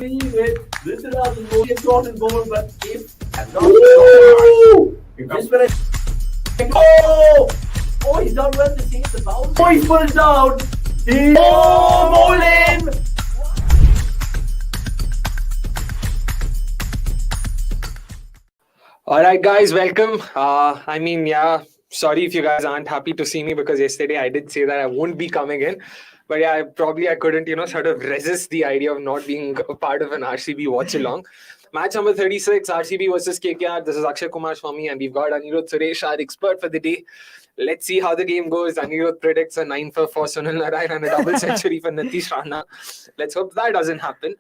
believe it. This is our most important goal, but if and not so just when oh, he's done well to save the bounce. Oh, he's pulled down. Bowling. All right, guys, welcome. Sorry if you guys aren't happy to see me because yesterday I did say that I won't be coming in. But yeah, I couldn't, sort of resist the idea of not being a part of an RCB watch-along. Match number 36, RCB versus KKR. This is Akshay Kumar Swami and we've got Anirudh Suresh, our expert for the day. Let's see how the game goes. Anirudh predicts a 9 for Sunil Narayan and a double century for Nitish Rana. Let's hope that doesn't happen.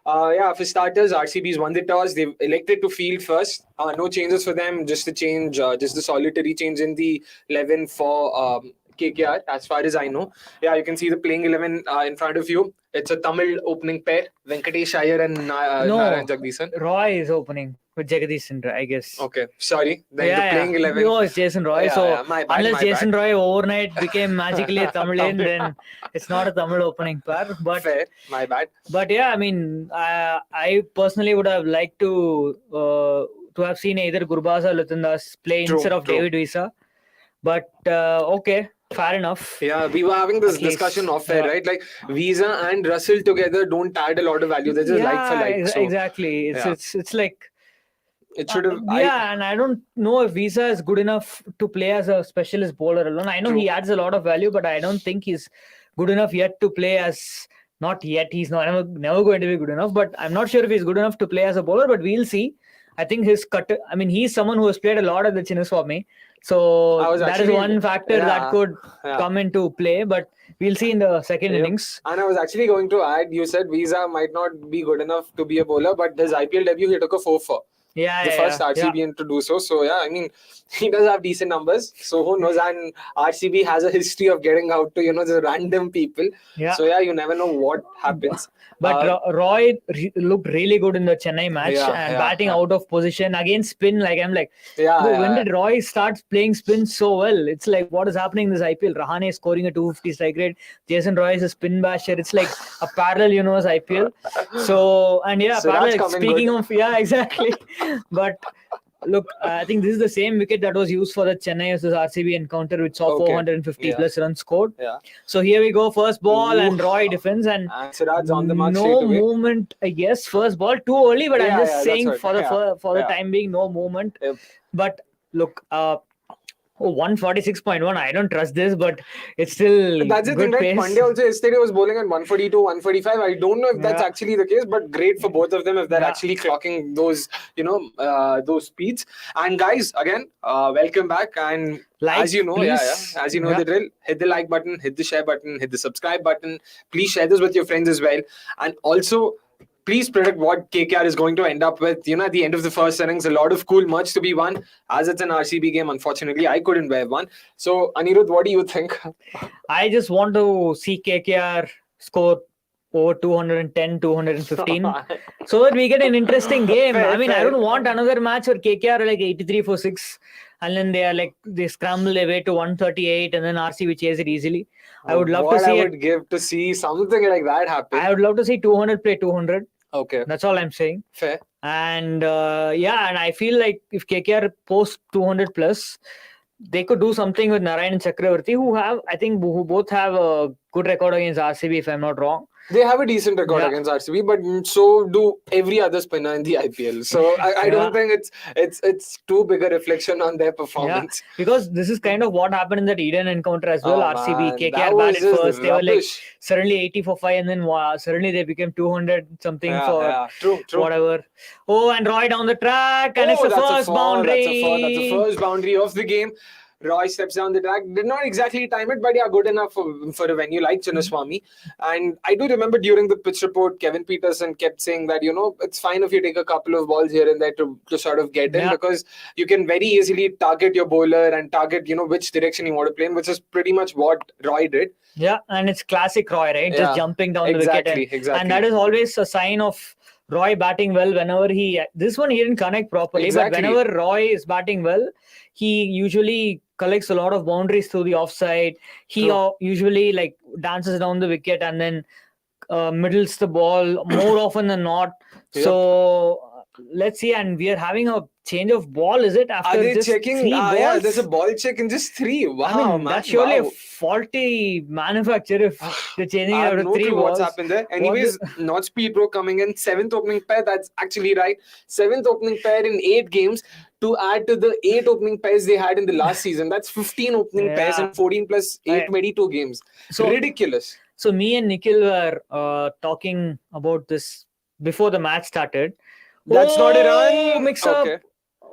For starters, RCB's won the toss. They've elected to field first. No changes for them. Just the solitary change in the 11 for KKR, as far as I know. Yeah, you can see the playing 11 in front of you. It's a Tamil opening pair, Venkatesh Iyer and Narayan Jagdishan. Roy is opening with Jagdishan, I guess. Okay, sorry. Then the playing 11. No, it's Jason Roy. My bad, unless Jason Roy overnight became magically a Tamilian, then it's not a Tamil opening pair. But fair, my bad. But yeah, I mean, I personally would have liked to have seen either Gurbaz or Lutandas play instead of David Visa. But okay. Fair enough. Yeah, we were having this discussion off air, right? Like Visa and Russell together don't add a lot of value. They're just like for like. So, exactly. It's like it should have. And I don't know if Visa is good enough to play as a specialist bowler alone. I know he adds a lot of value, but I don't think he's good enough yet to play as. Not yet. He's never going to be good enough. But I'm not sure if he's good enough to play as a bowler. But we'll see. I think his cut. I mean, he's someone who has played a lot at the Chinnaswamy. So that is one factor that could come into play, but we'll see in the second innings. And I was actually going to add, you said Visa might not be good enough to be a bowler, but his IPL debut, he took a 4-4. The first RCB to do so. So, I mean, he does have decent numbers. So, who knows? And RCB has a history of getting out to, the random people. Yeah. So, you never know what happens. But Roy looked really good in the Chennai match and batting out of position against spin. When did Roy start playing spin so well? It's like, what is happening in this IPL? Rahane is scoring a 250 strike rate. Jason Roy is a spin basher. It's like a parallel universe IPL. So, and parallel, speaking of, exactly. But look, I think this is the same wicket that was used for the Chennai versus RCB encounter, which saw 450 plus runs scored. Yeah. So here we go, first ball, and Roy defends, and Siraj's on the mark no movement. Yes, first ball too early, but I'm just saying for the time being, no movement. Yep. But look, 146.1. I don't trust this, but it's still that's the thing, right? Pandya also yesterday was bowling at 142, 145. I don't know if that's actually the case, but great for both of them if they're actually clocking those, those speeds. And guys, again, welcome back. And as you know, the drill. Hit the like button, hit the share button, hit the subscribe button. Please share this with your friends as well. And also, please predict what KKR is going to end up with. At the end of the first innings, a lot of cool merch to be won. As it's an RCB game, unfortunately, I couldn't wear one. So, Anirudh, what do you think? I just want to see KKR score over 210, 215 so that we get an interesting game. I don't want another match where KKR are like 83 for 6 and then they scramble their way to 138 and then RCB chase it easily. I would love to see I would give to see something like that happen. I would love to see 200 play 200. Okay. That's all I'm saying. Fair. And and I feel like if KKR post 200 plus, they could do something with Narayan and Chakravarti, who both have a good record against RCB, if I'm not wrong. They have a decent record against RCB, but so do every other spinner in the IPL. So I don't think it's too big a reflection on their performance. Yeah, because this is kind of what happened in that Eden encounter as well. RCB, KKR batted first. They were like suddenly 80 for 5 and then suddenly they became 200 something for whatever. Oh, and Roy down the track and it's the first boundary. That's the first boundary of the game. Roy steps down the track. Did not exactly time it, but good enough for a venue like Chinnaswamy. And I do remember during the pitch report, Kevin Peterson kept saying that, it's fine if you take a couple of balls here and there to sort of get in because you can very easily target your bowler and target, which direction you want to play in, which is pretty much what Roy did. Yeah, and it's classic Roy, right? Just jumping down the wicket. And that is always a sign of Roy batting well whenever this one he didn't connect properly, but whenever Roy is batting well, he usually collects a lot of boundaries through the offside. He usually dances down the wicket and then middles the ball more often than not. Yep. So let's see. And we are having a change of ball, is it? After Are they just checking? 3 balls? Yeah, there's a ball check in just 3. Wow, I mean, man. that's surely wow. a faulty manufacture if they're changing I it have out of no 3 clue balls. what's happened there. Anyways, not speed pro coming in. 7th opening pair. That's actually right. 7th opening pair in 8 games to add to the 8 opening pairs they had in the last season. That's 15 opening pairs Yeah. and 14 plus 8, 22 games. So- Ridiculous. So me and Nikhil were talking about this before the match started. That's not a run. Mix Okay. up.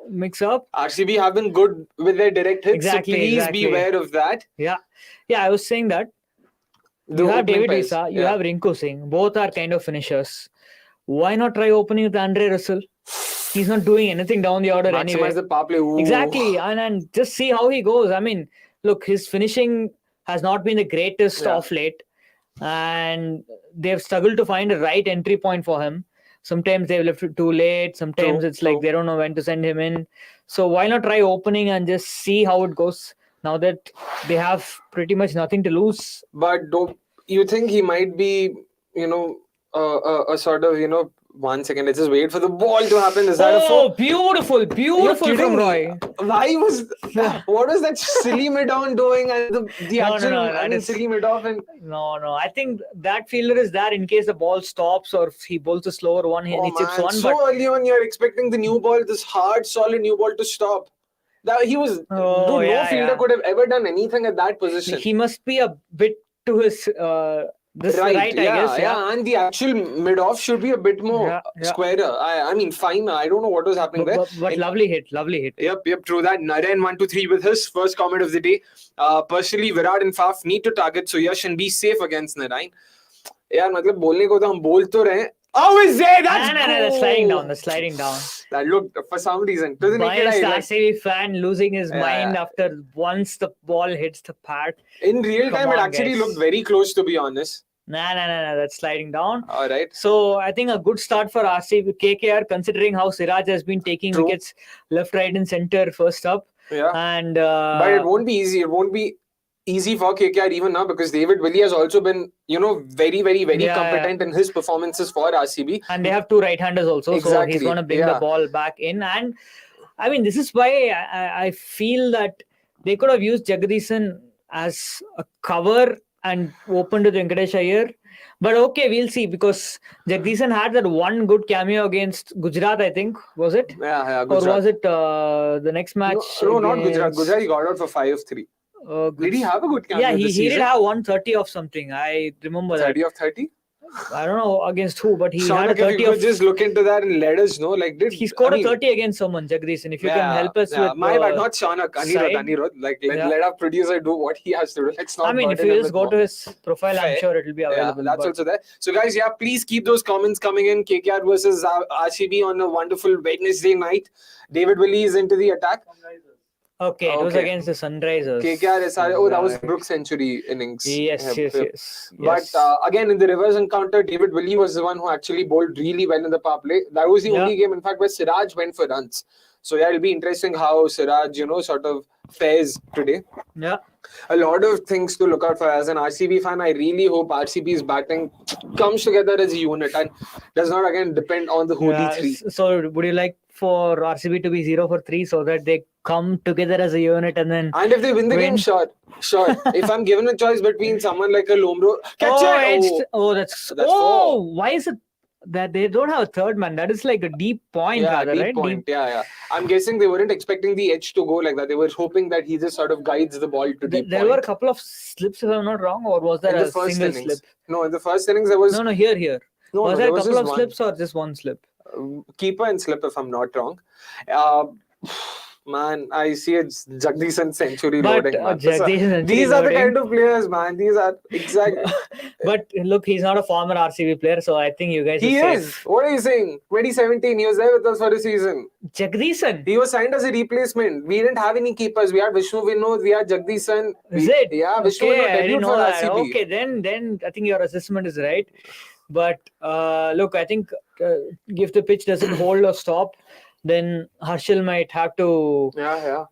Mix up. RCB have been good with their direct hits, Exactly, so please exactly. beware of that. Yeah. Yeah, I was saying that. The You have opening David pairs, Visa, you yeah. have Rinku Singh. Both are kind of finishers. Why not try opening with Andre Russell? He's not doing anything down the order Maximize anyway. the power play. Ooh. Exactly. And just see how he goes. I mean, look, his finishing has not been the greatest Yeah. of late. And they've struggled to find a right entry point for him. Sometimes they've left it too late. Sometimes True, it's like true. they don't know when to send him in. So why not try opening and just see how it goes now that they have pretty much nothing to lose? But don't you think he might be, a sort of, 1 second, let's just wait for the ball to happen. Is that a Oh, four? beautiful, You're beautiful kidding from me. Roy. Why was what was that silly mid-on doing and the No, actual that is- silly mid-off and No. I think that fielder is there in case the ball stops or if he bowls a slower one, he chips one. so But early on you're expecting the new ball, this hard, solid new ball to stop. That he was Oh, dude, no yeah, fielder yeah. could have ever done anything at that position. he must be a bit to his this right, I guess. Yeah. And the actual mid-off should be a bit more Yeah. squarer. I mean, finer. I don't know what was happening there. But lovely hit. Yep, true that. Naren 123 with his first comment of the day. Personally, Virat and Faf need to target Suyash and be safe against Narayan. यार मतलब बोलने को तो हम बोल तो रहे हैं. Oh, is there? That's No, that's sliding down. That looked for some reason to the naked Biased eye. RCB fan losing his Yeah, mind yeah. after once the ball hits the pad. In real Come time, it on, actually guys. looked very close, to be honest. No, that's sliding down. All right. So I think a good start for RCB KKR considering how Siraj has been taking True. wickets left, right, and center first up. Yeah. And But it won't be easy. It won't be easy for KKR even now because David Willey has also been, very, very, very Yeah, competent in his performances for RCB. and they have 2 right-handers also, so Exactly, he's going to bring yeah. the ball back in. And I mean, this is why I feel that they could have used Jagadisan as a cover and open to the Venkatesh Iyer. But okay, we'll see because Jagadisan had that one good cameo against Gujarat, I think, was it? Yeah, Or Gujarat. was it the next match? No, not Gujarat. against, Gujarat, he got out for 5-3. Did he have a good cameo Yeah, this he did season? have 130 of something. I remember 30 that. of 30? I don't know against who, but he had a Shaunak, if 30 you could of. just look into that and let us know. He scored a 30 against someone, Jagadisan. If you can help us with. My bad, not Shaunak. side. Anirudh. Let our producer do what he has to do. Let's not I mean, if burden you him just with go more. to his profile, I'm Fair. sure it will be Yeah, available. that's but- also there. So, guys, please keep those comments coming in. KKR versus RCB on a wonderful Wednesday night. David Willey is into the attack. Okay, it was Okay. against the Sunrisers. KKR SR. Oh, that was Right. Brooks century innings. Yes. But again, in the reverse encounter, David Willey was the one who actually bowled really well in the power play. That was the Yeah. only game, in fact, where Siraj went for runs. So yeah, it'll be interesting how Siraj, sort of fares today. Yeah. A lot of things to look out for. As an RCB fan, I really hope RCB's batting comes together as a unit and does not again depend on the holy Yeah, three. So, would you like for RCB to be 0 for 3 so that they come together as a unit and then. And if they win the game, sure. If I'm given a choice between someone like a Lomro, that's Why is it that they don't have a third man? That is like a deep point, rather, deep right? point. Yeah. I'm guessing they weren't expecting the edge to go like that. They were hoping that he just sort of guides the ball to deep There point. were a couple of slips, if I'm not wrong, or was there in a the first single innings. slip? No, in the first innings there was No, here. No, was no, there a was couple just of one. slips or just one slip? Keeper and slip, if I'm not wrong. Man, I see it's Jagadisan century But loading. Man. Jagadisan These are the loading. kind of players, man. These are exactly. But look, he's not a former RCB player, so I think you guys. He are is. safe. What are you saying? 2017, he was there with us for a season. Jagadisan. He was signed as a replacement. We didn't have any keepers. We had Vishnu Vinod, we had Jagadisan. Is it? Yeah, Vishnu Okay, Vinod I didn't debuted know for that. RCB. Okay, then I think your assessment is right. But look, I think if the pitch doesn't hold or stop, then Harshal might have to Yeah.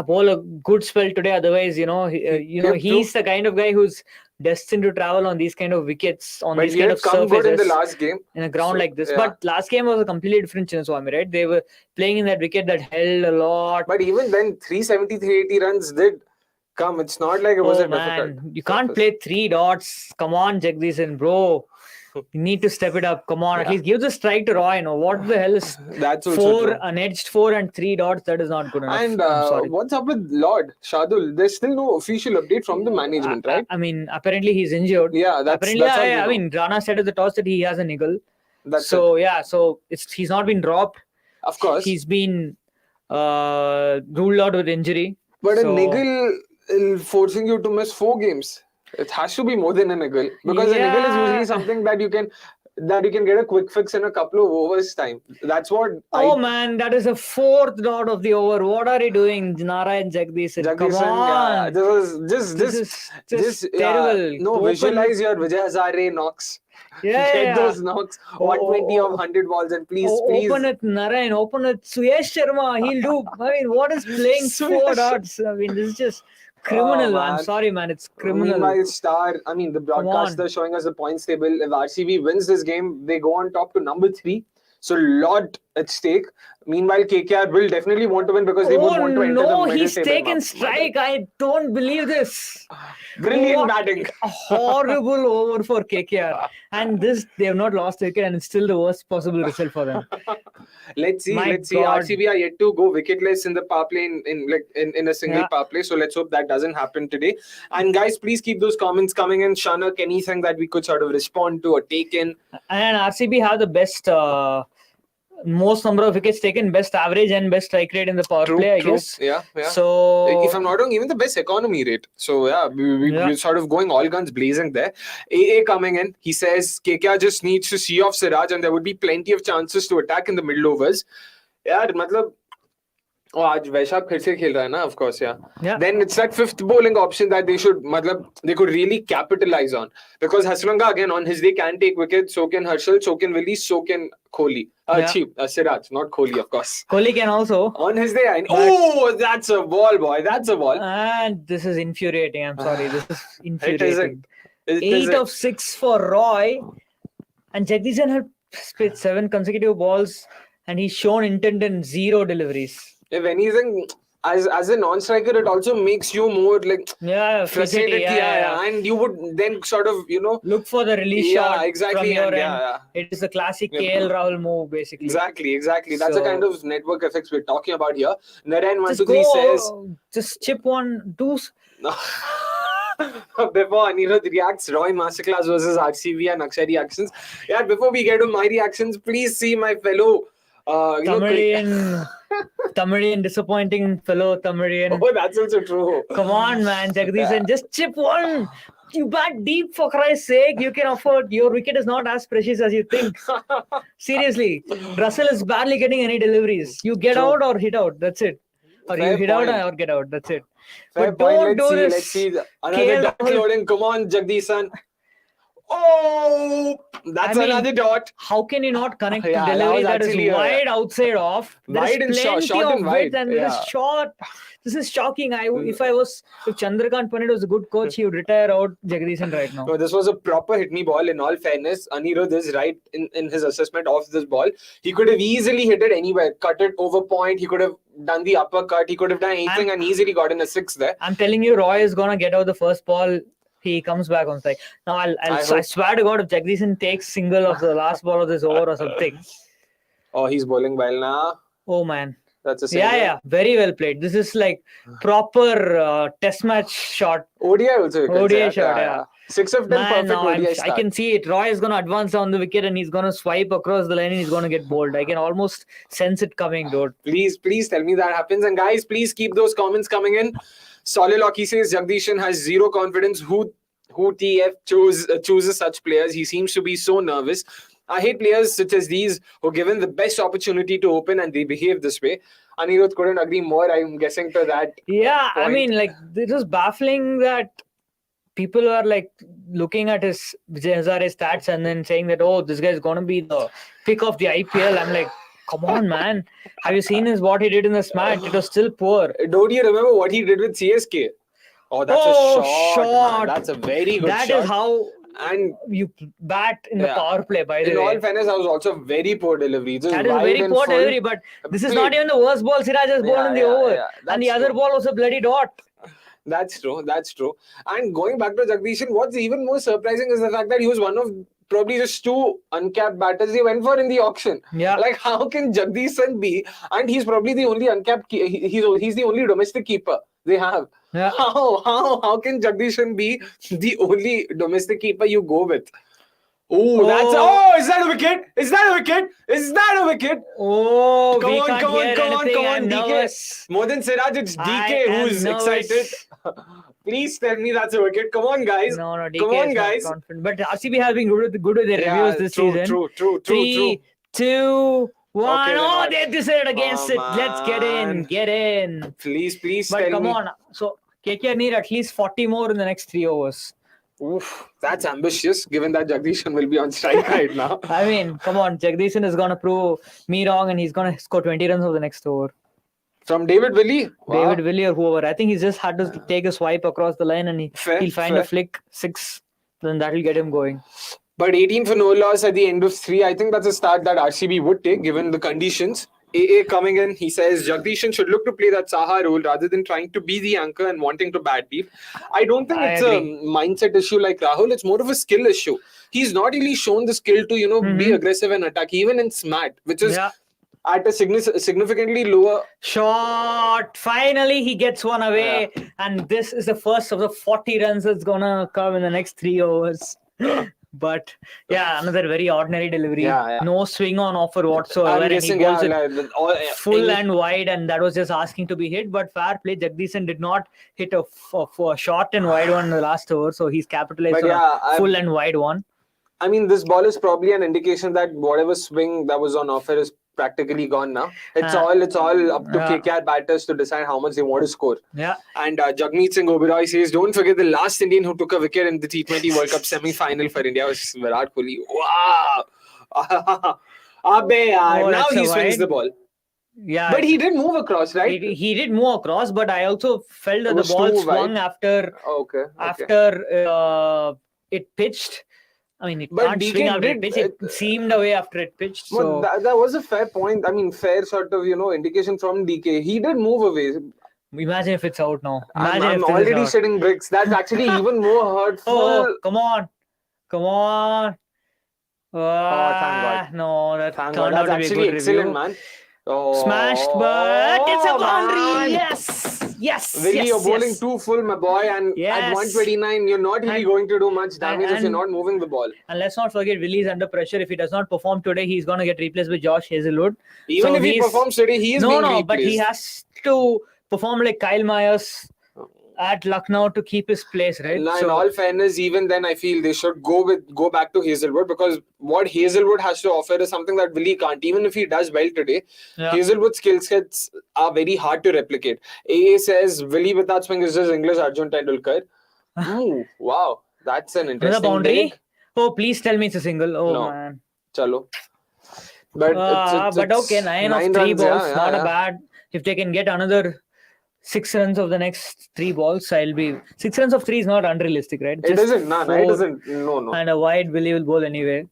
bowl a good spell today. Otherwise, he's the kind of guy who's destined to travel on these kind of wickets, on But these he kind had of come good in the surfaces last game. in a ground So, like this. yeah. But last game was a completely different Chinnaswamy, right? They were playing in that wicket that held a lot. But even then, 370, 380 runs did come. It's not like it was a difficult. You can't play 3 dots. Come on, Jagdishan, bro. You need to step it up. Come on, at least give the strike to Roy. No, what the hell is That's also true. an edged 4 and 3 dots? That is not good enough. And I'm sorry. what's up with Lord Shardul? There's still no official update from the management, right? I mean, apparently he's injured. Yeah, that's apparently. all we know. I mean, Rana said at the toss that he has a niggle. That's so it. yeah, so he's not been dropped. Of course. He's been ruled out with injury. But so, a niggle forcing you to miss 4 games. It has to be more than a niggle, because a niggle is usually something that you can get a quick fix in a couple of overs time. That's what. Man, that is a 4th dot of the over. What are you doing, Narayan Jagdishan? Come on, this is just terrible. Visualize your Vijay Hazare knocks. Get those knocks. 120 of 100 balls, and please. Open it, Narayan. Open it. Suyesh Sharma. He'll do. I mean, what is playing 4 dots? I mean, this is just criminal. I'm sorry, man. It's criminal. Meanwhile, the broadcaster showing us the points table. If RCB wins this game, they go on top to number 3. So, lot at stake. Meanwhile, KKR will definitely want to win, because they would want to enter the middle table. He's taken strike. I don't believe this. Brilliant batting. A horrible over for KKR. And they have not lost a wicket, and it's still the worst possible result for them. Let's see. RCB are yet to go wicketless in the power play in a single power play. So let's hope that doesn't happen today. And guys, please keep those comments coming in. Shanak, anything that we could sort of respond to or take in? And RCB have the best most number of wickets taken, best average and best strike rate in the power play, I guess. Yeah. So, if I'm not wrong, even the best economy rate. So, we're sort of going all guns blazing there. AA coming in. He says KKR just needs to see off Siraj, and there would be plenty of chances to attack in the middle overs. Yeah, matlab, आज वैशाख फिर से खेल रहा है ना, of course, yeah. Then it's that 5th bowling option that they could really capitalize on, because Hasranga again on his day can take wickets, so can Harshal, so can Willis, so can Kohli. Siraj, not Kohli, of course. Kohli can also on his day. That's a ball, boy. That's a ball. And this is infuriating. I'm sorry, this is infuriating. It 8 of 6 for Roy, and Jagdishan had played 7 consecutive balls, and he's shown intent in 0 deliveries. If anything, as a non-striker, it also makes you more frustrated. And you would then sort of, look for the release shot from your end. It is the classic KL Rahul move, basically. Exactly. That's the kind of network effects we're talking about here. Narayan 123 says, just chip one, do. Before Anirudh reacts, Roy Masterclass versus RCB and Akshay reactions. Yeah, before we get to my reactions, please see my fellow Tamilian, disappointing fellow Tamilian. Oh, that's also true. Come on, man, Jagdishan, just chip one. You bat deep, for Christ's sake. You can afford. Your wicket is not as precious as you think. Seriously, Russell is barely getting any deliveries. You get out or hit out. That's it. Or you hit out or get out. That's it. But don't do this. Let's see. Another dot loading. Come on, Jagdishan. Oh, that's another dot. How can you not connect the delivery that is wide outside off? Wide and short and wide. And this is short. This is shocking. If Chandrakant Pandit was a good coach, he would retire out Jagdishan right now. No, this was a proper hit me ball. In all fairness, Anirudh is right in his assessment of this ball. He could have easily hit it anywhere, cut it over point. He could have done the uppercut. He could have done anything and easily got in a 6 there. I'm telling you, Roy is gonna get out the first ball. He comes back on strike. Now, I swear to God, if Jagdishan takes single of the last ball of this over or something. Oh, he's bowling well now. Oh, man. That's a single. Yeah. Very well played. This is like proper test match shot. ODI also. ODI shot, yeah. 6 of 10 perfect ODI start. I can see it. Roy is going to advance down the wicket and he's going to swipe across the line and he's going to get bowled. I can almost sense it coming, dude. Please tell me that happens. And guys, please keep those comments coming in. Soliloquy says Jagdishan has 0 confidence. Who TF chooses such players? He seems to be so nervous. I hate players such as these who are given the best opportunity to open and they behave this way. Anirudh couldn't agree more, I'm guessing, to that. Yeah, point. I mean, it was baffling that people are looking at his Vijay Hazare stats and then saying that, oh, this guy is going to be the pick of the IPL. I'm like, come on, man. Have you seen what he did in the SMAT? It was still poor. Don't you remember what he did with CSK? Oh, that's a shot. Man. That's a very good shot. That is how and you bat in the power play, by the way. In all fairness, that was also very poor delivery. That is very poor delivery, but this is not even the worst ball Siraj has bowled in the over. And the other ball was a bloody dot. That's true. And going back to Jagdishan, what's even more surprising is the fact that he was one of probably just 2 uncapped batters they went for in the auction. Yeah. Like, how can Jagdishan be? And he's probably the only uncapped. He's the only domestic keeper they have. Yeah. How can Jagdishan be the only domestic keeper you go with? Is that a wicket? Is that a wicket? Oh, come on, I'm DK. Nervous. More than Siraj, it's DK who's excited. Please tell me that's a wicket. Come on, guys. No, DK come on, is guys. Not confident. But RCB have been good with their reviews this season. True. 3, 2, 1. Okay, they decided against it. Man. Let's get in. Please but tell come me. on. So KKR need at least 40 more in the next 3 overs. Oof, that's ambitious given that Jagdishan will be on strike right now. I mean, come on. Jagdishan is going to prove me wrong and he's going to score 20 runs over the next over. From David Willey? Wow. David Willey or whoever. I think he's just had to take a swipe across the line and he'll find a flick 6. Then that'll get him going. But 18 for no loss at the end of 3. I think that's a start that RCB would take given the conditions. AA coming in, he says Jagdishan should look to play that Saha role rather than trying to be the anchor and wanting to bat deep. I don't think it's a mindset issue like Rahul. It's more of a skill issue. He's not really shown the skill to, be aggressive and attack, even in SMAT, which is at a significantly lower shot. Finally, he gets one away. Yeah. And this is the first of the 40 runs that's going to come in the next 3 overs. But another very ordinary delivery. No swing on offer whatsoever. And he bowls it full and wide, and that was just asking to be hit. But fair play, Jagdishan did not hit a short and wide one in the last over, so he's capitalized on a full and wide one. I mean, this ball is probably an indication that whatever swing that was on offer is practically gone now. It's all up to KKR batters to decide how much they want to score. Yeah. And Jagmeet Singh Oberoi says, don't forget the last Indian who took a wicket in the T20 World Cup semi-final for India was Virat Kohli. Wow. Now he swings the ball. Yeah. But he did move across, right? He did move across, but I also felt that the ball swung after it pitched. I mean, it can't swing after it pitched. It seemed away after it pitched. So that was a fair point. I mean, fair sort of, indication from DK. He did move away. Imagine if it's out now. I'm already shedding bricks. That's actually even more hurtful. Oh, come on. Oh, thank God. No, that turned out to be actually a good excellent, review. Man. Smashed, but it's a boundary. Yes. Really, you're bowling too full, my boy. And at 129, you're not really going to do much damage if you're not moving the ball. And let's not forget, Willie's under pressure. If he does not perform today, he's going to get replaced by Josh Hazelwood. Even if he performs today, he is being replaced. But he has to perform like Kyle Myers at Lucknow to keep his place, right? In all fairness, even then I feel they should go back to Hazelwood, because what Hazelwood has to offer is something that Willie can't. Even if he does well today, Hazelwood's skill sets are very hard to replicate. AA says Willie with that swing is just English Arjun Tendulkar. Ooh, wow, that's an interesting boundary. Dig. Oh, please tell me it's a single. Oh no. Man, chalo. But okay, 9 of 3 balls, not a bad. If they can get another 6 runs of the next 3 balls, I'll be 6 runs of 3 is not unrealistic, right? It isn't. It isn't. No. And a wide Willie will bowl anyway.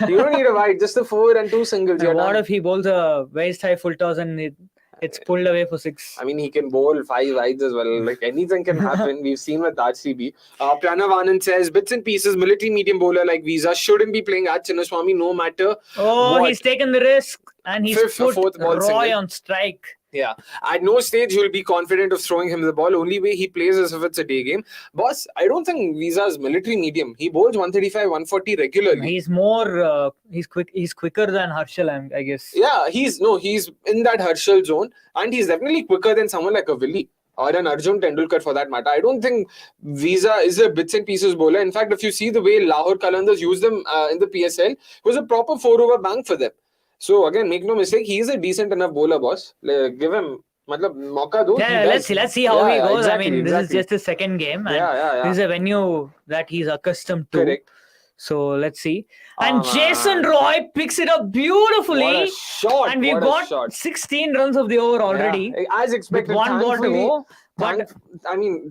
You don't need a wide, just a 4 and 2 singles. What if he bowls a waist high full toss and it's pulled away for 6? I mean, he can bowl 5 wides as well. Like, anything can happen. We've seen with RCB. Pranav Anand says, bits and pieces, military medium bowler like Visa shouldn't be playing at Chinnaswamy no matter what. He's taken the risk and he's put Roy on strike. Yeah. At no stage you'll be confident of throwing him the ball. Only way he plays is if it's a day game. Boss, I don't think Visa's military medium. He bowls 135, 140 regularly. He's more, he's quicker than Harshal, I guess. Yeah, he's in that Harshal zone, and he's definitely quicker than someone like a Willie or an Arjun Tendulkar for that matter. I don't think Visa is a bits and pieces bowler. In fact, if you see the way Lahore Qalandars use them in the PSL, it was a proper 4-over bank for them. So again, make no mistake, he is a decent enough bowler, boss. Give him, mauka do. Yeah, let's see how he goes. Exactly, this is just his second game, and this is a venue that he's accustomed to. Correct. So let's see. And Jason Roy picks it up beautifully. What a shot! And we've got 16 runs of the over already. Yeah, as expected. With one ball to go.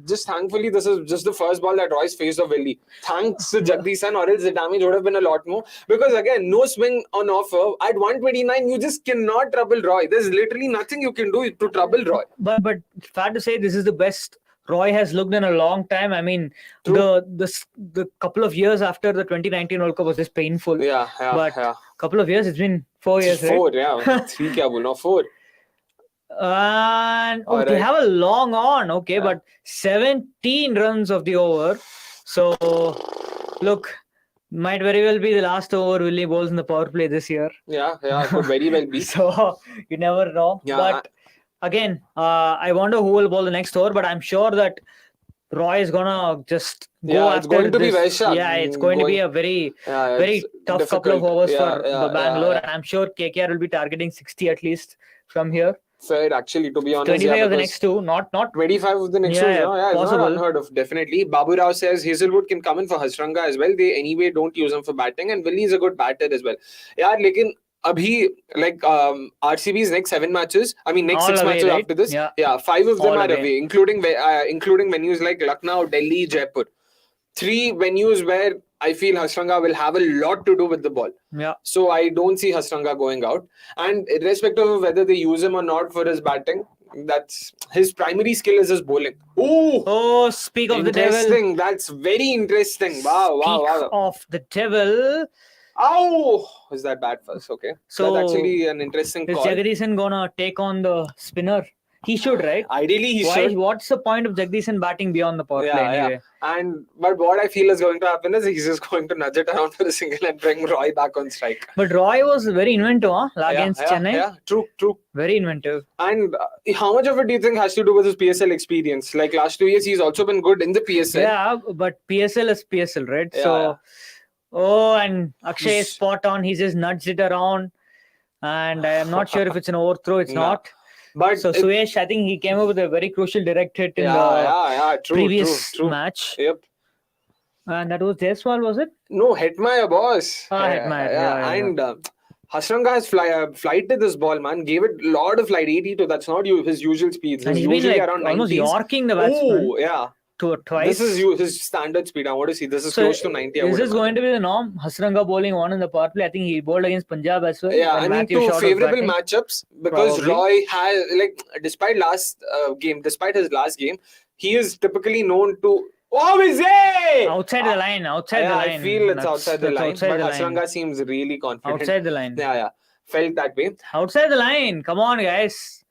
Just thankfully, this is just the first ball that Royce faced of Willie. Thanks to Jagdishan, or else the damage would have been a lot more. Because again, no swing on offer. At 129, you just cannot trouble Roy. There's literally nothing you can do to trouble Roy. But fair to say, this is the best Roy has looked in a long time. I mean, the couple of years after the 2019 World Cup was just painful. But couple of years, it's been 4 years, four, right? Yeah. 3 kya bolna, 4. And they have a long on, but 17 runs of the over. So, look, might very well be the last over Willie bowls in the power play this year. Yeah, could very well be. So, you never know. Yeah. But again, I wonder who will bowl the next over, but I'm sure that Roy is gonna just go after it's going to be Vaishak. Yeah, it's going to be a very tough difficult. couple of overs for the Bangalore. And I'm sure KKR will be targeting 60 at least from here. Fair, actually, to be honest. 25 of the next two, not 25 of the next two. Yeah, it's not unheard of, definitely. Babu Rao says Hazelwood can come in for Hasranga as well. They anyway don't use him for batting, and Willie is a good batter as well. Yeah, lekin abhi, like RCB's next 7 matches, next all 6 away, matches right? after this, Yeah. 5 of them All are away. away, including venues like Lucknow, Delhi, Jaipur. 3 venues where I feel Hasranga will have a lot to do with the ball. Yeah. So I don't see Hasranga going out. And irrespective of whether they use him or not for his batting, that's his primary skill is his bowling. Oh, speak of the devil. Interesting. That's very interesting. Wow. Speak of the devil. Oh, is that bad first? Okay. So that's actually an interesting is call. Jagdishan gonna take on the spinner? He should, right? Ideally, he should. What's the point of Jagdishan batting beyond the power play anyway? But what I feel is going to happen is he's just going to nudge it around for a single and bring Roy back on strike. But Roy was very inventive against Chennai. Yeah, true. Very inventive. And how much of it do you think has to do with his PSL experience? Like last 2 years, he's also been good in the PSL. Yeah, but PSL is PSL, right? And Akshay is spot on. He just nudged it around. And I am not sure if it's an overthrow. It's not. But Suyesh, I think he came up with a very crucial direct hit in the previous match. Yep. And that was Jaiswal, was it? No, Hetmeyer, boss. Hetmeyer. And Hasranga has flighted this ball, man. Gave it a lot of flight, 82. That's not his usual speeds. And he's usually around 90s. Almost yorking the batsman. Oh, yeah. Twice. This is his standard speed. I want to see. This is close to 90. Is this going to be the norm? Hasranga bowling one in the power play. I think he bowled against Punjab as well. Yeah, two favorable matchups because Roy has, despite his last game, he is typically known to. Oh, is it? Outside the line. I feel it's outside the line. But Hasranga seems really confident. Outside the line. Yeah. Felt that way. Outside the line. Come on, guys.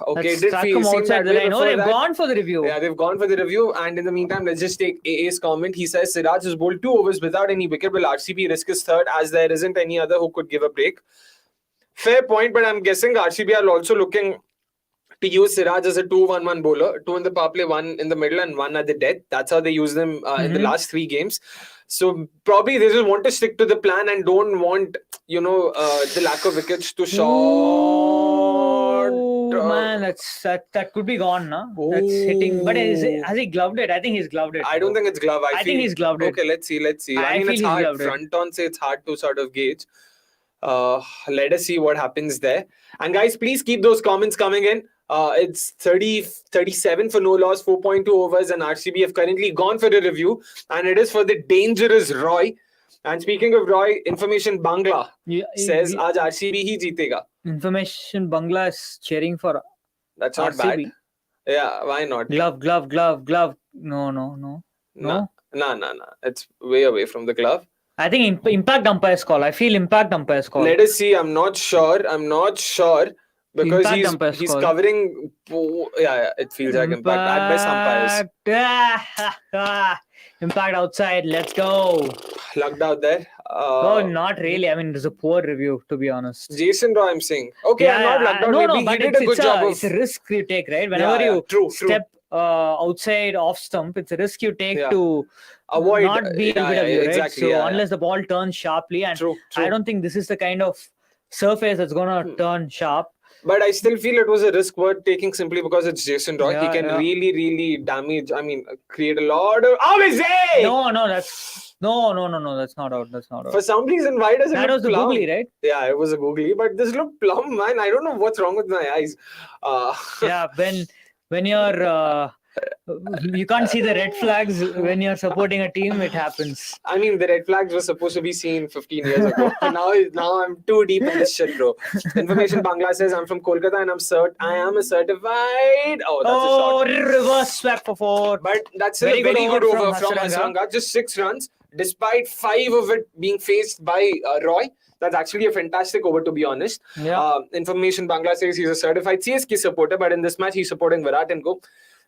Okay, did feel outside the line. They've gone for the review. Yeah, they've gone for the review. And in the meantime, let's just take AA's comment. He says Siraj has bowled 2 overs without any wicket. Will RCB risk his third as there isn't any other who could give a break? Fair point, but I'm guessing RCB are also looking to use Siraj as a 2-1-1 bowler. 2 in the power play, 1 in the middle and 1 at the death. That's how they use them in the last 3 games. So probably they just want to stick to the plan and don't want, the lack of wickets to short. Man, that could be gone, no? That's hitting. But has he gloved it? I think he's gloved it. I don't think it's glove. I think he's gloved it. Okay, let's see. I mean, it's hard. Front on, say it's hard to sort of gauge. Let us see what happens there. And guys, please keep those comments coming in. It's 37 for no loss, 4.2 overs, and RCB have currently gone for a review. And it is for the dangerous Roy. And speaking of Roy, Information Bangla says, Aaj RCB hi jeetega. Information Bangla is cheering for That's not RCB. bad. Yeah, why not? Glove. No. Nah. It's way away from the glove. I think impact umpire's call. I feel impact umpire's call. Let us see. I'm not sure. Because he's covering. Yeah, it feels like impact at best umpires. Impact outside. Let's go. Lucked out there. Not really. I mean, it was a poor review, to be honest. Jason Roy, I'm saying. Okay, I'm not lucked out. Maybe he did a good job. It's a risk you take, right? Whenever you step outside off stump, it's a risk you take to avoid not be a bit of you, right? Exactly, unless the ball turns sharply, and I don't think this is the kind of surface that's gonna turn sharp. But I still feel it was a risk worth taking simply because it's Jason Roy. He can really damage. I mean, create a lot of. No, that's No. That's not out. For some reason, why does it That look was the plumb? googly, right? Yeah, it was a googly, but this looked plumb, man. I don't know what's wrong with my eyes. Yeah, when you're you can't see the red flags when you're supporting a team. It happens. I mean, the red flags were supposed to be seen 15 years ago. now I'm too deep in this shit, bro. Information Bangla says I'm from Kolkata and I am a certified. Oh, that's a shot. Reverse swap for 4. But that's still a very good over from Hasranga. Just 6 runs, despite 5 of it being faced by Roy. That's actually a fantastic over, to be honest. Yeah. Information Bangla says he's a certified CSK supporter, but in this match he's supporting Virat and Go.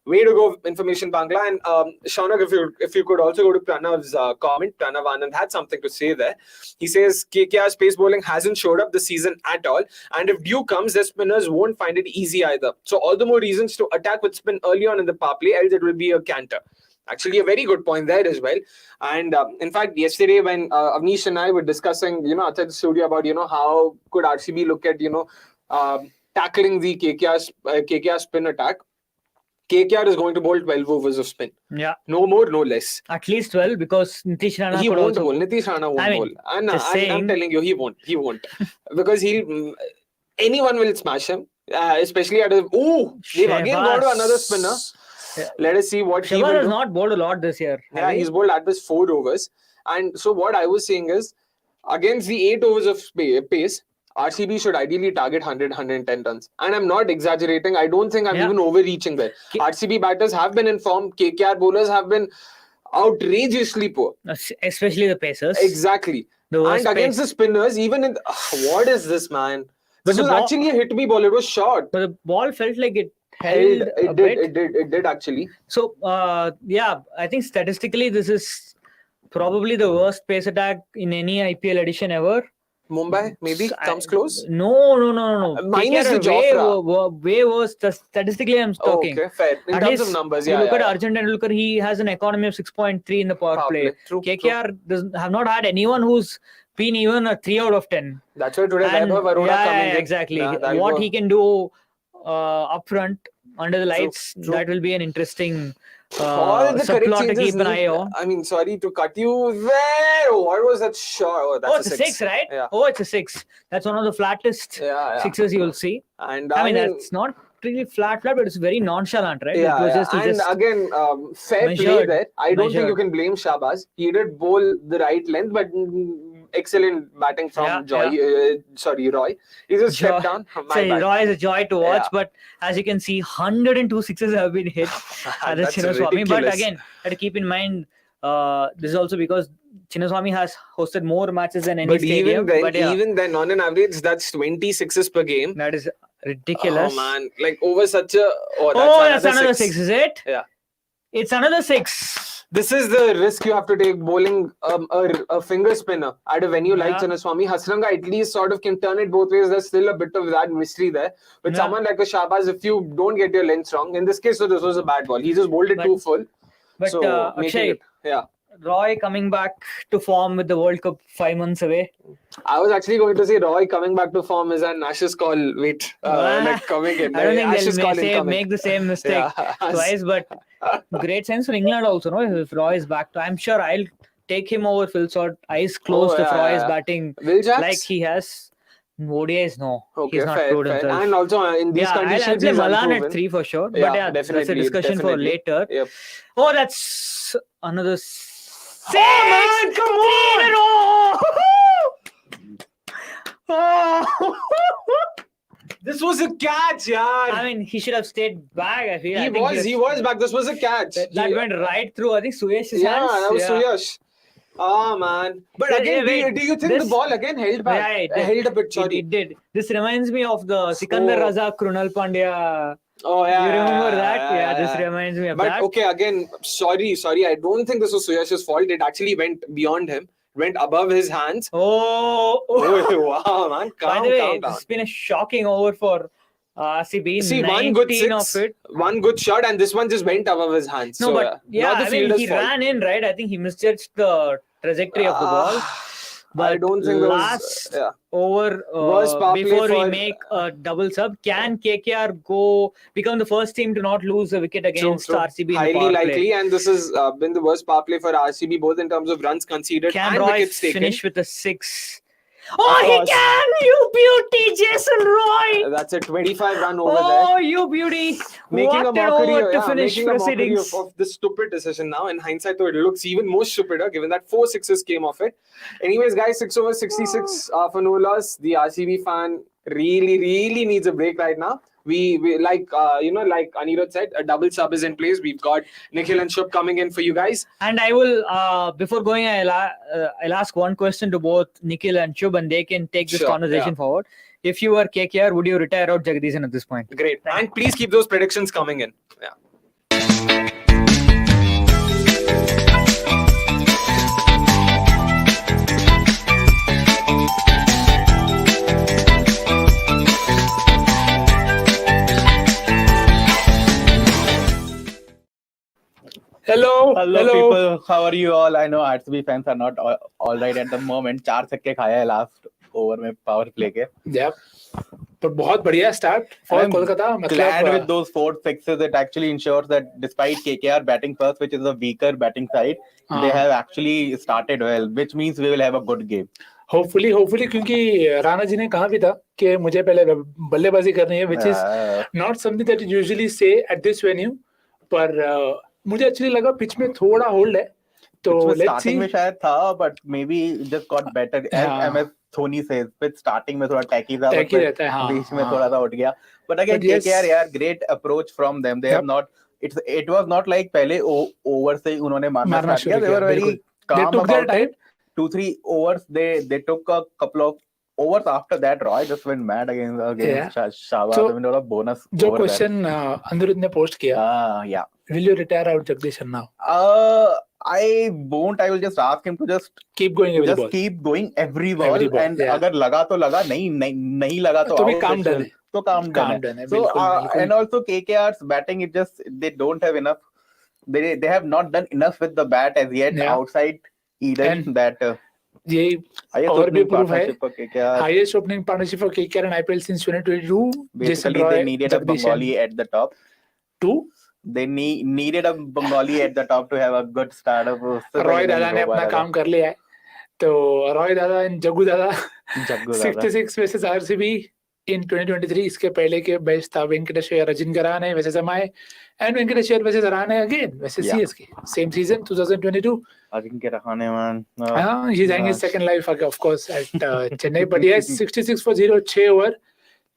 Way to go, Information Bangla. And Shaunak, if you could also go to Pranav's comment. Pranav Anand had something to say there. He says KKR's pace bowling hasn't showed up this season at all, and if dew comes, the spinners won't find it easy either. So all the more reasons to attack with spin early on in the power play, else it will be a canter. Actually, a very good point there as well. And in fact, yesterday when Avnish and I were discussing, outside the studio about, how could RCB look at, tackling the KKR spin attack. KKR is going to bowl 12 overs of spin. Yeah. No more, no less. At least 12 because Nitish Rana he could won't also bowl. Nitish Rana won't bowl. And I'm telling you, he won't. Because anyone will smash him. Especially at they've again got to another spinner. Yeah. Let us see what he will has do. not bowled a lot this year. Yeah, he's bowled at best 4 overs. And so what I was saying is, against the 8 overs of pace, RCB should ideally target 100, 110 runs. And I'm not exaggerating. I don't think I'm even overreaching there. RCB batters have been informed. KKR bowlers have been outrageously poor. Especially the pacers. Exactly. And against the spinners, even in... what is this, man? This was actually a hit-me ball. It was short. But the ball felt like it held a bit. It did actually. So, I think statistically, this is probably the worst pace attack in any IPL edition ever. Mumbai maybe comes close. No. Minus the Jofra. Way worse. Statistically, I'm talking. Okay, fair. In terms of numbers, look at Arjun Tendulkar. He has an economy of 6.3 in the power play. True, KKR have not had anyone who's been even a 3 out of 10. That's why today Vaibhav Arora coming in. Exactly. What he can do up front under the lights, True. That will be an interesting all the subplot to keep an eye on. I mean, sorry to cut you. What was that shot? It's a 6, right? Yeah. It's a 6. That's one of the flattest sixes you will see. And I mean, that's not really flat, but it's very nonchalant, right? Yeah, and again, fair play there. I don't think you can blame Shahbaz. He did bowl the right length, but excellent batting from Roy. He just stepped down. Roy is a joy to watch, but as you can see, 102 sixes have been hit at the Chinnaswamy. But again, have to keep in mind, this is also because Chinnaswamy has hosted more matches than any stadium. Even then, on an average, that's 26s per game. That is ridiculous. Oh man, like over such a... that's another 6, is it? Yeah. It's another 6. This is the risk you have to take bowling a finger spinner at a venue like Chinnaswamy. Hasranga at least sort of can turn it both ways. There's still a bit of that mystery there. With someone like a Shahbaz, if you don't get your lengths wrong, in this case, so this was a bad ball. He just bowled it too full. But Akshay, Roy coming back to form with the World Cup 5 months away. I was actually going to say Roy coming back to form is an Ashes call. Coming in. I don't think they'll make the same mistake twice, but great sense for England also, no? If Roy is back, I'm sure I'll take him over Phil Salt, eyes closed if Roy is batting like he has. ODIs, no. Okay, he's not proved himself. And also in these conditions, I'll play Malan at 3 for sure. But that's a discussion for later. Yep. That's another 6! Oh man, come on! This was a catch, yaar. I mean, he should have stayed back. I feel he was back. This was a catch. That went right through. I think Suyash's hands. Yeah, that was Suyash. Oh man! But again, do you think the ball again held back? Held a bit. Sorry, it did. This reminds me of the Sikandar Raza, Krunal Pandya. Oh yeah, you remember that? Yeah, this reminds me of that. But okay, again, sorry. I don't think this was Suyash's fault. It actually went beyond him. Went above his hands. Oh wow, man! By the way, it's been a shocking over for RCB. See, one good six, one good shot, and this one just went above his hands. No, but he ran in, right? I think he misjudged the trajectory of the ball. But don't think there was, last over Worst power play before we for- make a double sub, can KKR become the first team to not lose a wicket against True. RCB in the Highly power likely, play? and this has been the worst power play for RCB, both in terms of runs conceded Can and Roy wickets taken. finish with a 6? Oh, he course. can! You beauty, Jason Roy! That's a 25-run over Oh, there. you beauty! Making What a an mockery, over to finish making a mockery proceedings. of this stupid decision now. In hindsight, though, it looks even more stupider given that 4 sixes came off it. Anyways, guys, 6 over 66 for no loss. The RCB fan really needs a break right now. We like like Anirudh said, a double sub is in place. We've got Nikhil and Shubh coming in for you guys. And I will, before going, I'll ask one question to both Nikhil and Shubh, and they can take this Sure, conversation forward. If you were KKR, would you retire out Jagdishan at this point? Great. And please keep those predictions coming in. Yeah. Hello, people. How are you all? I know RCB fans are not all right at the moment. 4 छक्के खाया है last over में power play के. Yeah. तो बहुत बढ़िया start for I'm Kolkata. glad with those 4 sixes. It actually ensures that despite KKR batting first, which is a weaker batting side, they have actually started well, which means we will have a good game. Hopefully क्योंकि राणा जी ने कहा भी था कि मुझे पहले बल्लेबाजी करनी है, which is not something that you usually say at this venue. पर मुझे एक्चुअली लगा पिच में थोड़ा होल्ड है, तो लेट्स सी. में शायद था, but maybe just got better. MS Dhoni says pitch starting में थोड़ा टैकी था, रहता है, बीच में थोड़ा सा उठ गया. But again, KKR यार great approach from them. They have not. It was not like पहले ओवर से उन्होंने मारना स्टार्ट किया. They were very calm about it. 2-3 overs they took a couple of overs after that. Roy just went mad against Shahbaz. So, a bonus. जो question Anirudh ने post किया, yeah. Will you retire out Jagdishan now? I won't. I will just ask him to just keep going every ball. Keep going every ball. And अगर लगा तो लगा, नहीं लगा तो भी काम डन है. तो काम डन है. So and also KKR's batting, it just they don't have enough. They have not done enough with the bat as yet outside Eden that. ये और भी प्रूफ है. Highest opening partnership for KKR in IPL since 2022. Jason Roy, they needed a Bengali at the top. They needed a Bengali at the top to have a good start of. Roy दादा ने अपना काम कर लिया है, तो रॉय दादा एंड जग्गू दादा 66 versus RCB in 2023. इसके पहले के बेस्ट था वेंकटेश्वर रजिनगराने versus MI and Venkateshwar versus Rahane again versus CSK. Same season 2022. Rahane man. He's having his second life of course at Chennai, but yes 66 for 0 6 over.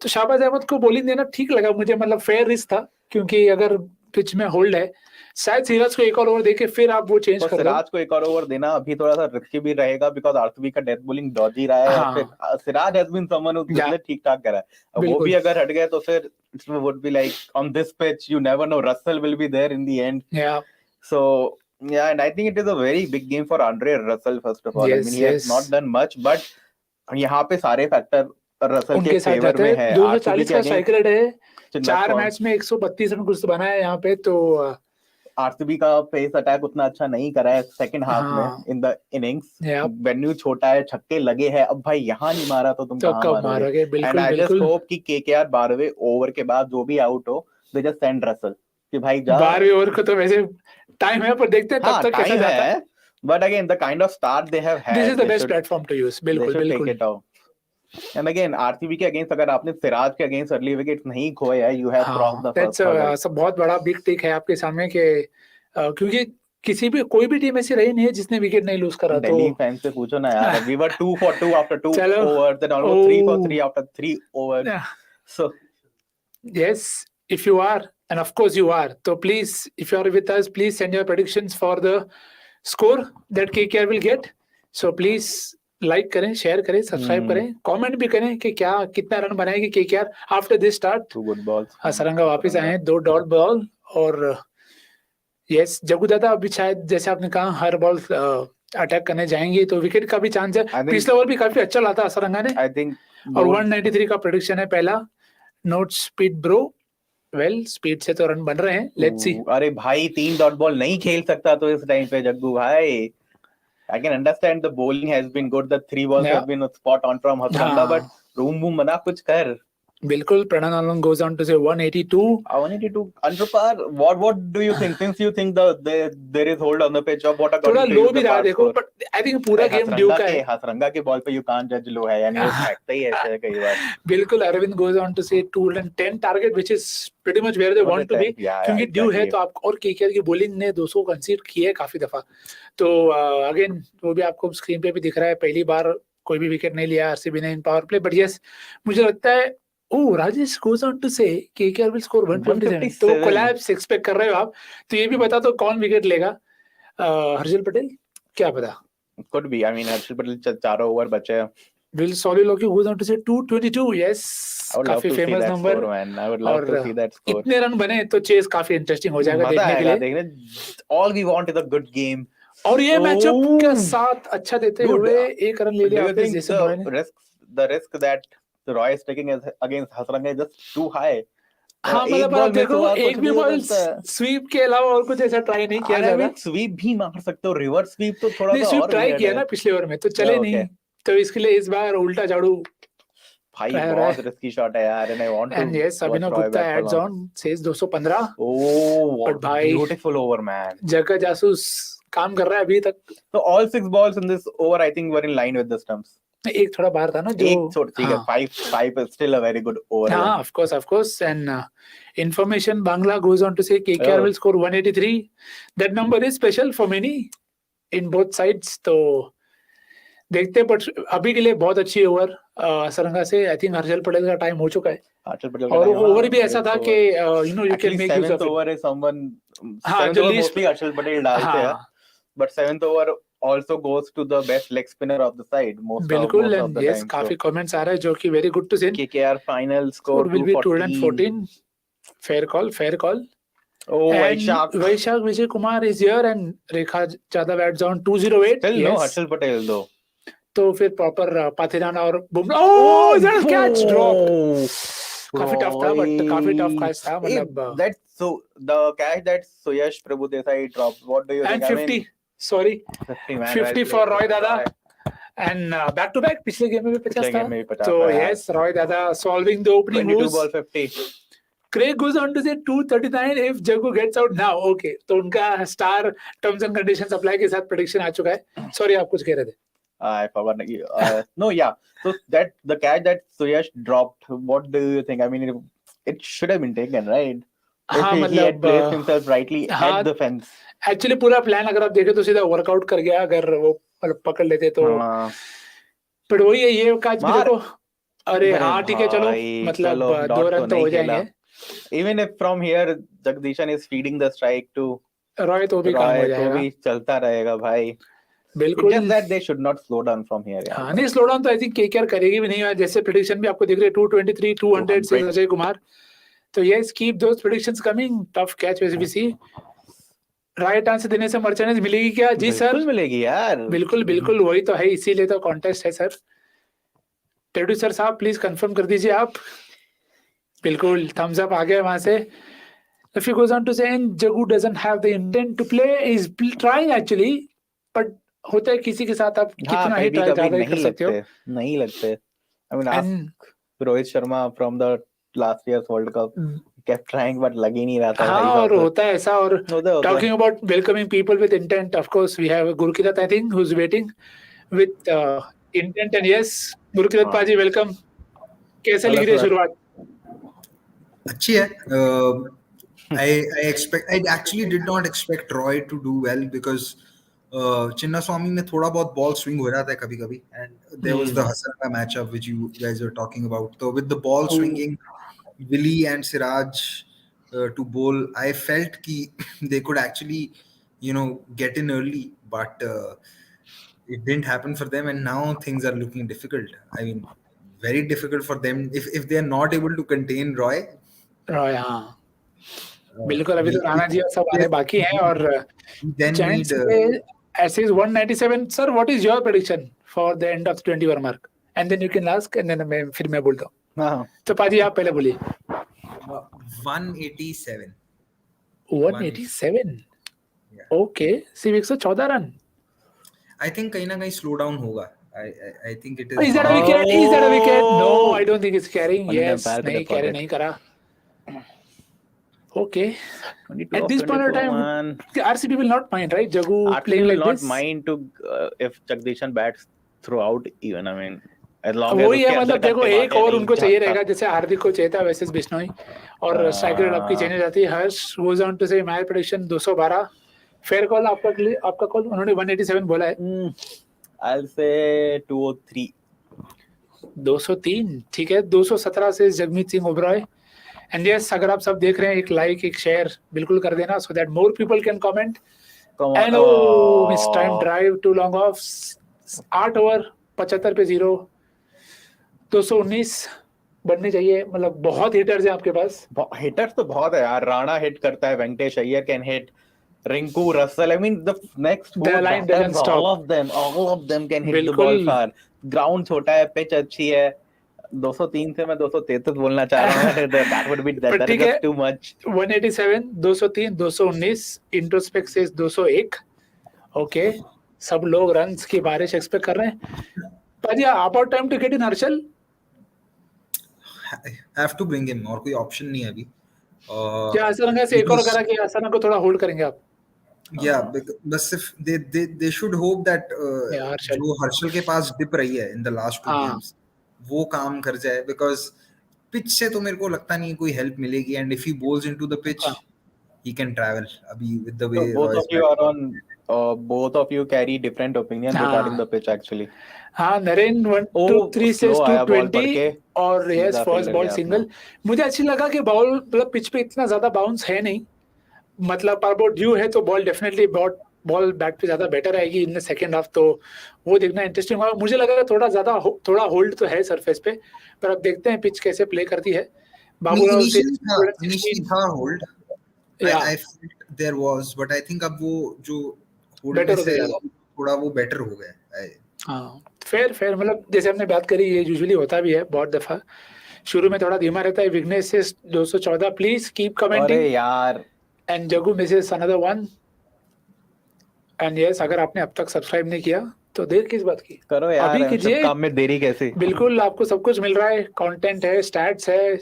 तो शाहबाज अहमद को बॉलिंग देना ठीक लगा मुझे, मतलब फेयर रिस्क था, क्योंकि अगर पिच में होल्ड है शायद सिराज को एक और ओवर देके फिर आप वो चेंज कर दो. सिराज को एक और ओवर देना अभी थोड़ा सा रिस्की भी रहेगा बिकॉज़ आरसीबी का डेथ बॉलिंग डॉजी रहा है. फिर Siraj has been someone who ठीक ठाक करा है. वो भी अगर हट गए तो फिर it would be like on this pitch you never know, Russell will be there in the end. So yeah, and I think it is a very big game for Andre Russell first of all. I mean he has not done much, but यहाँ पे सारे factor Russell के favour में है. 240 का strike rate है, 4 match में 132 run कुछ बनाया है यहाँ पे. तो आरसीबी का पेस अटैक उतना अच्छा नहीं करा है सेकंड हाफ में इन द इनिंग्स. वेन्यू छोटा है, छक्के लगे हैं, अब भाई यहाँ नहीं मारा तो तुम कहाँ मारोगे. एंड आई जस्ट होप कि केकेआर 12वें ओवर के बाद जो भी आउट हो दे जस्ट सेंड रसल कि भाई जा. 12वें ओवर को तो वैसे टाइम है, पर देखते हैं तब तक कैसा जाता है. But again the kind of start they have had, this is the best platform to use. बिल्कुल. And again, RCB के अगेंस्ट अगर आपने सिराज के अगेंस्ट अर्ली विकेट्स नहीं खोए है, you have crossed the first hurdle. सब बहुत बड़ा बिग टिक है आपके सामने के, क्योंकि किसी भी कोई भी टीम ऐसी रही नहीं है जिसने विकेट नहीं लूज करा. तो दिल्ली फैंस से पूछो ना यार. We were 2 for 2 after 2 overs, then almost 3 for 3 after 3 overs. So yes, if you are, and of course you are, so please, if you are with us, please send your predictions for the score that KKR will get. So please like करें, share करें, subscribe करें, comment भी करें कि क्या कितना run बनाएगी KKR after this start. 2 good balls. Saranga वापस आए हैं, 2 डॉट बॉल. और यस जग्गू दादा अभी शायद जैसे आपने कहा हर बॉल अटैक करने जाएंगे तो विकेट का भी चांस है. पिछला ओवर भी काफी अच्छा लाता सरंगा ने. आई थिंक और 193 का प्रेडिक्शन है पहला. Note speed bro. Well speed से तो रन बन रहे हैं. Let's see. अरे भाई 3 डॉट बॉल नहीं खेल सकता तो इस टाइम पे जग्गू भाई I can understand the bowling has been good. The 3 balls Yeah. have been spot on from Hasranga, but room bana kuch kar. बिल्कुल. Pranal goes on to say 182. 182 under par. What do you think? Since you think there is hold on the pitch, of what थोड़ा according to low you भी the रहा par देखो, score? but I think पूरा game due का है. हसरंगा के ball पे you can't judge लो है, यानी वो फेंकता ही ऐसे है कई बार. बिल्कुल. Arvind goes on to say 210 target, which is pretty much where they want to be. क्योंकि ड्यू है तो आप, और केकेआर की बॉलिंग ने 200 कंसीड किए काफी दफा. तो अगेन वो भी आपको स्क्रीन पे भी दिख रहा है. पहली बार कोई भी विकेट नहीं लिया आरसीबी ने इन पावर प्ले. बट यस, मुझे लगता है Rajesh goes on to say KKR will score 157. तो कोलैप्स एक्सपेक्ट कर रहे हो आप. तो ये भी बता दो कौन विकेट लेगा. हर्षल पटेल, क्या पता. Could be. I mean, Harshal Patel 4 over बचे हैं. Will Soliloquy goes on to say 222. Yes, I would love काफी to see famous that number. score, man. I would love to see that score. इतने रन बने तो chess काफी interesting हो जाएगा देखने के लिए. देखने. All we want is a good game. और ये मैचअप के साथ अच्छा देते हुए एक रन ले लिया आपने. जैसे the risk that Roy is taking against Hasranga is just too high. हाँ, मतलब आप देखो एक भी बॉल स्वीप के अलावा और कुछ ऐसा ट्राई नहीं किया जाएगा. स्वीप भी मार सकते हो, रिवर्स स्वीप तो थोड़ा सा और ट्राई किया ना पिछले ओवर में, तो चले नहीं. तो इसके लिए इस बार उल्टा झाड़ू भाई बहुत रिस्की शॉट है यार. And I want to. And yes, Abhinav Gupta adds on, says 215. But भाई ब्यूटीफुल ओवर मैन. जगह जासूस काम कर रहा है अभी तक. तो all 6 balls in this over I think were in line with the stumps. एक थोड़ा बाहर था ना जो. एक छोड़ ठीक है. 5 is still a very good over. हाँ, of course. And information Bangla goes on to say KKR will score 183. That number is special for many in both sides. तो देखते हैं. बट अभी के लिए बहुत अच्छी ओवर सरंगा से. आई थिंक हर्षल पटेल का टाइम हो चुका है. और ओवर भी ऐसा था कि you can make use of it. Over is someone. हाँ, जो लीस्ट हर्षल पटेल डालते हैं. But 7th over also goes to the best leg spinner of the side most बिल्कुल. of the yes, time. काफी कमेंट्स आ रहे हैं जो कि very good to see. KKR final score will be 214. Fair call. Oh, Vaishak Vijay Kumar is here and Rekha Jadhav adds on 208. Still no Harshal Patel though. तो फिर proper Pathirana और Bumrah. Oh, that catch drop. काफी tough था, but काफी tough catch था. मतलब that's so the catch that Suyash Prabhu Desai dropped. What do you think? And 50. Sorry, 50 for Roy Dada. And back to back पिछले game में भी 50 था. तो yes, Roy Dada solving the opening moves. 22 ball 50. Craig goes on to say 239 if Jagu gets out now. Okay, तो उनका star terms and conditions apply के साथ prediction आ चुका है. सॉरी, आप कुछ कह रहे थे. I forgot. No, yeah. So that the catch that Suyash dropped. What do you think? I mean, it should have been taken, right? हाँ, he had placed himself rightly at the fence. Actually पूरा plan अगर आप देखें तो सीधा workout कर गया. अगर वो पकड़ लेते तो. बट वही है, ये काज भी देखो. अरे हाँ, ठीक है, चलो. मतलब 2 रन तो हो जाएंगे. Even if from here Jagdishan is feeding the strike to Roy, तो भी काम हो जाएगा. तो भी चलता रहेगा भाई. बिल्कुल. Just that they should not slow down from here. हाँ, नहीं स्लो डाउन तो आई थिंक केकेआर करेगी भी नहीं. जैसे प्रेडिक्शन भी आपको दिख रहे हैं 223, 200 से अजय कुमार. तो yes, keep those predictions coming. Tough catch वैसे भी सी. राइट आंसर देने से मर्चेंटेज मिलेगी क्या? जी सर, बिल्कुल मिलेगी यार. बिल्कुल वही तो है, इसीलिए तो कॉन्टेस्ट है सर. प्रोड्यूसर साहब प्लीज कंफर्म कर दीजिए आप. बिल्कुल थम्स अप आ गया वहां से. If he goes on to say Jagu doesn't have the intent to play, he's trying actually, but होता है किसी के साथ आप कितना ही ट्राई ज्यादा कर सकते हो. नहीं लगते. I mean, ask Rohit Sharma from the last year's World Cup. Kept trying but लग ही नहीं रहा था. हाँ, और होता है ऐसा. और talking about welcoming people with intent, of course we have Gurkirat I think who's waiting with intent. And yes, Gurkirat पाजी welcome. कैसे लग रही है शुरुआत? अच्छी है. I actually did not expect Roy to do well because Chinnaswamy में थोड़ा बहुत ball swing हो रहा था कभी-कभी, and there was the Hasaranga matchup which you guys were talking about. So with the ball swinging, Willie and Siraj to bowl, I felt कि they could actually, get in early, but it didn't happen for them, and now things are looking difficult. I mean, very difficult for them if they are not able to contain Roy. हाँ, बिल्कुल. अभी तो राणा जी और सब आने बाकी हैं. और Giants के ऐसे 197. Sir, what is your prediction for the end of the 20 over mark? And then you can ask, and then फिर मैं बोलता हूँ. तो पाजी आप पहले बोलिए. 187. 187. Okay, सिर्फ 114 रन. I think कहीं ना कहीं slow down होगा. I think it Is is. that a wicket? Is that a wicket? No, Oh! I don't think it's carrying. उनने Yes, पैर नहीं पे carry pocket. नहीं करा. Okay. 22 At of this point of 24, time, man. RCB will not mind, right? Jagu RCB playing will like not this. mind to if Jagdishan bats throughout even. I mean, as long as वही है उसके अंदर मतलब देखो कट्टे एक मारने और नहीं उनको चाहिए झाँकता. रहेगा जैसे हार्दिक को चाहिए था वैसे बिश्नोई और स्ट्राइक रेट आपकी चेंज हो जाती है. हर्ष गोज ऑन टू से माय प्रेडिक्शन 212. फेयर कॉल आपका कॉल. उन्होंने 187 बोला है. I'll say 203. 203 ठीक है. 217 से जगमीत सिंह ओबरॉय. एंड यस अगर आप सब देख रहे हैं एक लाइक एक शेयर बिल्कुल कर देना so that more people can comment. Come on. And oh miss time drive to long off. 8 over 75 पे 0. 219 बनने चाहिए. मतलब बहुत हिटर्स हैं आपके पास. Hitters तो बहुत है यार. राणा हिट करता है. Venkatesh Iyer can hit. Rinku, Russell. I mean, the next The four line batters, doesn't stop. all of them can hit the बिल्कुल. ball far. Ground छोटा है, pitch अच्छी है. 203 से मैं 233 बोलना चाह रहा हूँ. That would be पर that ठीक is है. just too much. 187 203 219 इंट्रोस्पेक्ट से 201. ओके सब लोग रन्स की बारिश एक्सपेक्ट कर रहे हैं. पर या about time to get in Harshal. Have to bring him और कोई option नहीं है अभी. क्या असरंगा से एक और करा कि असरंगा को थोड़ा होल्ड करेंगे आप. Yeah, बस सिर्फ they should hope that Yeah, Harshal. जो हर्षल के पास डिप रही है in the last 2 हाँ. games वो काम कर जाए because pitch से तो मेरे को लगता नहीं कोई help मिलेगी and if he bowls into the pitch हाँ. he can travel अभी with the So way both Roy of you are on. Both of you carry different opinions हाँ. regarding the pitch actually. हाँ नरेन 1 2 3 से slow आया ball पड़ 220 के. और yes सीधा फर्स्ट fielder बॉल गया सिंगल. अपना. मुझे अच्छी लगा कि बॉल मतलब पिच पे इतना ज्यादा बाउंस है नहीं. मतलब पर बोर्ड ड्यू है तो बॉल डेफिनेटली बॉल बैट पे ज्यादा बेटर आएगी इन द सेकंड हाफ. तो वो देखना इंटरेस्टिंग होगा. मुझे लगा थोड़ा होल्ड तो है सरफेस पे पर अब देखते हैं पिच कैसे प्ले करती है. बाबूराव से initially था hold. I felt there was but I think अब वो जो hold Better में हो से गया. थोड़ा वो बेटर हो गया. हाँ फेयर मतलब जैसे हमने बात करी ये यूजुअली होता भी है बहुत दफा. शुरू में थोड़ा धीमा रहता है. विघ्नेश से 214 प्लीज कीप अरे कमेंटिंग. यार. एंड जगू Mrs another one. And yes अगर आपने अब तक सब्सक्राइब नहीं किया तो देर किस बात की. करो यार. अभी सब कीजिए. काम में देरी कैसे. बिल्कुल आपको सब कुछ मिल रहा है. कंटेंट है स्टैट्स है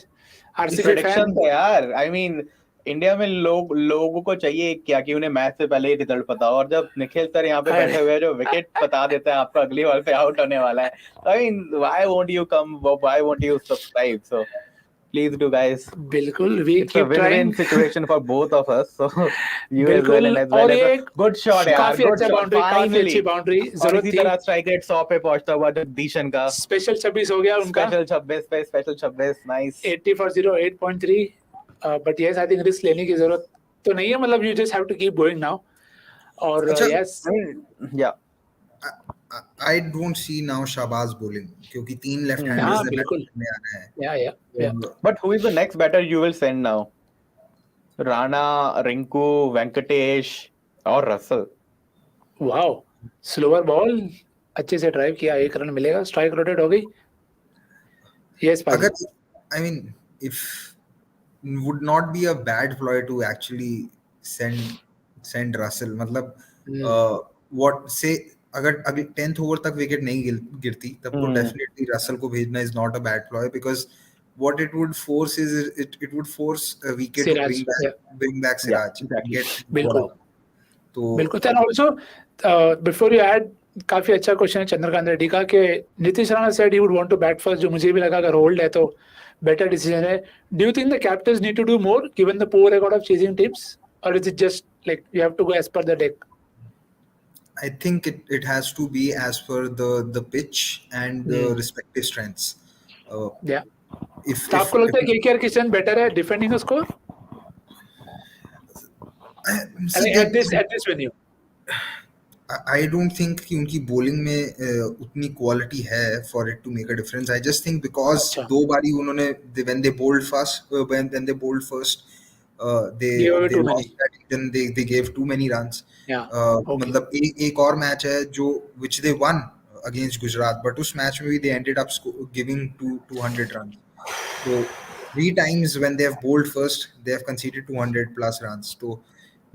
आरसीबी प्रेडिक्शन फैन. है यार. आई मीन इंडिया में लोगों को चाहिए क्या कि उन्हें मैच से पहले ही रिजल्ट पता हो. और जब निखिल सर यहाँ पे बैठे हुए हैं जो विकेट बता देते हैं आपको अगली बॉल पे आउट होने वाला है. I mean why won't you come, why won't you subscribe. So please do guys. बिल्कुल we It's a keep win-win trying. situation for both of us. So you as well बिल्कुल. and as well और as ये good shot यार. काफी Good अच्छा shot. Boundary. काफी Finally. अच्छी boundary और जरूरत इसी थी. तरह स्ट्राइक रेट 100 पे पहुंचता हुआ जगदीशन का. स्पेशल 26 हो गया उनका. स्पेशल 26 पे special 26. Nice. 80 for 0 8.3. But yes I think risk लेने की जरूरत तो नहीं है. मतलब you just have to keep going now. और अच्छा, यस या I don't see now Shahbaz bowling क्योंकि 3 left हाँ, handers ने बिल्कुल. बैट में आना है. या But who is the next batter you will send now? Rana, Rinku, Venkatesh or Russell? Wow slower ball अच्छे से ड्राइव किया. 1 रन मिलेगा. स्ट्राइक रोटेट हो गई. यस अगर I mean if would not be a bad ploy to actually send Russell. मतलब what say अगर अभी 10th ओवर तक विकेट नहीं गिरती तब तो डेफिनेटली रसल को भेजना is not a bad ploy because what it would force is it would force VK to bring back Siraj. बिल्कुल. तो बिल्कुल. And also before you add काफी अच्छा क्वेश्चन है चंद्रकांत रेड्डी का कि Nitish Rana said he would want to bat first. जो मुझे भी लगा अगर होल्ड है तो बेटर डिसीजन है. Do you think the captains need to do more given the poor record of chasing teams और is it just like you have to go as per the deck? I think it has to be as per the pitch and the respective strengths. Yeah. तो आपको लगता है KKR Kishan better है defending score at this venue? I don't think कि उनकी bowling में उतनी quality है for it to make a difference. I just think because दो बारी उन्होंने when they bowled first they gave too many runs. मतलब एक और मैच है जो which they won against Gujarat, but उस मैच में भी they ended up giving 200 runs. So 3 times when they have bowled first, they have conceded 200 plus runs. So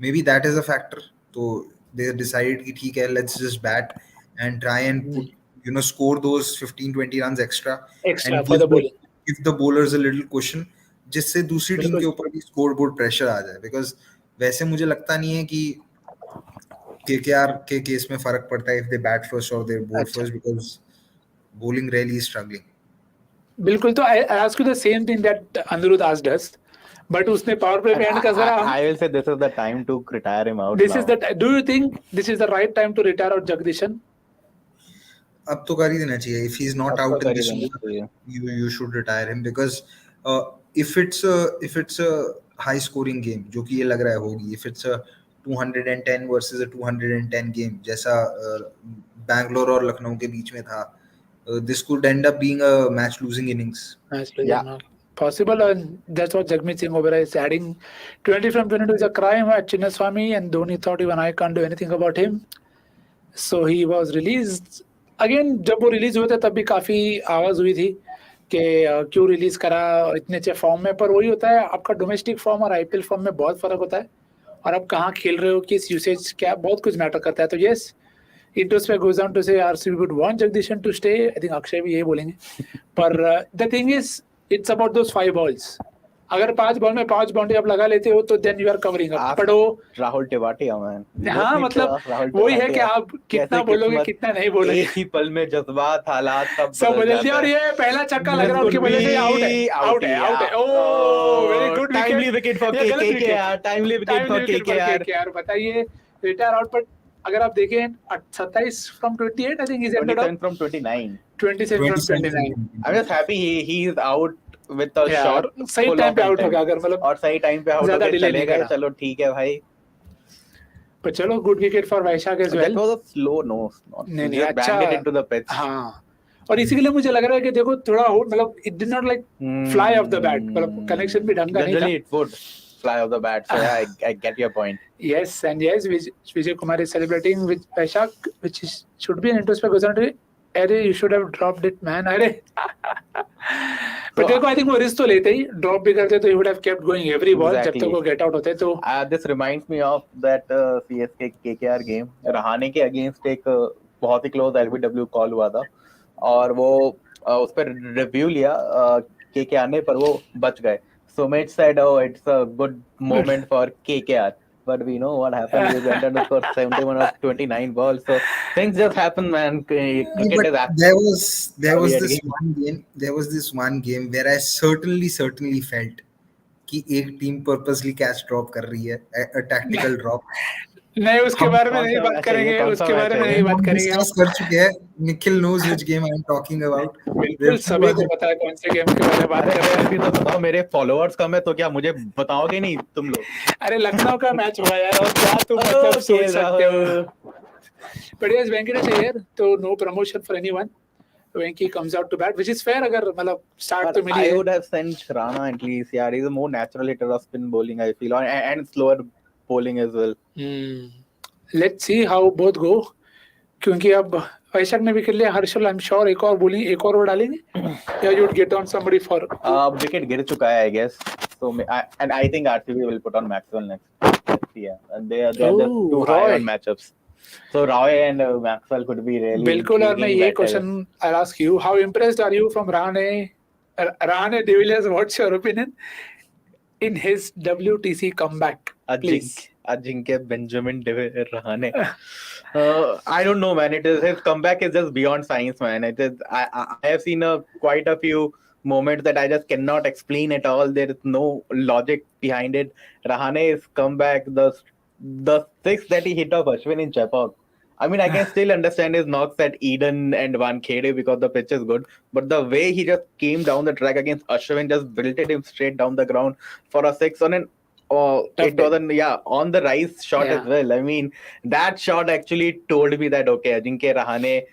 maybe that is a factor. So they decided कि ठीक है let's just bat and try and put score those 15-20 runs extra Extra and for the bowling. give the bowlers a little cushion, जिससे दूसरी team के ऊपर भी score board pressure आ जाए, because वैसे मुझे लगता नहीं है कि केकेआर के केस में फर्क पड़ता है if they bat first or they bowl first, because bowling really is struggling. बिल्कुल. तो I ask you the same thing that Anirudh asked us, but उसने पावर प्ले पे एंड का जरा I will say this is the time to retire him out. This is the do you think this is the right time to retire out Jagdishan? अब तो कर ही देना चाहिए. If he's not out in this over, you should retire him, because if it's a high scoring game, जो कि ये लग रहा है होगी, if it's a 210 versus a 210 game जैसा बैंगलोर और लखनऊ के बीच में था, this could end up being a match losing innings. Yeah. Possible, and that's what Jagmeet Singh Obera is adding. 20 from 22 is a crime at Chinnaswamy, and Dhoni thought even I can't do anything about him. So he was released. Again, जब वो release हुए थे तब भी काफी आवाज हुई थी कि क्यों रिलीज करा इतने अच्छे फॉर्म में. पर वही होता है, आपका डोमेस्टिक फॉर्म और आईपीएल फॉर्म में बहुत फर्क होता है, और आप कहाँ खेल रहे हो, किस यूसेज, क्या बहुत कुछ मैटर करता है. तो यस, इंटरेस्ट पे goes on to say RCB would want Jagdishan to stay. I think Akshay भी यही बोलेंगे. पर the thing is, it's about those 5 balls. अगर 5 बॉल में 5 बाउंड्री आप लगा लेते हो तो then you are covering up. But वो राहुल टेवाटिया मैन, हाँ, मतलब वही है कि आप कितना बोलोगे कितना नहीं बोलोगे. एक ही पल में जज्बात, हालात सब बदल दिया. और ये पहला छक्का लग रहा है उनकी वजह से आउट है. Oh, very good timely wicket for KKR, timely wicket for KKR. बताइए, रिटायर आउट. बट अगर आप देखें 27 from 28, I think he's ended up 27 from 29. 27 from 29. I'm just happy he is out with a shot. सही time पे out हो गया, अगर मतलब और सही टाइम पे आउट ज्यादा हो delay चले नहीं गए. करा. चलो ठीक है भाई. पर चलो, good wicket for Vaishakh as well. That was a slow nose. नहीं, Just banged it into the pitch. हाँ, और इसी के लिए मुझे लग रहा है कि देखो थोड़ा मतलब it did not like fly off the bat, मतलब कनेक्शन भी ढंग का नहीं था. Generally it would fly off the bat. So yeah, I get your point. Yes, and yes, Vijay Kumar is celebrating with Vaishak, which should be an interest by Gozan. अरे, you should have dropped it, man. अरे. But देखो, I think वो risk तो लेते ही, drop भी करते तो he would have kept going every ball जब तक वो गेट आउट होते. तो this reminds me of that CSK KKR game. Rahane के अगेंस्ट एक बहुत ही क्लोज LBW कॉल हुआ था, और वो उस पर रिव्यू लिया KKR ने, पर वो बच गए. Sumit said, "Oh, it's a good moment for KKR." But we know what happened. He went on to score 71 of 29 balls. So things just happen, man. Cricket is There was this one game where I certainly felt कि एक team purposely catch drop कर रही है, a tactical drop. नहीं, उसके बारे में नहीं बात करेंगे, उसके बारे में नहीं बात करेंगे. डिस्कस कर चुके हैं. Nikhil knows which game I am talking about. बिल्कुल, सभी को पता है कौन से गेम के बारे में बात कर रहे हैं. अभी तो बताओ, मेरे फॉलोअर्स कम है तो क्या मुझे बताओगे नहीं तुम लोग? अरे, लखनऊ का मैच हुआ यार, और क्या तुम मतलब सोच सकते हो. But yes, Venkatesh is here, so no promotion for anyone. Venki comes out to bat, which is fair. अगर मतलब start तो मिली है. I would have sent Rana at least. Yeah, he's a more natural hitter of spin bowling, I feel, and slower bowling as well. Let's see how both go. क्योंकि अब वैशाख ने भी कर लिया. हर्षल, I'm sure एक और bowling, एक और वो डालेंगे. या you would get on somebody for. Wicket गिर चुका है, I guess. So and I think RCB will put on Maxwell next. Yeah, and they are just too high on matchups. So Roy and Maxwell could be really. बिल्कुल. और मैं ये question I'll ask you. How impressed are you from Rahane de Villiers? What's your opinion in his WTC comeback? Please. Ajinkya Benjamin Rahane. I don't know, man. His comeback is just beyond science, man. It is. I have seen quite a few moments that I just cannot explain at all. There is no logic behind it. Rahane's comeback, the six that he hit off Ashwin in Chepauk. I mean, I can still understand his knocks at Eden and Wankhede because the pitch is good. But the way he just came down the track against Ashwin, just belted him straight down the ground for a 6 on an it wasn't on the rise shot as well. I mean, that shot actually told me that okay, Ajinkya Rahane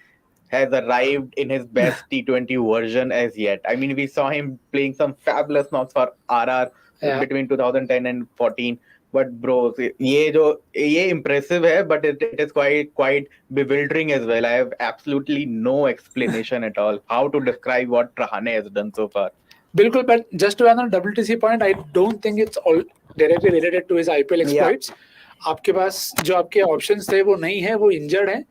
has arrived in his best T20 version as yet. I mean, we saw him playing some fabulous knocks for RR between 2010 and 14. But bro, ये impressive है, but it is quite bewildering as well. I have absolutely no explanation at all how to describe what Rahane has done so far. बिल्कुल. But just to add on WTC point, I don't think it's all directly related to his IPL exploits. आपके पास जो आपके options थे वो नहीं है, वो injured है.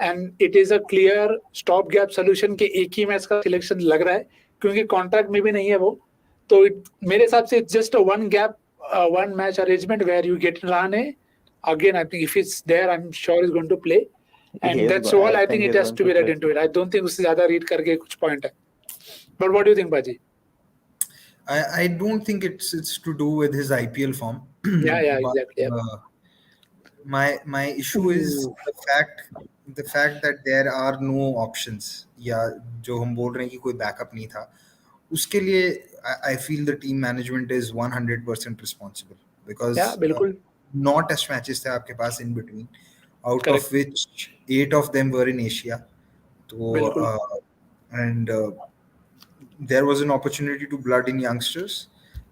And it is a clear stop gap solution के एक ही मैच का सिलेक्शन लग रहा है, क्योंकि कॉन्ट्रैक्ट में भी नहीं है वो, तो मेरे हिसाब से it's just one gap one match arrangement where you get Rahane. Again, I think if it's there, I'm sure he's going to play, and that's all. I think it has to be read into it. I don't think उससे ज्यादा read करके कुछ point है. But what do you think, Baji? I don't think it's to do with his IPL form. Yeah, But, exactly. Yeah. my issue is the fact that there are no options, या जो हम बोल रहे हैं कि कोई backup नहीं था, उसके लिए I feel the team management is 100% responsible, because Yeah, बिल्कुल. not test matches थे आपके पास in between, out Correct. of which 8 of them were in Asia. तो बिल्कुल. and there was an opportunity to blood in youngsters.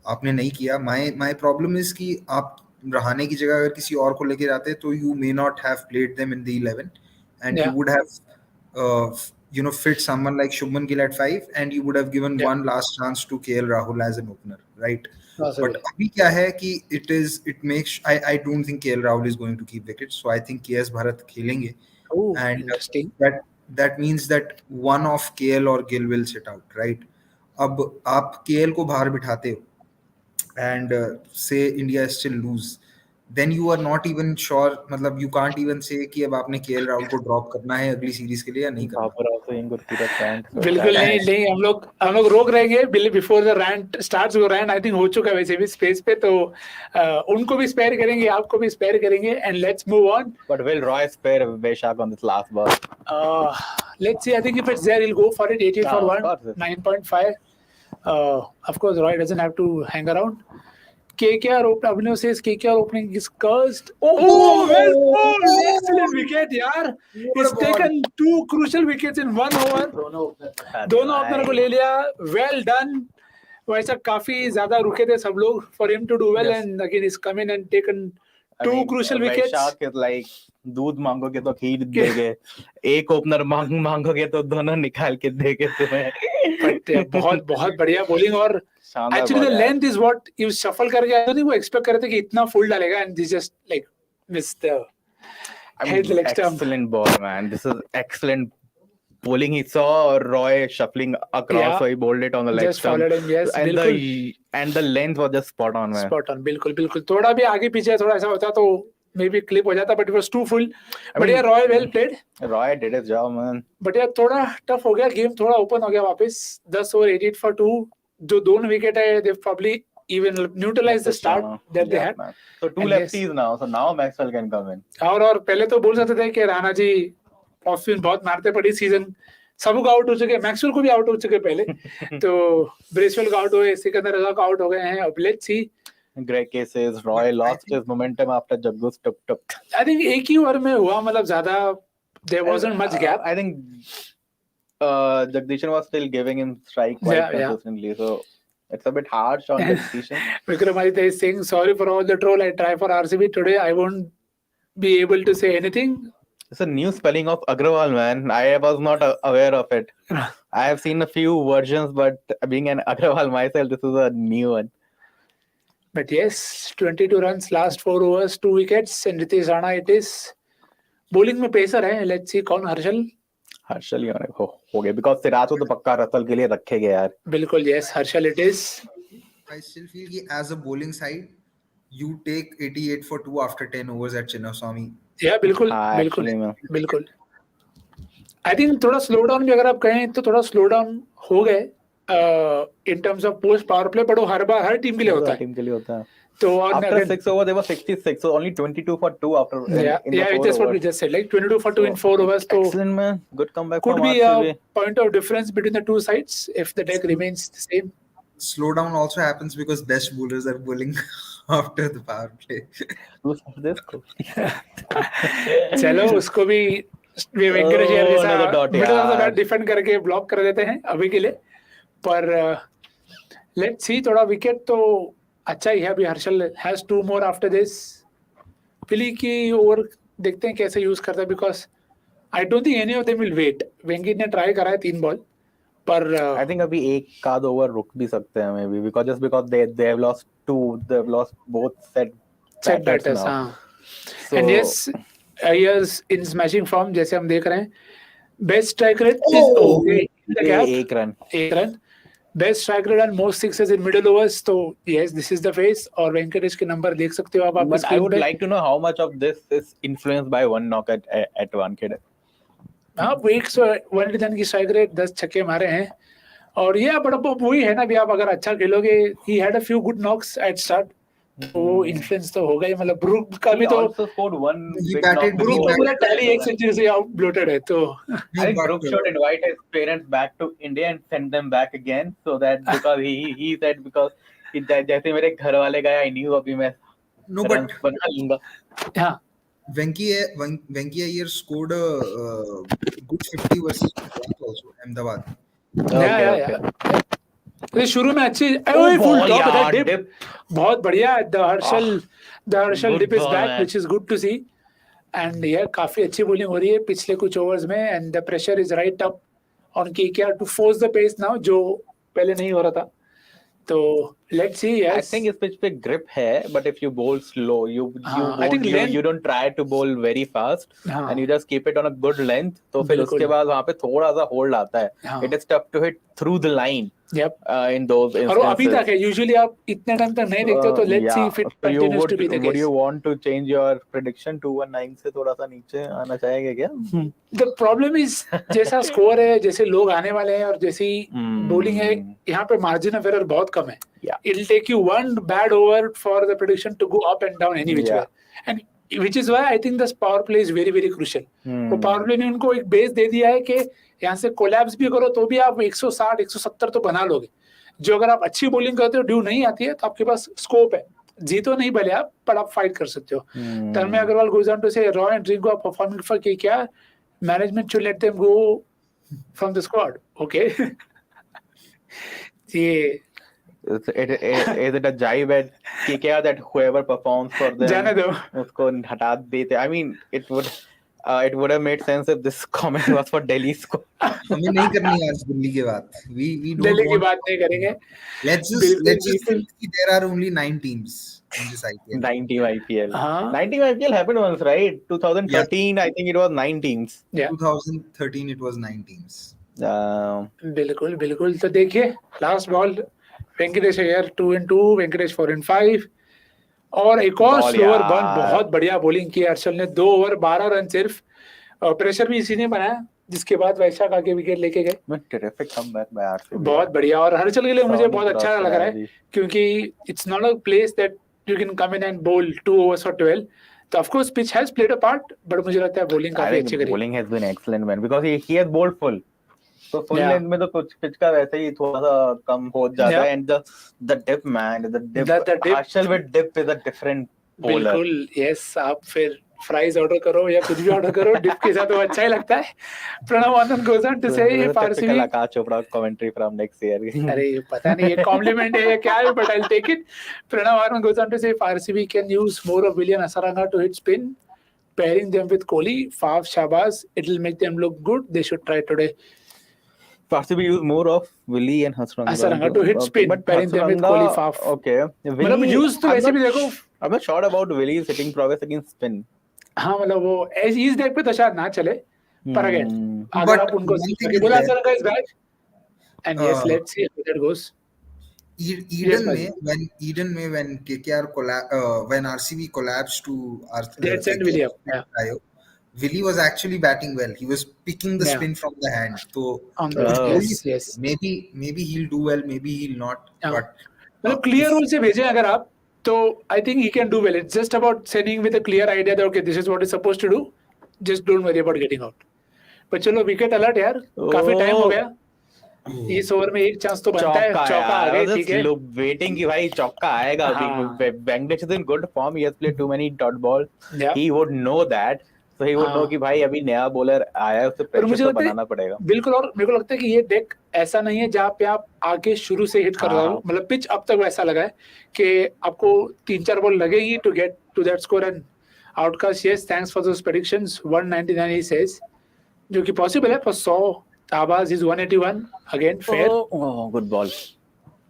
आपने नहीं किया. My problem is कि आप रहाने की जगह अगर किसी और को लेके जाते तो you may not have played them in the 11, and Yeah. you would have fit someone like Shubman Gill at 5, and you would have given one last chance to KL Rahul as an opener, right? But अभी क्या है कि it makes I don't think KL Rahul is going to keep wickets, so I think KS Bharat खेलेंगे. Oh, and interesting. that means that one of KL or Gill will sit out, right? अब आप KL को बाहर बिठाते हो and say India still lose, then you are not even sure, मतलब you can't even say कि अब आपने KL राहुल को ड्रॉप करना है अगली सीरीज के लिए या नहीं करना. बिल्कुल नहीं हम लोग रोक रहेंगे बिफोर द रैंट स्टार्ट्स. वो रैंट आई थिंक हो चुका है वैसे भी स्पेस पे, तो उनको भी स्पेयर करेंगे, आपको भी स्पेयर करेंगे, and let's move on. But will Roy spare Beshak on this last ball? Let's see. I think if it's there, he'll go for it. 88 for 1, 9.5. Of course, Roy doesn't have to hang around. KKR Abhinav says KKR opening is cursed. Oh, well bowled! Excellent wicket, yaar. He's taken 2 crucial wickets in 1 over. दोनों opener को ले लिया. Well done. वैसा काफी ज्यादा रुके थे सब लोग for him to do well, and again he's come in and taken 2 crucial wickets. Beshak is like दूध मांगोगे तो खीर देगे, एक ओपनर मांगोगे तो दोनों निकाल के देगे तुम्हें. But बहुत बढ़िया bowling, और actually the length is what you shuffle करके आया. नहीं वो expect कर रहे थे कि इतना full डालेगा, and this just like missed the head leg stump. Excellent ball, man. This is excellent bowling. He saw Roy shuffling across, so he bowled it on the leg Just stump. followed him, yes. And the length was just spot on, man. Spot on, बिल्कुल. थोड़ा भी आगे पीछे थोड़ा ऐसा होता तो maybe clip हो जाता, but it was too full. But yeah, Roy well played. Roy did his job, man. But yeah, थोड़ा tough हो गया गेम, थोड़ा open हो गया वापस. 10 over 88 for 2. जो 2 विकेट है, they've probably even neutralized the start that they had. Man. So 2 lefties now. So now Maxwell can come in. और पहले तो बोल सकते थे कि राणा जी ऑफ स्पिन बहुत मारते पड़ी सीजन, सबको आउट हो चुके, मैक्सवेल को भी आउट हो चुके पहले. तो ब्रेसवेल को आउट हुए, सिकंदर रजा को आउट हो गए हैं. अब let's see. Greg cases, Roy lost his momentum after Jaggu's tuk. I think एक ही ओवर में हुआ, मतलब ज्यादा there wasn't much gap. I think Jagdishan was still giving him strike quite consistently, so it's a bit harsh on Jagdishan. Vikramaditya is saying sorry for all the troll. I try for RCB today. I won't be able to say anything. It's a new spelling of Agrawal, man. I was not aware of it. I have seen a few versions, but being an Agrawal myself, this is a new one. But yes, 22 runs, last 4 overs, 2 wickets, and Ritesh Rana it is. Bowling में pacer है. Let's see कौन. हर्षल ही हो गया, because Siraj को तो पक्का Russell के लिए रखे गए यार. बिल्कुल, yes, Harshal it is. I still feel कि as a bowling side, you take 88 for 2 after 10 overs at Chinnaswamy. Yeah, बिल्कुल. I think थोड़ा स्लो डाउन भी अगर आप कहें तो थोड़ा स्लो डाउन हो गए in terms of post power play, but वो हर टीम के लिए होता है. So after 6 overs they were 66, so only 22 for 2 after. It's just what we just said, like 22 for 2 in 4 overs. So excellent, man. Good comeback. Could be a point of difference between the two sides if the deck remains the same. Slow down also happens because best bowlers are bowling after the power play. चलो उसको भी वेंकटेश जैसा defend करके block कर देते हैं अभी के लिए. पर लेट्स सी, थोड़ा विकेट तो अच्छा ही है अभी. Harshal has 2 more after this. पिली की ओवर देखते हैं कैसे यूज करता है, because I don't think any of them will wait. Venkat ने ट्राई करा है 3 बॉल, पर आई थिंक अभी एक आध ओवर रुक भी सकते हैं may be, because they have lost both set batters. And yes, years in smashing form जैसे हम देख रहे हैं. Best strike rate is okay in the gap. एक रन. एक run. Best strike rate and most sixes in middle overs. तो yes, this is the face. और वेंकटेश के नंबर देख सकते हो आप आपकी But I screen would पे. like to know how much of this is influenced by one knock at Wankhede. हाँ, 101 की स्ट्राइक रेट 10 छक्के मारे हैं. और ये बड़ा वही है ना भी, आप अगर अच्छा खेलोगे, he had a few good knocks at start. तो वो इन्फ्लुएंस तो होगा ही. मतलब ब्रूक का भी He तो also scored one He big batted- knock. Brook he तो पूरा टैली एक सेंचुरी से आउट ब्लोटेड है. तो I think Brook should invite his parents back to India and send them back again, so that because he said because जैसे मेरे घर वाले गए, I knew अभी मैं No, but runs बना लूंगा. हाँ, Venki Iyer scored a good 50 versus Gujarat also, Ahmedabad. या तो शुरू में अच्छी Oh, full ball, top yeah, dip. dip. बहुत बढ़िया. The Harshal good dip is ball, back man. Which is good to see. And ये काफी अच्छी बॉलिंग हो रही है पिछले कुछ ओवर्स में. And the pressure is right up on KKR to force the pace now, जो पहले नहीं हो रहा था. तो लेट्स सी. I यस, think इस pitch पे grip है, but if you bowl slow, I think length- you don't try to bowl very fast, हाँ. and you just keep it on a good length. तो फिर बिल्कुल. उसके बाद वहाँ पे थोड़ा सा hold आता है. हाँ. It is tough to hit through the line Yep. in those और वो अभी instances. तक है. यूजुअली आप इतने टाइम तक नहीं देखते हो. तो let's see if it So you continues to be the would case. you want to change your prediction 219 से थोड़ा सा नीचे आना चाहेंगे क्या? द प्रॉब्लम इज जैसा स्कोर है, जैसे लोग आने वाले हैं और जैसी बॉलिंग है, यहाँ पे मार्जिन ऑफ एरर बहुत कम है. Yeah. It'll take you one bad over for the prediction to go up and down any which Yeah. way. And which is why I think this power play is very very crucial. वो power play ने उनको एक base दे दिया है कि यहाँ से collapse भी करो तो भी आप 160 170 तो बना लोगे. जो अगर आप अच्छी बॉलिंग करते हो, ड्यू नहीं आती है, तो आपके पास स्कोप है. जीतो नहीं भले आप, पर आप फाइट कर सकते हो. तन्मय Agarwal goes on to say Roy and Ringo are performing for KKR. Management should let them go from the squad. Okay. ये Is it a jibe at KKR that whoever performs for them जाने दो. उसको हटा देते? I mean, it would have made sense if this comment was for Delhi squad. हमें नहीं करनी आज दिल्ली की बात. We don't दिल्ली की want. बात नहीं करेंगे. Let's बिल्कुल, just बिल्कुल. think that there are only 9 teams in this IPL. 90 IPL. हाँ. 90 IPL happened once, right? 2013, I think it was 9 teams. Yeah. 2013 it was 9 teams. बिल्कुल बिल्कुल. तो देखिए लास्ट बॉल वेंकटेश अय्यर 2-2, वेंकटेश 4-5. और एक और Ball स्लोअर यार. बॉल. बहुत बढ़िया बॉलिंग की हर्षल ने. 2 ओवर 12 रन सिर्फ. और प्रेशर भी इसी ने बनाया, जिसके बाद वैशाख आके विकेट लेके गए. Terrific comeback by RCB. बहुत बढ़िया. और हर्षल के लिए मुझे बहुत Sound अच्छा लग रहा है, strategy. क्योंकि it's not a place that you can come in and बोल 2 overs for 12. तो of course pitch has played a part, but मुझे लगता है बॉलिंग I काफी think अच्छी करी. bowling has been excellent, man, because he has bowled full. तो full Yeah. length में तो कुछ पिच का वैसे ही थोड़ा सा कम हो जाता Yeah. है. And the dip, man, the dip. The dip. Harshal with dip is a different bowler. बिल्कुल. यस, आप फिर फ्राइज ऑर्डर करो या कुछ भी ऑर्डर करो, डिप के साथ वो अच्छा ही लगता है. Pranav Anand goes on to say if Typical RCB. Akash Chopra commentary from next year. अरे पता नहीं ये कॉम्प्लीमेंट है या क्या है, but I'll take it. Pranav Anand goes on to say if RCB can use more of Willian Hasaranga to hit spin, pairing them with Kohli, Faf, Shabazz, it'll make them look good. They should try today. RCB use more of Willie and Hasaranga to hit spin, but pairing them with Kohli, Faf. Okay. मतलब use तो वैसे भी देखो. I'm not sure about Willie's hitting progress against spin. हाँ, मतलब वो इस deck पे तो शायद ना चले, पर अगेन अगर But आप उनको one thing is बोला that- Hasaranga is back, and yes, let's see how that goes. Eden Yes, में when KKR when RCB collapsed to They sent Willie up. Yeah. Willie was actually batting well. He was picking the Yeah. spin from the hand. So On the yes. maybe he'll do well, maybe he'll not. Yeah. But मतलब clear rule से भेजें अगर आप, तो I think he can do well. It's just about sending with a clear idea that okay this is what is supposed to do, just don't worry about getting out. पर चलो wicket alert यार, काफी time हो गया. इस over में एक chance तो बनता है. चौका आ गया, ठीक है. वेटिंग कि भाई चौका आएगा. हाँ. Venkatesh is in good form. He has played too many dot ball. Yeah. He would know that. So he would हाँ. know कि भाई अभी नया बॉलर आया है, उसे पर मुझे प्रेशर तो लगता है बनाना पड़ेगा. बिल्कुल. और मेरे को लगता है कि ये डेक ऐसा नहीं है जहाँ पे आप आगे शुरू से हिट कर रहे हो. मतलब पिच अब तक वैसा लगा है कि आपको 3-4 बॉल लगेगी to get to that score. And outcast yes, thanks for those predictions. 199 he says, जो कि पॉसिबल है for 100. Awaaz is 181 again fair. Good ball.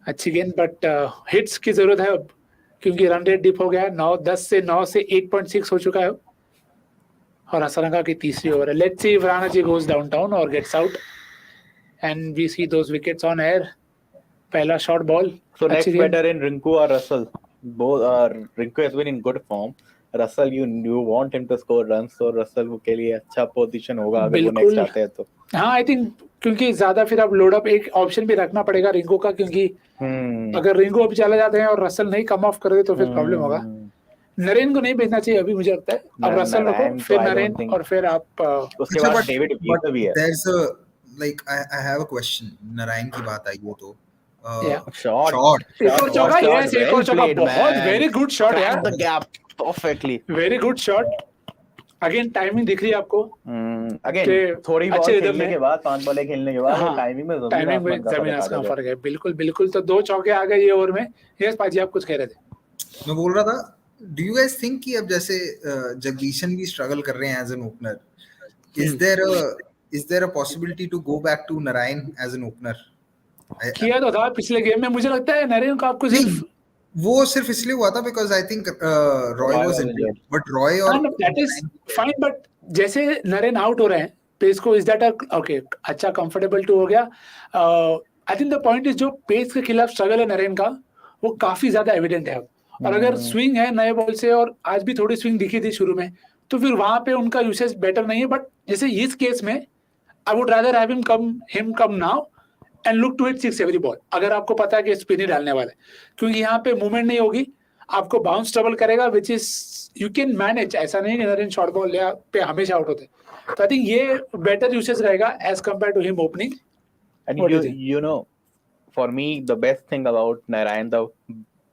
अच्छी गेंद, बट हिट्स की जरूरत है अब, क्योंकि रन रेट डिप हो गया. 10 से 8.6 हो चुका है. और हसरंगा की तीसरी ओवर है. Let's see if Rana ji goes downtown और gets out and we see those wickets on air. पहला short ball. So next batter in Rinku or Russell. Both Rinku has been in good form. Russell, you want him to score runs, so Russell के लिए अच्छा position होगा अगर वो next आते हैं तो. हाँ, आई थिंक क्योंकि ज्यादा फिर अब लोड अप एक ऑप्शन भी रखना पड़ेगा रिंकू का, क्योंकि अगर रिंकू अभी चले जाते हैं और रसल नहीं कम ऑफ कर दे तो फिर प्रॉब्लम होगा. नरेन को नहीं भेजना चाहिए अभी, मुझे लगता है. अब रसल रखो, फिर नरेन, और फिर आप उसके बाद डेविड विलियर्स भी है. There's a like I have a question. Narayan की बात आई हो तो Shot. एक और चौका. यस, एक और चौका. बहुत वेरी गुड शॉट यार. The gap perfectly. Very good shot. Again timing दिख रही है आपको. अगेन थोड़ी बॉल खेलने के बाद 5 बॉलें खेलने के बाद टाइमिंग में जमीन आसमान फर्क है. बिल्कुल बिल्कुल. तो 2 चौके आ गए ये ओवर में. यस पाजी, आप कुछ कह रहे थे. मैं बोल रहा था, डू यू गाइस थिंक कि अब जैसे जगदीशन भी स्ट्रगल कर रहे हैं as an opener, is there a possibility to go back to Narayan as an opener? किया तो था पिछले गेम में. मुझे लगता है नरेन को आपको सिर्फ इसलिए हुआ था because I think Roy was injured. But Roy और दैट इज फाइन. बट जैसे नरेन आउट हो रहे हैं पेस को, इज दैट ओके, अच्छा कंफर्टेबल टू हो गया. आई थिंक द पॉइंट इज जो पेस के खिलाफ स्ट्रगल है नरेन का, वो काफी ज्यादा एविडेंट है अब. और अगर स्विंग है नए बॉल से, और आज भी थोड़ी स्विंग दिखी थी शुरू में, तो फिर वहां पे उनका यूसेज बेटर नहीं है. बट जैसे इस केस में I would rather have him come now and look to hit 6 every ball. अगर आपको पता है कि स्पिन ही डालने वाला है, क्योंकि यहाँ पे मूवमेंट नहीं होगी, आपको बाउंस ट्रबल करेगा, which is you can manage. ऐसा नहीं कि नरेन शॉर्ट बॉल पे हमेशा आउट होते. तो आई थिंक ये बेटर यूसेज रहेगा as compare to him opening. And you know, for me the best thing about Narayan the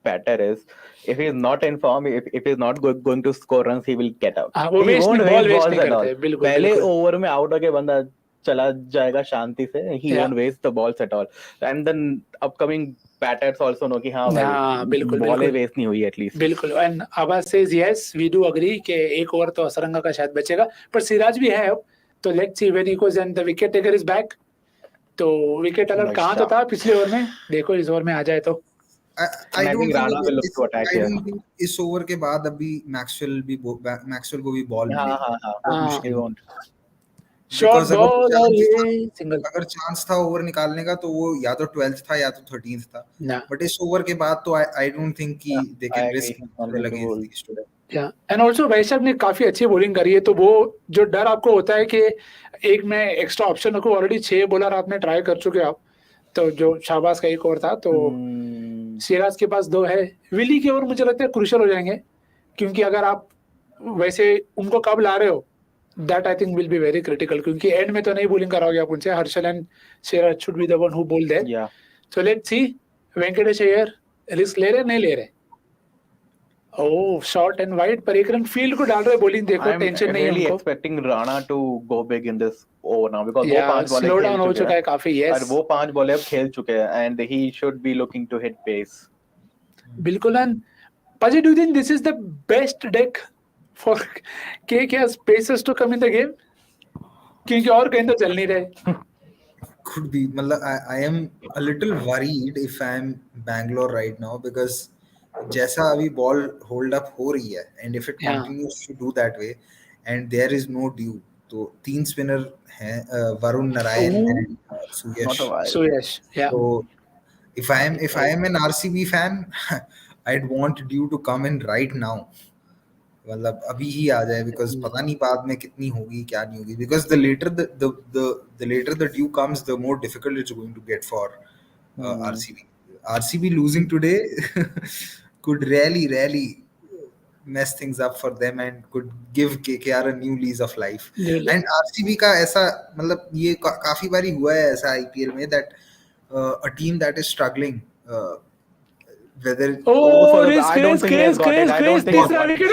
batter is if he is not in form, if he is not going to score runs, he will get out. वो He won't waste balls at all. बिल्कुल. पहले over में out होके बंदा चला जाएगा शांति से. He won't waste the balls at all. And then upcoming batters also know कि हाँ बिल्कुल बॉलें वेस्ट नहीं हुई at least. बिल्कुल. And Awaaz says yes, we do agree कि एक ओवर तो असरंगा का शायद बचेगा, पर सिराज भी है अब. तो let's see when he goes and the wicket taker is back. तो विकेट अलर्ट कहाँ तो था पिछले ओवर में, देखो इस ओवर में आ जाए तो. I don't think इस ओवर के बाद अभी मैक्सवेल को भी बॉल हाँ शॉर्ट बॉल और ये सिंगल. अगर चांस था ओवर निकालने का तो वो या तो 12th था या तो 13th था. बट इस ओवर के बाद तो आई डोंट थिंक कि they can risk. And also वैशव ने काफी अच्छी बॉलिंग करी है. तो वो जो डर आपको होता है कि एक में एक्स्ट्रा ऑप्शन रखो, ऑलरेडी 6 बॉलर आपने ट्राई कर चुके आप. तो जो शाहबाज का एक ओवर था, तो सिराज के पास 2 है. विली के ओवर मुझे लगता है क्रूशियल हो जाएंगे, क्योंकि अगर आप वैसे उनको कब ला रहे हो, that I think will be very critical, क्योंकि एंड में तो नहीं बॉलिंग कराओगे आप उनसे. Harshal and Siraj should be the one who bowl there. So let's see. Venkatesh Iyer risk ले रहे नहीं ले रहे. ओह, शॉर्ट एंड वाइड, पर एक रन फील्ड को डाल रहे बॉलिंग. देखो टेंशन नहीं है उनको. Expecting Rana to go big in this over now because वो 5 बॉलें स्लो डाउन हो चुका है काफी. यस, और वो 5 बॉलें अब खेल चुके हैं and he should be looking to hit pace. बिल्कुल. एंड पाजी, do you think this is the best deck for KKR pacers to come in the game, क्योंकि और कहीं तो चल नहीं रहे. Could be. मतलब I am a little worried if I am Bangalore right now because जैसा अभी बॉल होल्ड अप हो रही है and if it continues to do that way and there is no dew, तो 3 स्पिनर हैं, Varun, Narayan and Suyash. So if I am an RCB fan, I'd want Dew to come in right now. मतलब अभी ही आ जाए, because पता नहीं बाद में कितनी होगी क्या नहीं होगी. Because the later the Dew comes, the more difficult it's going to get for RCB losing today could really mess things up for them and could give KKR a new lease of life. And RCB का ऐसा मतलब ये काफी बारी हुआ है ऐसा IPL में that a team that is struggling whether तीसरा विकेट.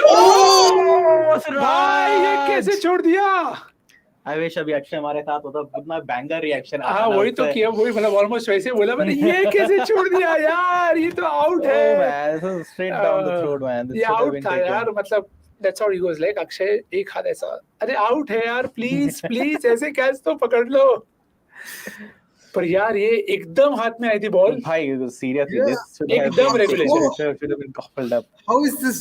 भाई ये कैसे छोड़ दिया. I wish अभी अक्षय हमारे साथ होता, कितना बैंगर रिएक्शन आता. हाँ वही तो किया, वही मतलब ऑलमोस्ट वैसे बोला मैंने, ये कैसे छोड़ दिया यार, ये तो आउट है. man, so straight down the throat man. ये आउट था यार. मतलब that's how he goes like Akshay एक हाथ ऐसा, अरे आउट है यार, प्लीज ऐसे कैच तो पकड़ लो. पर यार ये एकदम हाथ में आई थी बॉल. भाई सीरियसली दिस एकदम regulation should have been coupled up. How is this?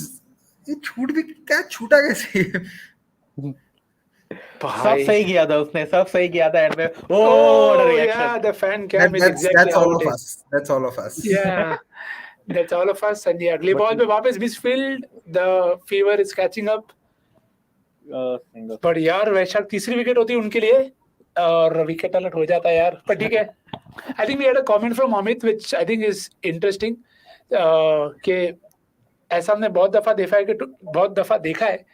ये छूट भी क्या छूटा कैसे? सब सही किया था उसने, सब सही किया था एंड में Oh, reaction yeah, the fan cam is exactly that's how all it of is. us. That's all of us. Yeah, that's all of us. And the अगले बॉल पे वापस misfield, the fever is catching up. पर यार वैशाख तीसरी wicket होती है उनके लिए और विकेट अलर्ट हो जाता है यार, पर ठीक है. I think we had a comment from Amit which I think is interesting कि ऐसा हमने बहुत दफा देखा है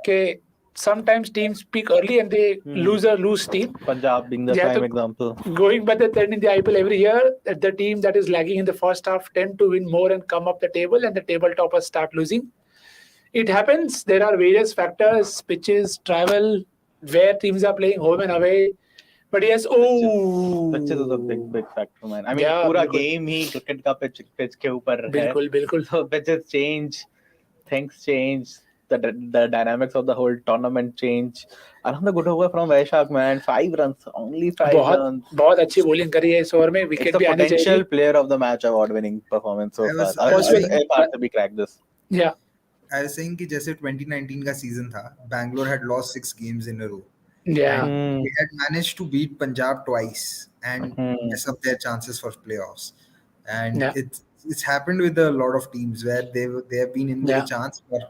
कि sometimes teams peak early and they lose steam. Punjab being the Yeah, prime तो example. going by the trend in the IPL every year, the team that is lagging in the first half tend to win more and come up the table, and the table toppers start losing. It happens. There are various factors, pitches, travel, where teams are playing home and away. But yes, Pitches is a big factor, man. I mean, Yeah, पूरा बिल्कुल. game ही cricket का pitch के ऊपर है. बिल्कुल. So pitches change, things change, the dynamics of the whole tournament change. Another good over from Vaishak, man. 5 runs, only 5 runs. बहुत अच्छी bowling करी है इस ओवर में. It's विकेट the भी आनी potential चाहिए. player of the match award-winning performance so I was- far. I was saying- If RCB crack this. Yeah. I was saying कि जैसे 2019 का सीजन था, Bangalore had lost 6 games in a row. Yeah. And they had managed to beat Punjab twice and mess up their chances for playoffs. And Yeah. it's happened with a lot of teams where they have been in with a chance, पर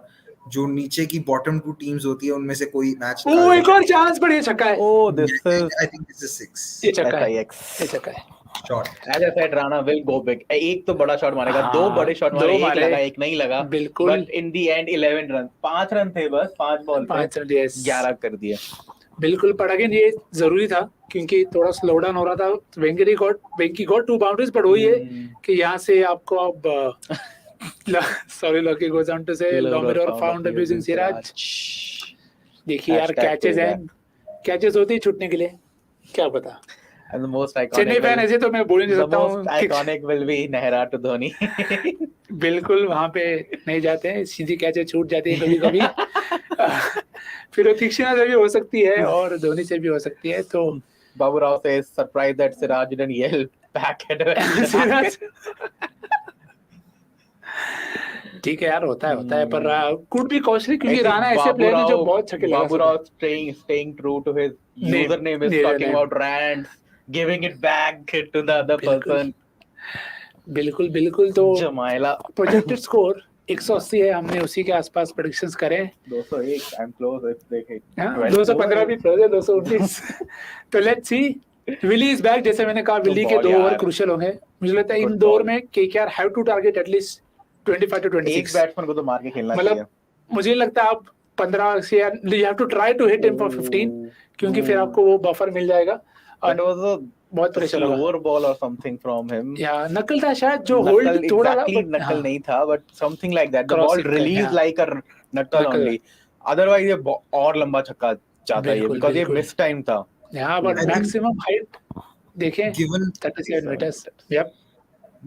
जो नीचे की bottom 2 teams होती है उनमें से कोई match एक और चांस, पर ये छक्का है. Oh, this is I think this is 6 ये छक्का है. SIX. ये छक्का है. shot. As I said, Rana will go big. एक तो बड़ा शॉट मारेगा, हाँ, 2 बड़े शॉट दो मारे, एक मारे. लगा, एक नहीं लगा. बिल्कुल. But in the end 11 run, 5 run थे बस, 5 बॉल पे 5 रन, yes. 11 कर दिए. बिल्कुल. पर अगेन ये जरूरी था क्योंकि थोड़ा स्लो डाउन हो रहा था. वेंकी गॉट 2 बाउंड्रीज, पर वही है कि यहाँ से आपको अब sorry, Lucky goes on to say Lomiror found abusing Siraj. देखिए यार, कैचेस होती है छूटने के लिए, क्या पता. And the most iconic Chennai fan ऐसे तो मैं बोल नहीं the सकता हूँ. most iconic will be Nehra to Dhoni. बिल्कुल, वहां पे नहीं जाते हैं, सीधी कैचेस छूट जाती है कभी-कभी. फिर वो तीक्ष्णता से भी हो सकती है और धोनी से भी हो सकती है. तो Babu Rao says surprised that Siraj didn't yell back at Siraj ठीक है यार, होता है, पर कुड बी कॉस्टली क्योंकि राणा ऐसे प्लेयर है जो बहुत छक्के लगा Babu सकते Rao हैं. staying true to his Name. username is Yeah, talking name. about rants, giving it back to the other person. बिल्कुल. तो जमाइला प्रोजेक्टेड स्कोर 180 है. हमने उसी के आसपास प्रेडिक्शंस करे. 201 I'm close if they hit 215 भी क्लोज है. 219. तो let's see. Willey is back. जैसे मैंने कहा, विली के 2 ओवर क्रूशियल होंगे. मुझे लगता है इन 2 ओवर में KKR have to target at least 25 to 26. एक बैट्समैन को तो मार के खेलना चाहिए. मतलब मुझे लगता है आप 15 से you have to try to hit him for 15 क्योंकि फिर आपको वो बफर मिल जाएगा. It was a बहुत प्रेशर होगा. slower ball or something from him. या नकल था शायद, जो होल्ड थोड़ा exactly नकल नहीं था, but something like that. The ball released like a नकल only. Otherwise ये और लंबा छक्का जाता है because ये miss time था. Yeah, but maximum height देखें Given 37 meters. Yep.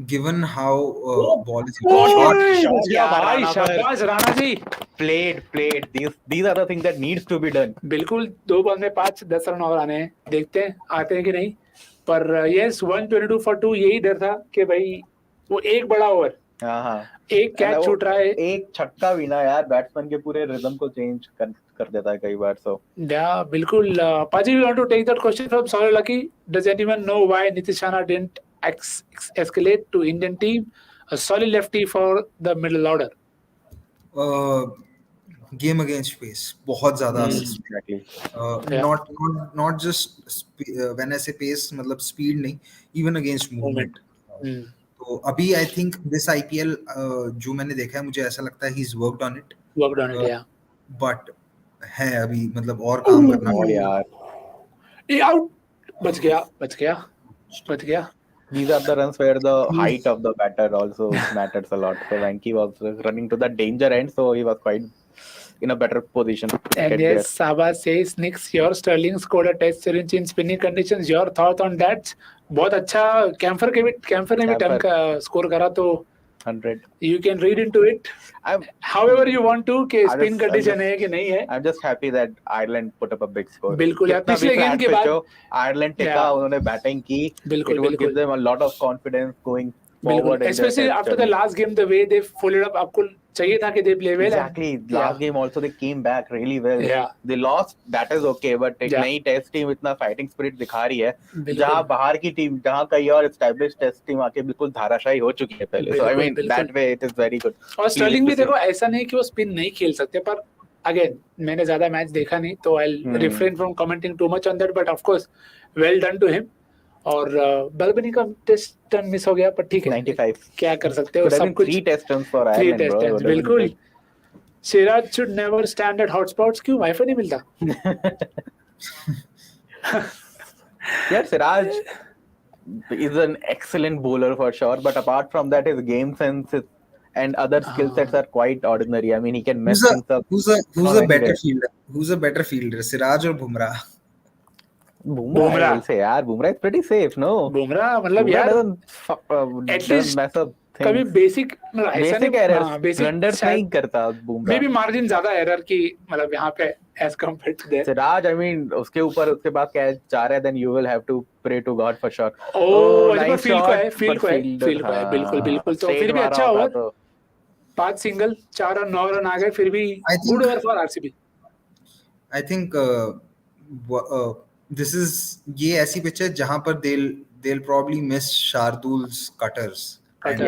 Given how ball is भाई शाबाश Rana ji. Played. These are the things that needs to be done. बिल्कुल. 2 बॉल में 5-10 रन और आने हैं. देखते हैं आते हैं कि नहीं. पर यस 122 for 2 यही डर था कि भाई वो एक बड़ा ओवर, हाँ. एक कैच छूट रहा है. एक छक्का भी ना यार बैट्समैन के पूरे रिदम को चेंज कर देता है कई बार. So Yeah, बिल्कुल. Paji, we want to take that question from Sorry Lucky. Does anyone know why Nitish Rana didn't escalate to Indian team? A solid lefty for the middle order. game against pace बहुत ज़्यादा exactly. not just when I say pace मतलब speed नहीं, even against movement. तो अभी I think this IPL जो मैंने देखा है मुझे ऐसा लगता है he's worked on it. Yeah. But है अभी मतलब और काम करना और यार ये आउट. बच गया. These are the runs where the height of the batter also matters a lot. So Venki was running to the danger end, so he was quite in a better position. And yes, Sabah says, Nix, your Sterling scored a test series in spinning conditions. Your thought on that? बहुत अच्छा. Camphor ने भी turn का score करा, तो 100. You can read into it however you want to कि spin condition है कि नहीं है. I'm just happy that Ireland put up a big score. बिल्कुल यार. पिछले गेम के बाद Ireland टिका, उन्होंने बैटिंग की. बिल्कुल. It would give them a lot of confidence going forward. Especially after the last game, the way they followed up, आपको चाहिए था कि they play well. Exactly. Last game also they came back really well. Yeah. They lost. That is okay. But एक नई test team इतना fighting spirit दिखा रही है, जहाँ बाहर की टीम, जहाँ कई और एस्टैब्लिश टेस्ट टीम आके बिल्कुल धाराशायी हो चुकी है पहले. So I mean that way it is very good. और स्टर्लिंग भी देखो ऐसा नहीं कि वो स्पिन नहीं खेल सकते, पर अगेन मैंने ज्यादा मैच देखा नहीं तो I refrain from commenting too much on that, but of course well done to him. और बलबनी का टेस्ट टर्न मिस हो गया, पर ठीक है 95 क्या कर सकते हो, सब कुछ 3 test turns for Ireland bro. बिल्कुल. Siraj should never stand at hotspots. क्यों वाईफाई नहीं मिलता? यार Siraj is an excellent bowler for sure, but apart from that his game sense and other skill sets are quite ordinary. I mean he can mess things up. Who's a better fielder? Who's a better fielder, Siraj or Bumrah? Bumrah. I'll say यार Bumrah is pretty safe, no? Bumrah मतलब यार doesn't mess up things. कभी basic basic errors blunders नहीं करता बुमराह. मे भी margin ज्यादा error की मतलब यहाँ पे as compared to that. Siraj I mean उसके ऊपर उसके बाद कैच जा रहा है, then you will have to pray to God for sure. Oh field को है बिल्कुल. तो फिर भी अच्छा ओवर, 5 सिंगल, 4 रन 9 रन आ गए, फिर भी good over for RCB. I think this is ये ऐसी पिच है जहां पर they'll probably miss Shardul's cutters and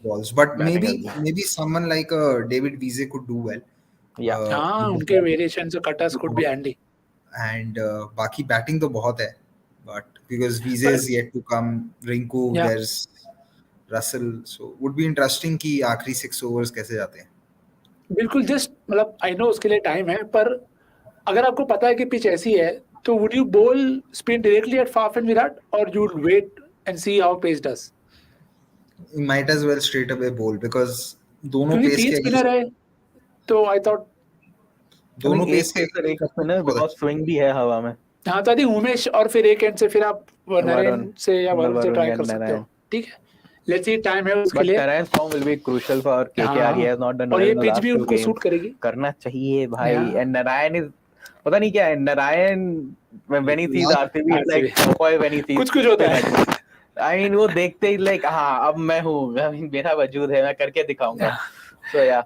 balls, but maybe someone like David Wiese could do well. उनके वेरिएशन से cutters could be handy. And बाकी batting तो बहुत है, but because Wiese is yet to come, Rinku, there's Russell, so would be interesting कि आखिरी 6 overs कैसे जाते हैं. बिल्कुल. जस्ट मतलब आई नो उसके लिए टाइम है, पर अगर आपको पता है कि पिच ऐसी है तो would you bowl spin directly at Faf and Virat, or you would wait and see how pace does? You might as well straight away bowl because दोनों pace के स्पिनर है, तो I thought दोनों pace के एक spinner because swing भी है हवा में. हाँ तो आई थिंक उमेश और फिर एक एंड से फिर आप नरेन से या वरुण से ट्राई कर सकते हो. ठीक है, लेट्स सी टाइम है उसके लिए. Naren's form will be crucial for KKR. He has not done और well ये in the पिच last भी 2 उनको games. सूट करेगी. करना चाहिए भाई. And Narayan is पता नहीं क्या है, Narayan when he sees RCB it's like boy when he sees कुछ होता है. I mean वो देखते ही like हाँ अब मैं हूँ, मेरा वजूद है, मैं करके दिखाऊंगा. So yeah.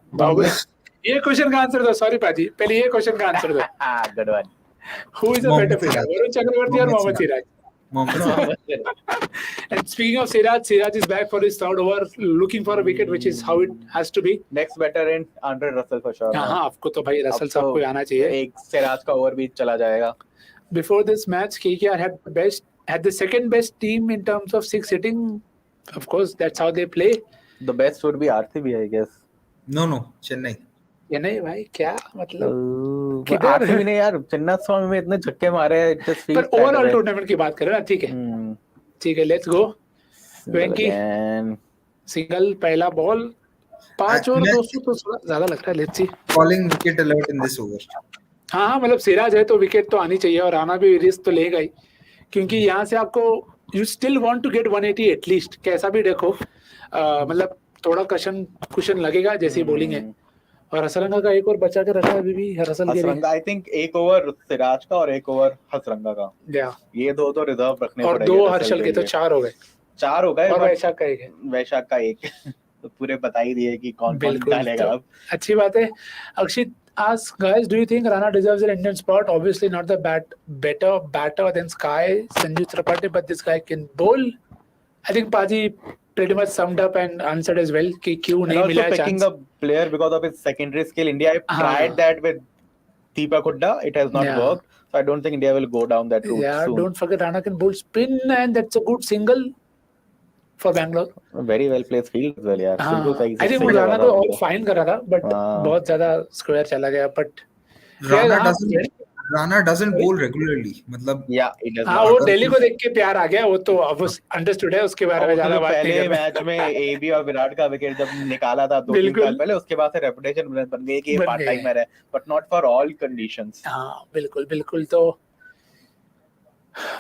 ये क्वेश्चन का आंसर दो. सॉरी पाजी, पहले ये क्वेश्चन का आंसर दो. Good one. Who is a better fielder, Varun Chakravarthy और Mohammad Siraj? And speaking of Siraj is back for his third over, looking for a wicket, which is how it has to be. Next batter in Andre Russell for sure. हाँ आपको तो भाई Russell साहब को आना चाहिए. एक सिराज का ओवर भी चला जाएगा. Before this match, KKR had the second best team in terms of 6 hitting. Of course, that's how they play. The best would be RCB, I guess. No, Chennai. ये नहीं भाई, क्या मतलब RCB ने यार चिन्ना स्वामी में इतने छक्के मारे हैं, पर ओवरऑल टूर्नामेंट की बात करें ना. ठीक है, लेट्स गो. वेंकी सिंगल, पहला बॉल, 5 और 200 तो ज्यादा लगता है. Let's C. Calling wicket alert in this over. हाँ मतलब सिराज है तो विकेट तो आनी चाहिए, और आना भी रिस्क तो लेगा ही, क्योंकि यहाँ से आपको you still want to get 180 at least. कैसा भी देखो मतलब थोड़ा कुशन लगेगा जैसी बॉलिंग है. और हसरंगा का एक और बचा के रखा है अभी भी हसरंगा. आई थिंक एक ओवर सिराज का और एक ओवर हसरंगा का. ये दो तो रिजर्व रखने पड़ेंगे. और 2 हर्षल के तो 4 हो गए. और वैशाख का एक तो पूरे बता ही दिए कि कौन डालेगा. अब अच्छी बात है. अक्षित ask guys, do you think Rana deserves an Indian spot? Obviously not the better batter than Sky Sanju Tripathi, but this guy can bowl. I think Paji pretty much summed up and answered as well कि क्यों नहीं मिला chance. Picking up player because of his secondary skill. India tried that with Deepak Hooda. It has not worked. So I don't think India will go down that route soon. Don't forget Rana can bowl spin, and that's a good single for Bangalore. Very well placed field as well, यार. I think Rana को fine कर रहा था, but बहुत ज़्यादा square चला गया. But Rana doesn't bowl regularly. मतलब he does. हाँ वो दिल्ली को देख के प्यार आ गया. वो तो अब understood है, उसके बारे में ज़्यादा बात नहीं पहले मैच में AB और विराट का विकेट जब निकाला था 2-3 साल पहले, उसके बाद से रेपुटेशन बन गई कि ये पार्ट टाइमर है, but not for all conditions. हाँ बिल्कुल. तो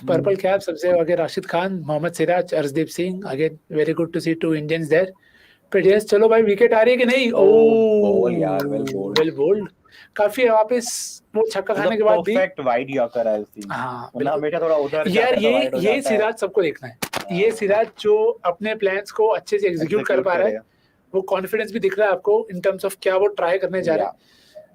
पर्पल कैप सबसे आगे Rashid Khan, Mohammed Siraj, Arshdeep Singh. Again very good to see 2 Indians there. पर यस चलो भाई, विकेट आ रही है कि नहीं? Well bowled. काफी वापस वो छक्का खाने के बाद भी परफेक्ट वाइड यॉर्कर है उसकी. हाँ मतलब हमेशा थोड़ा उधर यार ये सिराज सबको देखना है. ये सिराज जो अपने प्लान्स को अच्छे से एग्जीक्यूट कर पा रहा है, वो कॉन्फिडेंस भी दिख रहा है आपको इन टर्म्स ऑफ क्या वो ट्राई करने जा रहा है.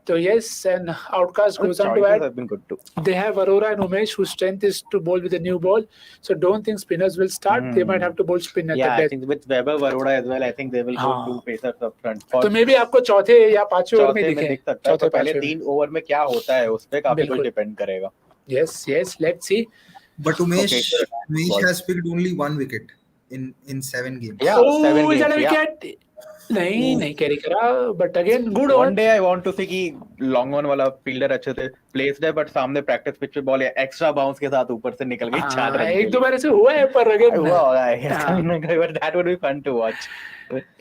So yes, and outcast goes on to add, have been good too. they have Arora and Umesh, whose strength is to bowl with a new ball. So don't think spinners will start. They might have to bowl spin at the I death. think with Weber, Baroda as well, I think they will go two pacers up front. तो maybe आपको चौथे या पांचवें over में चौथे में दिख सकता है, तो पहले 3 ओवर में क्या होता है उस पे काफी कुछ डिपेंड करेगा. Yes, let's see. But Umesh has picked only 1 wicket in 7 games. Yeah, 7 is that a games. wicket? नहीं कैरी करा, but again good one day I want to see कि लॉन्ग ऑन वाला फील्डर अच्छे से placed है, but सामने practice pitch पे ball extra bounce के साथ ऊपर से निकल गई 4 रन. एक दो बार ऐसे हुआ है, पर अगेन हुआ होगा, but that would be fun to watch.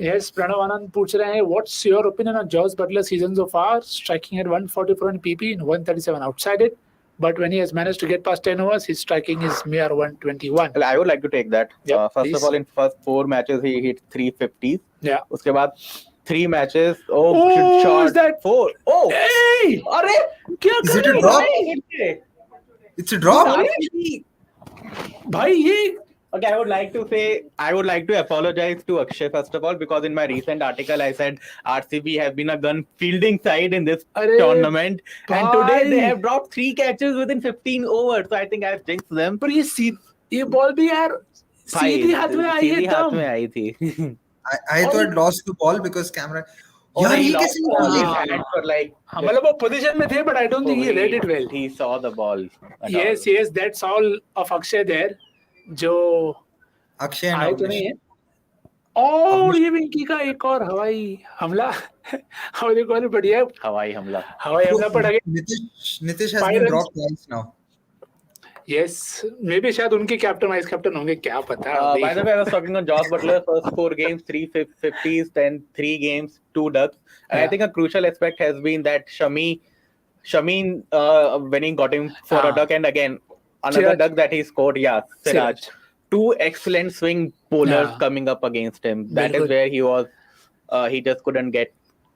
Yes, Pranav आनंद पूछ रहे हैं, what's your opinion on Josh Butler's season so far, striking at 144 in PP and 137 outside it, but when he has managed to get past 10 overs, his striking is mere 121. Well, I would like to take that. First please. of all, in first 4 matches he hit 350s. Yeah. उसके बाद 3 matches. Shot. Is that 4? Hey! अरे क्या Is it a drop? It's a drop? भाई ये Okay, I would like to apologize to Akshay first of all, because in my recent article I said RCB have been a gun fielding side in this tournament, and today they have dropped 3 catches within 15 overs. So I think I've jinxed them. पर ये ball भी यार सीधी हाथ में आई है, हाथ में आई थी. I thought lost the ball because camera. यार ये कैसे निकाली? Like मतलब वो पोजीशन में थे, but I don't think he read it well. He saw the ball. Yes, that's all of Akshay there. जो अक्षय आए तो नहीं है. और ये विंकी का एक और हवाई हमला. हवाई कॉल बढ़िया हवाई हमला पड़ गया. Nitish has been dropped twice now. Yes, maybe शायद उनके कैप्टन वाइस कैप्टन होंगे, क्या पता. By the way, I was talking on Josh Butler, first 4 games 350s, then 3 games 2 ducks, and I think a crucial aspect has been that Shami when he got him for a duck, and again another duck that he scored. Siraj. 2 excellent swing bowlers coming up against him. That is where he was. He just couldn't get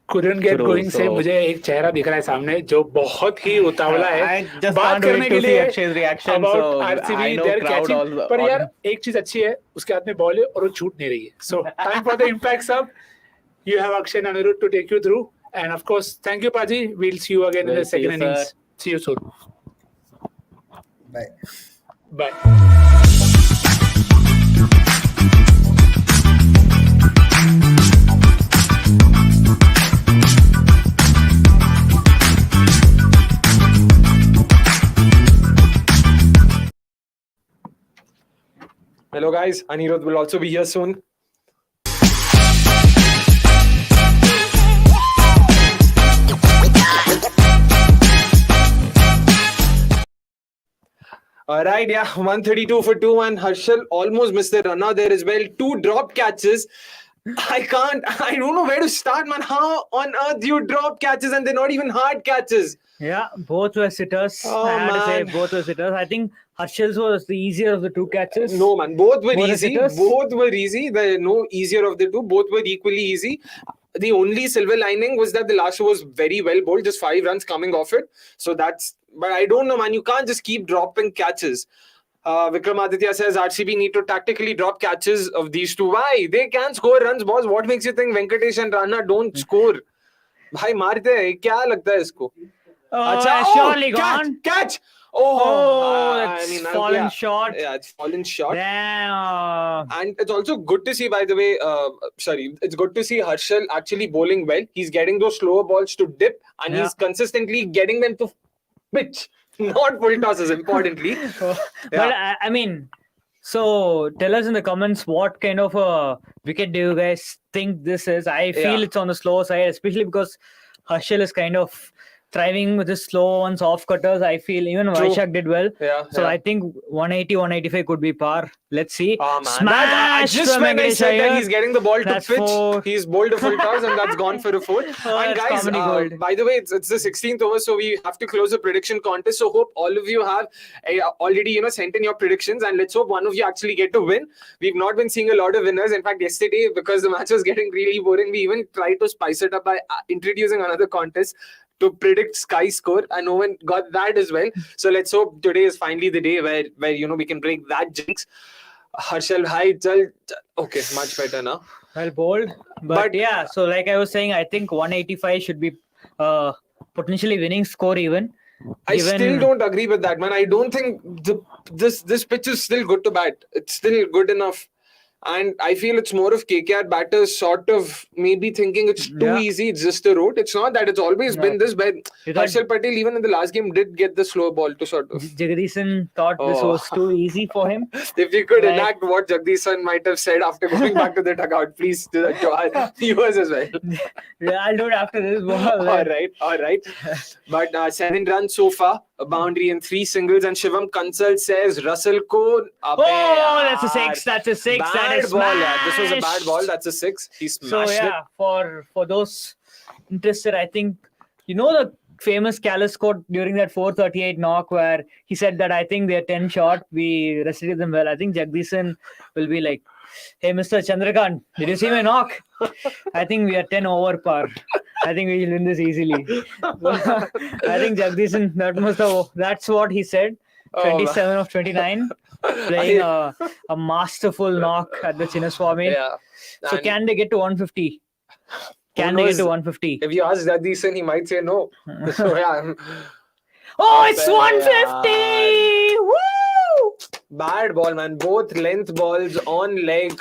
going. से मुझे एक चेहरा दिख रहा है सामने जो बहुत ही उतावला है बात करने के लिए about RCB, their catching. पर यार एक चीज अच्छी है, उसके हाथ में बॉल है और वो छूट नहीं रही है. So time for the impact sub. You have Akshay and Anirudh to take you through, and of course thank you Paji. We'll see you again in the second innings. See you soon. Bye. Hello guys, Anirudh will also be here soon. Alright, 132 for 2, and Harshal almost missed the run out there as well. 2 drop catches. I don't know where to start, man. How on earth you drop catches and they're not even hard catches? Yeah, both were sitters. I had to say both were sitters. I think Harshal's was the easier of the 2 catches. No, man. Both were easy. Sitters? Both were easy. The no easier of the 2. Both were equally easy. The only silver lining was that the last was very well bowled, just 5 runs coming off it. So but I don't know, man. You can't just keep dropping catches. Vikramaditya says RCB need to tactically drop catches of these 2. Why? They can score runs, boss. What makes you think Venkatesh and Rana don't score? भाई मारते हैं, क्या लगता है इसको? Surely gone. Catch! That's fallen short. Yeah, it's fallen short. Damn. And it's also good to see, by the way, it's good to see Harshal actually bowling well. He's getting those slower balls to dip, and he's consistently getting them to pitch. Not full tosses, importantly. But I mean, so tell us in the comments what kind of a wicket do you guys think this is? I feel it's on the slow side, especially because Harshal is kind of thriving with his slow ones, off cutters. I feel even Vaishak did well. So I think 180, 185 could be par. Let's see. Smash! Just when I said that he's getting the ball to pitch, 4. he's bowled a full toss and that's gone for a 4. And guys, by the way, it's the 16th over, so we have to close the prediction contest. So hope all of you have already sent in your predictions, and let's hope one of you actually get to win. We've not been seeing a lot of winners. In fact, yesterday, because the match was getting really boring, we even tried to spice it up by introducing another contest to predict Sky score, and no one got that as well. So let's hope today is finally the day where we can break that jinx. Harshal, hi, okay, much better now. Well, bold. But yeah, so like I was saying, I think 185 should be potentially winning score even. I still don't agree with that, man. I don't think this pitch is still good to bat. It's still good enough. And I feel it's more of KKR batters sort of maybe thinking it's too easy. It's just a route. It's not that. It's always been this bad. Harshal Patel, even in the last game, did get the slow ball to sort of. Jagdishan thought this was too easy for him. If you could enact what Jagdishan might have said after going back to the dugout, please do that to our viewers as well. Yeah, I'll do it after this ball. All right. But 7 runs so far, a boundary and 3 singles. And Shivam Kansal says Russell Cole. That's a 6. That's a 6. Bad ball, This was a bad ball. That's a 6. He smashed it. For those interested, I think the famous Callis quote during that 438 knock where he said that I think they're 10 short. We restricted them well. I think Jagdishan will be like, hey, Mr. Chandrakant, did you see my knock? I think we are 10 over par. I think we will win this easily. I think Jagdishan, that's what he said. 27 of 29. Playing a masterful knock at the Chinnaswamy. Yeah. So can they get to 150? Can they get to 150? If you ask Jagdishan, he might say no. So yeah. It's 150! Woo! Bad ball, man. Both length balls on leg.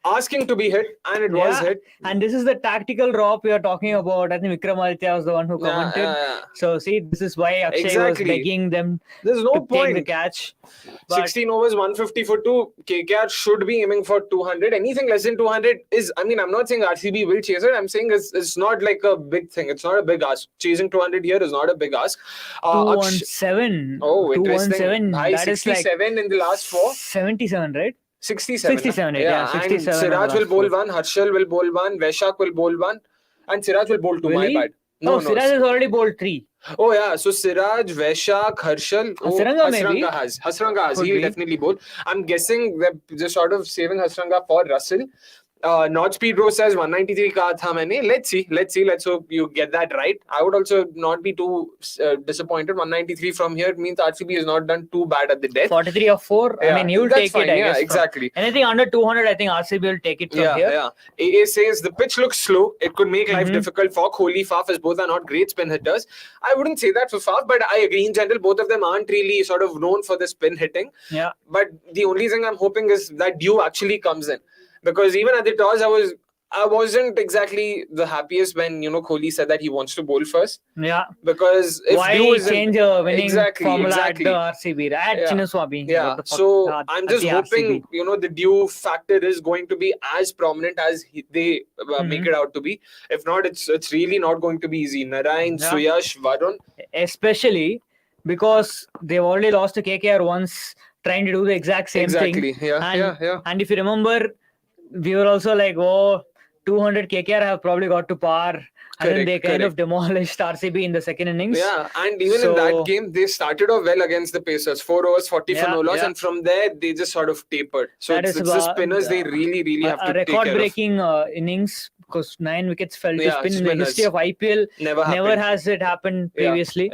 Asking to be hit, and it was hit. And this is the tactical drop we are talking about. I think Vikramaditya was the one who commented. So see, this is why Akshay was begging them There's no to point. take the catch. 16 overs, 150 for 2. KKR should be aiming for 200. Anything less than 200 is, I'm not saying RCB will chase it. I'm saying it's not like a big thing. It's not a big ask. Chasing 200 here is not a big ask. 217. Oh, interesting. 217. High that 67 is like in the last 4. 77, right? 67. 67, yeah. 67. And Siraj will bowl 1, Harshal will bowl 1, Vaishak will bowl 1, and Siraj will bowl 2. Really? My bad. No, Siraj has already bowled 3. Oh yeah, so Siraj, Vaishak, Harshal. Hasranga has. He will definitely bowl. I'm guessing they're just sort of saving Hasranga for Russell. Not Speed Bro says 193 kaha tha maine. Let's see. Let's hope you get that right. I would also not be too disappointed. 193 from here means RCB has not done too bad at the death. 43 of 4. Yeah, I mean, you will take fine. it. I guess. Exactly. Anything under 200, I think RCB will take it from here. Yeah. AA says the pitch looks slow. It could make life difficult for Kohli, Faf, as both are not great spin hitters. I wouldn't say that for Faf, but I agree in general. Both of them aren't really sort of known for the spin hitting. Yeah. But the only thing I'm hoping is that Dew actually comes in. Because even at the toss, I wasn't exactly the happiest when Kohli said that he wants to bowl first. Yeah. Because if why Dew isn't change a winning formula at the RCB at Chinnaswamy? Yeah. So I'm just hoping the Dew factor is going to be as prominent as they make it out to be. If not, it's really not going to be easy. Narayan, Suyash, Varun, especially because they've already lost to KKR once, trying to do the exact same thing. Yeah. And if you remember, we were also like, 200 KKR have probably got to par. And then they kind of demolished RCB in the second innings. Yeah, and even in that game, they started off well against the Pacers. 4 overs, 40 for no loss. And from there, they just sort of tapered. So it's the spinners they really have to take care of. A record-breaking innings, because 9 wickets fell to spin in the history of IPL. Never has it happened previously.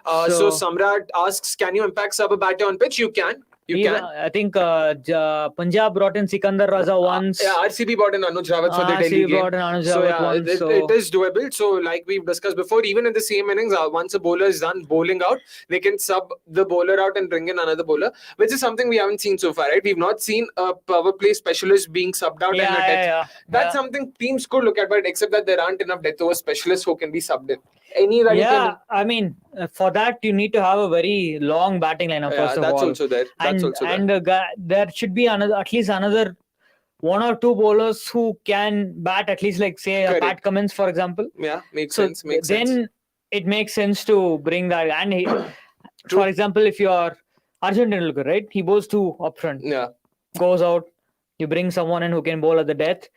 So Samrat asks, can you impact sub a batter on pitch? You can. I think Punjab brought in Sikandar Raza once. RCB brought in Anuj Rawat for the Delhi game. So it is doable. So like we've discussed before, even in the same innings, once a bowler is done bowling out, they can sub the bowler out and bring in another bowler, which is something we haven't seen so far, right? We've not seen a power play specialist being subbed out in a death. That's something teams could look at, but except that there aren't enough death over specialists who can be subbed in. I mean, for that you need to have a very long batting lineup. First of all. Also there. And there should be at least another 1 or 2 bowlers who can bat at least, like say Pat Cummins, for example. Yeah, makes sense. Then it makes sense to bring that. And for example, if you are Arjun Tendulkar, right? He bowls 2 up front. Yeah. Goes out. You bring someone in who can bowl at the death.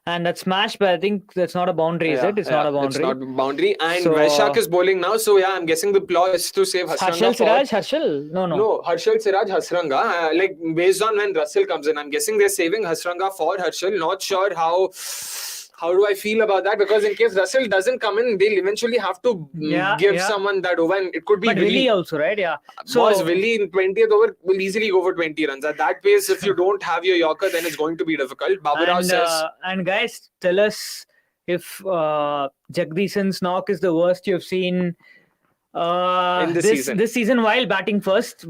And that's smashed, but I think that's not a boundary, is it? It's not a boundary. It's not a boundary. And Vaishak is bowling now. So I'm guessing the plan is to save Hasranga. Harshal? No, Harshal, Siraj, Hasranga. Based on when Russell comes in, I'm guessing they're saving Hasranga for Harshal. Not sure how how do I feel about that? Because in case Russell doesn't come in, they'll eventually have to give someone that over, and it could be But Willie also, right? Yeah. So Willie in 20th over will easily go for 20 runs. At that pace, if you don't have your Yorker, then it's going to be difficult. Babu Rao says... and guys, tell us if Jagdishan's knock is the worst you've seen in this season while batting first.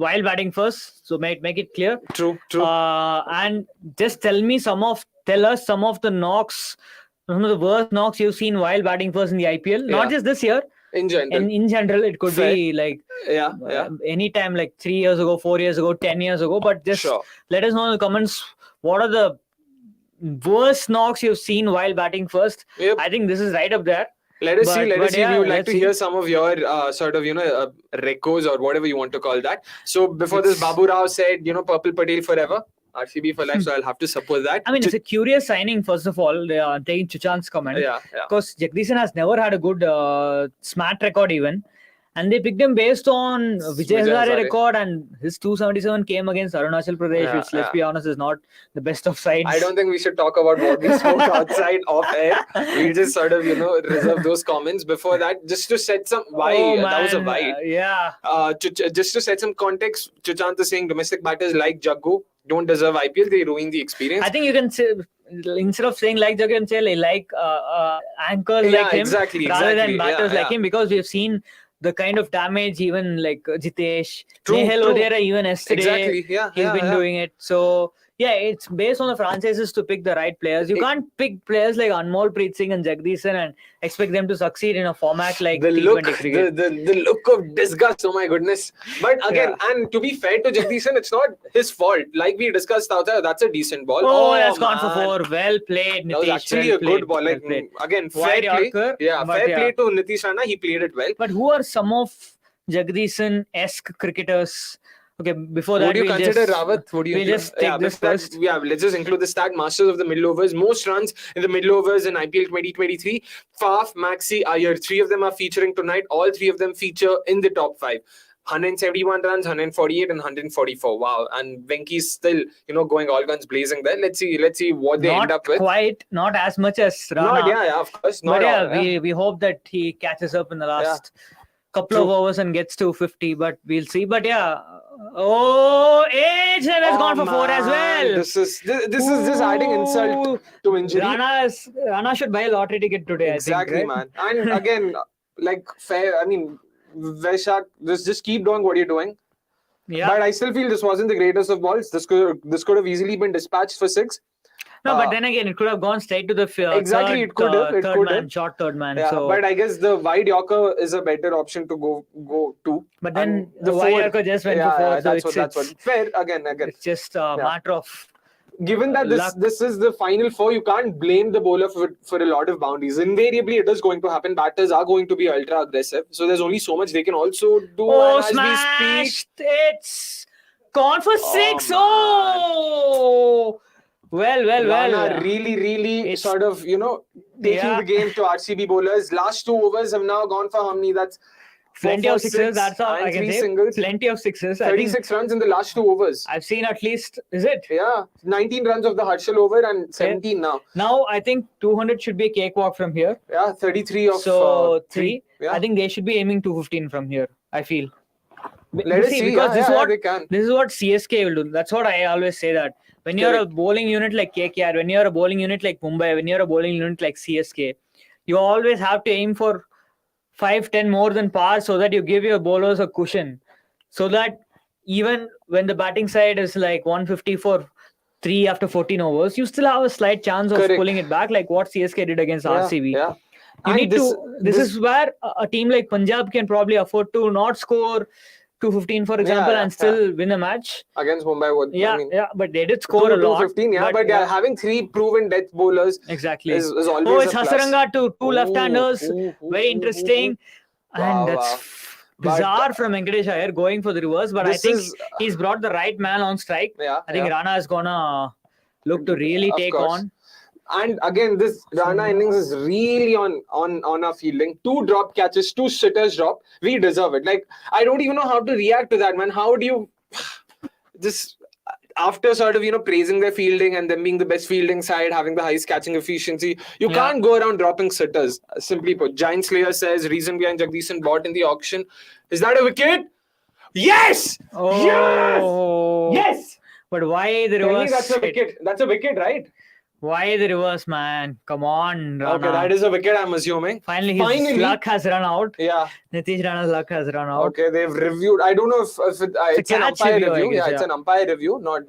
So make it clear. True. And just tell us some of the knocks, some of the worst knocks you've seen while batting first in the IPL. Not just this year. In general. In general, it could be like anytime, like 3 years ago, 4 years ago, 10 years ago. But just let us know in the comments what are the worst knocks you've seen while batting first. I think this is right up there. Let us see. We would like to hear some of your recos or whatever you want to call that. So before this, Babu Rao said, Purple Patel forever. RCB for life, so I'll have to support that. I mean, it's a curious signing, first of all, taking Chuchan's comment. Because Jagdishan has never had a good smart record even. And they picked him based on Vijay Hazare record, and his 277 came against Arunachal Pradesh, which, let's be honest, is not the best of sides. I don't think we should talk about what we spoke outside off air. We'll just sort of, reserve those comments. Before that, just to set some... That was a wide. Just to set some context, Chuchant is saying domestic batters like Jaggu don't deserve IPL. They ruin the experience. I think you can say, instead of saying like Jaggu, you can say like anchors like him, rather than batters like him, because we have seen the kind of damage even like Jitesh, Nehal Odera even yesterday, he's been doing it. So it's based on the franchises to pick the right players. You can't pick players like Anmol Preet Singh and Jagdishan and expect them to succeed in a format like T20 cricket. The look of disgust, oh my goodness. But again, and to be fair to Jagdishan, it's not his fault. Like we discussed out there, that's a decent ball. That's gone for 4. Well played, Nitish. That was actually a good ball. Like, again, fair play. Fair play to Nitish Rana. He played it well. But who are some of Jagdishan-esque cricketers? Okay, before that, would you consider Rawat? We'll just take this first. Let's just include the stat. Masters of the middle overs. Most runs in the middle overs in IPL 2023. Faf, Maxi, Iyer. 3 of them are featuring tonight. All 3 of them feature in the top 5. 171 runs, 148 and 144. Wow. And Venki's still, going all guns blazing there. Let's see what they end up with. Not as much as Rana. Not, of course. We hope that he catches up in the last couple of overs and gets to 50, but we'll see. But Age has gone for 4 as well. This is just adding insult to injury. Rana should buy a lottery ticket today. Exactly, I think, right? Man. And again, fair. I mean, Vaishak, just keep doing what you're doing. Yeah. But I still feel this wasn't the greatest of balls. This could have easily been dispatched for 6. No, but then again, it could have gone straight to the third man. Yeah, so. But I guess the wide Yorker is a better option to go to. But then the wide Yorker just went for 4. That's what. Fair again. It's just a matter of. Given that this is the final 4, you can't blame the bowler for a lot of boundaries. Invariably, it is going to happen. Batters are going to be ultra aggressive. So there's only so much they can also do. Smashed! It's gone for 6. Well. Rana really sort of, taking the game to RCB bowlers. Last 2 overs have now gone for how many? That's plenty of sixes. That's all I can say. Singles. Plenty of sixes. 36 runs in the last 2 overs. I've seen at least, is it? Yeah. 19 runs of the Harshal over and 17 now. Now, I think 200 should be a cakewalk from here. Yeah, 33 of 3. Yeah. I think they should be aiming 215 from here, I feel. Let us see. Because they can. This is what CSK will do. That's what I always say that. When you're a bowling unit like KKR, when you're a bowling unit like Mumbai, when you're a bowling unit like CSK, you always have to aim for 5-10 more than par so that you give your bowlers a cushion. So that even when the batting side is like 150 for 3 after 14 overs, you still have a slight chance of pulling it back, like what CSK did against RCB. Yeah. This is where a team like Punjab can probably afford to not score 215, for example, and still win a match. Against Mumbai. But they did score a lot. 215, but having 3 proven death bowlers is always it's Hasaranga to 2 left-handers. Very interesting. And that's bizarre from Venkatesh Iyer going for the reverse. But I think he's brought the right man on strike. I think Rana is going to look to really take on. And again, this Rana innings is really on our fielding. 2 drop catches, 2 sitters drop. We deserve it. Like, I don't even know how to react to that, man. How do you just... after sort of, praising their fielding and them being the best fielding side, having the highest catching efficiency, you can't go around dropping sitters. Simply put, Giant Slayer says, reason behind Jagdishan bought in the auction. Is that a wicket? Yes! Oh. Yes! But why the Tell me reverse? that's a wicket. That's a wicket, right? Why the reverse, man? Come on, Rana. Okay, that is a wicket, I'm assuming. Finally, his luck has run out. Yeah. Nitish Rana's luck has run out. Okay, they've reviewed. I don't know if it's an catch umpire review, I review. guess, It's an umpire review, not.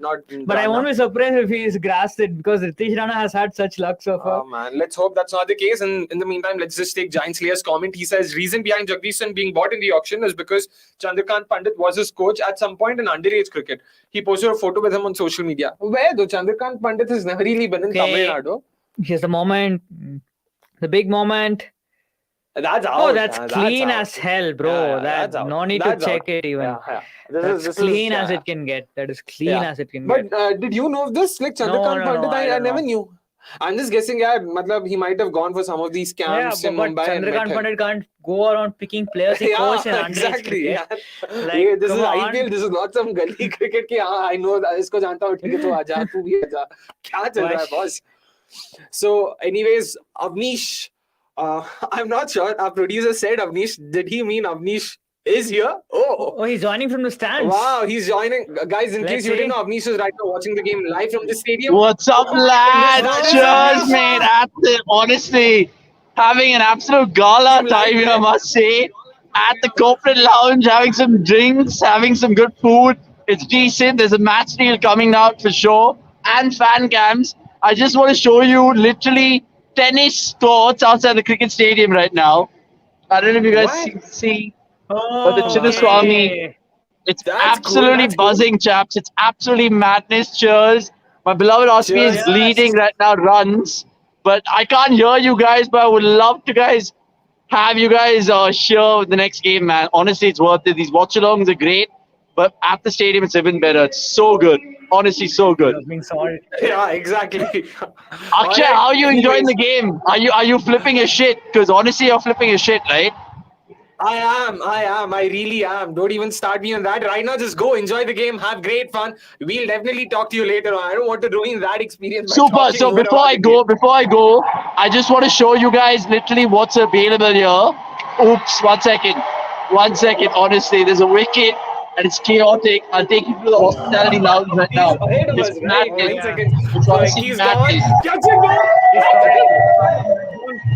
But I Rana. won't be surprised if he's grasped it because Nitish Rana has had such luck so far. Oh man, let's hope that's not the case. And in the meantime, let's just take Giant Slayer's comment. He says, reason behind Jagdishan being bought in the auction is because Chandrakant Pandit was his coach at some point in underage cricket. He posted a photo with him on social media. Where though? Chandrakant Pandit has never really been in Tamil Nadu. Here's the moment. The big moment. That's out. Oh, that's clean as hell, bro. that's That out. no need That's to check out. it even. Yeah. That's clean as it can get. That is clean as it can get. But did you know of this? Like Chandrakant Pandit, I never knew. I'm just guessing, he might have gone for some of these camps in Mumbai. Chandrakant Pandit can't go around picking players. He coach and exactly. underage cricket. Like, this is IPL. This is not some gully cricket. I know isko janta hu, theek hai, tu aaja, tu bhi aaja. Kya chal raha hai, boss? So, anyways, Avnish, I'm not sure. Our producer said Avnish. Did he mean Avnish is here? Oh, he's joining from the stands. Wow, he's joining. Guys, in case you didn't know, Avnish is right now watching the game live from the stadium. What's up, lads? Cheers, mate. Honestly, having an absolute gala time here, I must say. At the corporate lounge, having some drinks, having some good food. It's decent. There's a match deal coming out for sure. And fan cams. I just want to show you literally tennis courts outside the cricket stadium right now. I don't know if you guys see. But the Chinnaswamy, it's absolutely buzzing, chaps. It's absolutely madness. Cheers. My beloved Osby is bleeding right now, runs. But I can't hear you guys, but I would love to have you guys share the next game, man. Honestly, it's worth it. These watchalongs are great, but at the stadium, it's even better. It's so good. Honestly, so good. Yeah, exactly. Akshay, how are you enjoying the game? Are you flipping your shit? Because honestly, you're flipping your shit, right? I am. I really am. Don't even start me on that. Right now, just go enjoy the game. Have great fun. We'll definitely talk to you later on. I don't want to ruin that experience. Super. So before I go, I just want to show you guys literally what's available here. Oops, 1 second. 1 second. Honestly, there's a wicket and it's chaotic. I'll take you to the hospitality lounge right now. It's madness. It's honestly madness.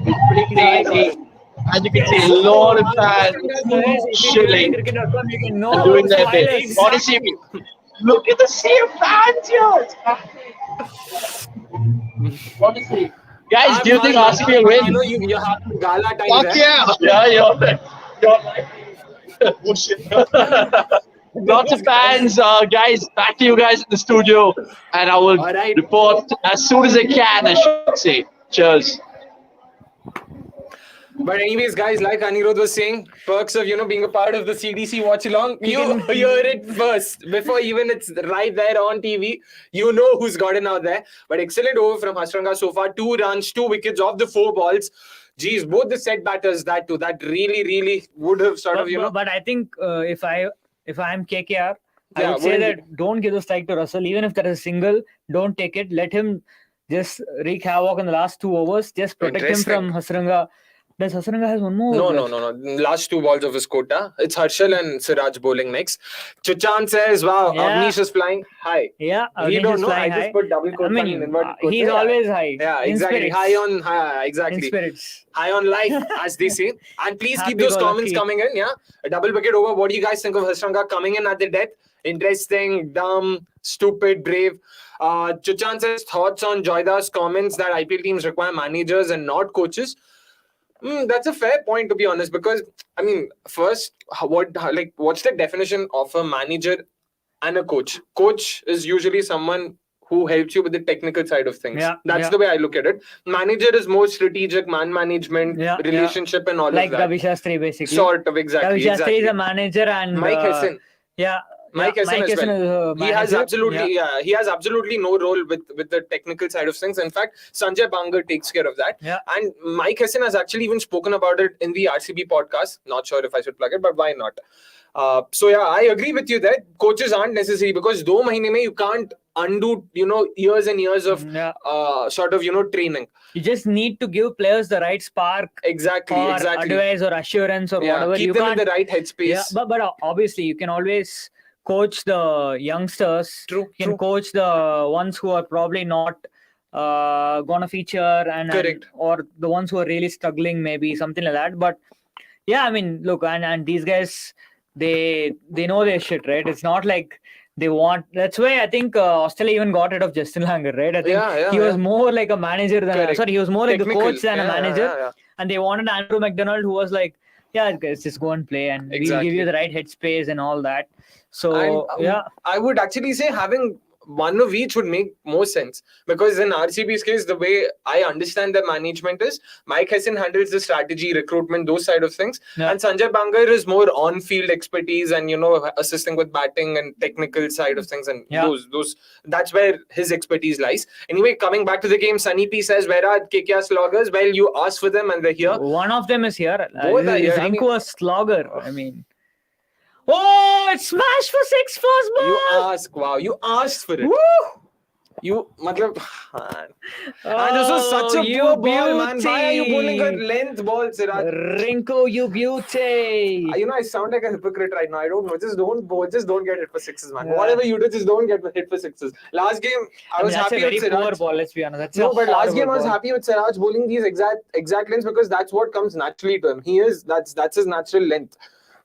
It's pretty crazy. As you can see, a lot of fans chilling and doing their bit. Honestly, look at the sea of fans here. Honestly, guys, do you think RCB will win? You know, you have the gala time. Fuck yeah! Yeah, you're like, oh shit. Lots of fans, guys. Back to you guys in the studio, and I will report as soon as I can. I should say. Cheers. But anyways, guys, like Anirudh was saying, perks of being a part of the CDC watch along. You hear it first before even it's right there on TV. You know who's gotten out there. But excellent over from Hasranga so far. 2 runs, 2 wickets off the 4 balls. Geez, both the set batters that really would have sort of But I think if I'm KKR, I would say that don't give the strike to Russell. Even if there is a single, don't take it. Let him just wreak havoc in the last 2 overs. Just protect him from Hasranga. Does Hasranga has one more? No. Last 2 balls of his quota. It's Harshal and Siraj bowling next. Chuchan says, wow, Avnish is flying high. Yeah, we don't know. I just put double quote in inverted quote. He's always high. Yeah, exactly. In spirits. High on life, as they say. And please keep those comments coming in. Yeah, a double wicket over. What do you guys think of Hasranga coming in at the death? Interesting, dumb, stupid, brave. Chuchan says, thoughts on Joyda's comments that IPL teams require managers and not coaches. That's a fair point, to be honest, because I mean, first, what's the definition of a manager and a coach? Coach is usually someone who helps you with the technical side of things. That's the way I look at it. Manager is more strategic, man management, relationship, and all of that. Like Ravi Shastri, basically. Sort of, exactly. Ravi Shastri is a manager, and Mike Hesson. Mike Hesson as well. He has absolutely no role with the technical side of things. In fact, Sanjay Bangar takes care of that. And Mike Hesson has actually even spoken about it in the RCB podcast. Not sure if I should plug it, but why not? So I agree with you that coaches aren't necessary because 2 months mein you can't undo, years and years of sort of, training. You just need to give players the right spark, Exactly. or advice or assurance or whatever. Keep You them in can't, the right headspace. yeah, but obviously you can always coach the youngsters. True. You can coach the ones who are probably not gonna feature, and Correct. or the ones who are really struggling, maybe something like that. But yeah, I mean, look, and these guys, they know their shit, right? It's not like they want. That's why I think Australia even got rid of Justin Langer, right? I think he was more like a manager than he was more like the coach than a manager. And they wanted Andrew McDonald, who was like, yeah, guys, just go and play, and we'll give you the right headspace and all that. So I would actually say having one of each would make more sense, because in RCB's case, the way I understand their management is Mike Hesson handles the strategy, recruitment, those side of things, and Sanjay Bangar is more on-field expertise and assisting with batting and technical side of things, and those that's where his expertise lies. Anyway, coming back to the game, Sunny P says, where are KKR sloggers? Well, you asked for them and they're here. One of them is here. Both are here. Rinku a slogger. I mean. Oh, it's smashed for 6 first ball. You asked for it. Woo! And this was such a poor ball, man. Why are you bowling a length ball, Siraj? Rinku, you beauty. I sound like a hypocrite right now. I don't know. Just don't bowl. Just don't get hit for sixes, man. Whatever you do, just don't get hit for sixes. Last game, I was happy with Siraj. Poor ball, let's be honest. But last game I was happy with Siraj bowling these exact lengths, because that's what comes naturally to him. That's his natural length.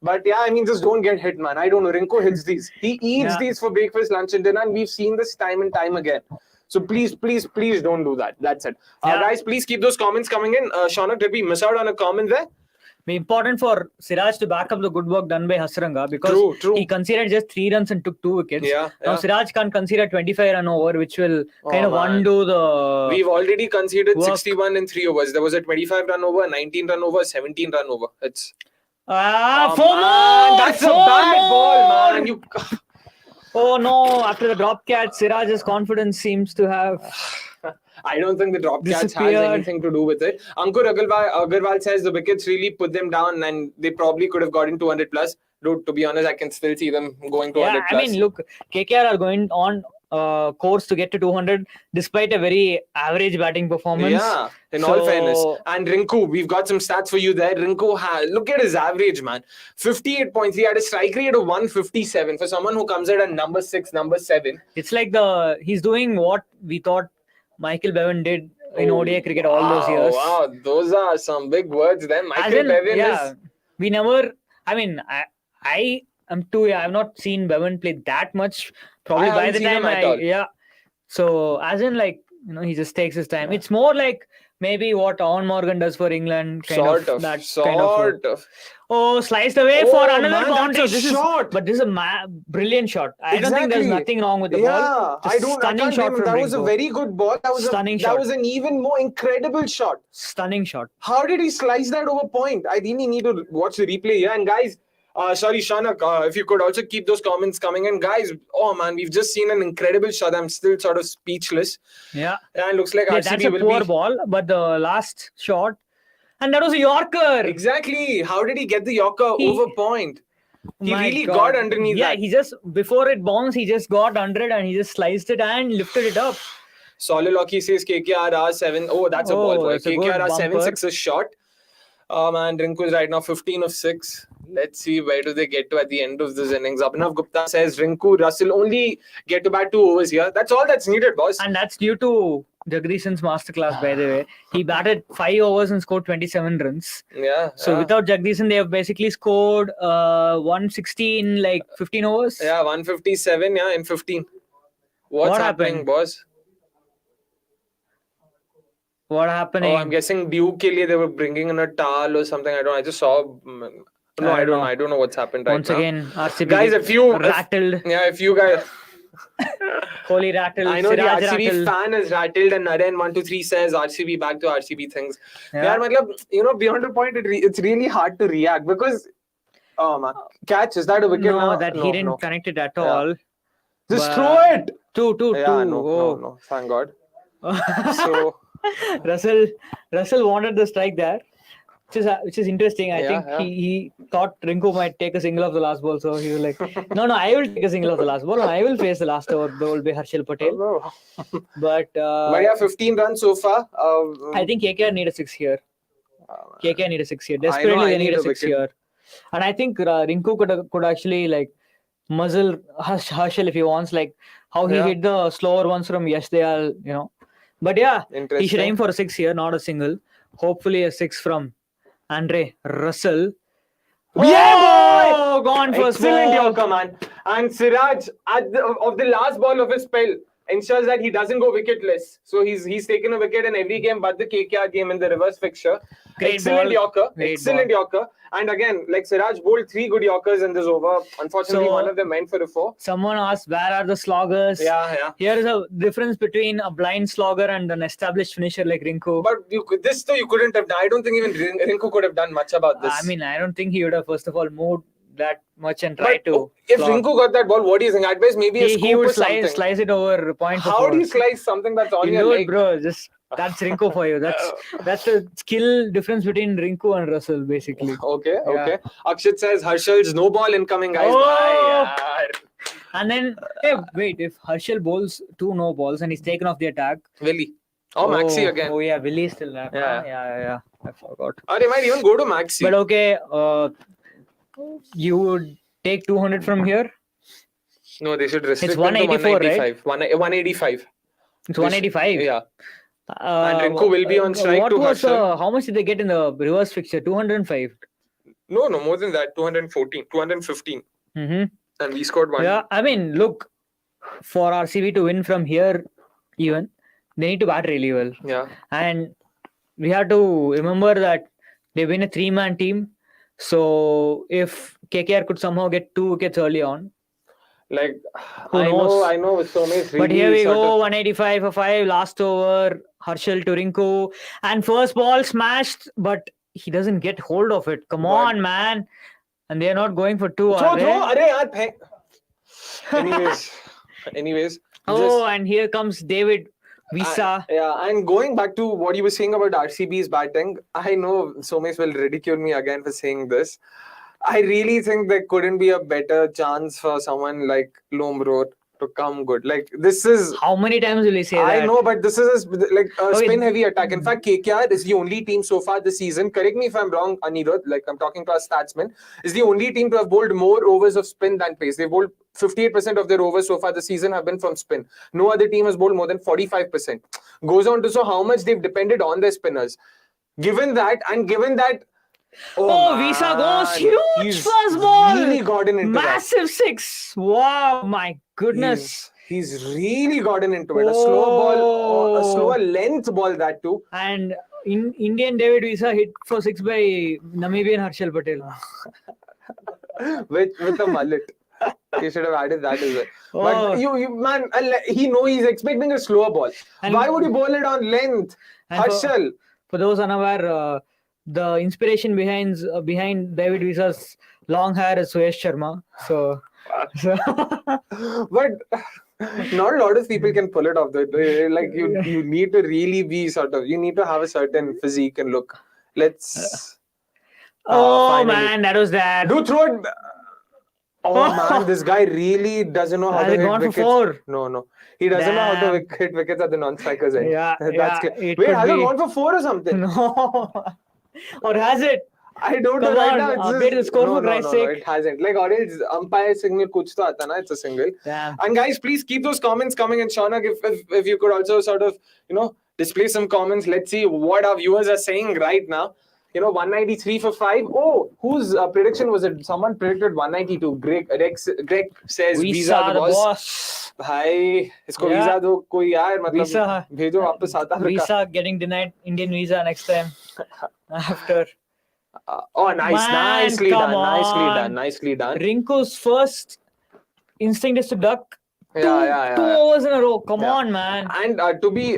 But yeah, I mean, just don't get hit, man. I don't know. Rinku hits these. He eats these for breakfast, lunch, and dinner, and we've seen this time and time again. So please don't do that. That's it. Guys, please keep those comments coming in. Shaunak, did we miss out on a comment there? Be important for Siraj to back up the good work done by Hasranga, because he conceded just 3 runs and took 2 wickets. Now Siraj can't concede a 25-run over, which will kind of undo the. We've already conceded 61 in 3 overs. There was a 25-run over, a 19-run over, a 17-run over. It's 4 more! That's a bad ball, man. Oh no, after the drop catch, Siraj's confidence seems to have. I don't think the drop catch has anything to do with it. Ankur Agarwal says the wickets really put them down, and they probably could have gotten 200 plus. Dude, to be honest, I can still see them going 200 plus. I mean, look, KKR are going on course to get to 200 despite a very average batting performance. Yeah, in all fairness. And Rinku, we've got some stats for you there. Rinku, look at his average, man. 58 points. He had a strike rate of 157 for someone who comes at a number 6, number 7. It's like he's doing what we thought Michael Bevan did in ODI cricket all those years. Wow, those are some big words then. Michael Bevan is... We never... I mean, I've not seen Bevan play that much. Probably by the time So as in, like, he just takes his time. It's more like maybe what Owen Morgan does for England. Sort of. Oh, sliced away for another boundary. This is a brilliant shot. I don't think there's nothing wrong with the ball. Stunning shot from That Rinku. Was a very good ball. That was an even more incredible shot. Stunning shot. How did he slice that over point? I really need to watch the replay here. And guys, sorry, Shaunak, if you could also keep those comments coming in. Guys, oh man, we've just seen an incredible shot. I'm still sort of speechless. Yeah. And looks like RCB that's a poor ball, but the last shot, and that was a Yorker. Exactly. How did he get the Yorker over point? He really got underneath that. He just, before it bounced, he just got under it and he just sliced it and lifted it up. Soliloquy says KKR are 7. Oh, that's a ball. KKR are 7-6 shot. Man, Rinku is right now 15 of 6. Let's see where do they get to at the end of this innings. Abhinav Gupta says Rinku, Russell only get to bat 2 overs here. That's all that's needed, boss. And that's due to Jagdishan's masterclass, by the way. He batted 5 overs and scored 27 runs. So without Jagdishan, they have basically scored 160 in like 15 overs. Yeah, 157 in 15. What's happening, boss? What happening? Oh, I'm guessing Duke ke liye they were bringing in a towel or something. I just saw. No, I don't know what's happened right now. Once again, RCB guys, if you rattled. If you guys. Holy rattled. I know Siraj the RCB rattled. fan is rattled, and Naren123 says RCB back to RCB things. Beyond a point, it's really hard to react because. Oh man, catch, is that a wicket? No, he didn't connect it at all. Just throw it. Two. No, thank God. So. Russell wanted the strike there. which is interesting. I think he thought Rinku might take a single of the last ball, so he was like, "No, I will take a single of the last ball, and I will face the last over bowled by Harshal Patel." But yeah, 15 runs so far. I think KKR need a 6 here. KKR need a 6 here. I know, Desperately, I they need need a a 6 wicket. here. And I think Rinku could actually like muzzle Harshal if he wants, like how he hit the slower ones from Yash Dayal, you know. But yeah, he should aim for a 6 here, not a single. Hopefully a 6 from Andre Russell. Yeah, boy! Gone first Excellent ball. Yorker, man. And Siraj, of the last ball of his spell, ensures that he doesn't go wicketless. So he's taken a wicket in every game but the KKR game in the reverse fixture. Great Excellent ball. Yorker. Great Excellent ball. Yorker. And again, like Siraj bowled 3 good Yorkers in this over. Unfortunately, So- one of them meant for a 4. Someone asked, where are the sloggers? Yeah. Here is a difference between a blind slogger and an established finisher like Rinku. But you couldn't have done. I don't think even Rinku could have done much about this. I mean, I don't think he would have, first of all, moved that much and tried But to. if slog. Rinku got that ball, what do you think? At best, maybe a he scoop would or something. slice it over point. How do you slice something that's on your leg? Bro? Just that's Rinku for you. That's the skill difference between Rinku and Russell, basically. Okay. Yeah. Akshit says Harshal's no ball incoming, guys. Oh! Bye, And then, wait, if Harshal bowls 2 no balls and he's taken off the attack. Willie. Oh, Maxi again. Oh yeah, Willie's still there. Yeah. Yeah. I forgot. Or they might even go to Maxi. But okay, you would take 200 from here. No, they should restrict It's them to 184, right? 185. It's 185. Yeah. And Rinku will be on strike what to was Harshal. how much did they get in the reverse fixture? 205. No, more than that. 214, 215. Mm-hmm. And we scored 1. Yeah, I mean, look, for RCB to win from here, even they need to bat really well. Yeah. And we have to remember that they've been a 3-man team. So if KKR could somehow get 2 wickets early on, Like, Who knows? I know. Somesh really but here we sort go, of- 185 for 5, last over, Harshal to Rinku, and first ball smashed, but he doesn't get hold of it. Come on, man. And they're not going for 2, are they? Arey, yaar, Anyways. Oh, and here comes David Visa. And going back to what you were saying about RCB's batting, I know Somesh will ridicule me again for saying this. I really think there couldn't be a better chance for someone like Lomro to come good. Like, this is... How many times will he say that? I know, but this is a spin-heavy attack. In fact, KKR is the only team so far this season. Correct me if I'm wrong, Anirudh. Like, I'm talking to our statsman. Is the only team to have bowled more overs of spin than pace. They've bowled 58% of their overs so far this season have been from spin. No other team has bowled more than 45%. Goes on to show how much they've depended on their spinners. Given that, Oh, Visa goes huge He's first ball. really gotten into Massive 6. Wow, my that. Goodness. He's really gotten into it. A slow ball, a slower length ball, that too. And Indian David Visa hit for 6 by Namibian Harshal Patel. with a mullet. He should have added that as well. Oh. But man, he's expecting a slower ball. And- Why would you bowl it on length? And Harshal. For those unaware, the inspiration behind David Visa's long hair is Suyesh Sharma. So But not a lot of people can pull it off. Like, you need to really be you need to have a certain physique and look. Let's. Finally. man, that was that. Do throw it. Oh man, this guy really doesn't know how Has to it hit gone for wickets. 4? No. He doesn't know how to Damn. hit wickets at the non-strikers end. Yeah, That's clear. it Wait, could has it be. gone for 4 or something? No. Or has it? I don't Come know right on, now. It's update the score for Christ's sake. it hasn't. Like, orange umpire signal kuch to aata na, it's a single. Damn. And guys, please keep those comments coming. And Shaunak, if you could also sort of, display some comments. Let's see what our viewers are saying right now. 193 for 5. Oh, whose prediction was it? Someone predicted 192. Greg says Visa the boss. Bhai, isko Yeah. visa do koi yaar, matlab Visa. bhejo wapas South Africa. Visa getting denied Indian visa next time. After Nice, Man, nicely come done, on. nicely done. Rinku's first instinct is to duck. Two overs in a row. Come on, man. And to be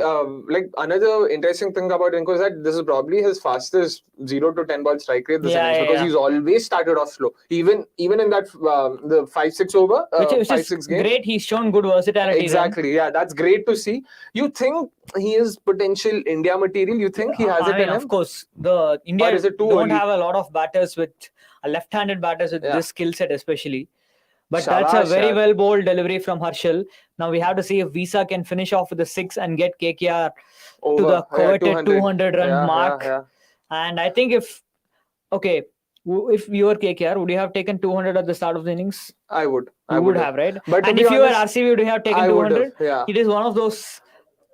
like another interesting thing about Rinko is that this is probably his fastest 0 to 10 ball strike rate this innings because he's always started off slow. Even in that the 5-6 over, which 5-6 is game. great. He's shown good versatility. Exactly. Then. Yeah, that's great to see. You think he is potential India material? You think he has it in him? Of course, the India don't have a lot of batters with left-handed batters with this skill set, especially. But that's a very well bowled delivery from Harshal. Now we have to see if Visa can finish off with the 6 and get KKR to the coveted 200 run mark. And I think if you were KKR, would you have taken 200 at the start of the innings? I would. You would have, right? But and if you were RCB, would you have taken 200? It is one of those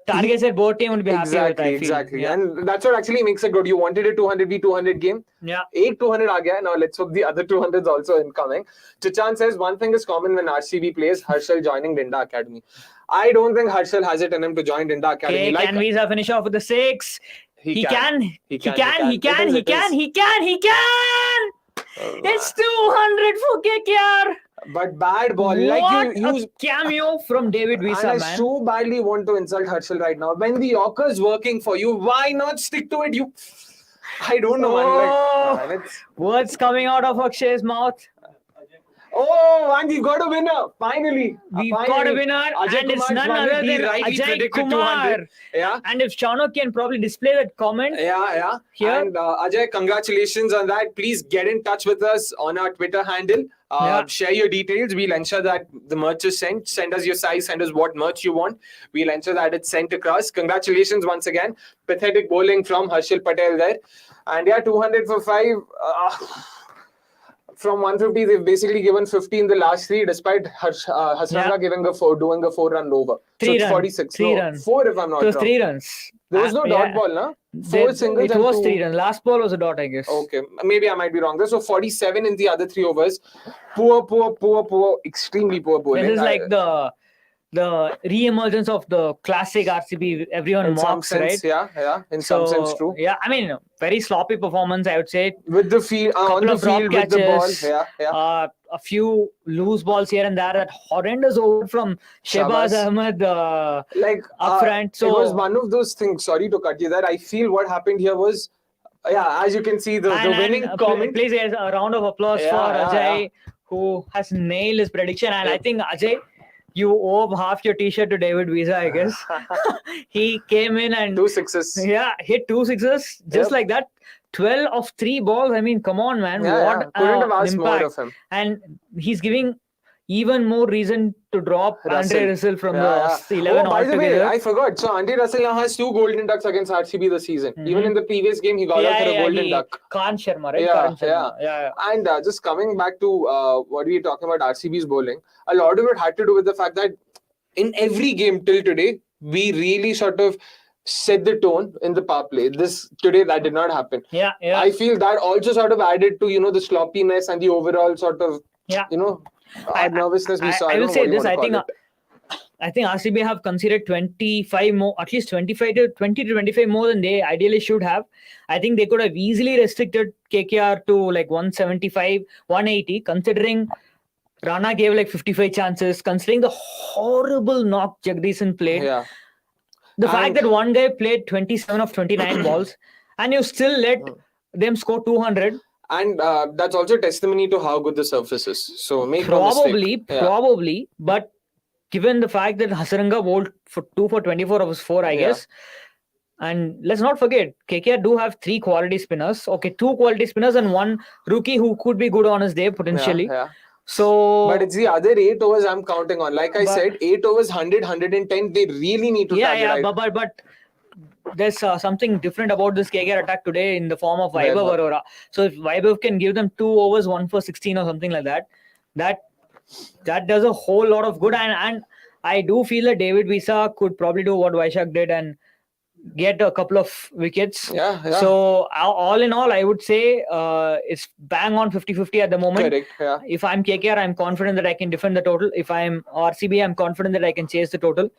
targets that both teams would be happy with, I feel. Exactly. And that's what actually makes it good. You wanted a 200v200 game. Yeah. 200 aa gaya. Now let's hope the other 200s also incoming. Chichan says one thing is common when RCB plays, Harshal joining Dinda Academy. I don't think Harshal has it in him to join Dinda Academy. Can Visa finish off with the 6? He can. It's 200 for KKR. But bad ball. What a cameo from David Visa, and man. I so badly want to insult Harshal right now. When the Yorker's working for you, why not stick to it? I don't know, man. Words coming out of Akshay's mouth. Oh, and we've got a winner. Finally. We've got a winner. And it's none other than Ajay Kumar. Yeah. And if Chanok can probably display that comment. Yeah. Here. And Ajay, congratulations on that. Please get in touch with us on our Twitter handle. Share your details. We'll ensure that the merch is sent. Send us your size. Send us what merch you want. We'll ensure that it's sent across. Congratulations once again. Pathetic bowling from Harshal Patel there. And 200 for 5. From 150, they've basically given 50 in the last 3, despite Hasranga doing a 4-run over. 46. 3 runs. 4 if I'm not wrong. It was 3 runs. There was no dot ball, no? 4 singles. It was 3 runs. Last ball was a dot, I guess. Okay, maybe I might be wrong there. So 47 in the other 3 overs. Poor, extremely poor bowling. This is like the re-emergence of the classic RCB. Everyone mocks, right? Yeah. In some sense, true. Yeah, I mean, very sloppy performance, I would say. With the field, on the field, with the ball. Yeah. A few loose balls here and there. That horrendous over from Shehbaz Ahmed up front. So it was one of those things. Sorry to cut you there. I feel what happened here was, as you can see, the winning comment. Please, a round of applause for Ajay, who has nailed his prediction. And I think, Ajay, you owe half your t-shirt to David Visa, I guess. He came in and 2 sixes. Yeah, hit 2 sixes just like that. 12 of 3 balls. I mean, come on, man. What couldn't have asked impact. more of him. And he's giving even more reason to drop Andre Russell from the 11 by the way, altogether. I forgot. So Andre Russell now has 2 golden ducks against RCB this season. Even in the previous game, he got out for a golden duck. Khan Sharma, right? Yeah. And just coming back to what we were talking about RCB's bowling, a lot of it had to do with the fact that in every game till today, we really sort of set the tone in the power play. Today that did not happen. Yeah. I feel that also sort of added to the sloppiness and the overall sort of nervousness we saw. I will say this. I think RCB have conceded 25 more, at least 20 to 25 more than they ideally should have. I think they could have easily restricted KKR to like 175, 180, considering Rana gave like 55 chances, considering the horrible knock Jagdishan played. Yeah. The fact that one guy played 27 of 29 balls and you still let them score 200. And that's also testimony to how good the surface is. So make no mistake. Probably. But given the fact that Hasaranga bowled for 2 for 24 of his 4, I guess. And let's not forget, KKR do have 3 quality spinners. Okay, 2 quality spinners and 1 rookie who could be good on his day potentially. But it's the other 8 overs I'm counting on. Like I said, 8 overs, 100, 110. They really need to target. But there's something different about this KKR attack today in the form of Vaibhav Arora. So if Vaibhav can give them 2 overs, 1 for 16 or something like that, that does a whole lot of good. And I do feel that David Visa could probably do what Vaishak did and get a couple of wickets. So all in all, I would say it's bang on 50-50 at the moment. Correct. Yeah. If I'm KKR, I'm confident that I can defend the total. If I'm RCB, I'm confident that I can chase the total.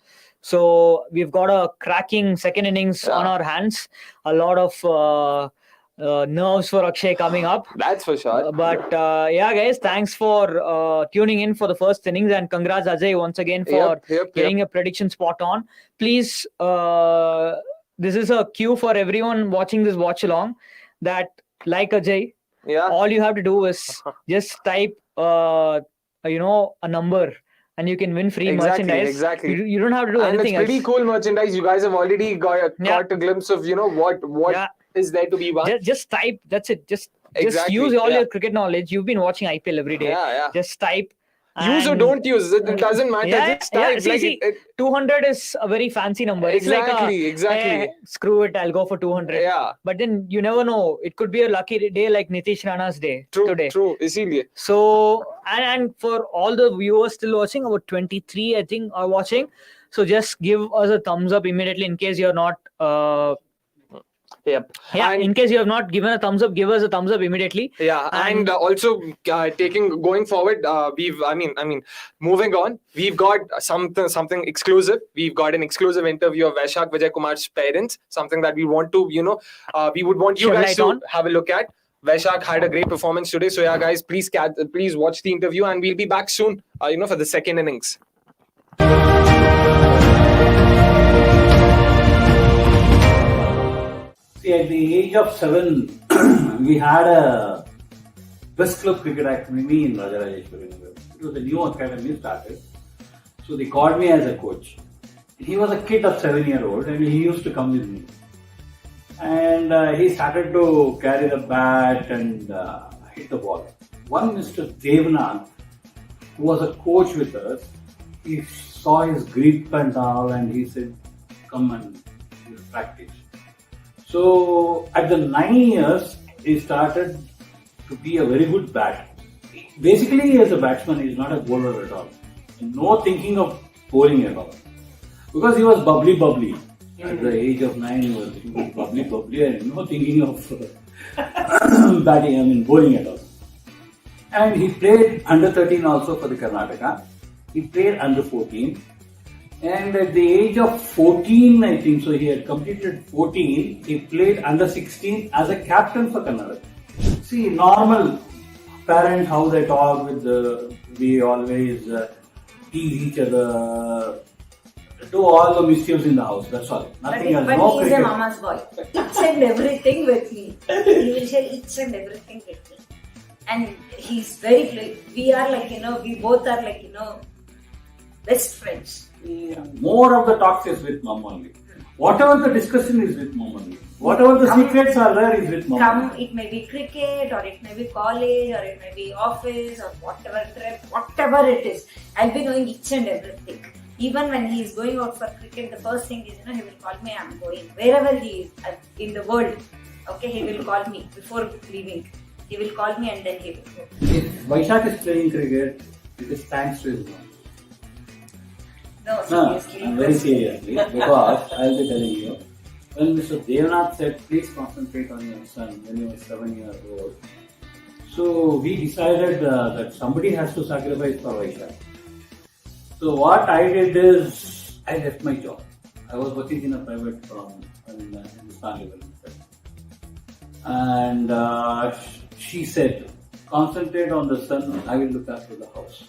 So we've got a cracking second innings on our hands. A lot of nerves for Akshay coming up. That's for sure. But yeah, guys, thanks for tuning in for the first innings, and congrats Ajay once again for getting your prediction spot on. Please, this is a cue for everyone watching this watch along that, like Ajay, all you have to do is just type a number, and you can win free merchandise. Exactly. You don't have to do anything else. And it's pretty cool merchandise. You guys have already got a glimpse of what is there to be won. Just type. That's it. Just use all your cricket knowledge. You've been watching IPL every day. Just type. Use or don't use. It doesn't matter. Just type. See, 200 is a very fancy number. Exactly. It's like hey, screw it, I'll go for 200. Yeah. But then you never know. It could be a lucky day like Nitish Rana's day today. True. Isilye. So, and for all the viewers still watching, about 23, I think, are watching. So just give us a thumbs up immediately in case you're not... Yeah, and in case you have not given a thumbs up, give us a thumbs up immediately. Yeah, and also going forward, moving on, we've got something exclusive. We've got an exclusive interview of Vaishak Vijay Kumar's parents, something that we want to, we would want you guys to have a look at. Vaishak had a great performance today. So yeah, guys, please watch the interview, and we'll be back soon, for the second innings. See, at the age of 7, we had a Best Club Cricket Academy in Rajarajeshwari. It was a new academy started. So they called me as a coach. He was a kid of 7-year-old, and he used to come with me. And he started to carry the bat and hit the ball. One Mr. Devnath, who was a coach with us, he saw his grip and all, and he said, come and practice. So at the 9 years, he started to be a very good batter. Basically, as a batsman, he is not a bowler at all. No thinking of bowling at all. Because he was bubbly. At the age of 9, he was bubbly and no thinking of bowling at all. And he played under 13 also for the Karnataka. He played under 14. And at the age of 14, I think, so he had completed 14, he played under 16 as a captain for Kannada. See, normal parents, how they talk we always tease each other, do all the mischiefs in the house, that's all. Nothing else. But he's a mama's boy. Each and everything with me. He will share each and everything with me. And he's very, we are like, we both are like, best friends. Yeah. More of the talks is with mom only. Whatever the discussion is with mom only. Whatever the secrets are there is with mom. It may be cricket, or it may be college, or it may be office, or whatever trip, whatever it is. I'll be knowing each and everything. Even when he is going out for cricket, the first thing is, he will call me, I'm going. Wherever he is in the world, okay, he will call me before leaving. He will call me and then he will go. If Vaishak is playing cricket, it is thanks to his mom. No, seriously. No, very seriously. Because I'll be telling you, when Mr. Devnath said, please concentrate on your son when he was 7 years old. So we decided that somebody has to sacrifice for Vaishak. So what I did is, I left my job. I was working in a private firm in Hindustan Limited. And she said, concentrate on the son, I will look after the house.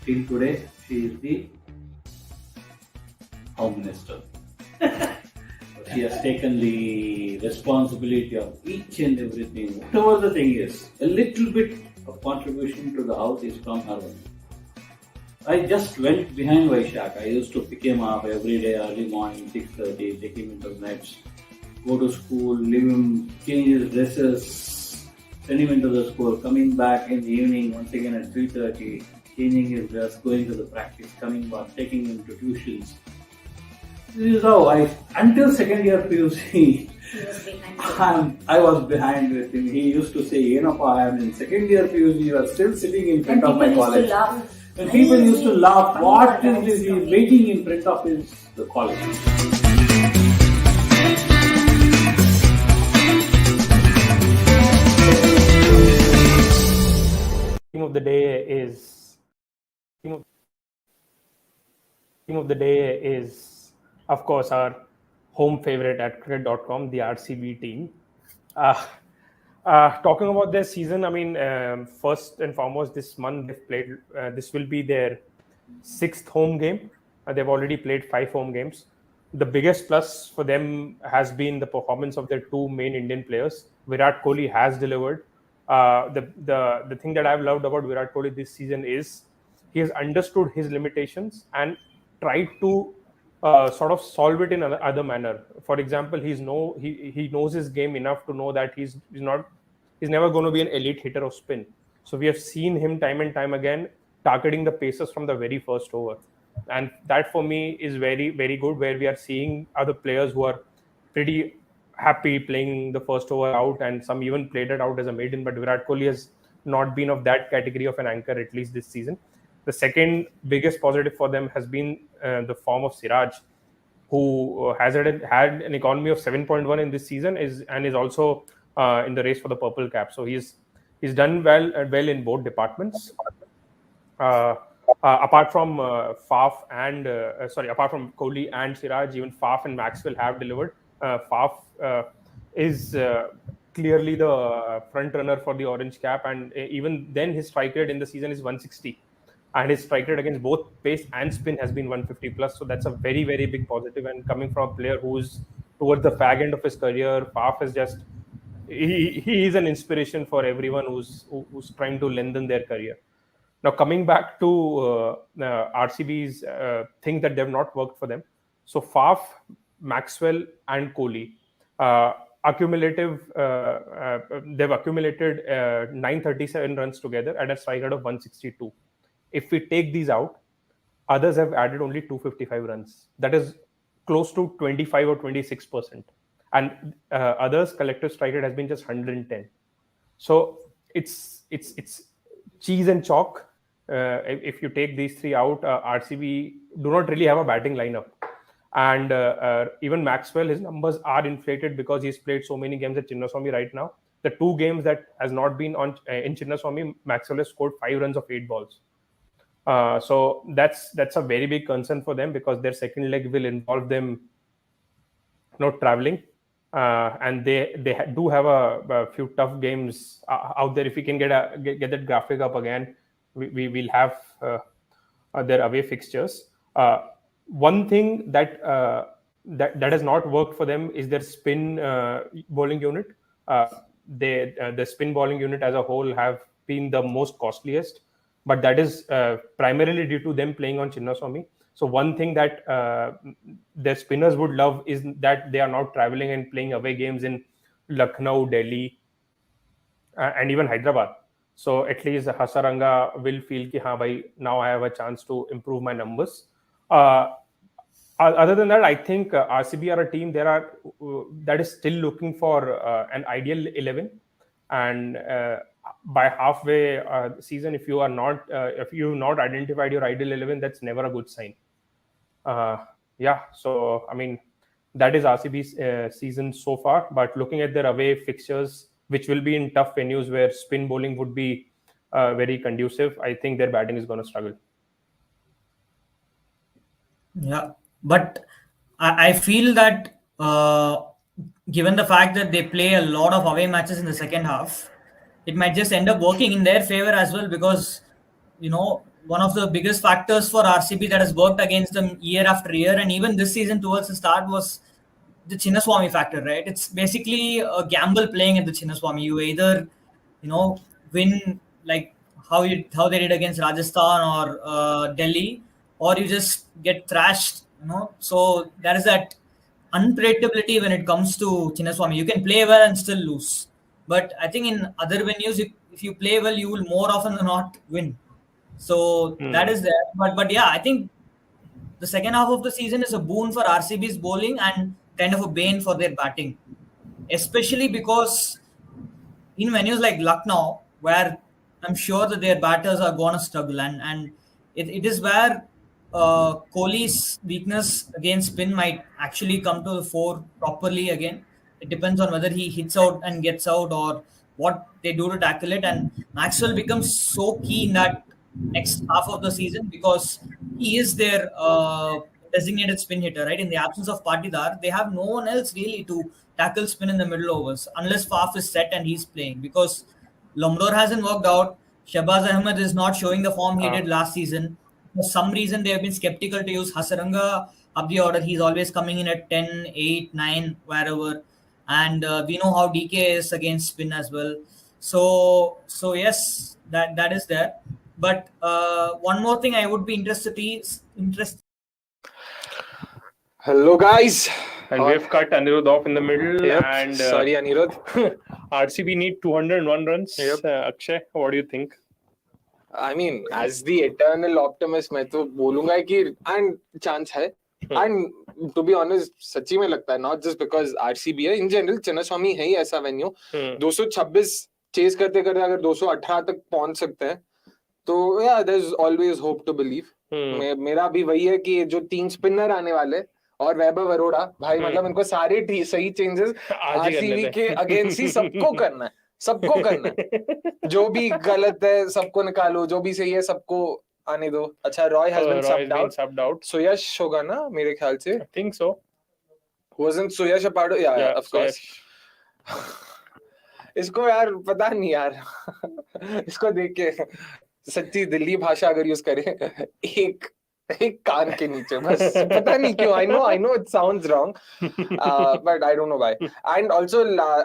Till today, she is the Home Minister. She has taken the responsibility of each and everything. Whatever the thing is, a little bit of contribution to the house is from her own. I just went behind Vaishak. I used to pick him up every day, early morning, 6:30, take him into the nets, go to school, leave him, change his dresses, send him into the school, coming back in the evening, once again at 3:30, changing his dress, going to the practice, coming back, taking him to tuitions. This is how until second year PUC, I was behind with him. He used to say, I am in second year PUC, you are still sitting in front of my college. And people used to laugh, what is this? He is waiting in front of the college. Team of the day is, of course, our home favorite at cricket.com, the RCB team. Talking about their season, I mean, first and foremost, this month they've played. This will be their 6th home game. They've already played 5 home games. The biggest plus for them has been the performance of their 2 main Indian players. Virat Kohli has delivered. The thing that I've loved about Virat Kohli this season is he has understood his limitations and tried to sort of solve it in another manner. For example, he knows his game enough to know that he's never going to be an elite hitter of spin. So we have seen him time and time again targeting the paces from the very first over, and that for me is very very good. Where we are seeing other players who are pretty happy playing the first over out, and some even played it out as a maiden. But Virat Kohli has not been of that category of an anchor, at least this season. The second biggest positive for them has been the form of Siraj, who had an economy of 7.1 in this season, is also in the race for the purple cap. So he's done well in both departments. Apart from apart from Kohli and Siraj, even Faf and Maxwell have delivered. Faf is clearly the front runner for the orange cap, and even then his strike rate in the season is 160. And his strike rate against both pace and spin has been 150 plus. So that's a very, very big positive. And coming from a player who's towards the fag end of his career, Faf is just he is an inspiration for everyone who's trying to lengthen their career. Now coming back to RCB's things that they've not worked for them. So Faf, Maxwell, and Kohli they've accumulated 937 runs together at a strike rate of 162. If we take these out, others have added only 255 runs. That is close to 25 or 26%. And others' collective strike rate has been just 110. So it's cheese and chalk. If you take these three out, RCB do not really have a batting lineup. And even Maxwell, his numbers are inflated because he's played so many games at Chinnaswamy right now. The 2 games that has not been on in Chinnaswamy, Maxwell has scored 5 runs of 8 balls. So that's a very big concern for them, because their second leg will involve them traveling, and they do have a few tough games out there. If we can get that graphic up again, we will have their away fixtures. One thing that has not worked for them is their spin bowling unit. The spin bowling unit as a whole have been the most costliest, but that is primarily due to them playing on Chinnaswamy. So one thing that their spinners would love is that they are now traveling and playing away games in Lucknow, Delhi, and even Hyderabad. So at least Hasaranga will feel ki haan bhai, now I have a chance to improve my numbers. Other than that, I think RCB are a team that is still looking for an ideal 11, and by halfway season, if you've not identified your ideal 11, that's never a good sign. So I mean, that is RCB's season so far. But looking at their away fixtures, which will be in tough venues where spin bowling would be very conducive, I think their batting is going to struggle. Yeah, but I feel that given the fact that they play a lot of away matches in the second half, it might just end up working in their favor as well, because one of the biggest factors for RCB that has worked against them year after year, and even this season towards the start, was the Chinnaswamy factor, right? It's basically a gamble playing at the Chinnaswamy. You either win like how they did against Rajasthan or Delhi, or you just get thrashed. So there is that unpredictability when it comes to Chinnaswamy. You can play well and still lose. But I think in other venues, if you play well, you will more often than not win. So that is there. But yeah, I think the second half of the season is a boon for RCB's bowling and kind of a bane for their batting. Especially because in venues like Lucknow, where I'm sure that their batters are going to struggle, and it is where Kohli's weakness against spin might actually come to the fore properly again. It depends on whether he hits out and gets out, or what they do to tackle it. And Maxwell becomes so key in that next half of the season, because he is their designated spin hitter, right? In the absence of Patidar, they have no one else really to tackle spin in the middle overs unless Faf is set and he's playing, because Lomdor hasn't worked out. Shahbaz Ahmed is not showing the form he did last season. For some reason, they have been skeptical to use Hasaranga up the order. He's always coming in at 10, 8, 9, wherever. And we know how DK is against spin as well. So yes, that is there. But one more thing I would be interested. Hello, guys. And we've cut Anirudh off in the middle. Yep. And Sorry, Anirudh. RCB need 201 runs. Yep. Akshay, what do you think? I mean, as the eternal optimist, मैं तो बोलूँगा कि and chance है. And to be honest, सच्ची में लगता है, not just because RCB है, in general, चिन्नास्वामी है ही ऐसा venue. 226 chase करते करते अगर 218 तक पहुंच सकते हैं, तो yeah, there's always hope to believe. मेरा भी वही है कि जो 3 स्पिनर आने वाले और वैभव अरोड़ा भाई, मतलब इनको सारे सही चेंजेस आरसीबी के अगेंस्ट ही सबको करना है, जो भी गलत है सबको निकालो, जो भी सही है सबको आने दो. अच्छा, Roy has been subbed out. Suyash होगा ना मेरे ख्याल से. I think so. Wasn't Suyash a part of? Yeah, of course. इसको यार पता नहीं यार. इसको देख के सच्ची दिल्ली भाषा अगर यूज करें एक कान के नीचे, बस पता नहीं क्यों. I know it sounds wrong, but I don't know why. And also,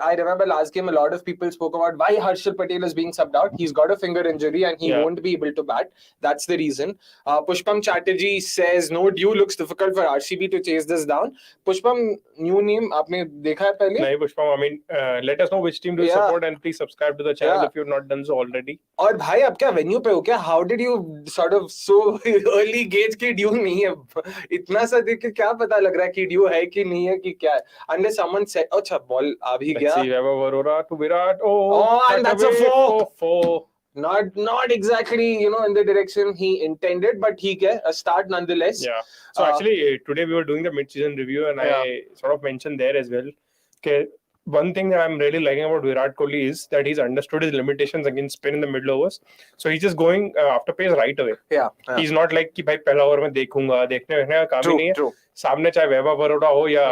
I remember last game a lot of people spoke about why Harshal Patel is being subbed out. He's got a finger injury and he won't be able to bat. That's the reason. Pushpam Chatterjee says no due looks difficult for RCB to chase this down. Pushpam, new name, आपने देखा है पहले? नहीं Pushpam, I mean, let us know which team do you support and please subscribe to the channel if you've not done so already. और भाई आप क्या venue पे हो क्या? How did you sort of so early gauge कि due नहीं है? इतना सा देख के क्या पता लग रहा है कि ड्यू है कि नहीं है कि क्या है? Unless someone said, अच्छा बॉल आ भी गया. Let's see, Vaibhav Arora to Virat. Oh, and that's a four. Not exactly, in the direction he intended, but he get a start nonetheless. Yeah. So actually, today we were doing the mid-season review, and I sort of mentioned there as well. Okay, one thing that I'm really liking about Virat Kohli is that he's understood his limitations against spin in the middle overs. So he's just going after pace right away. Yeah. He's not like कि भाई पहला over में देखूंगा, देखने का काम ही नहीं है. सामने चाहे वैभव अरोड़ा हो या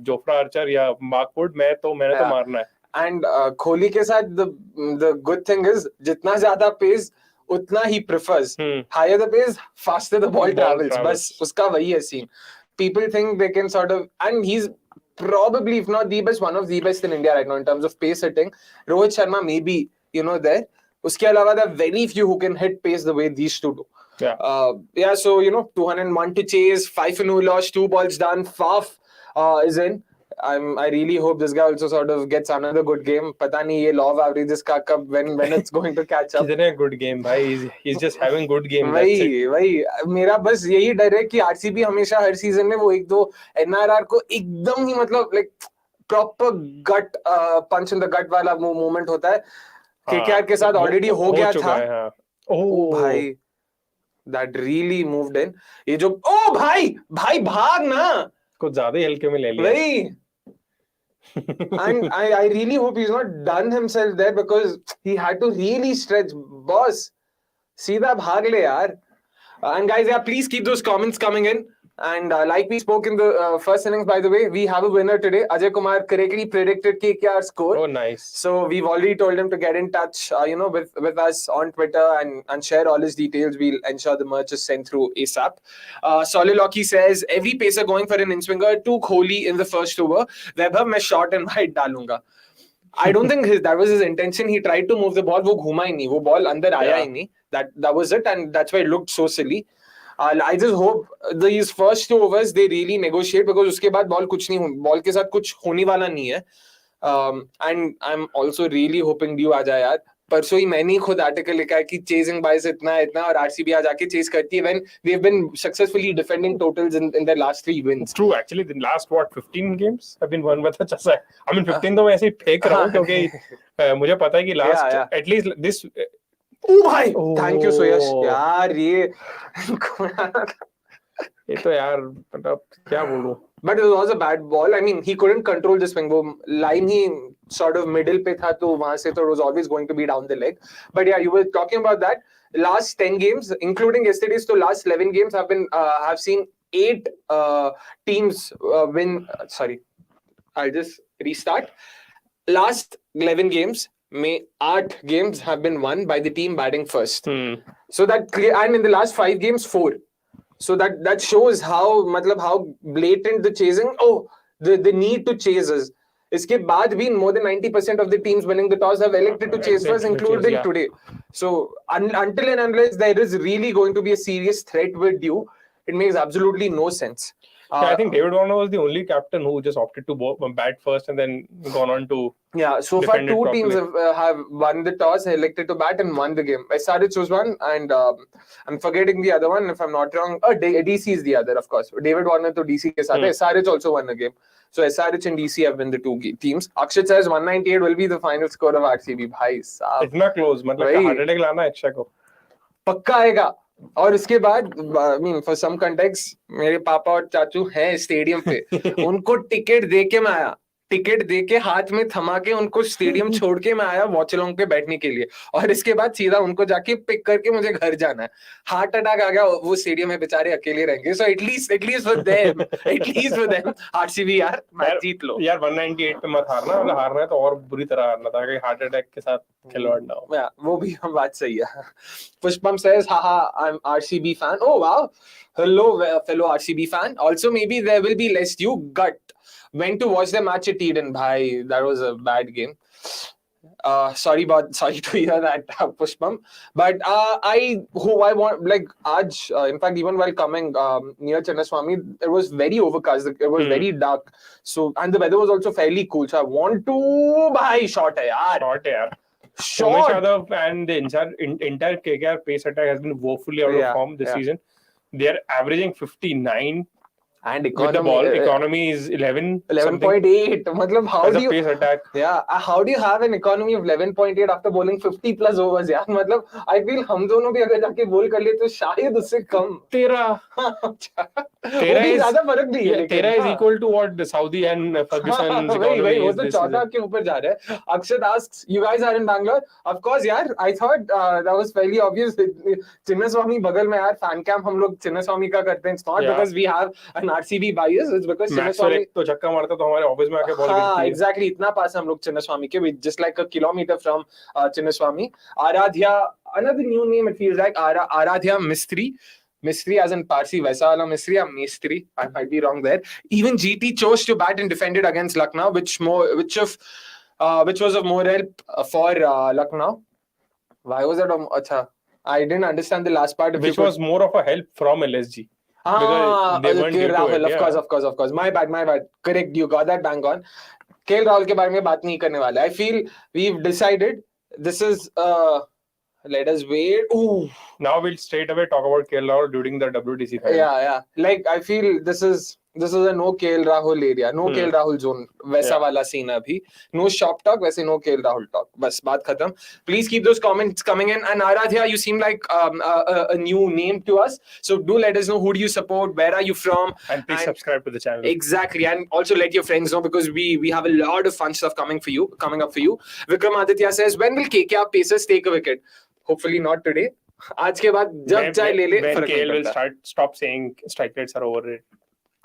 जोफ्रा आर्चर या मार्कवुड, मैंने तो मारना है. And Kohli के साथ the good thing is जितना ज्यादा pace उतना he prefers. Higher the pace, faster the ball travels. बस उसका वही है scene. People think they can sort of, and he's probably, if not the best, one of the best in India right now in terms of pace hitting. Rohit Sharma maybe, there. उसके अलावा there are very few who can hit pace the way these two do. Yeah. So 201 to chase, 5 no loss, 2 balls done. Faf is in. I really hope this guy also sort of gets another good game. पता नहीं ये law of averages का कब when it's going to catch up. कितने good game भाई, he's just having good game. वही मेरा बस यही डर है कि आरसीबी हमेशा हर सीजन में वो 1-2 एनआरआर को एकदम ही मतलब like proper gut punch in the gut वाला मोमेंट होता है. केकेआर के साथ ऑलरेडी हो गया था. ओ भाई, that really moved in. ये जो भाई भाग ना, कुछ ज्यादा ही हल्के में ले लिया. वही. And I really hope he's not done himself there because he had to really stretch. Boss, सीधा भाग ले यार. And guys, please keep those comments coming in. And like we spoke in the first innings, by the way, we have a winner today. Ajay Kumar correctly predicted KKR score. Oh, nice. So we've already told him to get in touch, with us on Twitter and share all his details. We'll ensure the merch is sent through ASAP. Soliloquy says, every pacer going for an in-swinger, too Kohli in the first over. Vaibhav, मैं short and wide डालूंगा. I don't think that was his intention. He tried to move the ball, वो घुमा ही नहीं, वो ball अंदर आया ही नहीं. That was it, and that's why it looked so silly. I just hope these first 2 overs they really negotiate because उसके बाद ball कुछ नहीं, ball के साथ कुछ होने वाला नहीं है. And I'm also really hoping dew आ जाए यार. परसों ही मैंने खुद आर्टिकल लिखा है कि चेजिंग बाइस इतना और आरसीबी आ जाके चेस करती है when they've been successfully defending totals in their last 3 wins. True, actually the last 15 games have been won by the अच्छा है. I mean 15 तो मैं ऐसे ही फेंक रहा हूँ क्योंकि मुझे पता है कि last at least this. भाई, thank you सुयश यार. ये तो यार मतलब क्या बोलूं. But it was a bad ball. I mean, he couldn't control the swing. वो line he sort of middle पे था, तो वहाँ से तो it was always going to be down the leg. But yeah, you were talking about that. Last 10 games, including yesterday's, so last 11 games have seen 8 teams win. Sorry, I'll just restart. Last 11 games, 8 games have been won by the team batting first. So that and in the last 5 games, 4. So that shows how blatant the chasing. The need to chase is. इसके बाद भी more than 90% of the teams winning the toss have elected to chase first, including today. So until and unless there is really going to be a serious threat with you, it makes absolutely no sense. I think David Warner was the only captain who just opted to bat first and then gone on to. Yeah, so far 2 teams have won the toss, elected to bat, and won the game. SRH was one, and I'm forgetting the other one if I'm not wrong. DC is the other, of course. David Warner to DC ke saath hai. SRH also won the game. So SRH and DC have been the 2 teams. Akshat says 198 will be the final score of RCB. Bhai saab. Itna close, मतलब heart attack लाना है अच्छा को. पक्का आएगा. और इसके बाद फॉर सम कंटेक्स्ट मेरे पापा और चाचू हैं स्टेडियम पे उनको टिकट दे के मैं आया टिकट दे के हाथ में थमा के उनको स्टेडियम छोड़ के मैं आया वॉचलोंग पे बैठने के लिए और इसके बाद सीधा उनको जाके पिक करके मुझे घर जाना है हार्ट अटैक आ गया वो स्टेडियम में बेचारे अकेले रहेंगे so at least for them RCB यार मैच जीत लो यार 198 पे मत हारना मतलब हारना है तो और बुरी तरह हारना था कि हार्ट अटैक के साथ खिलवाड़ ना हो वो भी बात सही है पुष्पम says haha I'm RCB fan oh wow hello fellow RCB fan also maybe there will be less you gut went to watch the match at Eden. Bhai, that was a bad game. Sorry to hear that, Pushpam. But I want in fact, even while coming near Chinnaswamy, it was very overcast. It was very dark. So and the weather was also fairly cool. So I want to buy shot, yaar. Shot. And the entire KKR pace attack has been woefully out of form this season. They are averaging 59. And with the ball, economy is 11.8. Matlab, how do you pace attack? Yeah, how do you have an economy of 11.8 after bowling 50 plus overs? यार मतलब I feel हम दोनों भी अगर जाके बोल कर ले तो शायद उससे कम. तेरा is ज़्यादा फर्क नहीं है. तेरा is equal to what the Saudi and Ferguson's economy is. वो तो 14 के ऊपर जा रहा है. Akshat asks, you guys are in Bangalore? Of course, यार. I thought that was fairly obvious. Chinnaswamy बगल में यार fan camp हम लोग चिन्नास्वामी का करते हैं. It's not because we have an RCB bias, it's because Chinnaswamy तो चक्का मारता तो हमारे ऑफिस में आके बॉल गिरती है. Exactly, इतना पास हम लोग चिन्नास्वामी के, just like a kilometer from Chinnaswamy. Aradhya, another new name it feels like. Aradhya Mistry as in Parsi, वैसा वाला Mistry या Mistry, I might be wrong there. Even GT chose to bat and defended against Lucknow, which was of more help for Lucknow. Why was that? Achha, I didn't understand the last part. Which was more of a help from LSG. Rahul, of course. My bad. Correct, you got that bang on. KL Rahul के बारे में बात नहीं करने वाला. I feel we've decided this is. Let us wait. Ooh. Now we'll straight away talk about KL Rahul during the WTC final. Yeah. Like I feel this is a no KL Rahul area, no KL Rahul zone. वैसा वाला scene अभी. No shop talk, वैसे no KL Rahul talk. बस बात खत्म. Please keep those comments coming in. And Aradhya, you seem like a new name to us. So do let us know who do you support, where are you from, and please subscribe to the channel. Exactly, and also let your friends know because we have a lot of fun stuff coming up for you. Vikram Aditya says, when will KKR Pacers take a wicket? Hopefully not today. आज के बाद जब चाहे ले ले. When KL will stop saying strike rates are overrated.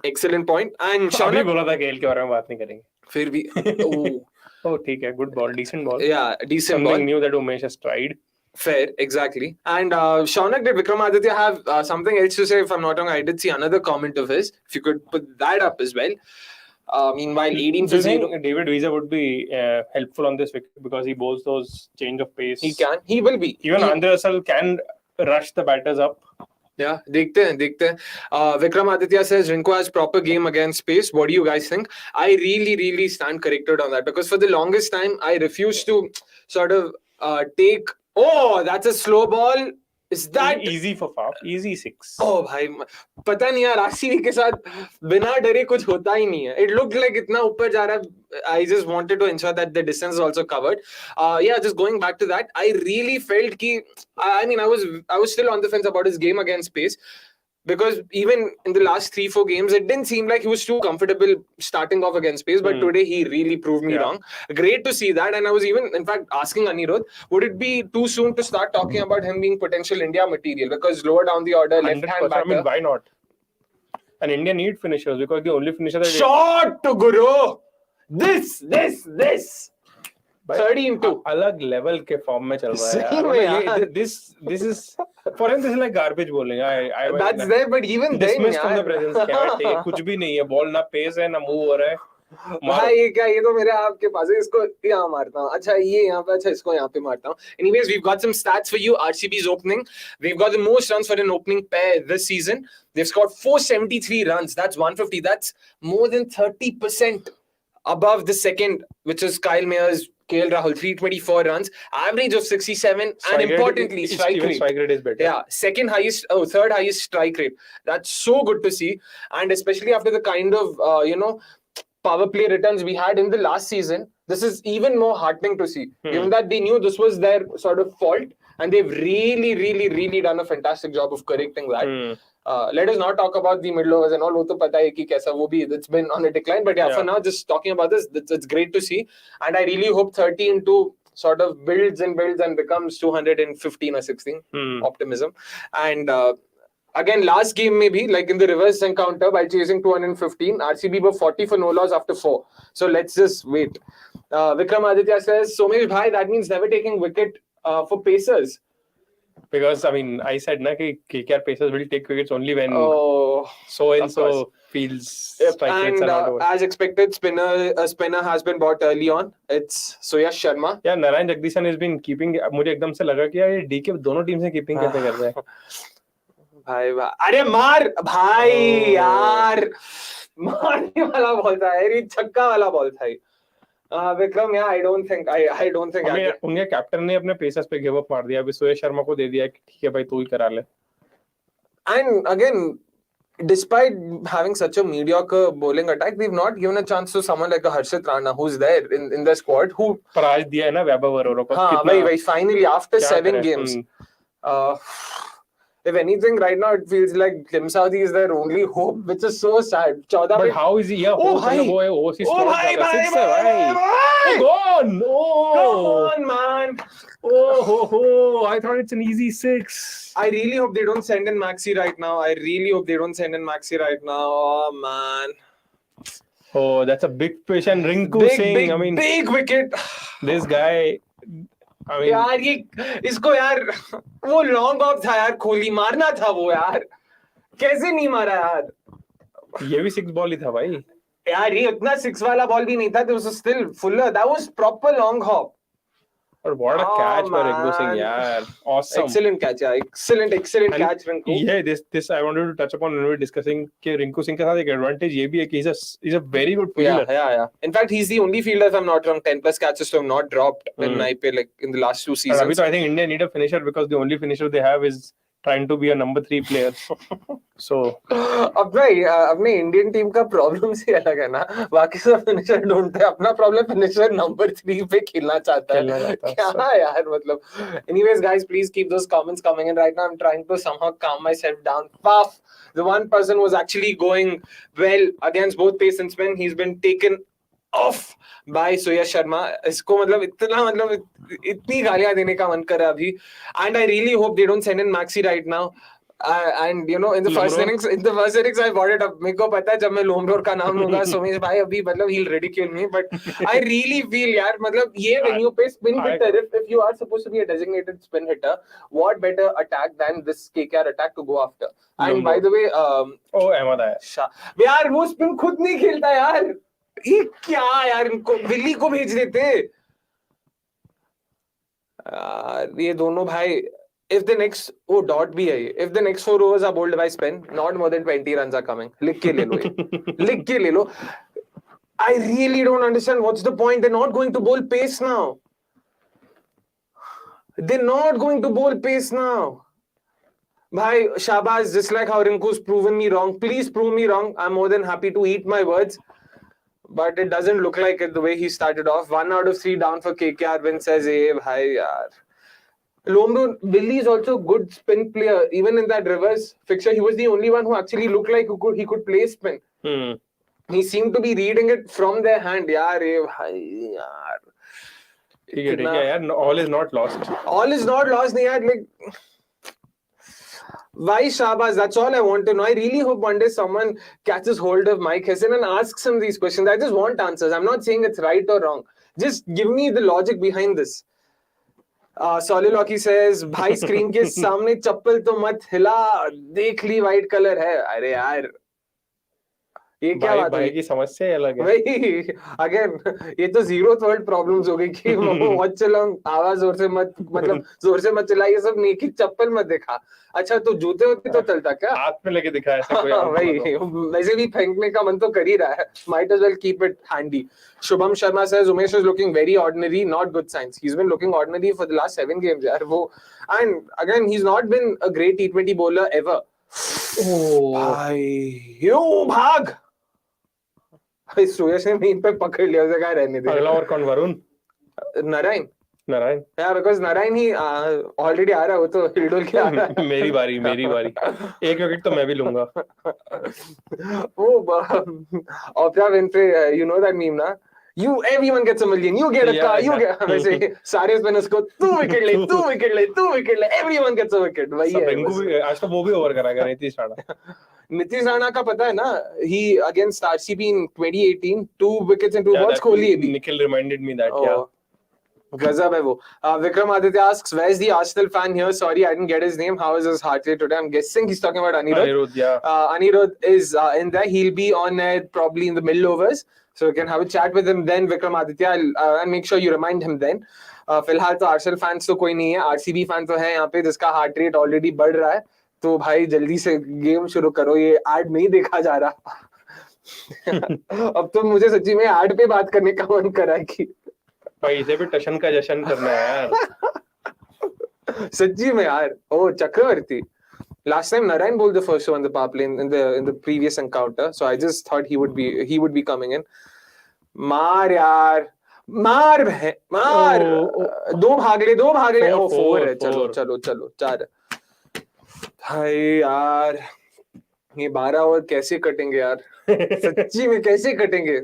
Excellent point. And अभी बोला था KL के बारे में बात नहीं करेंगे. फिर भी oh ठीक है, good ball, decent ball. Yeah, decent Something ball. Something new that Umesh has tried. Fair, exactly. And Shaunak, did Vikramaditya have something else to say? If I'm not wrong, I did see another comment of his. If you could put that up as well. Meanwhile, 18 to 0. David Visa would be helpful on this wicket because he bowls those change of pace. He can. He will be. Even Andre Russell can rush the batters up. Yeah, देखते हैं. Vikram Aditya says Rinko has proper game against pace. What do you guys think? I really stand corrected on that because for the longest time I refused to sort of take. Oh, that's a slow ball. Is that easy for Faf? Easy 6. Oh भाई, पता नहीं यार RCB के साथ बिना डरे कुछ होता ही नहीं है. It looked like इतना ऊपर जा रहा है. I just wanted to ensure that the distance is also covered. Just going back to that, I really felt कि I was still on the fence about his game against pace. Because even in the last 3-4 games, it didn't seem like he was too comfortable starting off against pace. But today, he really proved me wrong. Great to see that. And I was even, in fact, asking Anirudh, would it be too soon to start talking about him being potential India material? Because lower down the order, left-hand batter. Why not? And India need finishers because the only finisher that Shot to Guru. This. 30-2. अलग level के form में चल रहा है सही में यार. This is for him, this is like garbage bowling. That's there, but even then, dismissed from the यार. presence. क्या कुछ भी नहीं है, बॉल ना पेस है ना मूव हो रहा है. भाई ये क्या, ये तो मेरे आपके पास है, इसको यहाँ मारता हूँ, अच्छा ये यहाँ पे, अच्छा इसको यहाँ पे मारता हूँ. Anyways, we've got some stats for you. RCB's opening, they've got the most runs for an opening pair this season. They've scored 473 runs. That's 150. That's more than 30% above the second, which is Kyle Mayer's KL Rahul, 324 runs, average of 67, and importantly, strike rate is better. Yeah, third highest strike rate. That's so good to see, and especially after the kind of power play returns we had in the last season, this is even more heartening to see. Given that they knew this was their sort of fault, and they've really done a fantastic job of correcting that. Let us not talk about the middle overs and all. वो तो पता है कि कैसा वो भी, it's been on a decline. But yeah, for now, just talking about this, it's great to see. And I really hope 30-2 sort of builds and becomes 215 or 16. Optimism. And again, last game maybe, like in the reverse encounter, by chasing 215, RCB were 40 for no loss after 4. So let's just wait. Vikram Aditya says, Somesh bhai, that means never taking wicket for pacers. Because I mean, I said na ki KKR pacers will take wickets only when so and so feels strike rates are not over. As expected, a spinner has been bought early on. It's Suyash Sharma. Yeah, Narayan Jagdishan has been keeping. मुझे एकदम से लगा कि यार ये DK दोनों team से keeping कैसे कर रहा है. भाई अरे मार भाई यार, मारने वाला बॉल था यार, ये छक्का वाला बॉल था. Vikram, yeah, I don't think. उनके कैप्टन ने अपने पेसर्स पे गिव अप मार दिया, अभी सुयश शर्मा को दे दिया कि ठीक है भाई तू ही करा ले. And again, despite having such a mediocre bowling attack, they've not given a chance to someone like a Harshit Rana who's there in the squad who पर आज दिया है ना वैभव वरोरा को. हाँ भाई finally after 7 games. If anything, right now it feels like Tim Saudi is their only hope, which is so sad. But how is he? Yeah, oh bhai, gone! Come on, man! I thought it's an easy 6. I really hope they don't send in Maxi right now. Oh man! Oh, that's a big fish, and Rinku Singh. I mean, big wicket. This guy. I mean, यार ये इसको यार वो long off था यार, कोहली मारना था वो यार, कैसे नहीं मारा यार. ये भी 6 बॉल ही था भाई यार, ये उतना 6 वाला बॉल भी नहीं था. There was still fuller. That was proper long hop. और what a catch by Rinku Singh यार. Awesome. Excellent catch यार. Excellent catch Rinku. Yeah, this I wanted to touch upon when we were discussing कि Rinku Singh के साथ एक advantage ये भी है कि he's a very good fielder. Yeah. In fact, he's the only fielder, if I'm not wrong, 10+ catches to have not dropped in IPL like in the last 2 seasons. And अभी तो I think India need a finisher because the only finisher they have is trying to be a number 3 player. So अपने Indian team का problem ही अलग है ना, बाकी सब finisher ढूंढते हैं, अपना प्रॉब्लम फिनिशर नंबर 3 पे खेलना चाहता है. क्या यार मतलब. Anyways guys, please keep those comments coming in. Right now I'm trying to somehow calm myself down. Puff, the one person was actually going well against both pace and spin. He's been taken off by Suyash Sharma. इसको मतलब इतनी गालियां देने का मन कर रहा अभी. And I really hope they don't send in Maxi right now. And you know, in the first innings I brought it up. मेरे को पता है जब मैं लोमरोर का नाम लूंगा सोमेश भाई अभी मतलब he'll ridicule me, but I really feel यार मतलब ये when you play spin hitter, if you are supposed to be a designated spin hitter, what better attack than this KKR attack to go after. And by the way, Ahmad आया यार वो spin खुद नहीं खेलता यार, ये क्या यार, इनको विल्ली को भेज देते यार ये दोनों भाई. If the next dot भी है, if the next 4 overs are bowled by spin, not more than 20 runs are coming. लिख के ले लो. I really don't understand what's the point. They're not going to bowl pace now. Bhai, Shabazz, just like how Rinku's proven me wrong, please prove me wrong. I'm more than happy to eat my words. But it doesn't look like it the way he started off. 1 out of 3 down for KKR. Win says, hey, bhai, yaar. Lomro, Billy is also a good spin player. Even in that reverse fixture, he was the only one who actually looked like he could play spin. He seemed to be reading it from their hand. Yaar, bhai, yaar. ठीक है यार, all is not lost. All is not lost. नहीं यार, like Why Shahbaz? That's all I want to know. I really hope one day someone catches hold of Mike Hesson and asks him these questions. I just want answers. I'm not saying it's right or wrong. Just give me the logic behind this. Soliloquy says, भाई screen के सामने चप्पल तो मत हिला, देख ली white colour है. अरे यार ये क्या बात भाई की समस्या अलग है. वही अगेन ये तो जीरो थर्ड प्रॉब्लम्स हो गई कि वॉच अलोंग आवाज जोर से मत मतलब जोर से मत चला, ये सब नेकी चप्पल मत दिखा. अच्छा तो जूते होते तो चलता क्या? हाथ में लेके दिखा ऐसा कोई वही वैसे भी फेंकने का मन तो कर ही रहा है. Might as well keep it handy. Shubham Sharma says Umesh is looking very ordinary, not good signs. He's been looking ordinary for the last 7 games यार वो. And again he's not been a great T20 bowler ever. भाई यो भाग. सुयश ने mean पे पकड़ लिया, उसे कहा रहने दे. अगला और कौन? वरुण? नारायण. यार बिकॉज़ नारायण ही ऑलरेडी आ रहा है, वो तो हिलडोल के आ रहा है. मेरी बारी एक विकेट तो मैं भी लूंगा. Oprah Winfrey, you know that meme ना? Everyone gets a million. You get a car. You get. वैसे सारे स्पिनर्स को तू विकेट ले. Everyone gets a wicket. वही है. आज तो वो भी ओवर कराएगा नीतीश राणा. नीतीश राणा का पता है ना, he against RCB in 2018, 2 wickets and 2 balls. Kohli भी. Nikhil reminded me that. Yeah. गजब है वो. Vikram Aditya asks, where's the Arsenal fan here? Sorry, I didn't get his name. How is his heart rate today? I'm guessing he's talking about Anirudh. Yeah. Anirudh is in there. He'll be on probably in the middle overs. So you can have a chat with him then, Vikram Aditya, and make sure you remind him then. फिलहाल तो Arsenal fans तो कोई नहीं है. RCB fan तो है यहाँ पे, जिसका heart rate already बढ़ रहा है. तो भाई जल्दी से गेम शुरू करो. ये ad नहीं देखा जा रहा. अब तो मुझे सच्ची में ad पे बात करने का मन कर रहा है कि भाई इसे भी टशन का जश्न करना है यार. सच्ची में यार. ओ चक्रवर्ती. Last time Narayan bowled the first show on the power play in the previous encounter, so I just thought he would be coming in. मार यार, मार. दो भाग ले. ओ 4 है. चलो 4. भाई यार ये 12 ओवर कैसे कटेंगे यार? सच्ची में कैसे कटेंगे?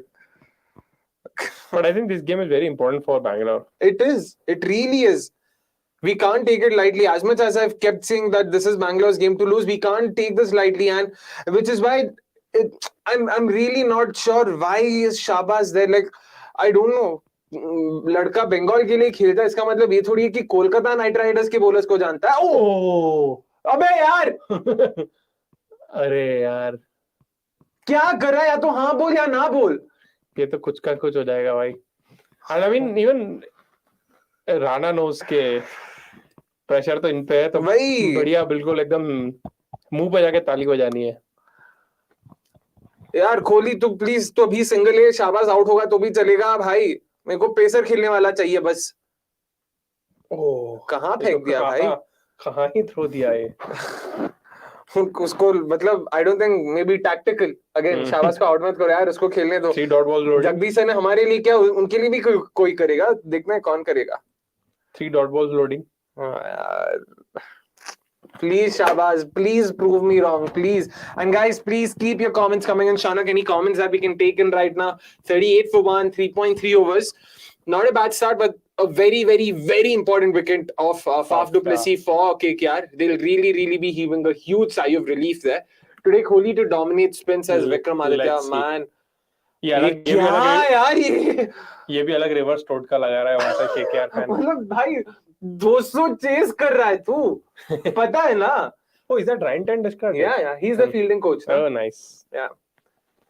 But I think this game is very important for Bangalore. It is. It really is. We can't take it lightly. As much as I've kept saying that this is Bangalore's game to lose, we can't take this lightly, and which is why I'm really not sure why is Shahbaz there. Like I don't know. लड़का बंगाल के लिए खेलता है, इसका मतलब ये थोड़ी है कि कोलकाता नाइट राइडर्स के बॉलर्स को जानता है. अबे यार. अरे यार क्या कर रहा है? या तो हाँ बोल या ना बोल. ये तो कुछ का कुछ हो जाएगा भाई. I mean even Rana knows के प्रेशर तो इन पे है, तो वही बढ़िया बिल्कुल एकदम मुंह पे जाके ताली बजानी है यार. कोहली तो प्लीज तो भी सिंगल है. शाहबाज आउट होगा तो भी चलेगा भाई. मेरे को पेसर खेलने वाला चाहिए बस. कहाँ फेंक दिया भाई? कहाँ ही थ्रो दिया है उसको. मतलब आई don't think may be tactical. Again Shahbaz को आउट मत करो यार, उसको खेलने दो. 3 डॉट बॉल लोडिंग. जगदीश ने हमारे लिए क्या, उनके लिए भी कोई करेगा. देखना है कौन करेगा. 3 dot ball loading. Please Shahbaz, please prove me wrong, please. And guys, please keep your comments coming in. Shanak, any comments that we can take in right now? 38 for 1, 3.3 overs. Not a bad start, but a very, very, very important wicket of Faf du Plessis for KKR. They'll really be heaving a huge sigh of relief there. Today, Kohli to dominate spins as Vikram Aditya, man. ये भी अलग reverse टोट का लगा रहा है वहां से KKR fan. मतलब भाई 200 चेस कर रहा है तू. पता है ना? Oh, is that Ryan Tandish का? Yeah. He's the fielding coach. Oh, nice. Yeah.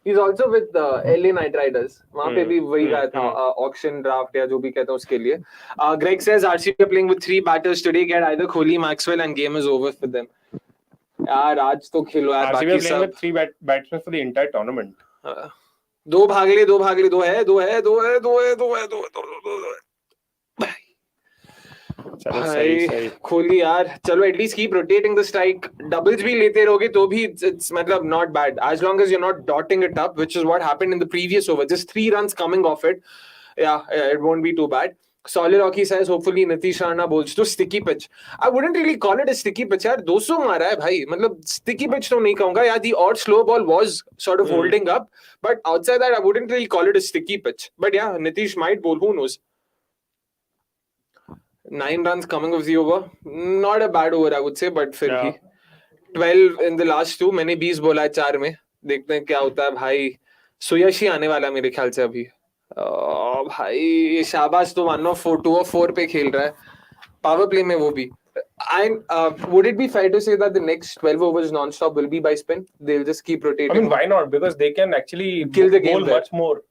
He's also with LA Night Riders. वहाँ पे भी वही गया था auction draft या जो भी कहते हैं उसके लिए. Greg says RCB are playing with 3 batters today. Get either Kohli, Maxwell, and game is over for them. यार आज तो खेलो यार. RCB are playing with 3 batsmen for the entire tournament. 2 भाग ले. 2 है. चलो सही. कोहली यार चलो at least keep rotating the strike. Doubles भी लेते रहोगे तो भी इट्स मतलब not bad as long as you're not dotting it up, which is what happened in the previous over. Just 3 runs coming off it. Yeah, it won't be too bad. Soliloquy says hopefully Nitish Rana bowls to sticky pitch. I wouldn't really call it a sticky pitch यार. 200 मारा है भाई. मतलब sticky pitch तो नहीं कहूंगा यार. The odd slow ball was sort of holding up, but outside that I wouldn't really call it a sticky pitch. But yeah, Nitish might bowl. Who knows? 9 runs coming off the over. Not a bad over, I would say, but फिर भी 12 in the last 2, मैंने 20 बोला है 4 में, देखते हैं क्या होता है भाई। सुयश ही आने वाला है मेरे ख्याल से अभी। भाई शाबाश, तो 1 of 4 2 of 4 पे खेल रहा है, पावर प्ले में वो भी। And would it be fair to say that the next 12 overs non-stop will be by spin? They'll just keep rotating. I mean, why not? Because they can actually kill the game bowl much more.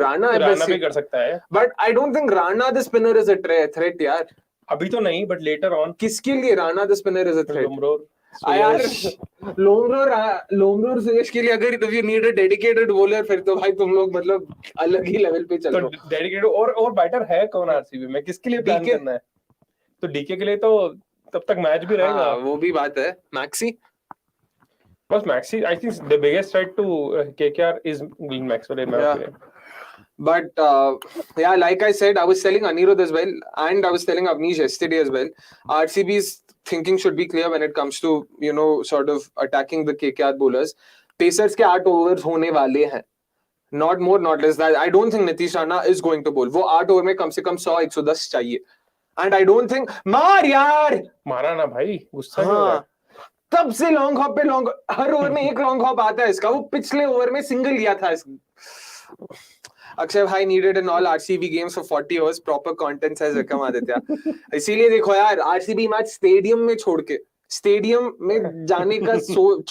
Rana भी कर सकता है, but I don't think Rana the spinner is a threat यार। अभी तो नहीं, but later on। किसके लिए Rana the spinner is a threat? यार लोमरोर सुयश के लिए अगर if you need a dedicated bowler, फिर तो भाई तुम लोग मतलब अलग ही लेवल पे चल रहे हो। डेडिकेटेड और बैटर है कौन आरसीबी में, किसके लिए प्लान करना है? तो डीके के लिए तो तब तक मैच भी रहेगा। हाँ, वो भी बात है। मैक्सी, बस Maxi, I think the biggest threat to KKR is Maxwell in my opinion. But yeah, like I said, I was telling Anirudh as well, and I was telling Avnish yesterday as well. RCB's thinking should be clear when it comes to, you know, sort of attacking the KKR bowlers. Pacers के 8 overs होने वाले हैं, not more, not less. That I don't think Nitish Rana is going to bowl. वो 8 over में कम से कम 100-110 चाहिए. And I don't think मार यार, मारा ना भाई, गुस्सा क्यों है? तब से लॉन्ग हॉप पे लॉन्ग, हर ओवर में एक लॉन्ग हॉप आता है इसका। वो पिछले ओवर में सिंगल लिया था इसका। अक्षय भाई needed in all RCB games for 40 overs, proper content says Vikram Aditya। इसीलिए देखो यार, RCB मैच स्टेडियम में छोड़ के, स्टेडियम में जाने का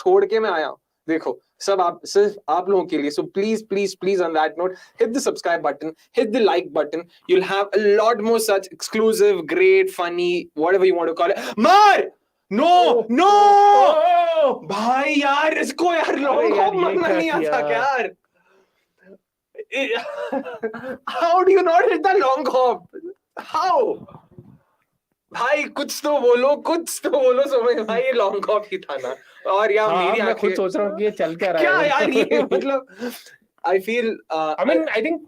छोड़ के मैं आया। देखो सब आप, सिर्फ आप लोगों के लिए। So please, please, please on that note, hit the subscribe button, hit the like button. You'll have a lot more such exclusive, great, funny, whatever you want to call it. मार! No! No! भाई यार, इसको यार long hop मारना नहीं आता क्या यार? How do you not hit the long hop? How? भाई कुछ तो बोलो, कुछ तो बोलो। समझ भाई, ये लॉन्ग हॉप ही था ना। और यार मेरी मैं खुद सोच रहा हूँ कि ये चल क्या रहा है। क्या यार ये मतलब, I feel I mean, I think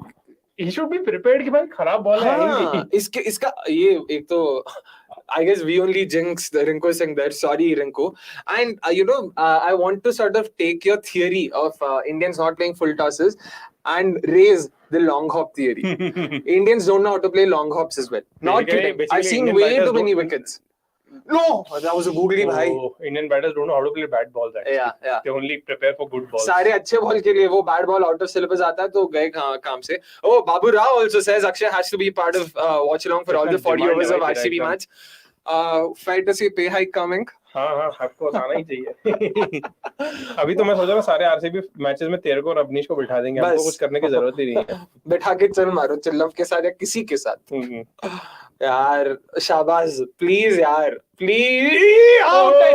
he should be prepared कि भाई खराब बॉल है। इसका ये एक तो I guess we only jinxed Rinko Singh there. Sorry, Rinko. And you know, I want to sort of take your theory of Indians not playing full tosses and raise the long hop theory. Indians don't know how to play long hops as well. Not kidding. I've seen Indian way too many wickets. No, that was a googly bhai. Indian batters don't know how to play bad balls actually. Yeah. They only prepare for good balls. सारे अच्छे ball के लिए वो bad ball out of syllabus आता है तो गए काम से। Oh, Babu Rao also says Akshay has to be part of Watchalong for all the 40 overs of RCB match. Fair to say pay hike coming. हाँ, आपको आना ही चाहिए। अभी तो मैं सोच रहा हूँ सारे आरसीबी मैचेस में तेरे को और अवनीश को बिठा देंगे, हमको कुछ करने की जरूरत ही नहीं है। बैठा के चल मारो, चिल्लव के साथ या किसी के साथ। यार शाबाश, प्लीज यार, प्लीज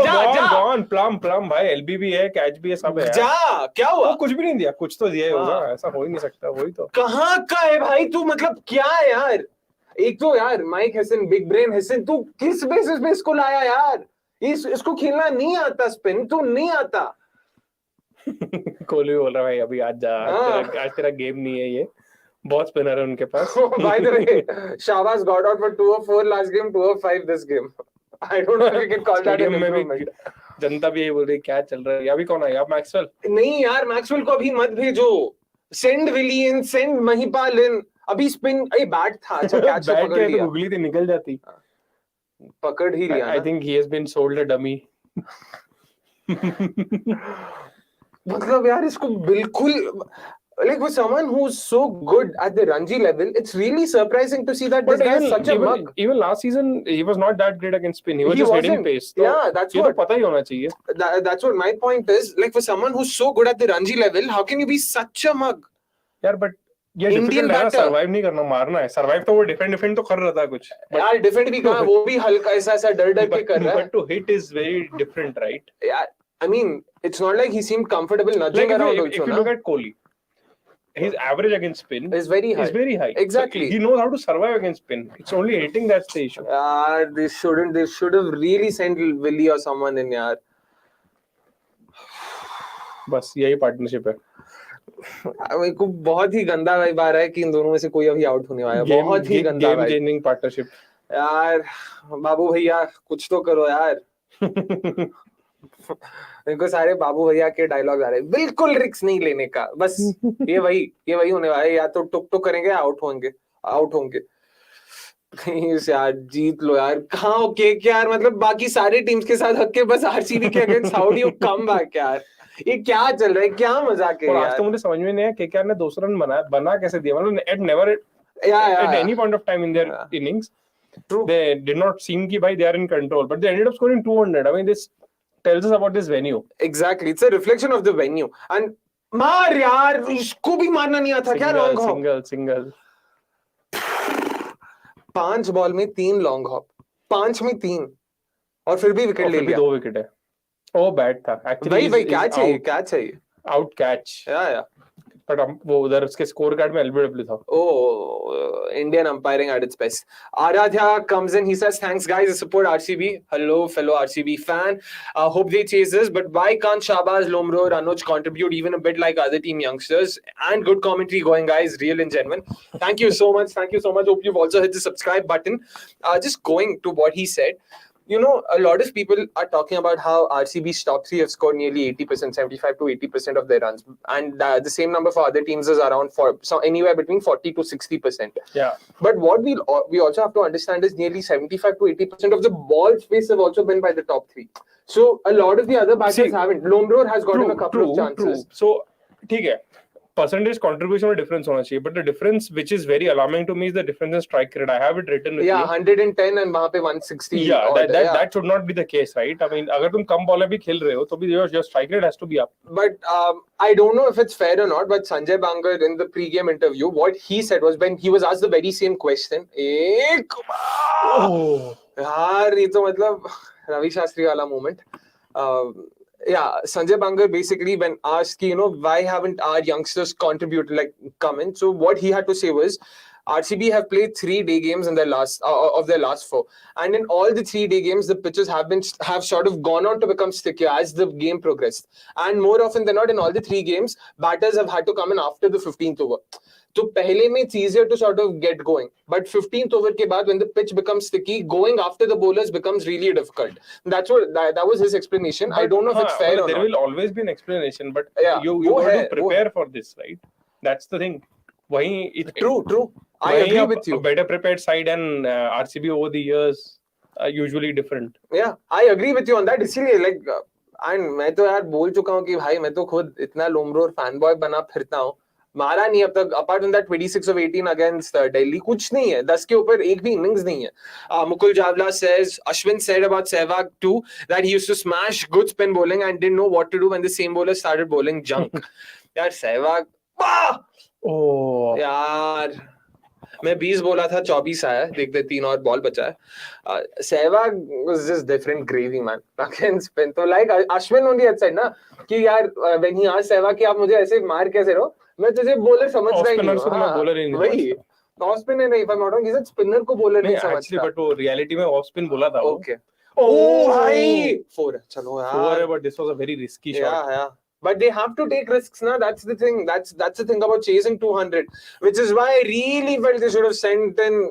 जा प्लम भाई, एलबी भी है, कैच भी है, सब है। जा, क्या हुआ? कुछ भी नहीं दिया, कुछ तो दिया होगा, ऐसा हो ही नहीं सकता। वही तो, कहाँ का है भाई तू, मतलब क्या है यार? एक तो यार mic Hesson, big brain Hesson, तू किस बेसिस पे इसको लाया यार? इसको खेलना नहीं आता, स्पिन तो नहीं आता। कोहली बोल रहा भाई अभी आज जा, आज तेरा गेम नहीं है, ये बहुत स्पिनर है उनके पास। By the way, Shahbaz got out for 2 of 4 last game, 2 of 5 this game. I don't know if you can call that an improvement. जनता भी यही बोल रही क्या चल रहा है। अभी कौन आया? मैक्सवेल? नहीं यार, मैक्सवेल को अभी मत भेजो। सेंड विलियन, सेंड महिपाल इन। अभी स्पिन, ये बैट था, अच्छा कैच पकड़ लिया, उंगली थी निकल जाती, पकड़ ही लिया। I think he has been sold a dummy. मतलब यार इसको बिल्कुल, like for someone who's so good at the Ranji level, it's really surprising to see that this guy is such a mug. Even last season he was not that great against spin. He was just hitting pace. Yeah, that's what. ये तो पता ही होना चाहिए. That's what my point is. Like for someone who's so good at the Ranji level, how can you be such a mug? यार but ये Indian batter survive नहीं करना, मारना है। Survive तो वो defend तो कर रहा था कुछ। यार defend भी कहाँ, वो भी हल्का ऐसा डर के कर रहा है। But to hit is very different, right? Yeah, I mean, it's not like he seemed comfortable nudging around also. If you look at Kohli, his average against spin is very high. Exactly. So he knows how to survive against spin. It's only hitting that's the issue. They should have really sent Willie or someone in यार। बस यही partnership है। मेरे को बहुत ही गंदा vibe आ रहा है कि इन दोनों में से कोई अभी आउट होने वाला है। बहुत ही गंदा गेम चेंजिंग पार्टनरशिप यार। बाबू भैया कुछ तो करो यार। इनको सारे बाबू भैया के डायलॉग आ रहे हैं, बिल्कुल रिस्क नहीं लेने का, बस ये वही होने वाला है, या तो टुक टुक करेंगे, आउट होंगे। Please यार जीत लो यार. कहाँ हो KKR? मतलब बाकी सारे टीम्स के साथ हक के बस RCB के against how do you come back यार? ये क्या चल रहा है? क्या मजाक है और यार? आज तो मुझे समझ में नहीं आया KKR ने 200 रन बना कैसे दिया. मतलब at never at any point of time in their innings they did not seem कि भाई they are in control, but they ended up scoring 200. I mean, this tells us about this venue. Exactly, it's a reflection of the venue. And मार यार, उसको भी मारना नहीं आता क्या? लॉन्ग हॉप सिंगल 5 बॉल में 3 लॉन्ग हॉप, 5 में 3, और फिर भी विकेट ले लिया. 2 विकेट है. ओ बैट था एक्चुअली. भाई क्या चाहिए? Out catch. या बट वो उधर उसके स्कोर कार्ड में LBW था. Oh, Indian umpiring at its best. Aradhya comes in. He says, "Thanks, guys. I support RCB. Hello, fellow RCB fan. Hope they chase this. But why can't Shahbaz, Lomro, Anuj contribute even a bit like other team youngsters? And good commentary going, guys. Real and genuine. Thank you so much. Thank you so much. Hope you've also hit the subscribe button. Just going to what he said. You know, a lot of people are talking about how RCB's top 3 have scored nearly 80%, 75 to 80% of their runs. And the same number for other teams is around so anywhere between 40 to 60%. Yeah. But what we also have to understand is nearly 75 to 80% of the ball space have also been by the top 3. So a lot of the other batters haven't. Lomro has gotten a couple of chances. So, ठीक है. Percentage contribution में difference होना चाहिए, but the difference which is very alarming to me is the difference in strike rate. I have it written with me. 110 and वहाँ पे 160. Yeah, that should not be the case, right? I mean, अगर तुम कम ball भी खेल रहे हो, तो भी your strike rate has to be up. But I don't know if it's fair or not, but Sanjay Bangar in the pre-game interview, what he said was when he was asked the very same question, यार ये तो मतलब रवि शास्त्री वाला moment. Sanjay Bangar basically when asked, why haven't our youngsters contributed, like come in? So what he had to say was, RCB have played 3 day games in their last 4, and in all the 3 day games, the pitches have sort of gone on to become stickier as the game progressed. And more often than not, in all the 3 games, batters have had to come in after the 15th over. So पहले में it's easier to sort of get going, but 15th over के बाद when the pitch becomes sticky, going after the bowlers becomes really difficult. That's what that was his explanation. But I don't know if it's fair or not. There will always be an explanation, but you have to prepare for this, right? That's the thing. True. I agree with you. A better prepared side and RCB over the years are usually different. Yeah, I agree with you on that. इसीलिए like and मैं तो यार बोल चुका हूँ कि भाई मैं तो खुद इतना लोमरो फैन बॉय बना फिरता हूँ. मारा नहीं अब तक, apart from that 26 of 18 against Delhi, कुछ नहीं है. 10 के ऊपर एक भी innings नहीं है. Mukul Javla says, Ashwin said about Sehwag too, that he used to smash good spin bowling and didn't know what to do when the same bowler started bowling junk. यार Sehwag, यार मैं 20 बोला था, 24 आया. देखते 3 और बॉल बचा है. Sehwag was just different gravy, man. Against spin. तो like Ashwin on the other side ना, कि यार when he asked Sehwag कि आप मुझे ऐसे मार कैसे रहो, मैं तुझे बॉलर समझ रहा ही नहीं. वही ऑफ स्पिन है नहीं, if I'm not wrong, he said spinner को बॉलर नहीं समझता. बट वो रियलिटी में ऑफ स्पिन बोला था. Okay. Oh भाई 4 है. चलो यार 4 है, but this was a very risky shot. Yeah. But they have to take risks, na. That's the thing. That's the thing about chasing 200, which is why I really felt they should have sent in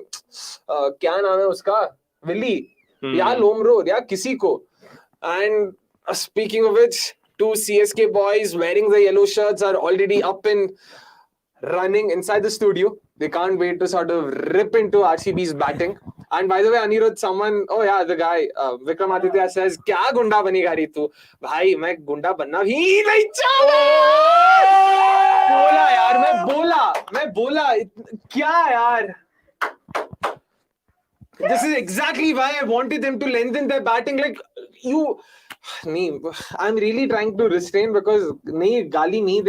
क्या नाम है उसका, Willie या Lomro या किसी को. And speaking of which, 2 CSK boys wearing the yellow shirts are already up and running inside the studio. They can't wait to sort of rip into RCB's batting. And by the way, Anirudh, the guy, Vikramaditya says, क्या गुंडा बनेगा रे तू? भाई मैं गुंडा बनना भी नहीं चाहता. बोला यार, मैं बोला क्या यार? This is exactly why I wanted them to lengthen their batting. Like I'm really trying to restrain because नहीं गाली नहीं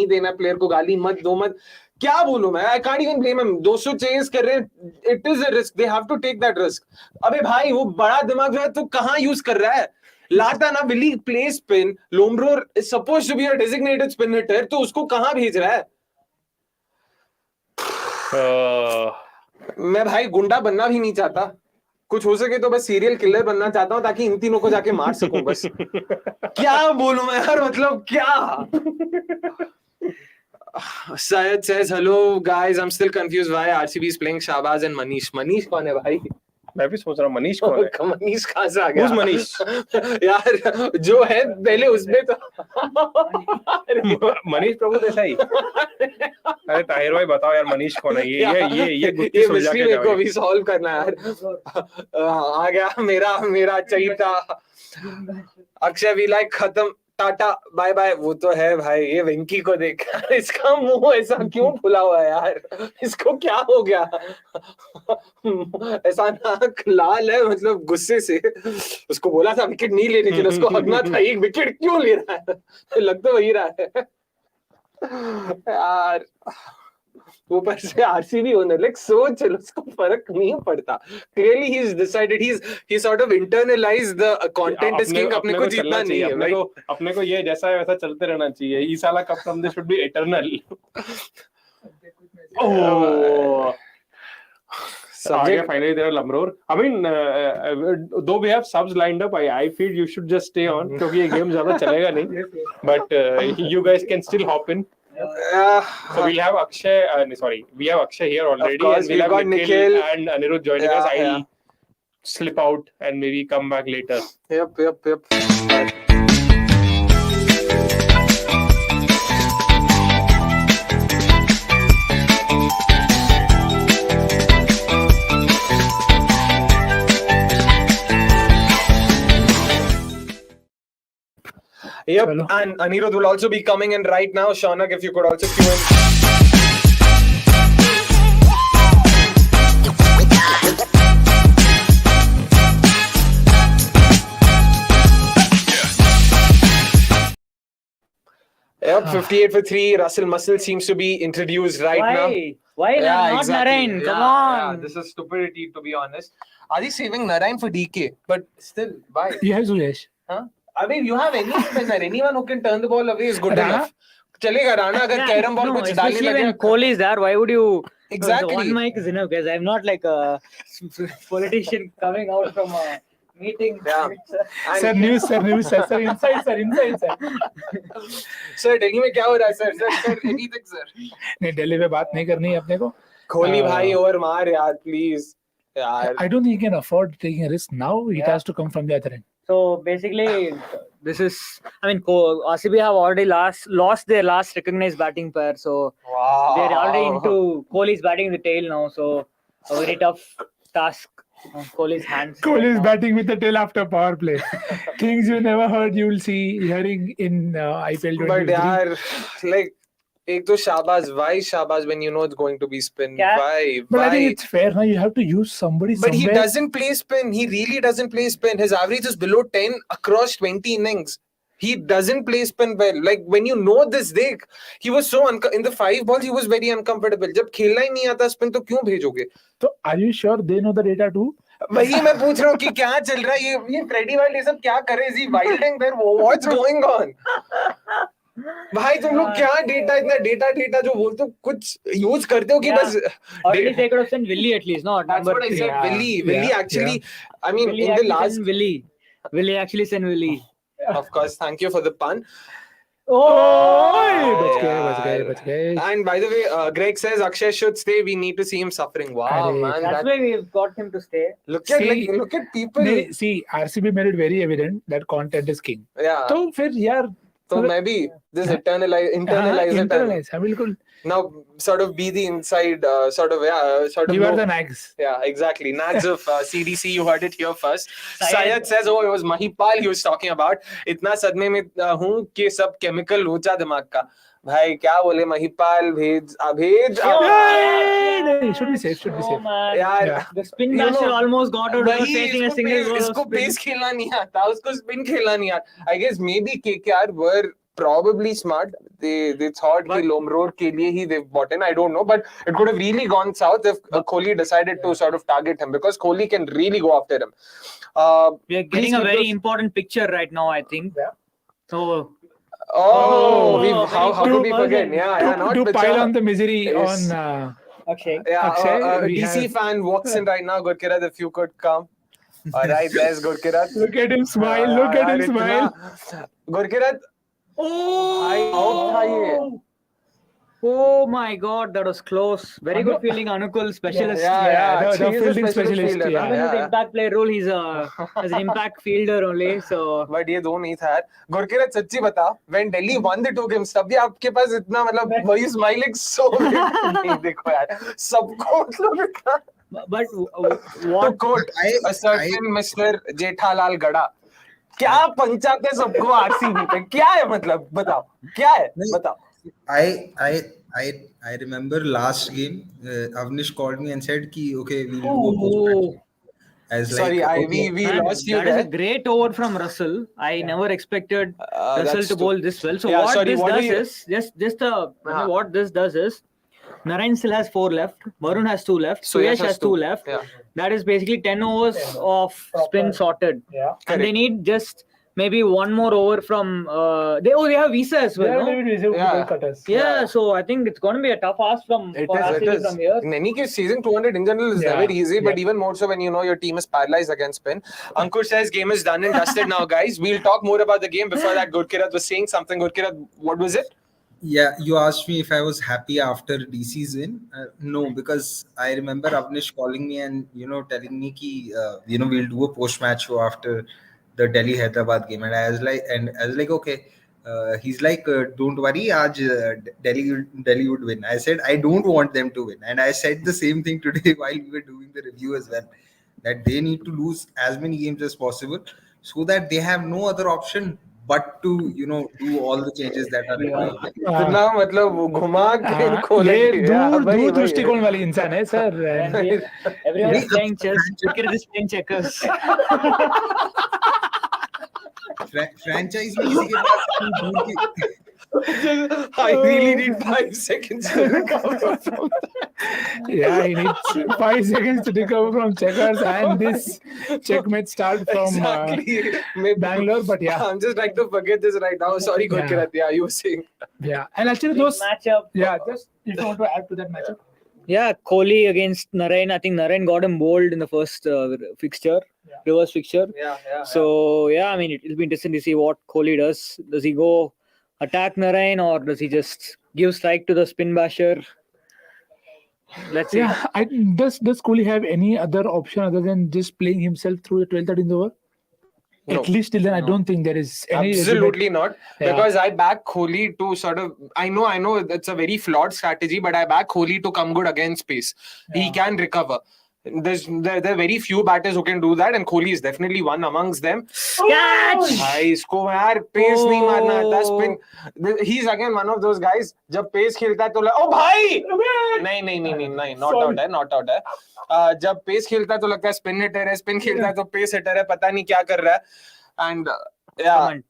देना प्लेयर को, गाली मत दो मत. क्या बोलूं मैं? I can't even blame him. 200 chase कर रहे हैं. It is a risk. They have to take that risk. अबे भाई वो बड़ा दिमाग जो है तो कहाँ यूज कर रहा है? लाता ना Willie play spin. Lomro is supposed to be a designated spin hitter. तो उसको कहाँ भेज रहा है? मैं भाई गुंडा बनना भी नहीं चाहता. कुछ हो सके तो बस सीरियल किलर बनना चाहता हूँ ताकि इन तीनों को जाके मार सकूं बस. क्या बोलूं मैं यार, मतलब क्या? Syed says, hello guys, I'm still confused why RCB is playing Shahbaz and Manish. Manish कौन है भाई? मैं भी सोच रहा हूँ मनीष कौन है? मनीष कहाँ से आ गया? Who's मनीष? यार जो है पहले उसमें तो मनीष प्रभु देसाई। अरे ताहिर भाई बताओ यार मनीष कौन है? ये गुत्थी सुलझा मिस्ट्री के मेरे जाओ को ये। अभी सॉल्व करना है यार। आ गया मेरा चैता। अक्षय वी लाइक खत्म, टाटा बाय बाय। वो तो है भाई, ये वेंकी को देख इसका मुंह ऐसा क्यों फुला हुआ है यार? इसको क्या हो गया? ऐसा नाक लाल है, मतलब गुस्से से। उसको बोला था विकेट नहीं लेने के लिए, उसको हकना था, एक विकेट क्यों ले रहा है? लग तो वही रहा है यार। ऊपर से आरसीबी ओनर, लाइक सोच चलो, उसको फर्क नहीं पड़ता। Clearly he is decided, he sort of internalise the content is king. अपने को जीतना नहीं है, अपने को ये जैसा है वैसा चलते रहना चाहिए। ई साला cup from this should be eternal. Oh Subject. Finally there are Lamror. I mean, though we have subs lined up, I feel you should just stay on क्योंकि ये game ज़्यादा चलेगा नहीं. But you guys can still hop in. So we'll have Akshay. We have Akshay here already. Of course, and we'll have Nikhil and Anirudh joining us. I'll slip out and maybe come back later. Yep. Yep, and Anirudh will also be coming in right now. Shaunak, if you could also cue in. Yep, 58 for 3. Russell Muscle seems to be introduced right now. Why not Narain? Come on. Yeah, this is stupidity, to be honest. Are they saving Narain for DK? But still, why? You have Suresh. Huh? I mean, you have any spinner. Anyone who can turn the ball away is good enough. Chalega Rana agar carom ball kuch dalne Especially when lage. Kohli is there, why would you? Exactly. One mic is enough, guys. I'm not like a politician coming out from a meeting. Yeah. Sir, news, sir, inside, sir. Sir, Delhi में क्या हो रहा है, sir? Sir, anything, sir. नहीं, दिल्ली में बात नहीं करनी है अपने को. कोहली भाई और मार यार, please. यार. I don't think he can afford taking a risk now. It has to come from the other end. So basically, this is. I mean, RCB have already lost their last recognized batting pair. So Wow. they're already into Kohli's batting the tail now. So a very tough task on Kohli's hands. Kohli is batting with the tail after power play. Things you never heard, you will see hearing in IPL 23. But yaar, like, एक तो शाबाश, why शाबाश when you know it's going to be spin? Why? But I think it's fair now. You have to use somebody But somewhere. he doesn't play spin. He really doesn't play spin. His average is below 10 across 20 innings. He doesn't play spin well. Like when you know this, he was so in the 5 balls he was very uncomfortable. जब खेलना ही नहीं आता spin तो क्यों भेजोगे? So are you sure they know the data too? वही मैं पूछ रहा हूँ कि क्या चल रहा है ये फ्रेडी वाइल्ड ये सब क्या कर रहे हैं? Is he wilding there? What's going on? भाई तुम लोग क्या इतना डेटा जो बोलते हो कुछ यूज करते हो कि बस or at least they could have sent Willie at least, not that's what I said. Willie actually, I mean Willie in the last Willie actually sent Willie. Of course, thank you for the pun. बच गए. And by the way, Greg says Akshay should stay. We need to see him suffering. Wow, man. That's why we've got him to stay. Look at people. See, RCB made it very evident that content is king. Yeah. तो फिर यार So maybe this internalize हाँ बिल्कुल. Now sort of be the inside You are the nags. Yeah, exactly. Nags of CDC, you heard it here first. Syed says, it was Mahipal he was talking about. इतना सदमे में हूँ कि सब chemical लोचा दिमाग का. भाई क्या बोले Mahipal भेज नहीं, should be safe. यार the spin master almost got out of facing a single ball. इसको pace खेलना नहीं आता, उसको spin खेलना नहीं आता. I guess maybe KKR were probably smart. They thought कि Lomror के लिए ही they've bought in. I don't know, but it could have really gone south if Kohli decided to sort of target him because Kohli can really go after him. We are getting a very important picture right now, I think. Yeah. So. How could we forget? Not to pile on the misery yes. on Akshay. DC fan walks in right now. Gurkirat, if you could come. All right, there's Gurkirat. Look at him smile. Gurkirat. Oh my God, that was close. Very good fielding, Anukul, specialist. the He's a fielding specialist specialist. fielder, Yeah. Even with the impact player role, he's as an impact fielder only. So. But ये दो नहीं था यार. Gurkirat सच्ची बता, when Delhi won the 2 games, तब भी आपके पास इतना मतलब were you smiling so big? नहीं देखो यार, सबको मतलब इतना. But To what? quote a certain Mr. Jethalal Gada, क्या पंचाते सबको आरसीबी पे? क्या है मतलब? बताओ, क्या है? बताओ. I remember last game, Avnish called me and said ki okay, we'll do a post-match. As Sorry, like, we Man, lost you that is there. a great over from Russell. I never expected Russell that's to bowl this well. So Yeah, what sorry, this what do does you- is what this does is Narayan still has 4 left. Varun has 2 left. Suyash Suyash has 2 left. Yeah. That is basically 10 overs of spin sorted. Yeah. And they need just maybe one more over from they have Visa as well. No? Yeah, so I think it's going to be a tough ask for RCB from here. In any case, season 200 in general is never easy, but even more so when you know your team is paralyzed against spin. Ankur says game is done and dusted now, guys. We'll talk more about the game. Before that, Gurkirat was saying something. Gurkirat, what was it? yeah, you asked me if I was happy after DC's win. No, because I remember Avnish calling me and telling me ki we'll do a post-match show after the Delhi Hyderabad game, and I was like okay. He's like, don't worry, Delhi would win. I said, I don't want them to win. And I said the same thing today while we were doing the review as well, that they need to lose as many games as possible so that they have no other option but to, do all the changes that are required. इतना मतलब वो घुमा के इनको ये दूर दृष्टिकोण वाली इंसान है sir. Everyone is playing chess. Gurkirat is playing checkers. Franchise में किसी के पास I really need 5 seconds to recover from that. Yeah, he needs 5 seconds to recover from checkers, and this checkmate start from Bangalore. But yeah, I'm just trying to forget this right now. Sorry, Gurkirat. Yeah, you were saying. Yeah, and actually those matchup. Yeah, just if you want to add to that matchup. Yeah, Kohli against Narayan. I think Narayan got him bowled in the first fixture, reverse fixture. So I mean, it'll be interesting to see what Kohli does. Does he go attack Narayan or does he just give strike to the spin basher? Let's see. Yeah, does Kohli have any other option other than just playing himself through the 12th, 13th over? No. At least till then, I don't think there is any. Absolutely not. Yeah. Because I back Kohli to sort of. I know it's a very flawed strategy, but I back Kohli to come good against pace. He can recover. There are very few batters who can do that, and Kohli is definitely one amongst them. Catch! इसको यार pace नहीं मारना आता spin. He's again one of those guys. जब pace खेलता है तो ओ भाई नहीं not out है. जब pace खेलता है तो लगता है spin hitter है, spin खेलता है तो pace hitter है, पता नहीं क्या कर रहा है.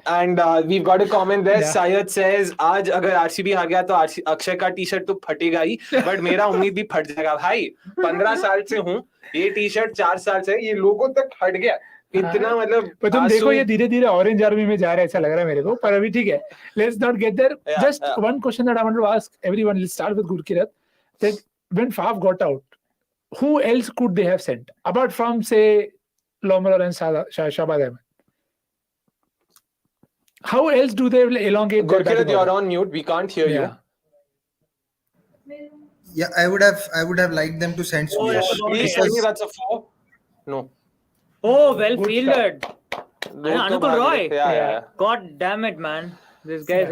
And we've got a comment there. Syed says, आज अगर RCB हार गया तो अक्षय का टी-शर्ट तो फटेगा ही, but मेरा उम्मीद भी फट जाएगा. भाई 15 साल से हूँ, ये टी-शर्ट 4 साल से ये लोगों तक फट गया. इतना मतलब. पर तुम देखो ये धीरे-धीरे ऑरेंज आर्मी में जा रहा है ऐसा लग रहा है मेरे को. पर अभी ठीक है. Let's not get there. Just one question that I want to ask everyone. Let's start with Gurkirat. That when Faf got out, who else could they have sent apart from say Lomar and Shabad Ahmed? How else do they elongate? Gurkirat, you're on mute. We can't hear you. Yeah, I would have liked them to send Suyash. Please tell me that's a 4. No. Oh, well fielded. Anukul Roy. Yeah. God damn it, man. This guy's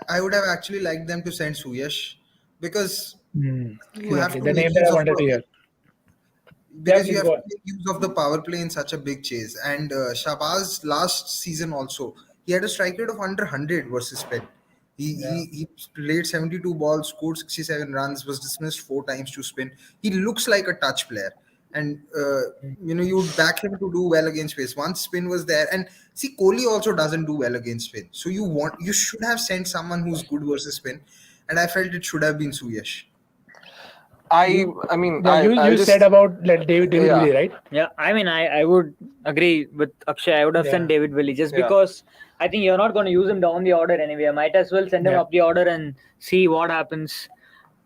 I would have actually liked them to send Suyash because you have to the make name that I wanted to hear. Because you have to make use of the power play in such a big chase. And Shahbaz last season also, he had a strike rate of under 100 versus spin. He played 72 balls, scored 67 runs, was dismissed 4 times to spin. He looks like a touch player. And, you would back him to do well against pace. Once spin was there. And see, Kohli also doesn't do well against spin. So you should have sent someone who's good versus spin. And I felt it should have been Suyash. You said about David Willey, right? Yeah, I mean, I would agree with Akshay. I would have sent David Willey just because I think you're not going to use him down the order anyway. I might as well send him up the order and see what happens.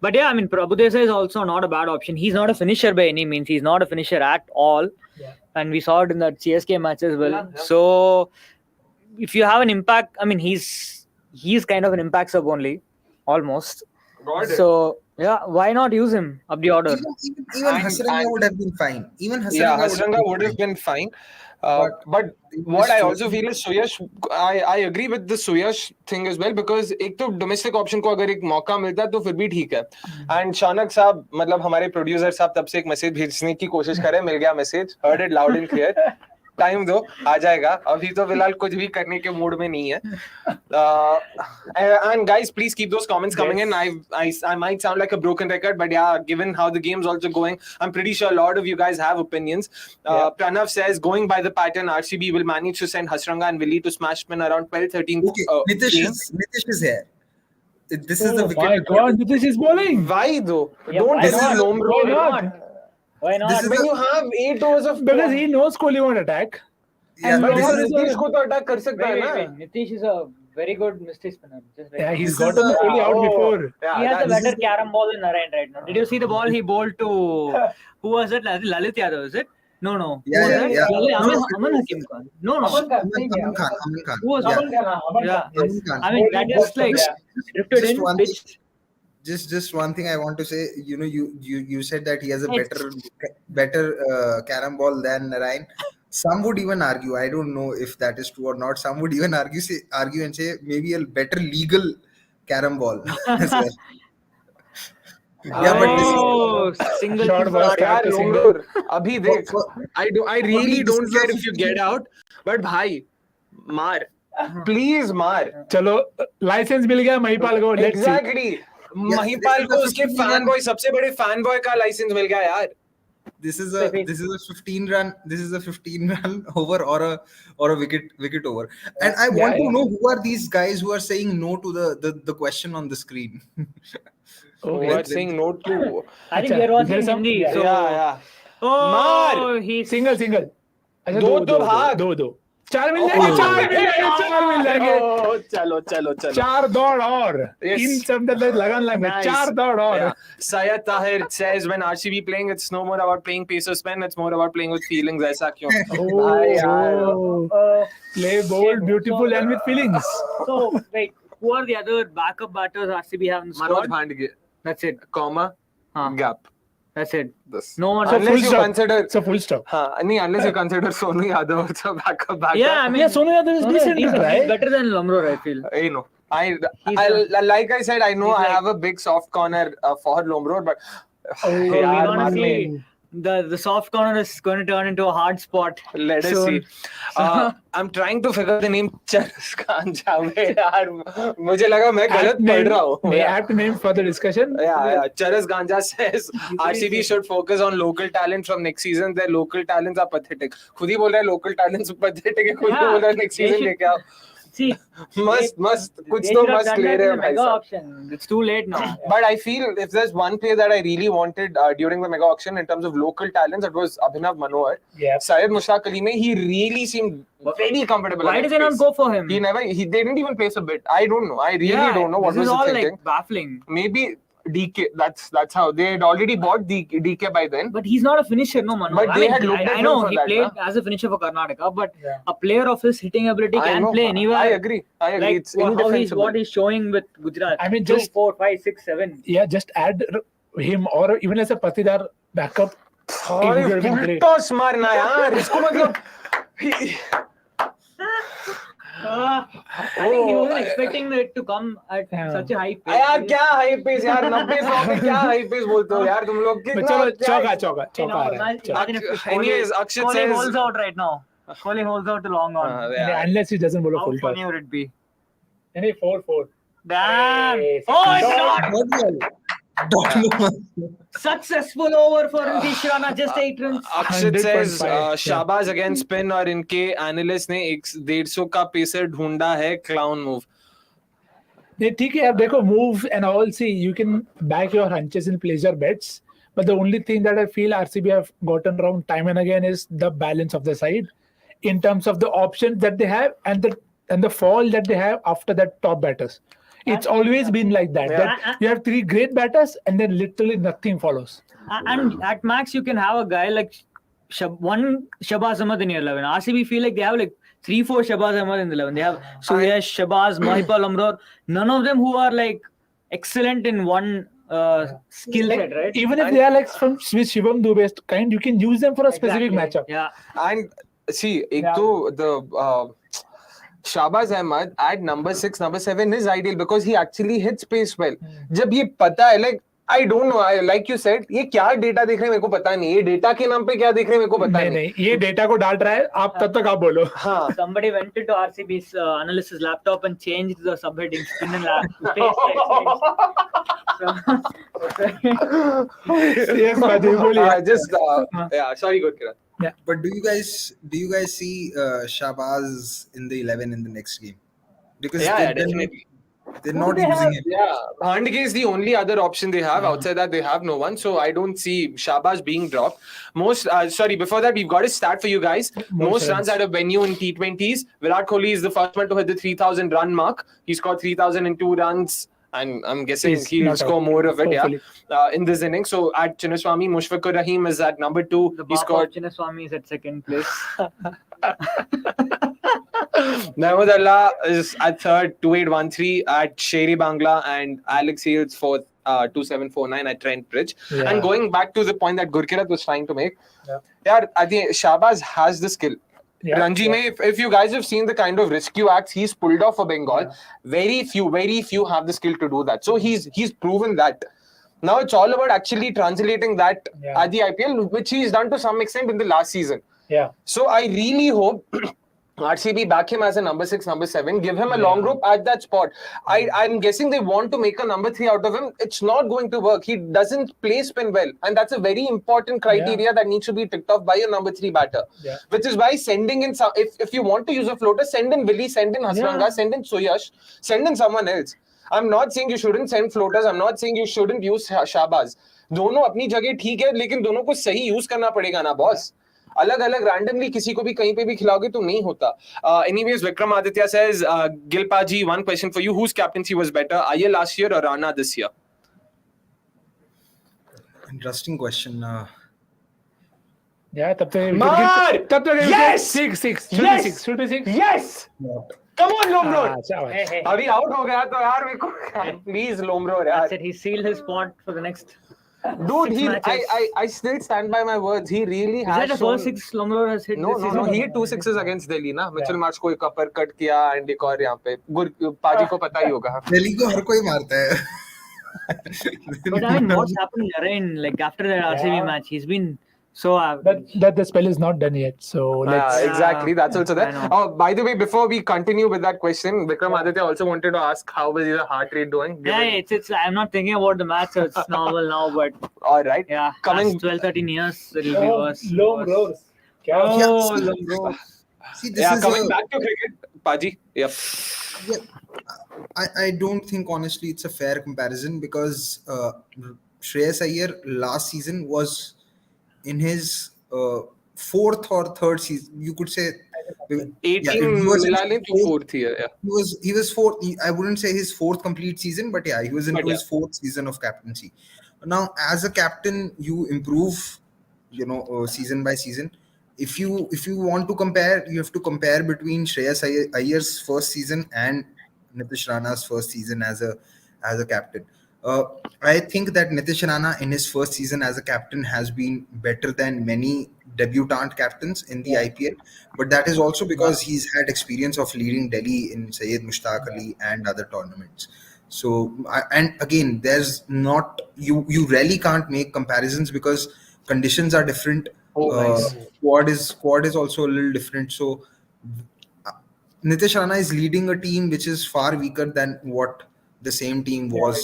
But yeah, I mean, Prabhu Desai is also not a bad option. He's not a finisher by any means. He's not a finisher at all. And we saw it in the CSK match as well. So if you have an impact, I mean, he's kind of an impact sub only, almost. Got it. So yeah, why not use him up the order? Even Hasaranga would have been fine. Even Hasaranga would have been fine. But what I also feel is Suyash, I agree with the Suyash thing as well, because एक तो domestic option को अगर एक मौका मिलता तो फिर भी ठीक है. And शौनक साहब, मतलब हमारे प्रोड्यूसर साहब तब से एक मैसेज भेजने की कोशिश कर रहे हैं, मिल गया message, heard it loud and clear. Time दो, आ जाएगा. अभी तो फिलहाल कुछ भी करने के मूड में नहीं है. And guys, please keep those comments coming in. I might sound like a broken record, but yeah, given how the game's also going, I'm pretty sure a lot of you guys have opinions. Pranav says, going by the pattern, RCB will manage to send Hasaranga and Willi to smash spin around 12-13. Okay, Nitish is here. This is the wicket. My God, Nitish is bowling. Why though? Yeah, Don't why this is not? Lomro. Why not? When you have 8 overs of Because he knows Kohli won't attack. Yeah, but this is Nitish को तो attack कर सकता है ना. Nitish is a very good mistake spinner. Yeah, he's This gotten is Kohli out before. He has a better carom ball than Narayan right now. Did you see the ball he bowled to? Who was it? Lalit Yadav, is it? No. Yeah. Aman Hakim Khan. No. Aman Khan. Who was Yeah. Yeah. Aman Khan. I mean, that is like drifted in. Just one thing I want to say. You know, you said that he has a better carom ball than Narayan. Some would even argue, I don't know if that is true or not, some would even argue and say maybe a better legal carom ball as well. Yeah, but this is Single Short ball, यार लोमरो, अभी देख, For- I really this don't is care a if you get out, but भाई, मार, please मार. चलो licence मिल गया महिपाल को. Let's see. Exactly. Mahipal को उसके फैन बॉय, सबसे बड़े फैन बॉय का लाइसेंस मिल गया यार. this is a 15 run over or a wicket over. And I want to know who are these guys who are saying no to the question on the screen. Who are saying no to? I think we are watching There's some- Hindi. So, Yeah. Oh, he's Single. अच्छा, दो भाग. दो. 4 मिल जाएंगे. 4 मिल जाएंगे. चलो. 4 दौड़ और. Yes. इन सब में लगन लग. Nice. 4 दौड़ और. Yeah. Syed Tahir says when RCB playing, it's no more about playing pacer spin, it's more about playing with feelings. ऐसा क्यों? Play bold, beautiful, and with feelings. So wait, who are the other backup batters RCB have in the Manoj squad? Bhandge, That's it. comma, gap. That's it. This. No one. So Unless full you stop. consider, It's a full stop. unless you consider Sonu Yadav also backup batter. Yeah, I mean, Sonu Yadav is decent, he's right? better than Lomro, I feel. You know, I He's like I said, I know he's I like- have a big soft corner for Lomro, but We yaar, honestly, the soft corner is going to turn into a hard spot. let us soon. see. I'm trying to figure the name Charas Ganja में यार मुझे लगा मैं गलत पढ़ रहा हूँ. May I have to name for the discussion? Yeah. Charas Ganja says RCB should focus on local talent from next season. Their local talents are pathetic. खुद ही बोल रहा है local talents pathetic है. खुद ही बोल रहा है next season लेके आओ. See, Must कुछ they तो should have must done clear that in है the भाई mega साहब. auction. It's too late now. But I feel if there's one player that I really wanted during the mega auction in terms of local talents, it was Abhinav Manohar. Yeah. Syed Mushtaq Ali mein, he really seemed very comfortable. Why at did they not pace. go for him? They didn't even place a bit. I don't know. I really don't know what this was is the all thinking. like baffling. Maybe DK. That's how they had already bought DK by then. But he's not a finisher, no man. But they had looked at I him know for he that, played na? as a finisher for Karnataka, but a player of his hitting ability I can know. play anywhere. I agree. Like It's how indefensible. what he's showing with Gujarat. I mean, 2, just- 4, 5, 6, 7. Yeah, just add him or even as a Patidar backup. और It would have been great. Toss मारना यार इसको मतलब I think he wasn't expecting it to come at such a high pace. यार क्या high pace यार 90-100 पे क्या हाई पेस बोलते हो यार तुम लोग But कितना चलो क्या- चौका You know, आ रहा है. imagine if Anyways, Akshit Kohli says- holds out right now. Kohli holds out to long on. yeah. Unless he doesn't bowl a How full funny toss. would it be? Any 4-4. Damn! Hey, Oh, it's not successful over for Nitish Rana, just 8 runs. Akshit says 100.5, शाबाश against spin और इनके analyst ने 150 का pacer ढूंढा है clown move. ठीक है यार देखो move and all, see you can back your hunches and place your bets, but the only thing that I feel RCB have gotten wrong time and again is the balance of the side in terms of the options that they have and the fall that they have after that top batters. It's always been like that. That you have 3 great batters and then literally nothing follows. And at max, you can have a guy like one Shabazz Ahmed in your 11. RCB feel like they have like 3-4 Shabaz Ahmed in the 11. They have Suyash, Shabaz, Mahipal Amror. None of them who are like excellent in one skill set, right? Even if they are like from Shivam Dubey kind, you can use them for a specific matchup. Yeah. And see, the Shahbaz Ahmed at number 6, number 7 is ideal because he actually hits pace well. जब ये पता है, like I don't know, like you said, ये क्या data देख रहे हैं मेरे को पता नहीं, ये डेटा के नाम पे क्या देख रहे हैं मेरे को पता नहीं, ये डेटा को डाल रहा है, आप तब तक आप बोलो. हाँ. Somebody went into RCB's analysis laptop and changed the subheading spin and Yes, Madhu, just yeah, sorry, good Kiran. Yeah. But do you guys see Shahbaz in the 11 in the next game? Because definitely. They're not using him. Yeah, Bhandke is the only other option they have. Outside that, they have no one. So I don't see Shahbaz being dropped. Before that, we've got a stat for you guys. Most runs at a venue in T20s. Virat Kohli is the first one to hit the 3,000 run mark. He scored 3,002 runs. And I'm guessing he'll score more of it, in this inning. So at Chinnaswamy, Mushfiqur Rahim is at number 2. He scored. Chinnaswamy is at second place. Mahmood Allah is at third, 2813 at Sherry Bangla, and Alex Hales fourth, 2749 at Trent Bridge. Yeah. And going back to the point that Gurkirat was trying to make, I think Shahbaz has the skill. Ranji mein, if you guys have seen the kind of rescue acts he's pulled off for Bengal, very few have the skill to do that. So he's proven that. Now it's all about actually translating that at the IPL, which he's done to some extent in the last season. Yeah. So I really hope RCB back him as a number 6, number 7, give him a long rope at that spot. I'm guessing they want to make a number 3 out of him. It's not going to work. He doesn't play spin well. And that's a very important criteria that needs to be ticked off by a number 3 batter. Yeah. Which is why sending in, if you want to use a floater, send in Willie, send in Hasranga, send in Suyash, send in someone else. I'm not saying you shouldn't send floaters. I'm not saying you shouldn't use Shahbaz. दोनों अपनी जगह ठीक है, लेकिन दोनों को सही use करना पड़ेगा ना बॉस. अलग randomly किसी को भी कहीं पे भी खिलाओगे तो नहीं होता. Anyways, Vikram Aditya says, Gilpaji, one question for you. Whose captaincy was better, Iyer last year or Rana this year? Interesting question. Yeah, तब तक yes, 6 should be 6. Yes. Come on, Lomro. अभी out हो गया तो यार मेरे को please Lomro यार. I said he sealed his spot for the next. Dude, I still stand by my words. He really has. Is that the first 6 Lomro has hit? No. He hit 2 sixes against Delhi ना. Mitchell Marsh को एक upper cut किया and एक और यहाँ पे. पाजी को पता ही होगा. Delhi को हर कोई मारता है. But I mean, what's happened, Narain? Like after that RCB match, he's been so. That the spell is not done yet. So let's. Exactly, that's also there. Oh, by the way, before we continue with that question, Vikram Aditya also wanted to ask how was your heart rate doing? Yeah, it's. I'm not thinking about the match. So it's normal now, but. All right. Yeah. Coming 12-13 years, it'll be worse. Long rows. Long rows. See, this is coming back to cricket, Paji. Yep. Yeah, I don't think honestly it's a fair comparison because Shreyas Iyer last season was in his 4th or 3rd season. You could say 18 he was in 4th year. Yeah. He was 4th. I wouldn't say his 4th complete season, but he was into his 4th season of captaincy. Now, as a captain, you improve, season by season. If you want to compare, you have to compare between Shreyas Iyer's first season and Nitish Rana's first season as a captain. I think that Nitish Rana in his first season as a captain has been better than many debutant captains in the IPL, but that is also because he's had experience of leading Delhi in Syed Mushtaq Ali and other tournaments. So, and again, there's not you really can't make comparisons because conditions are different. Squad is also a little different. So Nitish Rana is leading a team which is far weaker than what the same team was.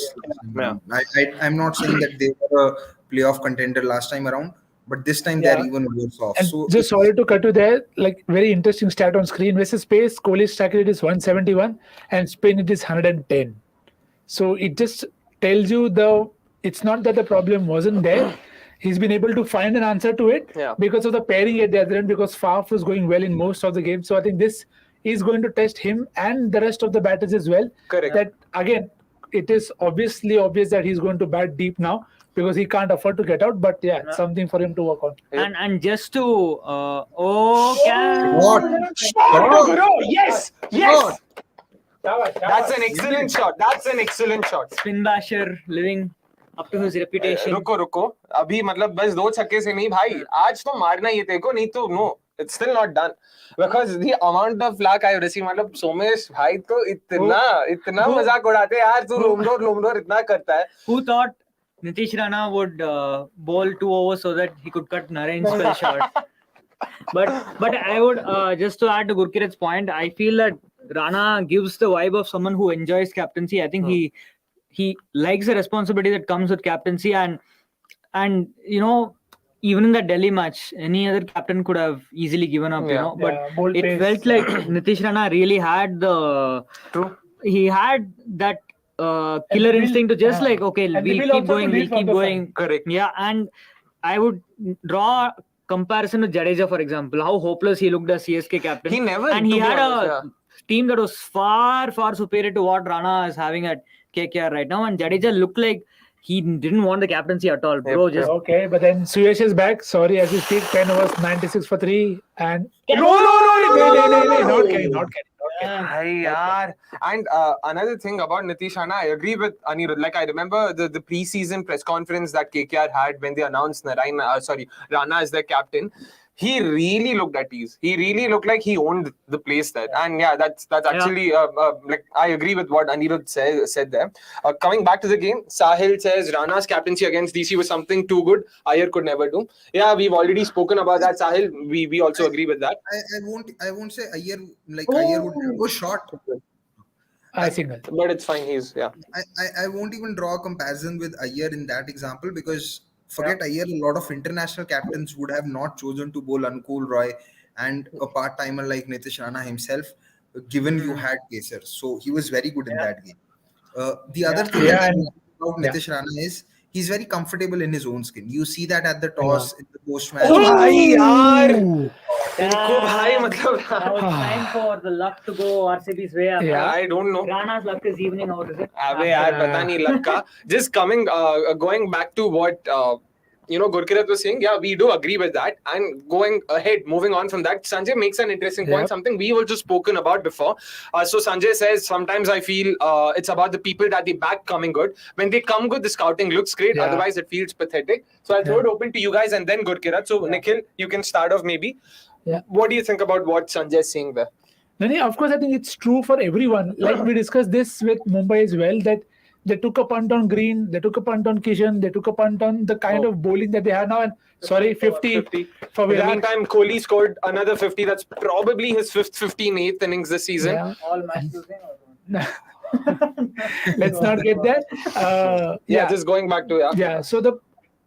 I'm not saying that they were a playoff contender last time around, but this time they're even worse off. And so just sorry to cut you there, like very interesting stat on screen. Versus pace, Kohli's strike rate is 171 and spin it is 110. So it just tells you it's not that the problem wasn't there. He's been able to find an answer to it because of the pairing at the other end, because Faf was going well in most of the games. So I think this is going to test him and the rest of the batters as well. Correct. That again, it is obvious that he's going to bat deep now because he can't afford to get out. But yeah, it's something for him to work on. And just to Yes. That's an excellent shot. spin basher living up to his reputation. रुको अभी मतलब बस 2 छक्के से नहीं भाई, आज तो मारना ही तेरे को, नहीं तो no, it's still not done because the amount of flack I received. मतलब सोमेश भाई तो इतना मजाक उड़ाते हैं यार, तू लोमडोर इतना करता है. Who thought Nitish Rana would bowl 2 overs so that he could cut Naren's spell short? But I would just to add to Gurkirat's point, I feel that Rana gives the vibe of someone who enjoys captaincy. I think he likes the responsibility that comes with captaincy, and you know, even in that Delhi match, any other captain could have easily given up, you know. But it felt like Nitish Rana really had he had that killer instinct to just like, okay, we'll keep going. Correct. Yeah, and I would draw comparison to Jadeja, for example, how hopeless he looked as CSK captain. He never, and he had a team that was far superior to what Rana is having at KKR right now, and Jadeja looked like he didn't want the captaincy at all, bro. Just okay, but then Suyesh is back. Sorry, as you speak, 10 overs, 96 for 3, and No, not getting. Yaar. And another thing about Nitish Rana, I agree with Anirudh. Like I remember the pre-season press conference that KKR had when they announced Rana as their captain. He really looked at ease. He really looked like he owned the place there. And yeah, that's actually like I agree with what Anirudh said there. Coming back to the game, Sahil says Rana's captaincy against DC was something too good. Iyer could never do. Yeah, we've already spoken about that, Sahil. We also agree with that. I won't say Iyer Iyer would go short. I single. But it's fine. I won't even draw a comparison with Iyer in that example because forget Iyer, a lot of international captains would have not chosen to bowl Anukul Roy and a part-timer like Nitish Rana himself, given you had Kesar. So he was very good in that game. The other thing about Nitish Rana is he's very comfortable in his own skin. You see that at the toss in the post-match. now it's time for the luck to go RCB's way up. I don't know. Rana's luck is evening out, is it? पता नहीं luck का. Just going back to what Gurkirat was saying, yeah, we do agree with that. And going ahead, moving on from that, Sanjay makes an interesting point, something we've also spoken about before. So Sanjay says, sometimes I feel it's about the people that they back coming good. When they come good, the scouting looks great. Otherwise, it feels pathetic. So I'll throw it open to you guys and then Gurkirat. So Nikhil, you can start off maybe. Yeah. What do you think about what Sanjay is saying there? No, of course, I think it's true for everyone. Like we discussed this with Mumbai as well, that they took a punt on Green, they took a punt on Kishan, they took a punt on the kind of bowling that they have now. And 50 for Virat. In the meantime, Kohli scored another 50. That's probably his 8th innings this season. Yeah. All match losing. Let's not get that. Just going back to So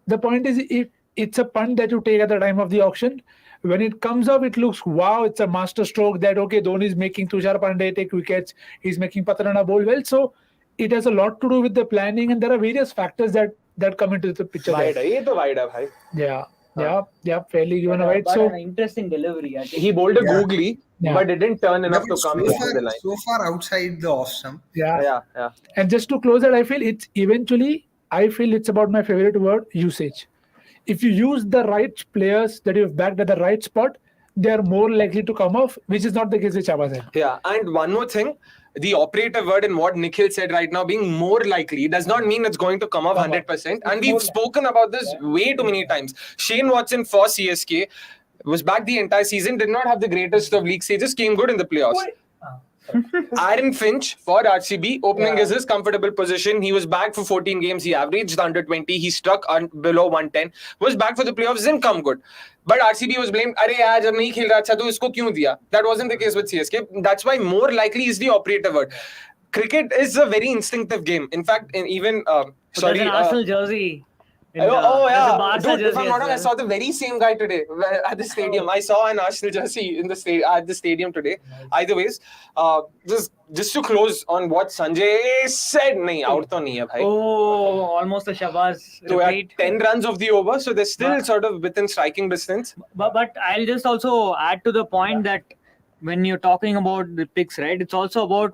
the point is, if it's a punt that you take at the time of the auction, when it comes up, it looks wow. It's a master stroke that Dhoni is making Tushar Pandey take wickets. He's making Patrana bowl well. So it has a lot to do with the planning, and there are various factors that come into the picture. Fairly given a wide. But So an interesting delivery. I think. he bowled a googly, but it didn't turn enough to come into the line. So far outside the off stump. And just to close that, I feel it's about my favorite word, usage. If you use the right players that you've backed at the right spot, they are more likely to come off, which is not the case with Chava. Yeah, and one more thing, the operative word in what Nikhil said right now, being more likely, does not mean it's going to come off 100%. And we've spoken about this way too many times. Shane Watson for CSK was back the entire season, did not have the greatest of league stages, came good in the playoffs. Aaron Finch for RCB, opening is his comfortable position. He was back for 14 games. He averaged under 20. He struck below 110. Was back for the playoffs, didn't come good. But RCB was blamed. Arey yaar, jab nahi khel raha tha, to isko kyun diya? That wasn't the case with CSK. That's why more likely is the operative word. Cricket is a very instinctive game. In fact, even There's an Arsenal jersey. Yeah. Dude, if I'm not wrong, I saw the very same guy today at the stadium. I saw an Arsenal jersey at the stadium today. Either ways, just to close on what Sanjay said, out to nahi hai bhai. Almost a Shabazz repeat. 10 runs of the over, so they're still sort of within striking distance. But I'll just also add to the point that when you're talking about the picks, right, it's also about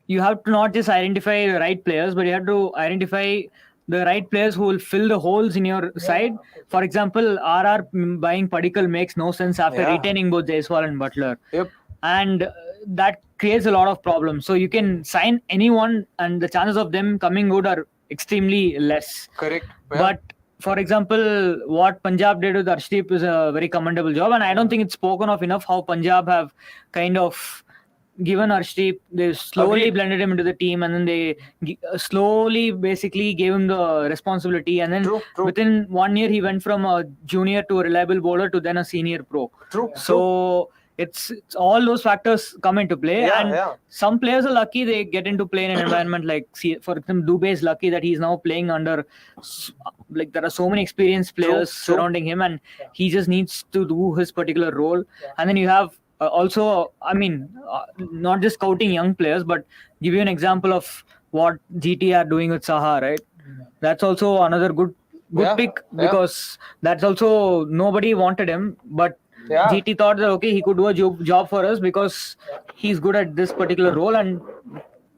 you have to not just identify the right players, but you have to identify the right players who will fill the holes in your side. For example, RR buying Padikkal makes no sense after retaining both Jaiswal and Butler. Yep. And that creates a lot of problems. So you can sign anyone, and the chances of them coming good are extremely less. Correct. Yeah. But for example, what Punjab did with Arshdeep is a very commendable job, and I don't think it's spoken of enough how Punjab have kind of given Arshdeep, they slowly blended him into the team, and then they slowly basically gave him the responsibility, and then within 1 year he went from a junior to a reliable bowler to then a senior pro. So it's all those factors come into play, some players are lucky they get into play in an environment like, for example, Dubey is lucky that he's now playing under, like, there are so many experienced players surrounding him, and he just needs to do his particular role. And then you have also, I mean, not just scouting young players, but give you an example of what GT are doing with Saha, right? That's also another good pick, because that's also, nobody wanted him, but GT thought that okay, he could do a job for us because he's good at this particular role, and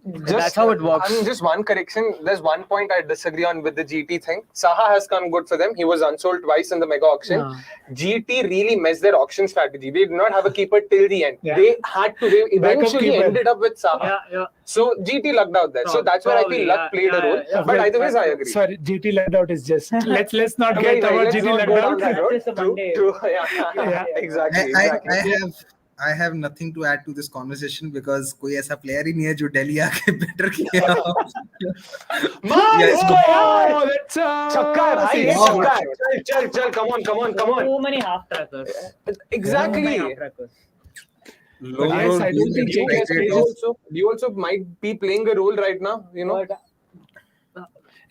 that's how it works. I mean, just one correction. There's one point I disagree on with the GT thing. Saha has come good for them. He was unsold twice in the mega auction. GT really messed their auction strategy. They did not have a keeper till the end. They had to. They eventually ended up with Saha. So GT lucked out there. So that's where I feel luck played a role. But either ways, I agree. Sorry, GT lucked out is just let's not get our GT lucked out. True. Yeah. Exactly. I have nothing to add to this conversation because कोई ऐसा player ही नहीं है जो Delhi आके better किया. That's Chal, come on. Too many half trackers. Exactly. Yes, I don't think you also might be playing a role right now, you know.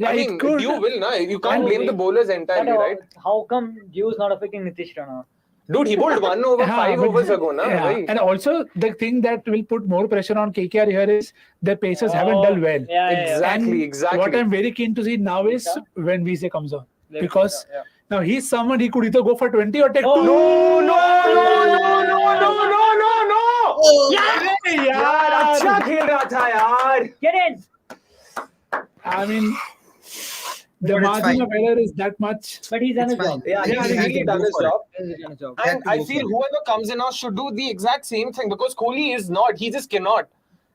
I mean, you will, na? You can't blame the bowlers entirely, right? How come Dew's not affecting Nitish Rana? Dude, he bowled 1 over 5 overs ago, na? Right? And also, the thing that will put more pressure on KKR here is the Pacers haven't done well. Exactly. What I'm very keen to see now is when VJ comes on. Because now he's someone, he could either go for 20 or take 2. No! यार अच्छा खेल रहा था यार. Get in. I mean, the margin of error is that much. But he's done his job. He's really done his job. And And I feel whoever comes in now should do the exact same thing, because Kohli is not. He just cannot.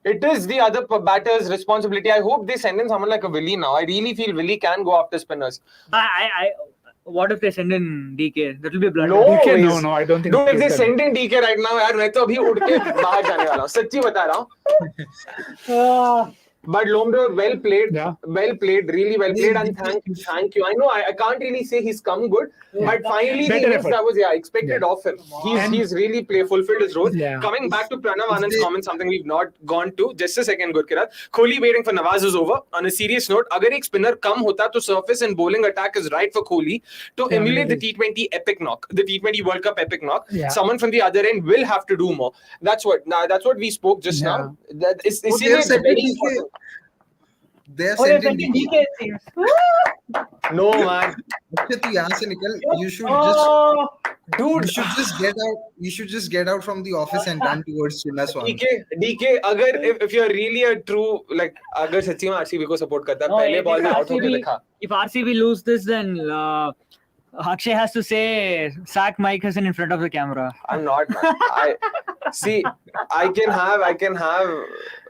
It is the other batter's responsibility. I hope they send in someone like a Willie now. I really feel Willie can go after spinners. What if they send in DK? That will be a blunder. No, I don't think. Dude, if they send in DK right now, यार मैं तो अभी उड़ के बाहर जाने वाला हूँ. सच्ची बता रहा हूँ. But Lomro, well played, really well played, and thank you. I know I can't really say he's come good, but finally the innings that was expected of him. He's really fulfilled his role. Coming back to Pranav Anand's comment, something we've not gone to. Just a second, Gurkirat. Kohli waiting for Nawaz is over. On a serious note, अगर एक spinner कम होता तो surface and bowling attack is right for Kohli to emulate the T20 epic knock, the T20 World Cup epic knock. Someone from the other end will have to do more. That's what we spoke just now. That is very important. They are sending DK. No, man. You should just get out from the office and run towards Chinnaswamy. DK, if you're really a true, like, अगर सच्ची में RCB को support करता पहले ball में out होके दिखा. If RCB lose this, then Akshay has to say sack Mike Hassan in front of the camera. I'm not, man. I can have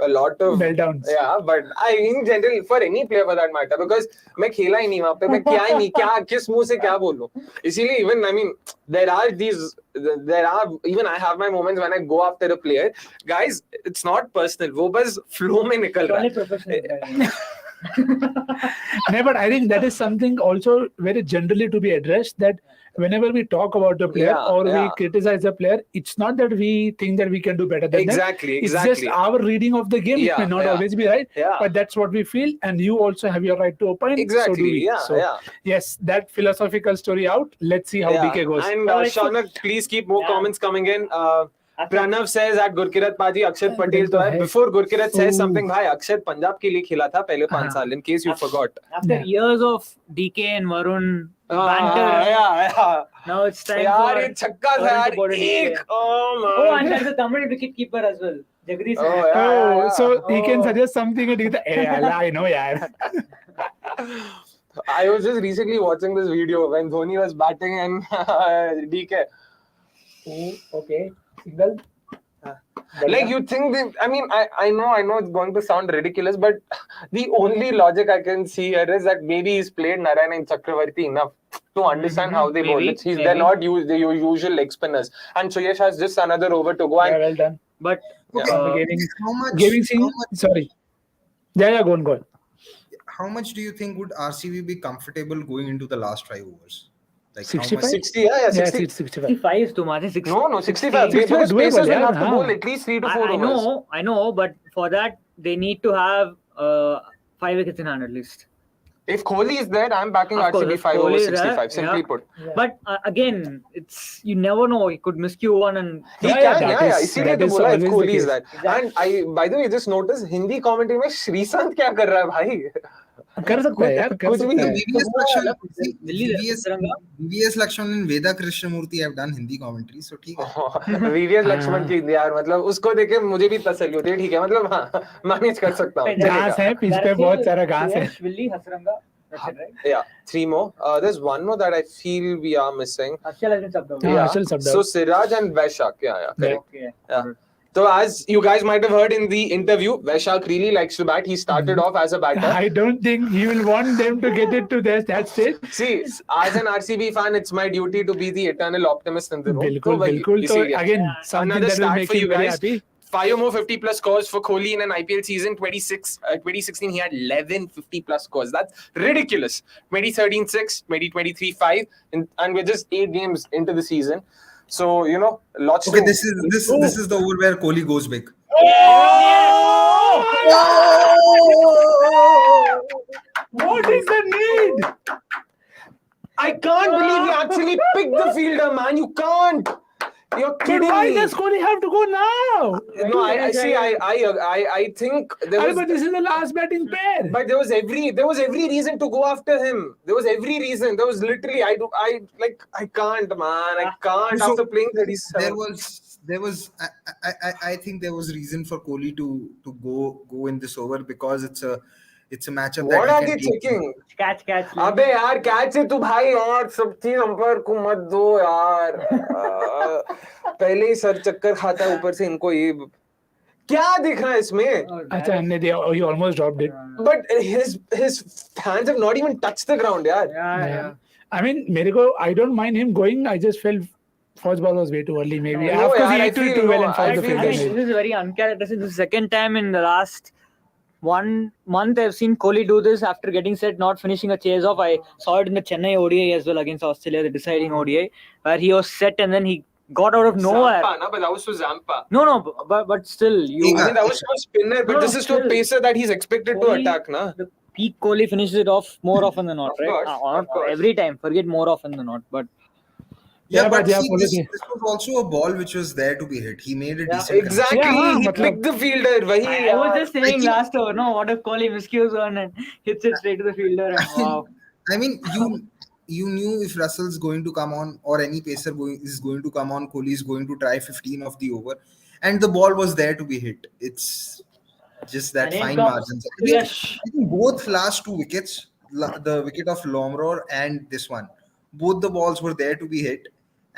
a lot of meltdowns. Yeah, but in general, for any player for that matter, because मैं खेला ही नहीं वहाँ पे, मैं क्या ही नहीं, किस मुंह से क्या बोलूँ. इसीलिए even, I mean, even I have my moments when I go after a player. Guys, it's not personal. वो बस flow में निकल रहा है. No, but I think that is something also very generally to be addressed, that whenever we talk about a player we criticize a player, it's not that we think that we can do better than them. It's just our reading of the game. It may not always be right, but that's what we feel, and you also have your right to opine. Exactly. So do we. Yes, that philosophical story out. Let's see how DK goes. And Shaunak, please keep more comments coming in. Pranav says at Gurkirat Paji, Akshat Patel to hai. Before Gurkirat says something, bhai, Akshat Punjab ke liye khela tha pehle 5 saal, in case you forgot. After years of DK and Varun banter, now it's time for ye chakka tha yaar. Oh, and there's a Tamil wicket keeper as well. So he can suggest something and I know, yaar. I was just recently watching this video when Dhoni was batting and DK. Okay. Signal. Like you think I mean, I know it's going to sound ridiculous, but the only logic I can see here is that maybe he's played Narayan and Chakravarti enough to understand how they bowl. They're not the usual leg spinners. And Suyesh has just another over to go. Yeah, well done. But sorry. Yeah, go on. How much do you think would RCB be comfortable going into the last 5 overs? Like 65? 60, yeah, 60. 65. 65 is too much. 60. No, 65. 65 Because doable, Pacers will yeah, have to huh. bowl at least 3 to 4 overs. I know, but for that they need to have 5 wickets in hand at least. If Kohli is there, I'm backing Of course, RCB if 5 over Kohli is there, 65. Simply yeah. put. But again, it's you never know. He could miscue one and He Yeah, can, that yeah. is- इसीलिए that तो is बोला if always the Kohli is case. there. And I, by the way, just notice Hindi commentary में श्रीसंत क्या कर रहा है भाई? कर सकता है यार, कर कुछ भी सकता है. VVS Lakshman and Veda Krishnamurthy have done Hindi commentary, so ठीक है. VVS लक्ष्मण की यार मतलब उसको देखे मुझे भी तसल्ली होती है. ठीक है मतलब हाँ मैनेज कर सकता हूँ. घास है पिच पे, बहुत सारा घास है. Willi, Hasranga. That's it, right? Yeah, 3 more. There's one more that I feel we are missing. Harshal has been subbed out. Yeah, Harshal subbed out. So Siraj and Vaishak. Yeah, correct. Okay. Yeah. So as you guys might have heard in the interview, Vaishak really likes to bat. He started off as a batter. I don't think he will want them to get it to that stage. See, as an RCB fan, it's my duty to be the eternal optimist in the room. बिल्कुल. So again, something another that will start make for you you very guys. happy. 5 more 50 plus scores for Kohli in an IPL season. 2016 he had 11 50 plus scores. That's ridiculous. 2013 6, 2023 5, and we're just 8 games into the season. So you know, lots. Okay, to... this is the over where Kohli goes big. What is the need? I can't believe he actually picked the fielder, man. You can't. You're kidding Why me. does Kohli have to go now? No, I see. I think there was. But this is the last batting pair. But there was every reason to go after him. There was every reason. There was literally I can't, man. I can't So, after playing 37. There was I think there was reason for Kohli to go in this over because it's a matchup. What that are they taking? Catch. अबे यार catch है तू भाई यार सब चीज umpire को मत दो यार पहले ही सर चक्कर खाता है ऊपर से इनको ये क्या दिख रहा है इसमें अच्छा he almost dropped it. but his hands have not even touched the ground यार Yeah. I mean मेरे को I don't mind him going. I just felt first ball was way too early maybe. No, Of course yaar, he I hit it feel too well no, and I fouled the feel fielder. This maybe. is very uncharacteristic. This is the second time in the last 1 month I've seen Kohli do this after getting set, not finishing a chase off. I saw it in the Chennai ODI as well against Australia, the deciding ODI, where he was set and then he got out of nowhere. Zampa, no, but that was to Zampa. No, but still, I mean, that was to a spinner, but No, this is to a still. pacer that he's expected to Kohli- attack, na? the peak Kohli finishes it off more often than not, Of right? course, Not of course. every time. Forget more often than not, but Yeah, but yeah, see, Kohli- this was also a ball which was there to be hit. He made a Yeah, decent Exactly, Yeah, he matlab- picked the fielder. Wahi, I was just saying think- last over, no, what if Kohli miscues one and hits it straight to the fielder and wow. I mean, you knew if Russell's going to come on or any pacer is going to come on, Kohli is going to try 15 of the over, and the ball was there to be hit. It's just that And in fine comes margins. Suyash. I think both last 2 wickets, the wicket of Lomror and this one, both the balls were there to be hit,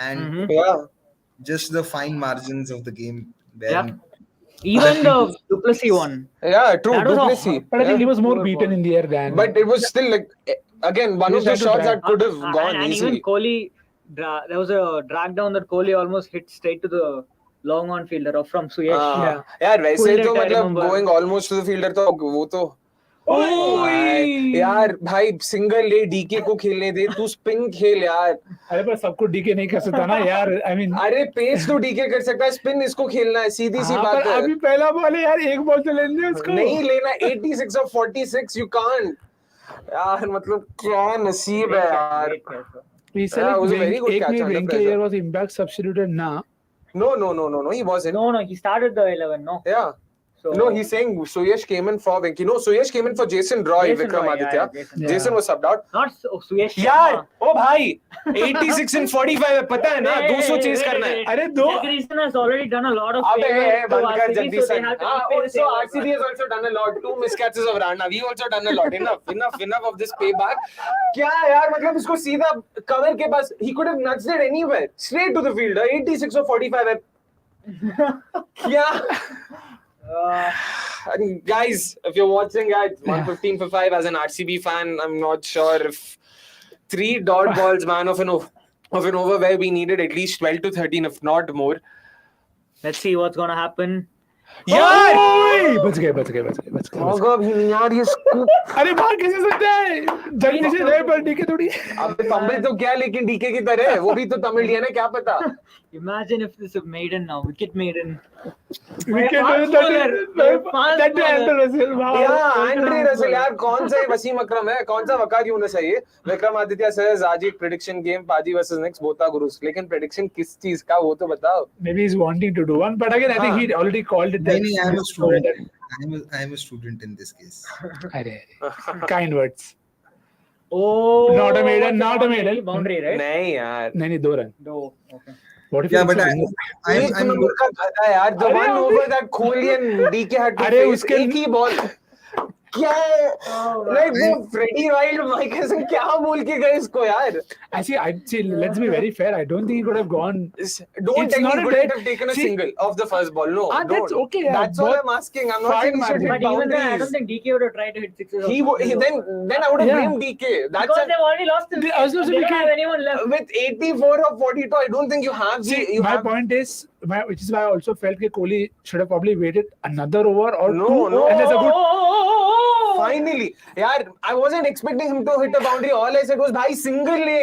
and Mhm. yeah. just the fine margins of the game. Where Yeah. Even the Duplessis one. Yeah, true. That was a- Duplessis. But I think he Yeah. was more beaten in the air than. But it was still like again one He of the tried to shots drag. that could have gone and easily. even Kohli, there was a drag down that Kohli almost hit straight to the long on fielder or from Suyesh. यार वैसे Pulled तो it, I मतलब remember. going almost to the fielder तो वो तो यार भाई single ले डीके को खेलने दे तू स्पिन खेल यार अरे पर सबको डीके नहीं कर सकता ना यार. I mean. अरे पेस तो डीके कर सकता है स्पिन इसको खेलना है सीधी सी हाँ, बात पर है अभी पहला बॉल है यार, एक बॉल तो लेने दे उसको. नहीं लेना 86 और 46 यू कांट यार मतलब क्या नसीब है यार He said Yeah, it was a like very good एक catch में under Venke pressure. here was impact substituted now. no he wasn't No, he started the 11. No. yeah So No, he's saying Suyash came in for Venki. No, Suyash came in for Jason Roy, Jason Vikram Roy, Aditya. Jason Roy. Jason was subbed out. not Suyash. यार ओ भाई 86 and 45 है पता है ना 200 chase करना है अरे दो Jagreesan has already done a lot of अबे favors to बंद कर RCB, जल्दी so से they have to हाँ repay the also favors. RCB has also done a lot 2 miscatches of Rana we also done a lot enough of this payback क्या यार मतलब उसको सीधा कवर के पास he could have nudged it anywhere straight to the fielder 86 or 45 है क्या guys if you're watching at 1:15 for 5 as an RCB fan I'm not sure if 3 dot balls man of an over where we needed at least 12 to 13 if not more. Let's see what's gonna happen. यार बच गए होगा भी नहीं यार ये scoop अरे बाहर कैसे सकता है जल्दी से रहे पर डीके थोड़ी अबे तमिल तो क्या लेकिन डीके की तरह है वो भी तो तमिल है ना क्या पता Imagine if this is maiden now, wicket maiden. Wicket that Andre Russell यार एंड्रे रसेल यार कौन सा वसीम अकरम है कौन सा वकार यूनुस है ये विक्रम आदित्य says आज एक prediction game पाजी versus next बोता गुरुस लेकिन prediction किस चीज का वो तो बताओ maybe he's wanting to do one but again I think he already called it that I am a student. I am a student in this case. अरे kind words Oh, Not a maiden. Boundary, right? नहीं यार नहीं 2 run No. Okay. what if Yeah, it's but a single? I'm number का गधा यार the one over that Kohli and DK had to अरे face उसके- एक ही बॉल क्या लाइक वो फ्रेडी वाइल्ड माइक हैसन क्या बोल के गए इसको यार Actually, let's be very fair. I don't think he could have gone. Don't It's tell me not he a wouldn't dead- have taken a See- single off the first ball. No, That's don't. okay, yeah, That's all but I'm asking. I'm not fine saying he should margin. hit But even then, I boundaries. don't think DK would have tried to hit sixes. He would. Then I would have Yeah. blamed DK. That's Because they've already lost him. They also They don't became- have anyone left. with 84 or 42. I don't think you have. See, you my have. point is, which is why I also felt that Kohli should have probably waited another over or No, two. no. And there's a good. Finally, यार, I wasn't expecting him to hit a boundary. All I said was, भाई single ले.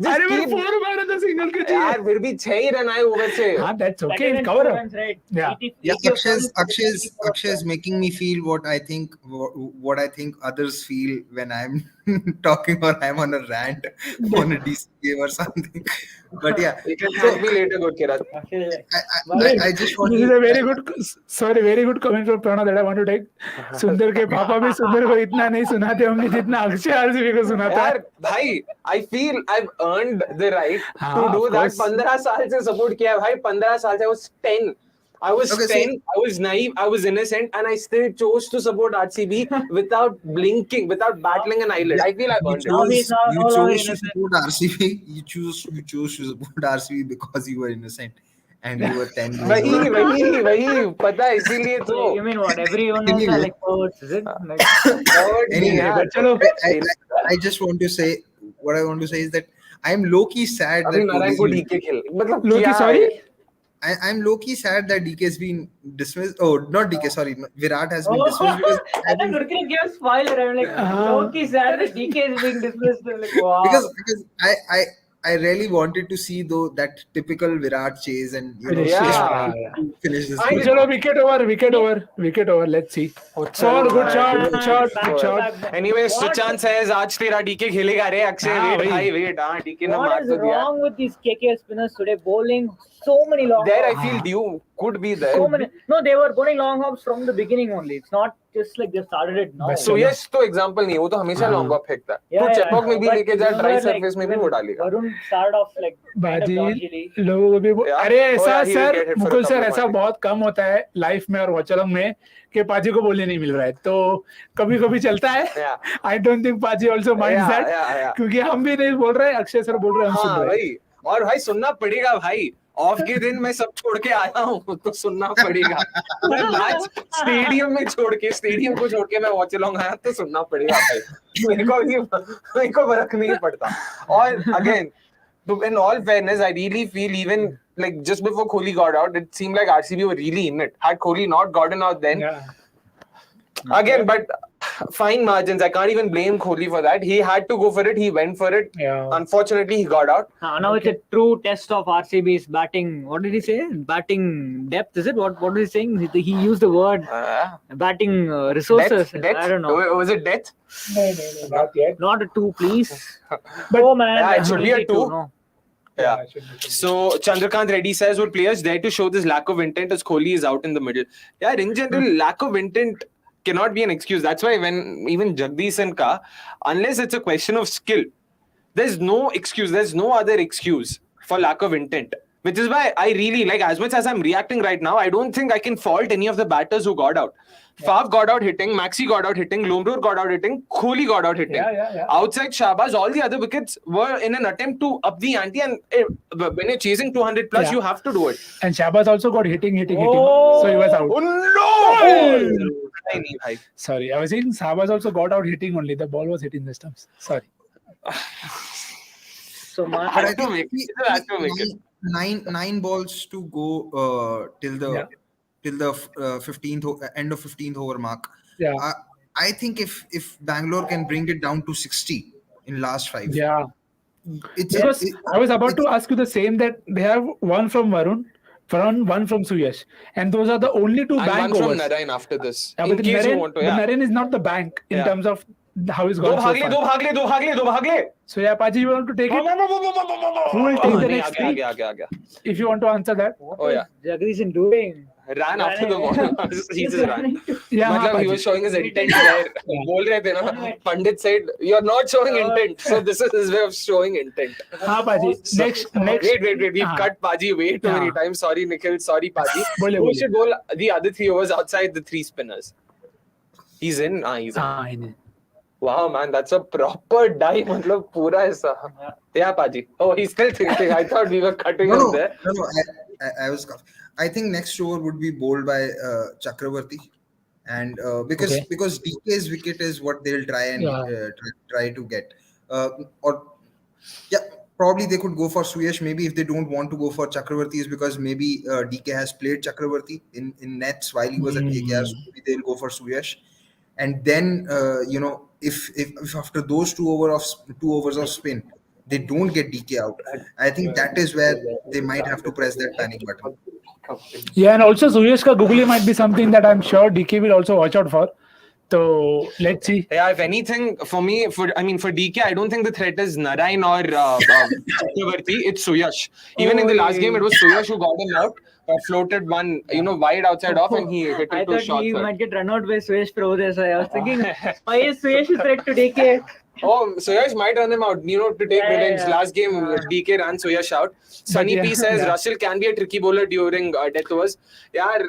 Just अरे मैं keep. 4 मारा था single के यार फिर भी 6 ही रन आए over से. हाँ, that's okay. Second and Cover two up. runs, right? Yeah. 80 Yeah, 80 of Akshay is making me feel what I think others feel when I'm talking or I'm on a rant on a DC game or something. But yeah, You can thank me later, good Kirat. I just want This is a very good comment from Pranav that I want to take. सुंदर के पापा भी सुंदर को इतना नहीं सुनाते होंगे जितना अक्षय आरसीबी को सुनाता है. यार भाई I feel I've earned the right हाँ, to do of that. course. 15 साल से support किया है भाई 15 साल से I was 10. I was Okay, 10, I was naive, I was innocent, and I still chose to support RCB without blinking, without battling an eyelid. I feel I earned it. Now he's not you no longer chose to innocent. support RCB. You chose to support RCB because you were innocent and you were 10 years old. वही पता है इसीलिए तो You mean what? Everyone else are like forwards, is it? Like, Anyway, यार, चलो. I just want to say what I want to say is that I'm low-key sad अभी that Narayan को Kohli- DK खेल मतलब Loki, क्या sorry. है? I'm low-key sad that DK has been dismissed. Oh, not DK, sorry. Virat has been dismissed because I thought Gurkir gave a spoiler. I'm like, Loki sad that DK is being dismissed. I'm like, wow. because I really wanted to see though that typical Virat chase and Yeah. finish this. I- game. चलो wicket over. Let's see. चलो good भाई. shot. Anyway, Suchant says आज तेरा DK खेलेगा रे अक्षय हाँ, wait वही. भाई वेट हाँ डीके ने What मार is तो दिया. wrong with these KKR spinners today? Bowling so many long There I hops. feel due could be there. So many. No, they were bowling long hops from the beginning only. It's not just like they started it now. बस सुयश तो example नहीं है वो तो हमेशा हाँ. Long off फेंकता है. Yeah, तो चेपॉक में भी but लेके जा remember, ड्राई like, सरफेस में भी वो डालेगा. Varun started off like kind of बाजी dodgily. लोगों को भी Yeah. अरे Oh, ऐसा yeah, he will sir get hit for a Mukul couple sir of ऐसा points. बहुत कम होता है लाइफ में और वॉचलॉन्ग में कि पाजी को बोलने नहीं मिल रहा है तो कभी कभी चलता है. Yeah. आई डोंट थिंक पाजी also minds Yeah, that yeah. क्योंकि हम भी नहीं बोल रहे अक्षय सर बोल रहे हैं हम सुन हाँ रहे हैं. भाई और भाई सुनना पड़ेगा भाई. ऑफ के दिन मैं सब छोड़ के आया हूँ तो सुनना पड़ेगा. मैं मैच स्टेडियम को छोड़ के मैं वॉच अलोंग आया तो सुनना पड़ेगा भाई. मेरे को फर्क नहीं पड़ता. और again in all fairness, I really feel even like just before Kohli got out, it seemed like RCB were really in it. Had Kohli not gotten out then, again, but fine margins. I can't even blame Kohli for that. He had to go for it. He went for it. Yeah. Unfortunately, he got out. Now it's a true test of RCB's batting. What did he say? Batting depth, is it? What was he saying? He used the word batting resources. Death? I don't know. Was it death? No, not yet. Not a 2, please. But oh man, yeah, it that's should be a easy 2. No. Yeah. So Chandrakant Reddy says, would players dare to show this lack of intent as Kohli is out in the middle? Yeah, in general, lack of intent cannot be an excuse. That's why when even Jagdish and Ka, unless it's a question of skill, there's no excuse. There's no other excuse for lack of intent. Which is why I really like, as much as I'm reacting right now, I don't think I can fault any of the batters who got out. Faf got out hitting, Maxi got out hitting, Lomror got out hitting, Kohli got out hitting. Outside Shahbaz, all the other wickets were in an attempt to up the ante, and when you're chasing 200 plus, you have to do it. And Shahbaz also got hitting. So he was out. Oh no! Sorry, I was saying Shahbaz also got out hitting only. The ball was hitting the stumps. Sorry. So But I think nine balls to go till the 15th end of 15th over mark. Yeah. I think if Bangalore can bring it down to 60 in last 5. Yeah. I was about to ask you the same, that they have one from Varun, one from Suyash, and those are the only two bank one overs. from Narayan after this. Yeah, In but case you want to, but Narayan is not the bank in terms of how he's gone so far. दो भागले. So yeah, Paji, you want to take it? Who will take the next three? If you want to answer that. Oh yeah. Jagdish doing. Ran after the ball. He just ran. Yeah, Matlab, he was showing his intent there. Bol rahe the na. Pandit said, "You're not showing intent." So this is his way of showing intent. हाँ Paji. Next. Wait. We've cut Paji way too many times. Sorry, Nikhil. Sorry, Paji. We should bowl the other 3 overs outside the 3 spinners. He's in. He's in. Wow, man, that's a proper dive. Matlab, pura aisa. Yeah, Paji. Oh, he's still thinking. I thought we were cutting him there. No. I think next over would be bowled by Chakravarti, and because DK's wicket is what they'll try and try to get, probably they could go for Suyash. Maybe if they don't want to go for Chakravarti, is because maybe DK has played Chakravarti in nets while he was at KKR, so maybe they'll go for Suyash, and then if after those 2 overs of spin they don't get DK out, I think that is where they might have to press that panic button. Yeah, and also Suyash ka googly might be something that I'm sure DK will also watch out for. So let's see. Yeah, if anything, for me, for DK, I don't think the threat is Narayan or Chakravarti. It's Suyash. Even in the last game, it was Suyash who got him out, floated one, wide outside off, and he hit it to short. I thought he might get run out by Suyash Pro there. So I was thinking, why is Suyash a threat to DK? Oh, Suyash might run him out, to take revenge. Last game, DK ran Suyash out. Sunny P says Russell can be a tricky bowler during death overs. Yaar,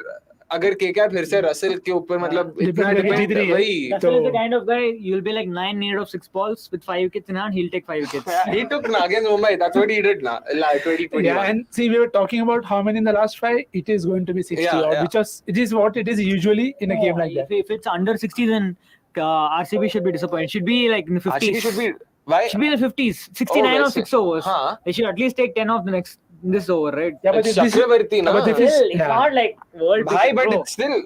अगर KKR फिर से Russell के ऊपर मतलब इतना depend वही. Russell is the kind of guy you'll be like 9 needed of 6 balls with 5 wickets in hand. He'll take 5 wickets. He took against Mumbai. That's what he did now. 2021. Yeah, and see, we were talking about how many in the last 5. It is going to be 60 it is what it is usually in a game like that. If it's under 60, then RCB should be disappointed. Should be like in the 50s. RCB should be. Why? Should be in the 50s. 69 or 6 overs. They should at least take 10 off this over, right? Yeah, but it's Chakravarti, na. It's not like world. Bhai, but it's still.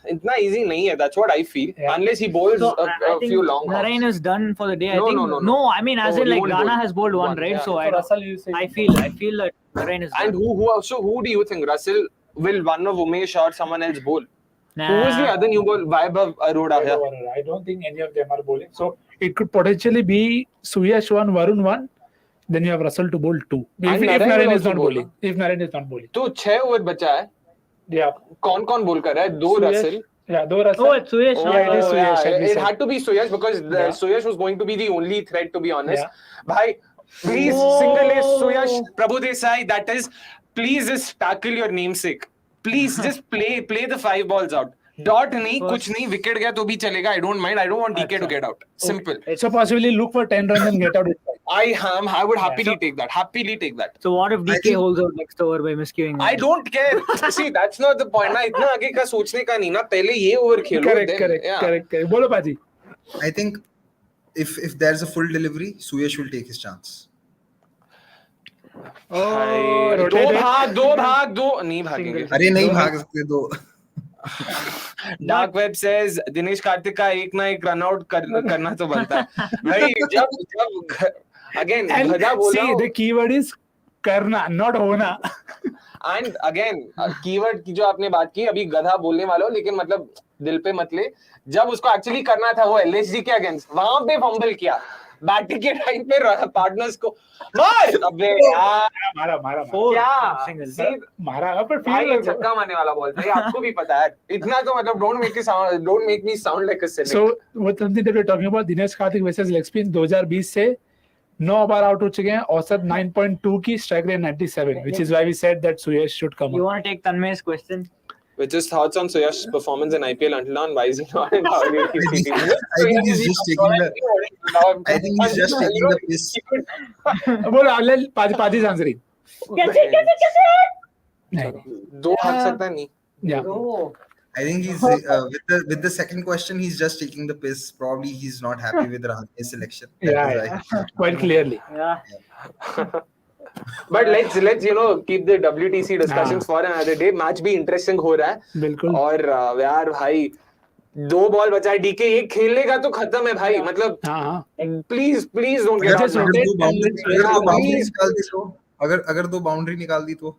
It's not easy, nahi hai. That's what I feel. Unless he bowls a few long hops. Narayan is done for the day. No. I mean, as in like Rana has bowled one, right? Yeah. So I feel that Narayan is done. And who do you think Russell will one of Umesh or someone else bowl? Who is the other new ball? Vaibhav Arora. I don't think any of them are bowling. So it could potentially be Suyash 1, Varun 1. Then you have Russell to bowl 2. If Narayan is not bowling. तो 6 over बचा है. Yeah. कौन बोल कर रहा है? 2 Russell. Yeah, 2 Russell. Oh, it's Suyash. Yeah, it is Suyash. It had to be Suyash because Suyash was going to be the only threat, to be honest. Bhai, please single ace Suyash Prabhu Desai. That is, please just tackle your namesake. Please just play the 5 balls out. Dot nahi, kuch nahi, wicket gaya to bhi chalega. I don't mind. I don't want DK to get out. Simple. So possibly look for 10 runs and get out. I would happily take that. So what if DK holds out next over by miscuing? I don't care. See, that's not the point. Na itna aage ka sochne ka nahi na. Pehle ye over khelo. Correct. Bolo Paji. I think if there's a full delivery, Suyash will take his chance. दो भाग नहीं भागेंगे. अरे नहीं भाग सकते दो. Dark Web says Dinesh Karthik का एक ना एक रन आउट करना तो बनता है भाई. जब again गधा बोला. See, the keyword is करना, not होना. And again कीवर्ड की जो आपने बात की, अभी गधा बोलने वाला हो, लेकिन मतलब दिल पे मत ले. जब उसको एक्चुअली करना था वो LSG के अगेंस्ट, वहां पे फंबल किया. बैटिंग के टाइम पे पार्टनर्स को मार अबे यार मारा क्या मारा पर भाई फील छक्का मारने वाला बॉल था ये आपको भी पता है इतना तो मतलब don't make me sound like a cynic. So what something that we're talking about, Dinesh Karthik versus leg spin 2020 से 9 बार आउट हो चुके हैं, औसत 9.2 की, strike rate 97, which is why we said that Suyash should come You up. want to take Tanmay's question? Which is thoughts on Suyash's performance in IPL until now and why is he not in our I think he's just taking the piss. बोलो Paji's answering. नहीं. दो हक सकता है नहीं Yeah. I think he's with the second question, he's just taking the piss. Probably he's not happy with Rahane's selection. Yeah. Quite clearly. Yeah. But let's keep the WTC discussions for another day. Match भी interesting हो रहा है बिल्कुल. और यार भाई 2 ball बचा है डीके ये खेलेगा तो खत्म है भाई मतलब प्लीज डोंट गेट अगर 2 बाउंड्री निकाल दी तो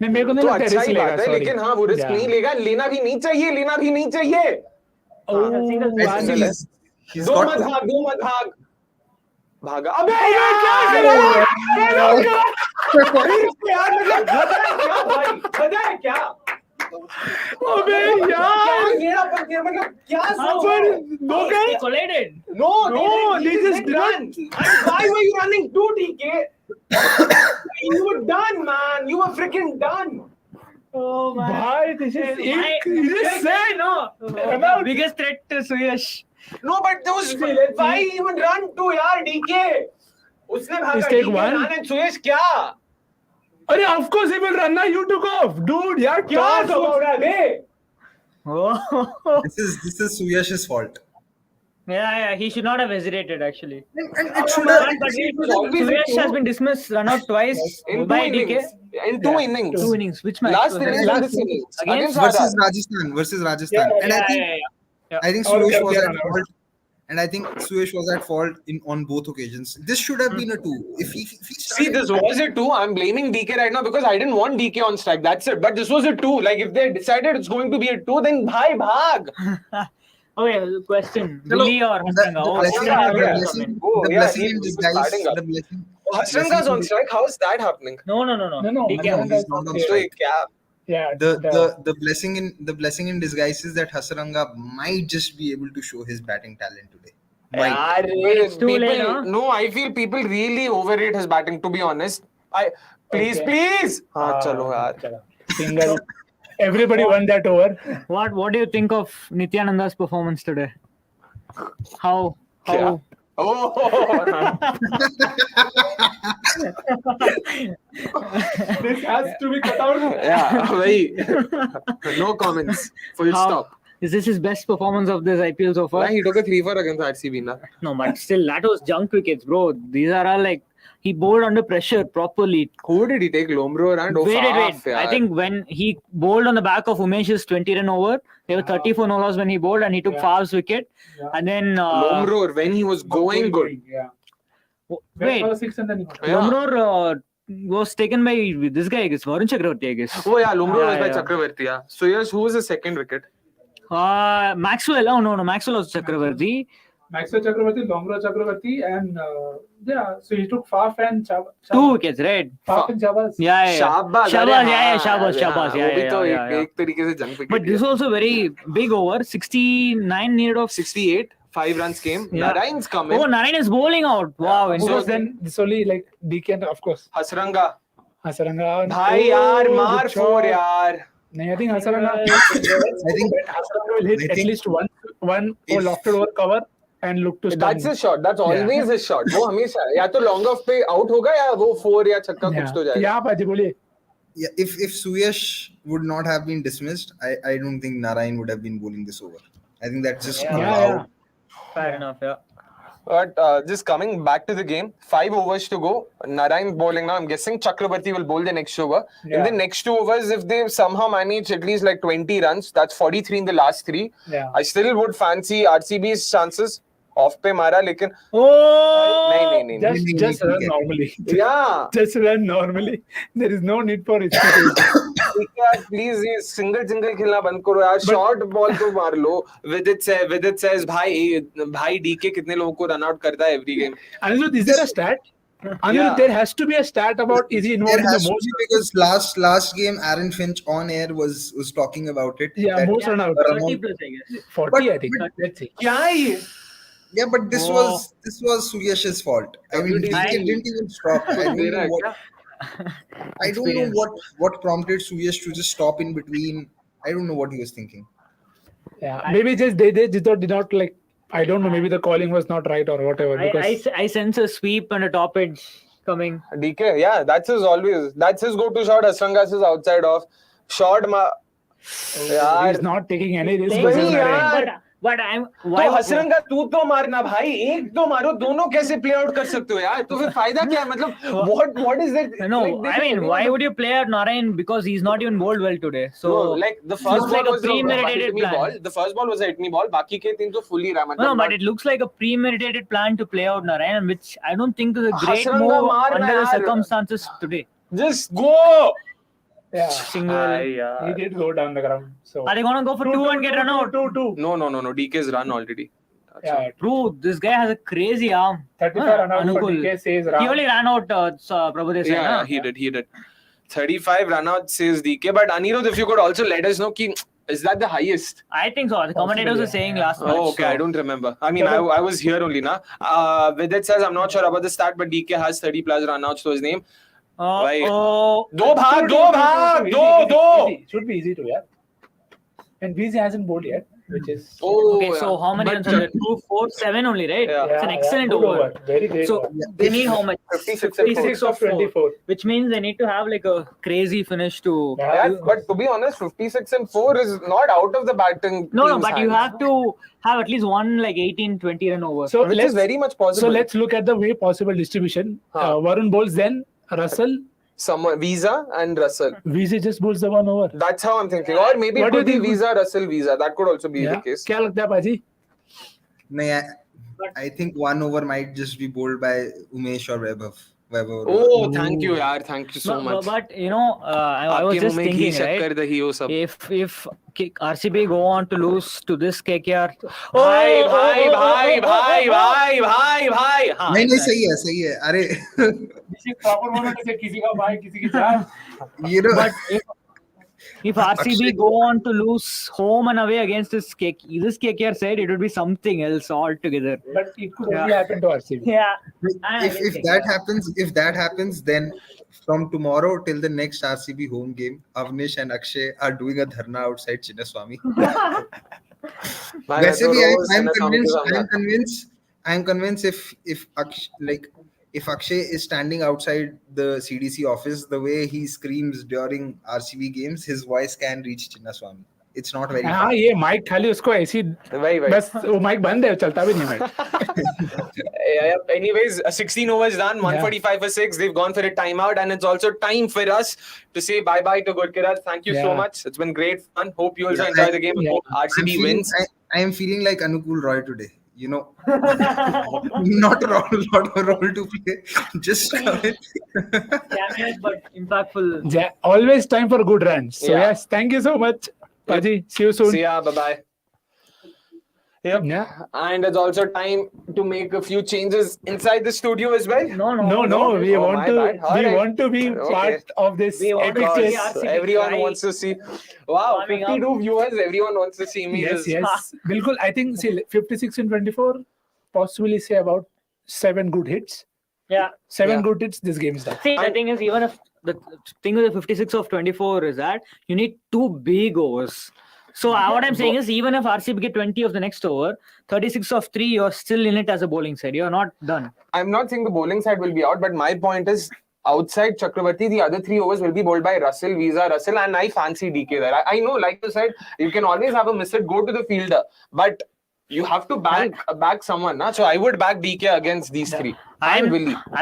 नहीं मेरे को नहीं लगता अच्छा ही रिस्क बात है लेकिन हाँ वो रिस्क नहीं लेगा लेना भी नहीं चाहिए दो मत भागा अबे यार क्या अबे यार मतलब क्या They collided. No, they just run. Why were you running too, DK? You were done, man. You were freaking done. Oh my! Bhai, this is biggest threat to Suyash. No, but those why even run to यार DK? उसने भागा Mistake DK one. ran and Suyash क्या? अरे of course he will run now. You took off, dude. यार क्या about it? Oh. This is Suyash's fault. Yeah. He should not have hesitated actually. And it should have. Suyash has been dismissed, run out twice In by 2 DK. innings. In 2 innings. 2 innings. Which match? Last was that? innings and this innings. Against versus Rajasthan. And I think Suyash was at fault. And I think Suyash was at fault on both occasions. This should have been a 2. If he See, this was a 2. I'm blaming DK right now because I didn't want DK on strike. That's it. But this was a 2. Like if they decided it's going to be a 2, then bhag. Okay, question. Billy or Hasranga? The blessing in disguise. The blessing. Hasranga's on strike. How is that happening? No. DK is not on strike. Yeah. The blessing in disguise is that Hasaranga might just be able to show his batting talent today. No, I feel people really overrate his batting. To be honest, please. हाँ चलो यार. Single. Everybody won that over. What do you think of Nityananda's performance today? How? Oh. This has to be cut out. Yeah, very. No comments. Full stop. Is this his best performance of this IPL so far? Yeah, he took a 3-4 against RCB now. No, but still, that was junk wickets, bro. These are all like he bowled under pressure properly. Who did he take? Lomro and Wait. I think when he bowled on the back of Umesh's 20-run over, there were 34 no loss when he bowled and he took Fav's wicket. And then Lomro, when he was going good. Yeah. Wait, Lomro was taken by this guy, I guess, Varun Chakravarti, I guess. Oh yeah, Lomro was by Chakravarti. Yeah. So yes, who was the second wicket? Maxwell. Oh no, Maxwell was Chakravarti. Maxwell Chakravarti, Lomro Chakravarti, and so he took Faf and Shabaz. 2 wickets, right? Faf and Shabaz. Yeah. Shabaz. Shabaz. Yeah. But this was also very big over. 69 needed of 68. 5 runs came. Yeah. Narayan's coming. Oh, Narayan is bowling out. Wow. So then this only like DK and of course Hasranga. Bhai yaar, maar 4 yaar. I think Hasranga will hit at least one lofted over cover and look to stun. That's his shot. That's always his shot. वो हमेशा या तो long off पे out होगा या वो 4 या छक्का कुछ तो जाएगा. Yeah, Paji बोलिए. Yeah, if Suyash would not have been dismissed, I don't think Narayan would have been bowling this over. I think that's just Fair enough, yeah. But just coming back to the game, 5 overs to go. Narayan bowling now. I'm guessing Chakravarti will bowl the next over. Yeah. In the next 2 overs, if they somehow manage at least like 20 runs, that's 43 in the last 3. Yeah. I still would fancy RCB's chances. Off pe mara, lekin. Just run normally. Yeah. Just run normally. There is no need for it. यार please ये single खेलना बंद करो यार, short ball तो मार लो. Vidit says भाई DK कितने लोगों को रन आउट करता है every game. Anirudh, is there a stat? Anirudh, there has to be a stat about is he involved There in the has to most? be, because last game Aaron Finch on air was talking about it. Yeah, that most run out. 30 plus, I guess. 40, I think. Let's see. क्या है ये? Yeah, but this was Suyash's fault. I mean, DK didn't even stop. I don't know what prompted Suyash to just stop in between. I don't know what he was thinking. Yeah, maybe just they did not like. I don't know. Maybe the calling was not right or whatever. Because I sense a sweep and a top edge coming. DK, yeah, that's his go-to shot. Asrangas is outside off. Shot he's not taking any risk. But I'm तो हसरंगा तू तो मारना भाई, एक तो मारो, दोनों कैसे प्ले आउट कर सकते हो यार? तो फिर फायदा क्या है? मतलब what is that? No, I mean, why would you play out Narayan? Because he's not even bowled well today. So like the first ball was premeditated plan. ball. The first ball was a hit me ball. बाकी के तीन तो fully रहा. No, but it looks like a premeditated plan to play out Narayan, which I don't think is a great move under the circumstances today. Just go. Yeah, single. He did go down the ground. So are they gonna go for two and get run out? Two. No. DK's run already. Yeah, true. This guy has a crazy arm. 35 run out. DK says he only ran out. Prabhudev said, yeah, he did. 35 run out says DK. But Anirudh, if you could also let us know, is that the highest? I think so. The commentators were saying last match. Oh, okay. So. I don't remember. I mean, I was here only now. Vidit says, I'm not sure about the stat, but DK has 30 plus run outs to his name. दो should be easy to, yeah. And BZ hasn't bowled yet, which is okay. So how many runs are there? 2, 4, 7 only, right? Yeah, it's an excellent over. Very great. So they need how much? 56 of 24, which means they need to have like a crazy finish to. Yeah, but to be honest, 56 and 4 is not out of the batting. No, but you have to have at least one like 18, 20 run over. So which is very much possible. So let's look at the way possible distribution. Varun bowls, then Russell. Visa and Russell. Visa just bowls the one over. That's how I'm thinking. Or maybe it could be Visa, Russell, Visa. That could also be the case. क्या लगता है पाजी? I think one over might just be bowled by Umesh or Vaibhav. Oh, thank you, yaar. Thank you so much. But you know, I was just thinking, right? If RCB go on to lose to this KKR, भाई नहीं सही है अरे proper बोलना कैसे किसी का भाई किसी की जान. But if RCB go on to lose home and away against this KKR side, it would be something else altogether. But it could only happen to RCB. Yeah. If that happens, then from tomorrow till the next RCB home game, Avnish and Akshay are doing a dharna outside Chinnaswamy. I'm convinced if Akshay is standing outside the CDC office, the way he screams during RCB games, his voice can reach Chinnaswamy. It's not very. हाँ ये mic खाली उसको ऐसी बस वो mic बंद है चलता भी नहीं mic. Anyways, 16 overs done, 145 for 6. They've gone for a timeout, and it's also time for us to say bye-bye to Gurkirat. Thank you so much. It's been great fun. Hope you also enjoy the game. Hope RCB wins. I am feeling like Anukul Roy today. You know, not a role to play. Just but impactful. Yeah, always time for good runs. So yes, thank you so much, Paji. See you soon. See ya. Bye-bye. Yep. Yeah. And it's also time to make a few changes inside the studio as well. No. We want to be part of this epic chase. Everyone wants to see. Wow, 52 viewers. Everyone wants to see me. Yes. Bilkul, I think 56 and 24. Possibly say about 7 good hits. Yeah. 7 good hits. This game is done. See, the thing is, even if the thing with the 56 of 24 is that you need 2 big overs. So what I'm saying is, even if RCB get 20 of the next over, 36 of 3, you're still in it as a bowling side. You're not done. I'm not saying the bowling side will be out, but my point is, outside Chakravarti, the other 3 overs will be bowled by Russell, and I fancy DK there. I know, like you said, you can always have a miss it, go to the fielder, but you have to back someone. Nah? So I would back DK against these 3. I'm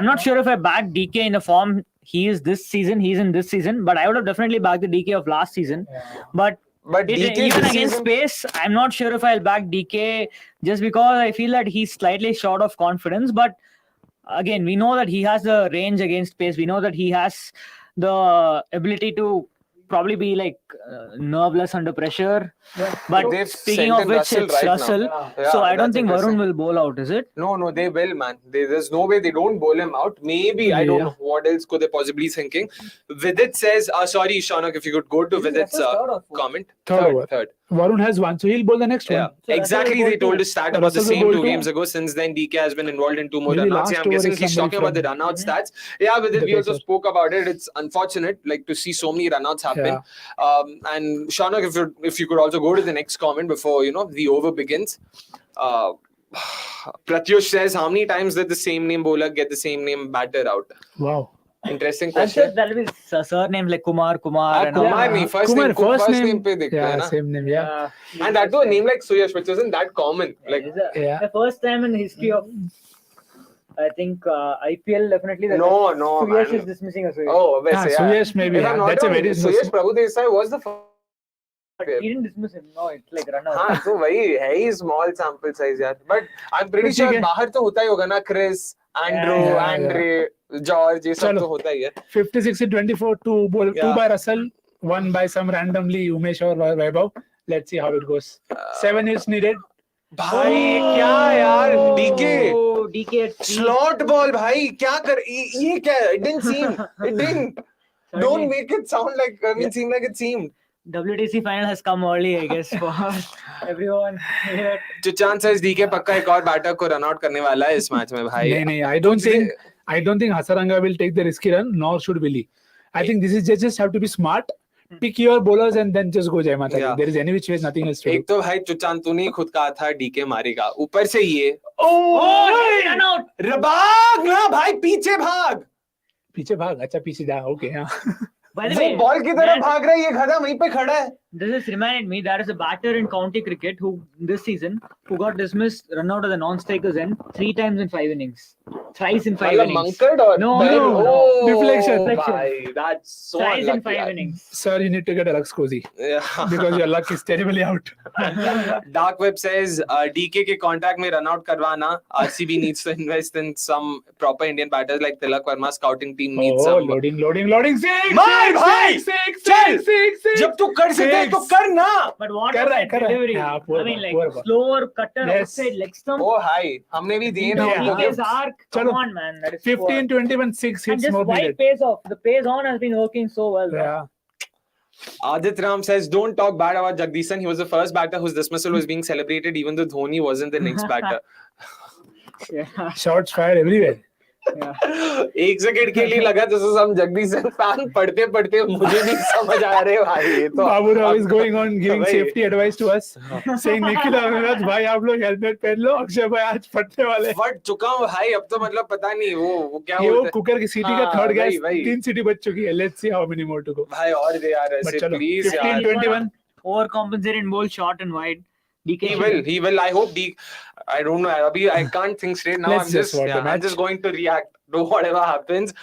not sure if I back DK in the form he's in this season, but I would have definitely backed the DK of last season. But even against space, I'm not sure if I'll back DK just because I feel that he's slightly short of confidence. But again, we know that he has the range against pace. We know that he has the ability to probably be like nerveless under pressure. But They've speaking sent of in which, Russell it's right now. Russell. Yeah, So I don't that's think interesting. Varun will bowl out, is it? No, they will, man. There's no way they don't bowl him out. Maybe, I don't know. What else could they possibly thinking? Vidit says, sorry, Shaunak, if you could go to Vidit's comment. Third. Varun has one, so he'll bowl the next Yeah, one. So exactly. Russell will They bowl told two. us stat about the Russell will same bowl 2 two. games ago. Since then, DK has been involved in 2 more Maybe runouts. last Yeah, I'm over guessing is he's somebody talking about the from- runout stats. Yeah, Vidit, The we also pacer. spoke about it. It's unfortunate, like, to see so many runouts happen. And Shaunak, if you could also go to the next comment before the over begins. Pratyush says, how many times did the same name bowler get the same name batter out? Wow. Interesting I'm sure question. that'll be surnames like Kumar and Kumar all. nahi, first Kumar, name, first name name. pe dikhta hai Yeah, na? same name. Yeah. And that too a name like Suyash, which isn't that common. Like, Yeah. The first time in the history of, I think, IPL, definitely. That No, Suyash man. is dismissing a Suyash. Oh, obviously, Suyash maybe. If I'm Yeah. not That's a wrong, very Suyash Prabhu Desai was the first. He didn't dismiss him. No, it's like run out. हाँ तो वही है ही small sample size यार. But I'm pretty sure बाहर तो होता ही होगा ना. Chris, Andrew, Andre, George, ये सब तो होता ही है. 56 in 24, two by Russell, 1 by some randomly Umesh or Vaibhav. Let's see how it goes. 7 hits needed. भाई क्या यार DK Oh, DK at 3. slot ball भाई क्या कर ये क्या it didn't don't make it sound like seem like it seemed. WTC final has come early, I guess, for everyone here. Chuchan says DK पक्का एक और बैटर को run out करने वाला है इस मैच में भाई. नहीं, I don't think Hasaranga will take the risky run, nor should Willie. I think this is just have to be smart. Pick your bowlers and then just go Jai Mata. Yeah. There is any which way, nothing else to do. एक तो भाई चुचान तूने ही खुद कहा था DK मारेगा. ऊपर से ये Run out! भाग ना भाई पीछे भाग. पीछे भाग. अच्छा पीछे जा. Okay, हाँ. By the वो way, बॉल की तरफ भाग रहा है ये गधा वहीं पे खड़ा है. this has reminded me there is a batter in county cricket who this season who got dismissed, run out of the non-strikers end 3 times in 5 innings. Thrice in 5 innings. Mankad or No. Oh, Deflection. Bhai, that's so Thrice in unlucky. 5 innings. Sir, you need to get a Lux Cozy Yeah. because your luck is terribly out. Dark Web says DK के contract में run out करवाना. RCB needs to invest in some proper Indian batters like Tilak Verma. Scouting team needs some. Loading. Six. मार भाई. Six. जब तू कर सकते है तो कर ना. But what कर was रहा है, that कर रहा है. delivery? Yeah, poor I mean, ball, like poor ball. slower cutter Yes. outside leg stump. Oh hi, हमने भी दिए ना. Yeah. उनको His arc. Come Chalo. on, man. That is 15, 21, 6 and hits just more wide needed. pace off. The pace on has been working so well. Yeah. Adit Ram says, don't talk bad about Jagdishan. He was the first batter whose dismissal was being celebrated, even though Dhoni wasn't the next batter. Yeah. Shots fired everywhere. एक second के लिए लगा जैसे हम Jagadeesan fan पढ़ते पढ़ते मुझे भी समझ आ रहे भाई ये तो Babu Rao is going on giving भाई. safety advice to us, saying Nikhil Agarwal, भाई आप लोग हेलमेट पहन लो, अक्षय भाई आज फटने वाले. फट चुका हूँ भाई अब तो मतलब पता नहीं वो क्या ये वो बोलते हैं. कुकर की सीटी का हाँ, थर्ड गैस वही. 3 सीटी बच चुकी है. Let's see how many more to go. भाई और दे यार But ऐसे चलो, प्लीज 15, यार. 21. Overcompensated in both short and wide. DK He will. I hope I don't know. Abhi, I can't think straight now. Let's just watch the I'm match. just going to react to whatever happens.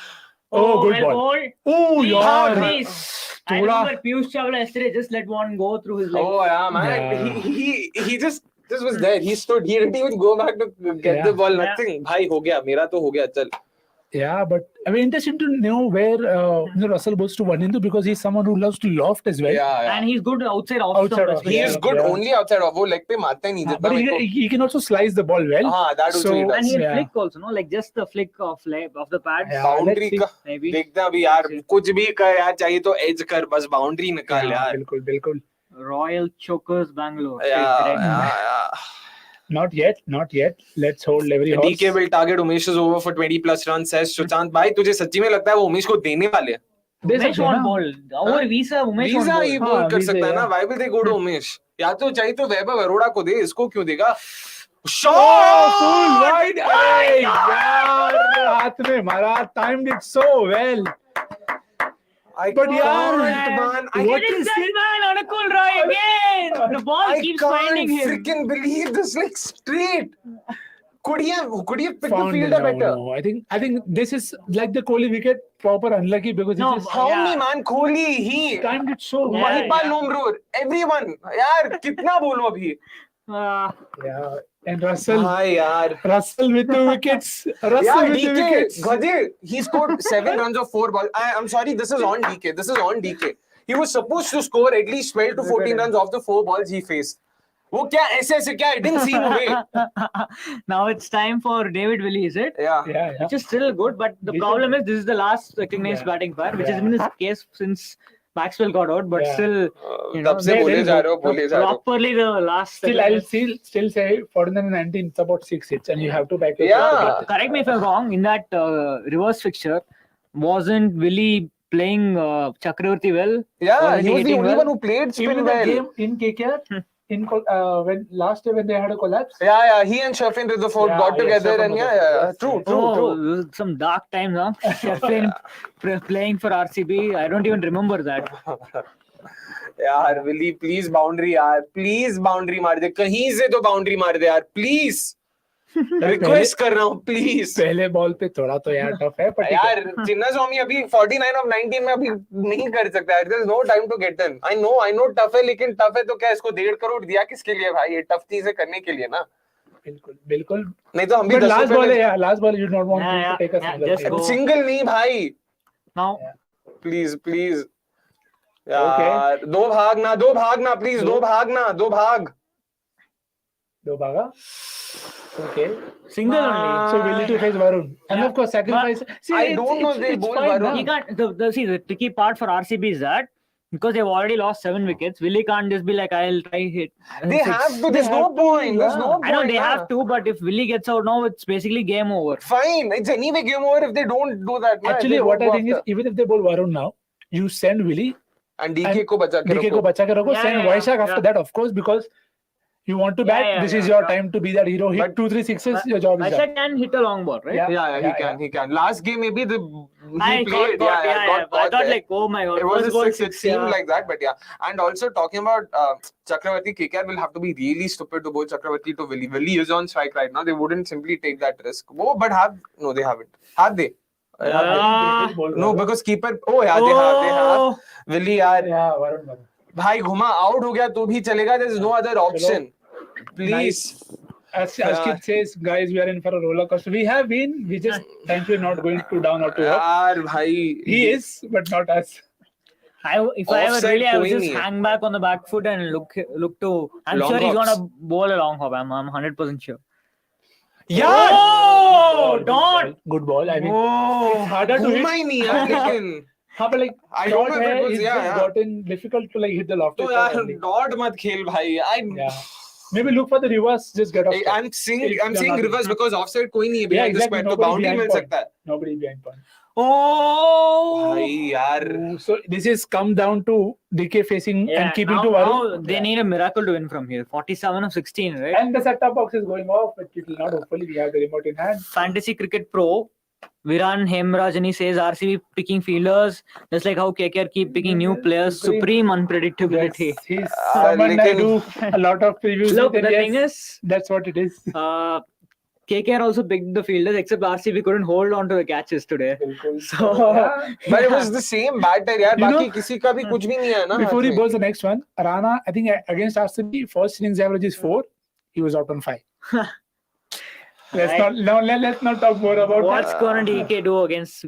Oh, good well ball. bowled. Oh, How yaar. nice. I Thoda. remember Piyush Chawla yesterday just let one go through his leg. Oh yeah, man. Yeah. He just was there. He stood. He didn't even go back to get the ball. Nothing. Bhai ho gaya. Mera to ho gaya. Chal. Yeah, but I mean, interesting to know where Russell goes to one into because he's someone who loves to loft as well. Yeah. And he's good outside off Outside stump off, as well. He is good Yeah. only outside of. वो leg पे मारता ही नहीं जितना But मेरे को. he can also slice the ball well. that also he does. And he'll Yeah. flick also, no? Like just the flick of the pads. Yeah. Boundary let's का Maybe. देखते अभी यार कुछ भी कर यार चाहिए तो एज कर बस बाउंड्री निकाल Yeah, यार. बिल्कुल. Royal Chokers Bangalore. Yeah. Not yet. Let's hold every horse. DK will target Umesh's over for 20 plus runs, says Sushant. भाई तुझे सच्ची में लगता है वो उमेश को देने वाले हैं? दे Umesh सकते हैं won't ना? bowl. Over Visa, Umesh won't visa bowl. ही बोल कर Visa, सकता है ना. yeah. Why will they go to Umesh? या तो चाहिए तो वैभव अरोड़ा को दे. इसको क्यों देगा? Oh, Shot! full wide. Hey, यार हाथ में मारा. Timed it so well. But can't, man, I It is that man on a cool Roy again. The ball keeps finding can't him. freaking believe this, like straight. Could he have picked the found fielder it. better? No. I think this is like the Kohli wicket, proper unlucky because No, this is How Yeah. many man? Kohli, he, timed it so well. Yeah. Mahipal Nomrur, everyone. यार कितना बोलूं अभी? Yeah, and Russell with 2 wickets. Yeah, DK, Ghadir, he scored 7 runs of 4 balls. I'm sorry, this is on DK. He was supposed to score at least 12 to 14 runs off the 4 balls he faced. वो क्या ऐसे क्या? I didn't see him away. Now it's time for David Willey, is it? Yeah. Which is still good, but the problem is this is the last recognized batting pair, which has been his case since Maxwell got out, but still, you know, तब से बोले जा रहे हो. properly the last. Still, I'll still say 49-19. It's about 6 hits, and you have to back it. Correct me if I'm wrong. In that reverse fixture, wasn't Willey playing Chakravarti well? Yeah, he was the hitting only well? one who played spin Even in well. the game in KKR, when last day when they had a collapse. Yeah, he and Shafin Rutherford got together and true. Some dark times, huh? Shafin playing for RCB. I don't even remember that. यार Willie please boundary यार, please boundary मार दे, कहीं से तो boundary मार दे यार, please request कर रहा हूँ प्लीज. पहले बॉल पे थोड़ा तो यार टफ है, पर यार चिन्ना स्वामी अभी 49 of 19 में अभी नहीं कर सकता. There is no time to get in. I know tough है, लेकिन टफ है तो क्या इसको 1.5 करोड़ दिया किसके लिए भाई? ये टफ चीजें करने के लिए ना. बिल्कुल नहीं तो हम भी लास्ट बॉल है यार, last ball you don't want to take a single नहीं भाई. नाउ प्लीज यार दो भागना प्लीज, दो भागा. Okay. Single only. So Willey to face Varun. And of course, sacrifice. See, I don't know if they bowl fine, Varun. He can't. The tricky part for RCB is that because they've already lost 7 wickets, Willey can't just be like, I'll try hit. They have to. There's no point. There's no point. I know they have to, but if Willey gets out now, it's basically game over. Fine. It's anyway game over if they don't do that. Actually, what I think is, even if they bowl Varun now, you send Willey and DK ko bacha ke rakho. Send Vaishak after that, of course, because you want to bat. This is your time to be that hero. Hit 2-3 sixes. Your job is done. Vaishak can hit a long ball, right? Yeah, he can. Last game maybe he played. I thought like, oh my god, it was a 6. It six, seemed like that, but yeah. And also talking about Chakravarti, KKR will have to be really stupid to bowl Chakravarti to Willey. Willey is on strike right now. They wouldn't simply take that risk. But they haven't. Have they? No, because keeper. They have. Willey, Varun. भाई घुमा out हो गया तो भी चलेगा. There is no other option. Please. As Kid says, guys, we are in for a roller coaster. We have been. We just thankfully not going too down or too up. यार भाई. He is, but not us. If I ever really, I would just hang back on the back foot and look to. I'm long sure he's hops. gonna bowl a long hop. I'm 100% sure. यार. Oh, don't. Good ball. I mean, it's harder to hit. घुमा ही नहीं यार लेकिन. हाँ, but like I don't know if it was gotten difficult to like hit the lofted. तो यार dot मत खेल भाई. Maybe look for the reverse. Just get off. I'm saying reverse because offside कोई नहीं है behind the square तो boundary मिल सकता है. Nobody behind point. Oh. भाई यार. So this is come down to DK facing and keeping to Varun. Now they need a miracle to win from here. 47 of 16, right? And the set-top box is going off, but it will not. Hopefully, we have the remote in hand. Fantasy Cricket Pro. Viran Hemrajani says RCB picking fielders, just like how KKR keep picking new players. Supreme unpredictability. Yes, he's someone I do a lot of previews. Look, the thing is, that's what it is. KKR also picked the fielders, except RCB couldn't hold on to the catches today. So, but it was the same batter, yaar. बाकी किसी का भी कुछ भी नहीं है ना. Before he bowls the next one, Rana, I think against RCB, first innings average is 4. He was out on 5. Let's not talk more about what's gonna DK do against.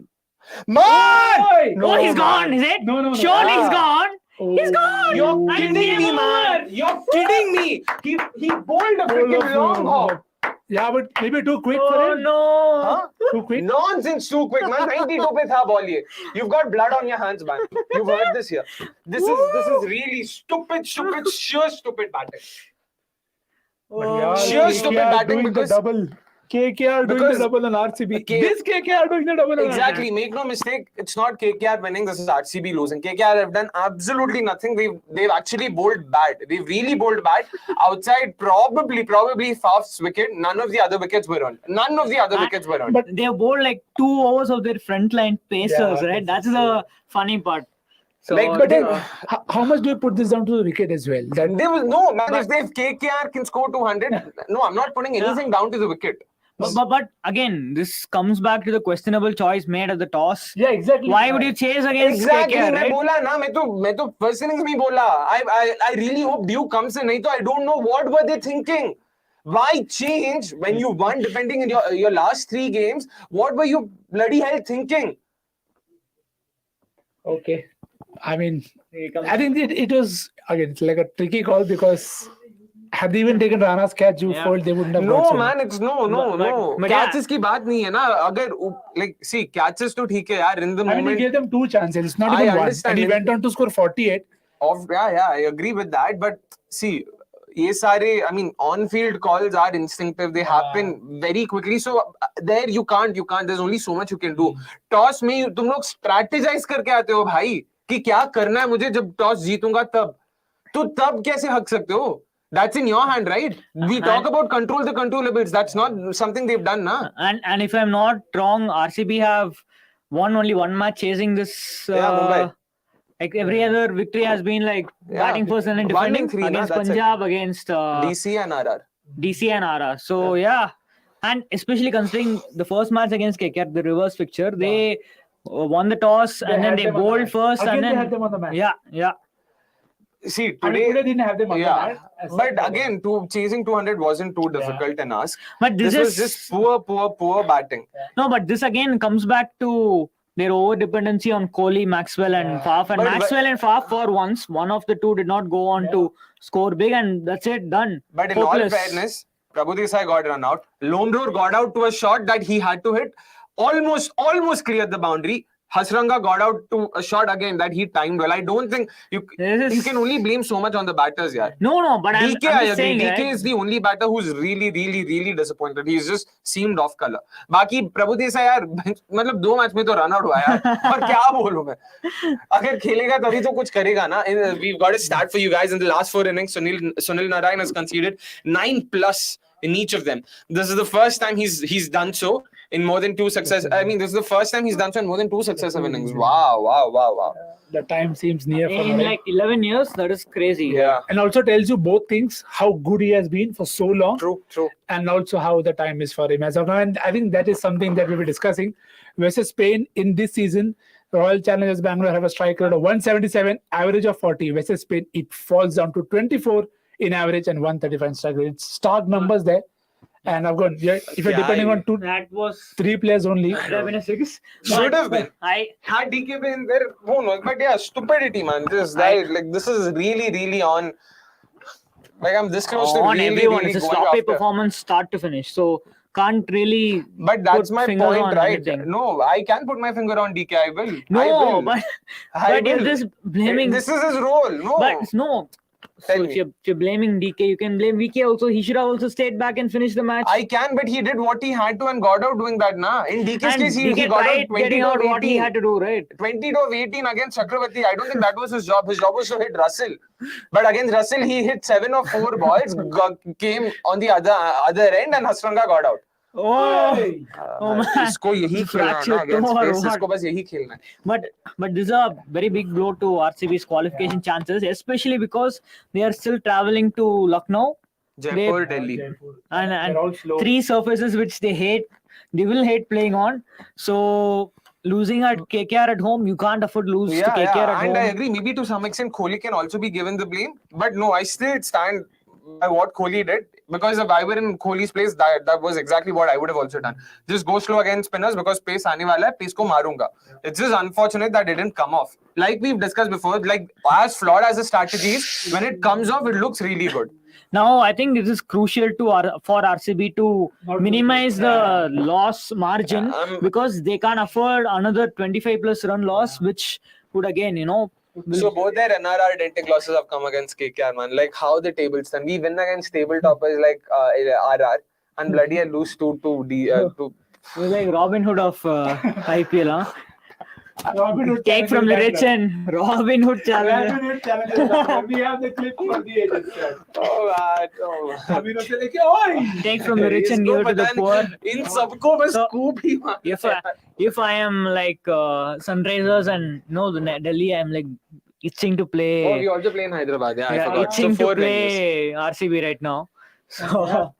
Man! No, he's gone, is it? No. Surely he's gone. He's gone. You're kidding me, man. You're kidding me. He bowled a freaking long hop. Yeah, but maybe too quick for him. No. Huh? Too quick. Nonsense, too quick, man. 92 pe tha ball ye. You've got blood on your hands, man. You've heard this here. This is really stupid, sheer stupid batting. Sheer stupid batting because KKR doing the double on RCB. This KKR doing the double on exactly. Make no mistake. It's not KKR winning. This is RCB losing. KKR have done absolutely nothing. They've actually bowled bad. They've really bowled bad. Outside probably Faf's wicket. None of the other wickets were on. But they have bowled like 2 overs of their frontline pacers, right? That's the funny part. So, but then, how much do you put this down to the wicket as well? There was no man. If KKR can score 200, no, I'm not putting anything down to the wicket. But again, this comes back to the questionable choice made at the toss. Yeah, exactly. Why would you chase against KKR, right? मैं तो first innings में बोला. I really hope Duke comes in. नहीं तो I don't know what were they thinking. Why change when you won defending in your last 3 games? What were you bloody hell thinking? Okay. I mean, Here comes- I think it was again it's like a tricky call because had they even taken Rana's catch, you Yeah. felt they wouldn't have got No so man, it's no. but yeah. Catches की बात नहीं है ना. अगर like see catches तो ठीक है यार. In the I mean, he moment gave them 2 chances. It's not I even one. understand And he it. went on to score 48. yeah, I agree with that. But see, ये सारे I mean on-field calls are instinctive. They happen very quickly. So there you can't. There's only so much you can do. Toss में तुम लोग strategize करके आते हो भाई कि क्या करना है मुझे जब toss जीतूंगा तब. तो तब कैसे हक सकते हो? That's in your hand, right? We talk about control the controllables. That's not something they've done, na? And if I'm not wrong, RCB have won only one match chasing this. Mumbai. Like every other victory has been like batting first and then 1 in defending 3, na, against that's it. Punjab, against DC and RR. DC and RR. So yeah, and especially considering the first match against KKR, the reverse fixture, they won the toss and then had they them on the bowled match. first Again, and they then had them on the match. yeah. See, I mean, today didn't have them on the yeah, match. but again, chasing 200 wasn't too difficult an ask. But this was is just poor batting. No, but this again comes back to their over dependency on Kohli, Maxwell, and Faf. And But- Maxwell and Faf, for once, one of the two did not go on to score big, and that's it, done. But in Hopeless. all fairness, Prabhu Desai got run out. Lomror got out to a shot that he had to hit. Almost cleared the boundary. Hasranga got out to a shot again that he timed well. I don't think you can only blame so much on the batters, yeah. No, but I'm DK, just I agree. saying, DK right? is the only batter who's really disappointed. He's just seemed off color. बाकी प्रभु देसाई यार मतलब 2 match में तो run out हुआ यार और क्या बोलूं मैं अगर खेलेगा तभी तो कुछ करेगा ना. We've got a stat for you guys. In the last 4 innings, Sunil Narayan has conceded 9+ in each of them. This is the first time he's done so in more than 2 success. I mean, this is the first time he's done so in more than 2 successive innings. Wow. The time seems near for In Narayan. like 11 years, that is crazy. Yeah. And also tells you both things, how good he has been for so long. True. And also how the time is for him as of now. And I think that is something that we'll be discussing. Versus Spain in this season, Royal Challengers Bangalore have a strike rate of 177, average of 40. Versus Spain, it falls down to 24 in average and 135 in strike rate. It's stark numbers there. And I've got, if you're depending on That was 3 players only. 11 and 6. Should have been. I Had DK been there, who knows? But yeah, stupidity, man. This is really on. Like I'm this close to on really everyone. It's a going sloppy after. performance start to finish. So can't really. But that's put my fingers point, on right? anything. No, I can put my finger on DK. I will. No, I will. but I you're will. just blaming. This is his role. No. But no. So Tell if me. you're blaming DK, you can blame VK also. He should have also stayed back and finished the match. I can, but he did what he had to and got out doing that, na. In DK's and case, he DK got tried out 20 getting to out what he 18. had to do, right? 20 to 18 against Chakravarti. I don't think that was his job. His job was to hit Russell. But against Russell, he hit 7 or 4 balls, came on the other end, and Hasranga got out. Oh man. इसको यही खेलना है ना against Fractured pace. toe or इसको बस यही खेलना है. But this is a very big blow to RCB's qualification chances, especially because they are still traveling to Lucknow Jaipur, Delhi. and They're all slow. 3 surfaces which they will hate playing on. So losing at KKR at home, you can't afford to lose to KKR at and home. I agree. Maybe to some extent, Kohli can also be given the blame. But no, I still stand by what Kohli did. Because if I were in Kohli's place, that was exactly what I would have also done. Just go slow against spinners because pace aane wala hai, pace ko marunga. It's just unfortunate that it didn't come off. Like we've discussed before, like as flawed as the strategy is, when it comes off, it looks really good. Now, I think this is crucial for RCB to minimize the loss margin because they can't afford another 25+ run loss, which would again, So both their NRR identical losses have come against KKR, man. Like how the table stand. We win against table toppers like RR and bloody I lose to You're like Robin Hood of IPL, huh? Robin Hood Take from the rich and Robin Hood challenge. Robin Hood challenges. We have the clip for the agents. Robin Hood say, "Oi!" Take from the rich and give it to the poor. In सबको बस So, scoop ही मार. If I am like Sunrisers and the Delhi, I'm like itching to play. Oh, we also play in Hyderabad. Yeah, I forgot. Itching So 4 to play RCB right now. So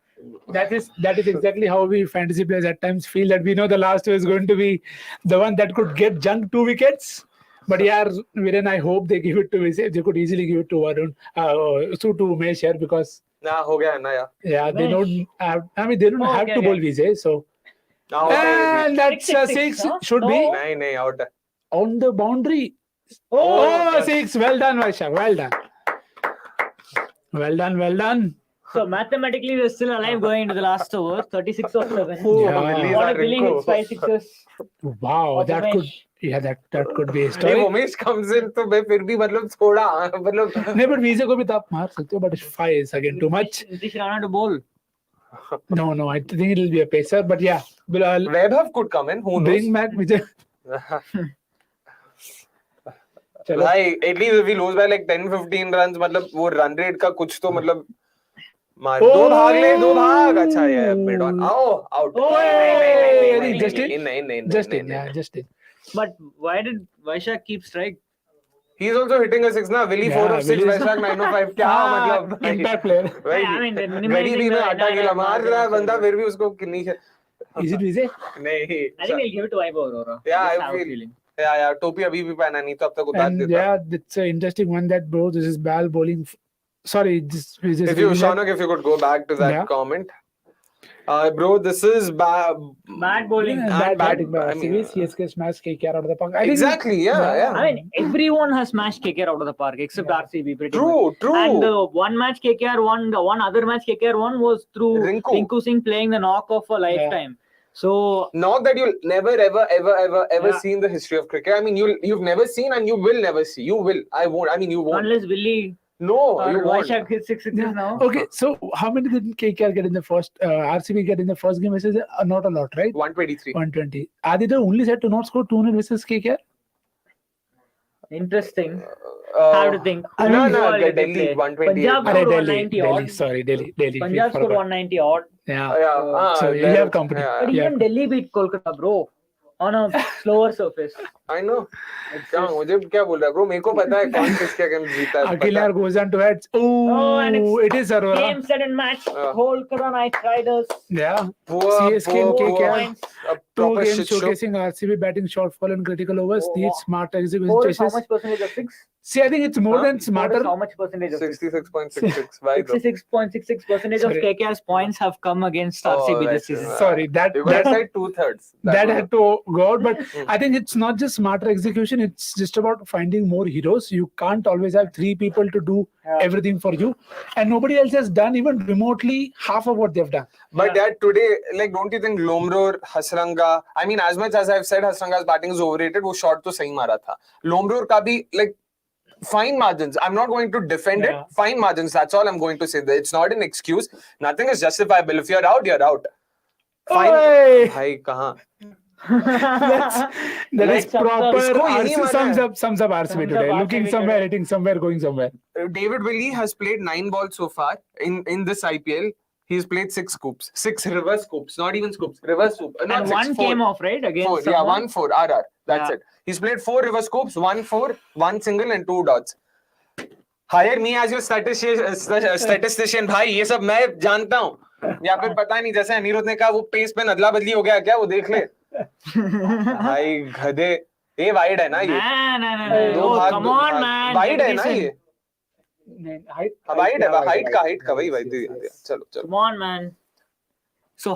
That is exactly how we fantasy players at times feel, that we know the last two is going to be the one that could get junked 2 wickets. But yeah, Viren, I hope they give it to me. They could easily give it to Varun, to Umesh here because हो गया है ना यार. yeah, they don't have. I mean, they don't have to bowl Vijay. So Out है. and that's a 6 huh? should be नहीं out है. on the boundary. Oh, 6. Well done, Vaishak. Well done. Well done. Well done. So mathematically, we're still alive going into the last over. 36 of 7. Yeah. What a billing with 5 sixes. Wow, that Umesh. could. Yeah, that could be If historic. Umesh comes in, तो मैं फिर भी मतलब थोड़ा मतलब. No, but Vijay को भी तो आप मार सकते हो, but 5 is again too much. Nitish Rana to bowl. No, I think it'll be a pacer, but yeah. Vaibhav could come in. Who knows? Bring back Vijay. चलो. Like, at least if we lose by like 10-15 runs, मतलब वो run rate का कुछ तो मतलब मार. दो भाग. अच्छा है. Mid on. Out. नहीं, just in. नहीं. Just in. But why did Vaishak keep strike? He's also hitting a 6 ना. Willie 4 of 6, Vaishak 9 of 5. क्या मतलब? Impact player. I mean, गड़ी भी में आटा गिला मार रहा है बंदा फिर भी उसको नहीं है. Is it Vijay? नहीं. I think I'll give it to Vaibhav Aurora. Yeah, Just I have a feel. feeling. Yeah. टोपी अभी भी पहना नहीं तो अब तक उतार And देता. yeah, it's an interesting one that bro. This is Bal bowling. Sorry, this is. If you, Shaunak, if you could go back to that Yeah. comment. Bro, this is Bad bowling. Bad bad- batting by I mean, RCB. CSK smashed KKR out of the park. I think- exactly, yeah. I mean, everyone has smashed KKR out of the park except RCB. Pretty much. True. And the one match KKR won, the one other match KKR won was through Rinku. Singh playing the knock of a lifetime. So Not that you'll never, ever Yeah. see in the history of cricket. I mean, you've never seen and you will never see. You will. I won't. I mean, you won't. unless Willie No, or you won't. Vaishak hit 6 sixes now. Okay, so how many did KKR get in the first? RCB get in the first game versus not a lot, right? 123. 120. Are they the only set to not score 200 versus KKR? Interesting. Have to think. No, Who are they Delhi play? 128. Punjab Arey, scored Delhi. 190 Delhi. odd. Sorry, Delhi. Punjab scored 190 odd. Yeah. Yeah. So you there- have company. yeah, But Yeah. even Delhi beat Kolkata, bro, on a slower surface. I know. क्या मुझे क्या बोल रहा है bro मेरे को पता है कौन किसके अगेंस्ट जीता है Aguilar goes on to heads. and Oh, it is Aurora. Game, set and match. Kolkata Knight Riders. Yeah. Poor, CSK and KKR. points. A Two proper games shit show. showcasing RCB batting shortfall and critical overs. Oh, Needs smart execution 4 is how choices. much percentage of 6? See, I think it's more than 4 smarter. is how much percentage of 6? 66.66. Why though? 66.66% of Sorry. KKR's points have come against RCB right, this season. right. Sorry, that You guys said 2/3. that had to go out, but I think it's not just smarter execution, it's just about finding more heroes. You can't always have 3 people to do everything for you, and nobody else has done even remotely half of what they've done. But that today, like, don't you think Lomror, Hasranga? I mean, as much as I've said Hasranga's batting is overrated, वो shot तो सही मारा था. Lomror का भी like fine margins. I'm not going to defend it. Fine margins. That's all I'm going to say. It's not an excuse. Nothing is justifiable. If you're out, you're out. Fine. Oi! भाई कहाँ? That is Like, proper. इसको यही RCB माना sums up RCB Sums today. up Looking RCB somewhere, today. hitting somewhere, going somewhere. David Willey has played 9 balls so far in this IPL. He's played 6 scoops, 6 reverse scoops, not even scoops, reverse scoop. Not And 6, one 4. came off, right? Against 4, someone? 1-4, RR. That's Yeah. it. He's played 4 reverse scoops, 1-4, 1 single and 2 dots. Hire me as your statistician, भाई ये सब मैं जानता हूँ. या फिर पता नहीं जैसे अनिरुद्ध ने कहा वो पेस पे अदला बदली हो गया क्या वो देख ले. भाई गधे ये वाइड है ना ये. No. दो Oh, भाग, come दो on, भाग. man. वाइड है ना Listen. ये. Height वाइड है हाइट का वही चलो Come on, man. So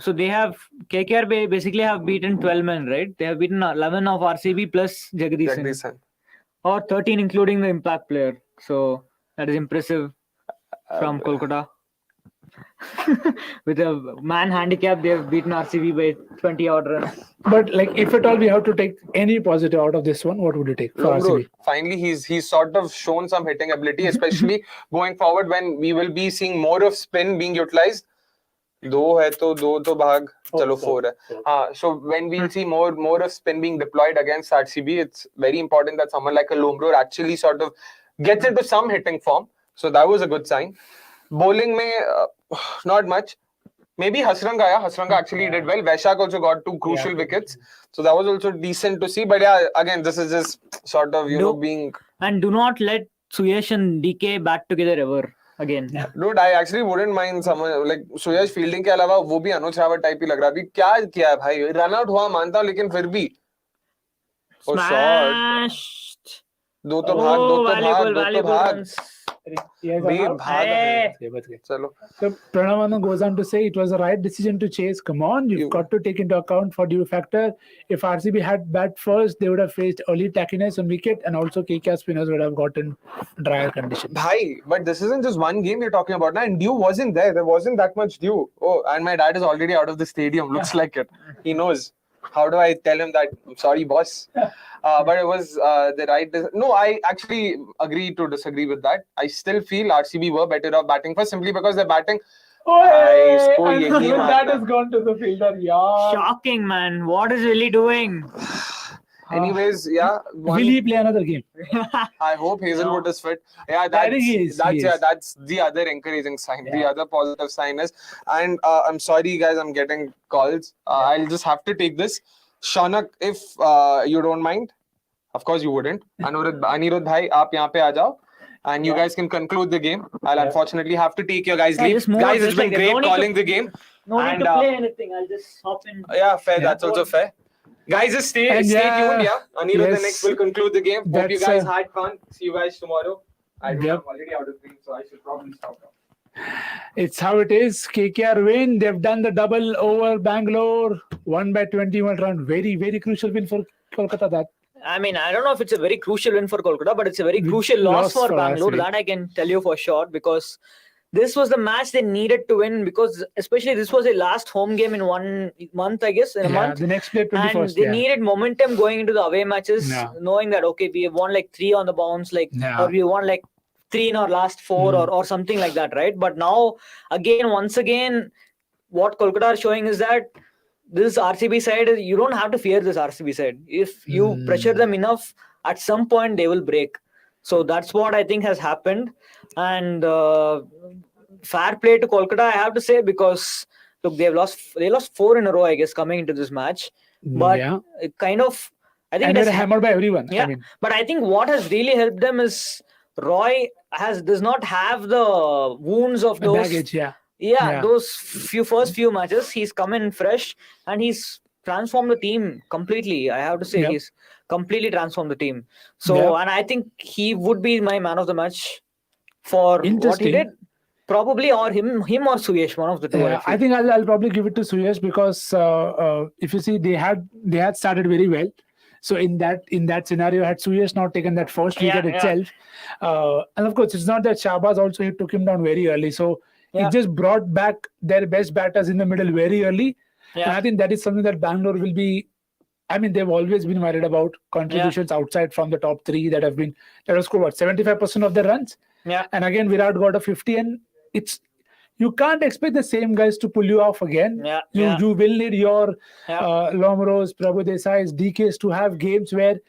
so they have KKR basically have beaten 12 men, right? They have beaten 11 of RCB plus Jagadish Singh. Or 13 including the impact player. So that is impressive from Kolkata. With a man handicap, they have beaten RCB by 20 odd runs. But like, if at all we have to take any positive out of this one, what would you take for RCB? Finally, he's sort of shown some hitting ability, especially going forward when we will be seeing more of spin being utilized. दो है तो भाग चलो 4 है. So when we'll see more of spin being deployed against RCB, it's very important that someone like a Lomror actually sort of gets into some hitting form. So that was a good sign. Bowling में not much. Maybe Hasranga actually did well. Vaishak also got 2 crucial wickets. So that was also decent to see. But yeah, again, this is just sort of, being... And do not let Suyesh and DK bat together ever again. Dude, I actually wouldn't mind someone like Suyash fielding के अलावा वो भी अनुज Rawat type ही लग रहा है. अभी क्या किया है भाई? रन आउट हुआ मानता हूँ लेकिन फिर भी. Smashed. दो तो भाग. Valuable runs. Yes, Bhai, or not? bhag. ये बच गए. Chalo. So Pranavana goes on to say it was the right decision to chase. Come on, you've got to take into account for due factor. If RCB had bat first, they would have faced early tackiness on wicket, and also KKR spinners would have gotten drier conditions. Bhai, but this isn't just one game you're talking about now, and dew wasn't there. There wasn't that much dew. Oh, and my dad is already out of the stadium. Looks like it. He knows. How do I tell him that? I'm sorry, boss. But it was the right. No, I actually agree to disagree with that. I still feel RCB were better off batting first simply because they're batting. And even that has gone to the fielder. Yeah. Shocking, man. What is Willie doing? Anyways, yeah. Will he play another game? I hope Hazelwood is fit. Yeah, I think he is. That's the other encouraging sign. The other positive sign is, and I'm sorry guys, I'm getting calls. I'll just have to take this. Shaunak, if you don't mind, of course you wouldn't. Anirudh bhai, aap yahan pe aa jao. And you guys can conclude the game. I'll unfortunately have to take your guys' leave. just move Guys, on, it's just been like that. great No need calling the game. No need And, to play anything. I'll just hop in. Yeah, fair. That's also fair. Guys, just stay tuned. Yeah, Anirudh the next will conclude the game. Hope you guys had fun. See you guys tomorrow. I'm already out of green, so I should probably stop now. It's how it is. KKR win. They've done the double over Bangalore. Won by 21 runs. Very, very crucial win for Kolkata. That. I mean, I don't know if it's a very crucial win for Kolkata, but it's a very crucial loss for Bangalore. That I can tell you for sure, because this was the match they needed to win, because especially this was a last home game in 1 month, I guess, in a month. The next play 21st. And they needed momentum going into the away matches, knowing that, okay, we have won like 3 on the bounce, or we won like 3 in our last 4 or something like that, right? But now, once again, what Kolkata are showing is that this RCB side, you don't have to fear this RCB side. If you pressure them enough, at some point they will break. So that's what I think has happened. And fair play to Kolkata, I have to say, because look, they lost 4 in a row, I guess, coming into this match. But kind of, I think they're hammered by everyone. Yeah, but I think what has really helped them is Roy does not have the wounds of those baggage. Those first few matches. He's come in fresh and he's transformed the team completely. I have to say, he's completely transformed the team. So, and I think he would be my man of the match for what he did. Probably, or him or Suyesh, one of the two. I think I'll probably give it to Suyesh, because if you see, they had started very well. So in that scenario, had Suyesh not taken that first wicket itself, and of course it's not that Shahbaz also, he took him down very early. So it just brought back their best batters in the middle very early. And I think that is something that Bangalore will be. I mean, they've always been worried about contributions outside from the top 3 that have scored 75% of their runs. And again, Virat got a 50, and you can't expect the same guys to pull you off again. You will need your Lomros, Prabhu Desais, DKs to have games where,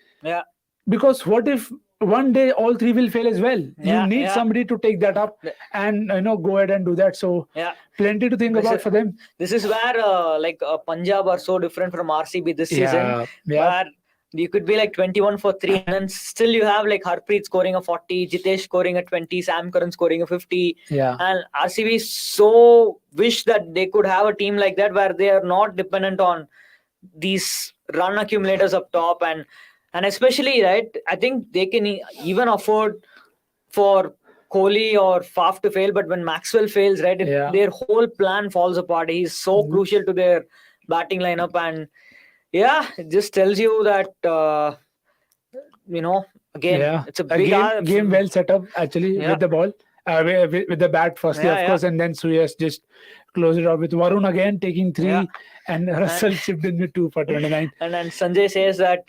because what if one day all 3 will fail as well? You need somebody to take that up and go ahead and do that. So plenty to think about for them. This is where Punjab are so different from RCB this season. Where you could be like 21 for 3, and then still you have like Harpreet scoring a 40, Jitesh scoring a 20, Sam Curran scoring a 50. And RCB so wish that they could have a team like that, where they are not dependent on these run accumulators up top, and especially, right, I think they can even afford for Kohli or Faf to fail, but when Maxwell fails, right, their whole plan falls apart. He's so crucial to their batting lineup, and it just tells you that again, it's a big game well set up actually with the ball, with the bat firstly, of course, and then Suyesh just closed it out with Varun again taking 3, and Russell chipped in with 2 for 29. And then Sanjay says that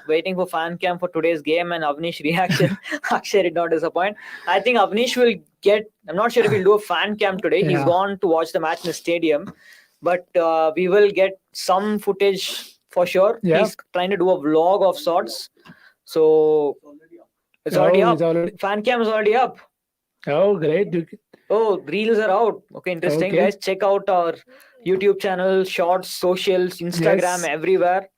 waiting for fan cam for today's game and Avnish reaction. Akshay did not disappoint. I think Avnish will get, I'm not sure if he'll do a fan cam today. He's gone to watch the match in the stadium, but we will get some footage for sure. He's trying to do a vlog of sorts. So it's already up. Fan cam is already up. Oh, great. Oh, reels are out. Okay, interesting. Guys, check out our YouTube channel, shorts, socials, Instagram, everywhere.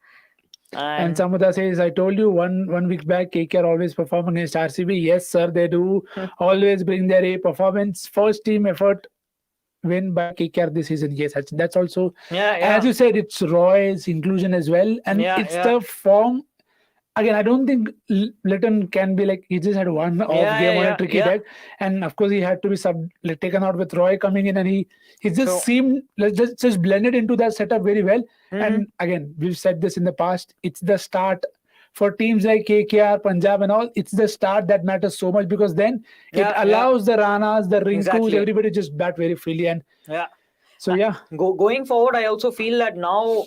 And Samuda says, I told you one week back, KKR always perform against RCB. Yes, sir, they do. Always bring their A performance. First team effort win by KKR this season. Yes, that's also, as you said, it's Roy's inclusion as well. And it's the form again, I don't think Litton can be like, he just had one off game on a tricky deck, and of course he had to be taken out with Roy coming in, and he just seemed just blended into that setup very well. And again, we've said this in the past, it's the start for teams like KKR, Punjab and all. It's the start that matters so much, because then it allows the Ranas, the Rinkus, everybody just bat very freely. And so going forward, I also feel that now,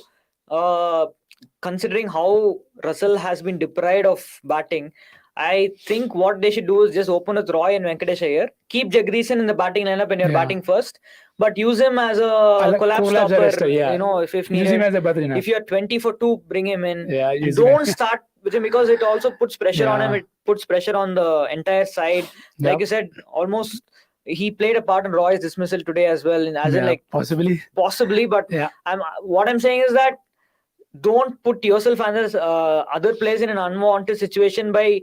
considering how Russell has been deprived of batting, I think what they should do is just open with Roy and Venkatesh Iyer, keep Jagreesan in the batting lineup when you're batting first, but use him as a collapse stopper. Arrester, you know, if needed. Use him as a Badrinath. If you're 20 for 2, bring him in. Don't start with him, because it also puts pressure on him. It puts pressure on the entire side. Like you said, almost he played a part in Roy's dismissal today as well. In like possibly, but what I'm saying is that don't put yourself and other players in an unwanted situation by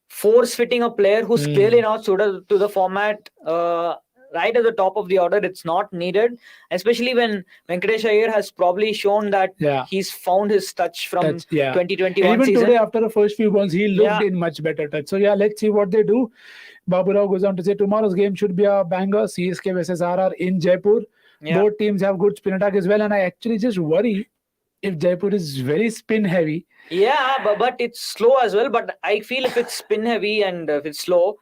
force-fitting a player who's clearly not suited to the format right at the top of the order. It's not needed, especially when Venkatesh Iyer has probably shown that he's found his touch from 2021 even season. Today, after the first few balls, he looked in much better touch. So let's see what they do. Babu Rao goes on to say tomorrow's game should be a banger. CSK versus RR in Jaipur. Both teams have good spin attack as well, and I actually just worry if Jaipur is very spin heavy. But it's slow as well. But I feel if it's spin heavy and if it's slow,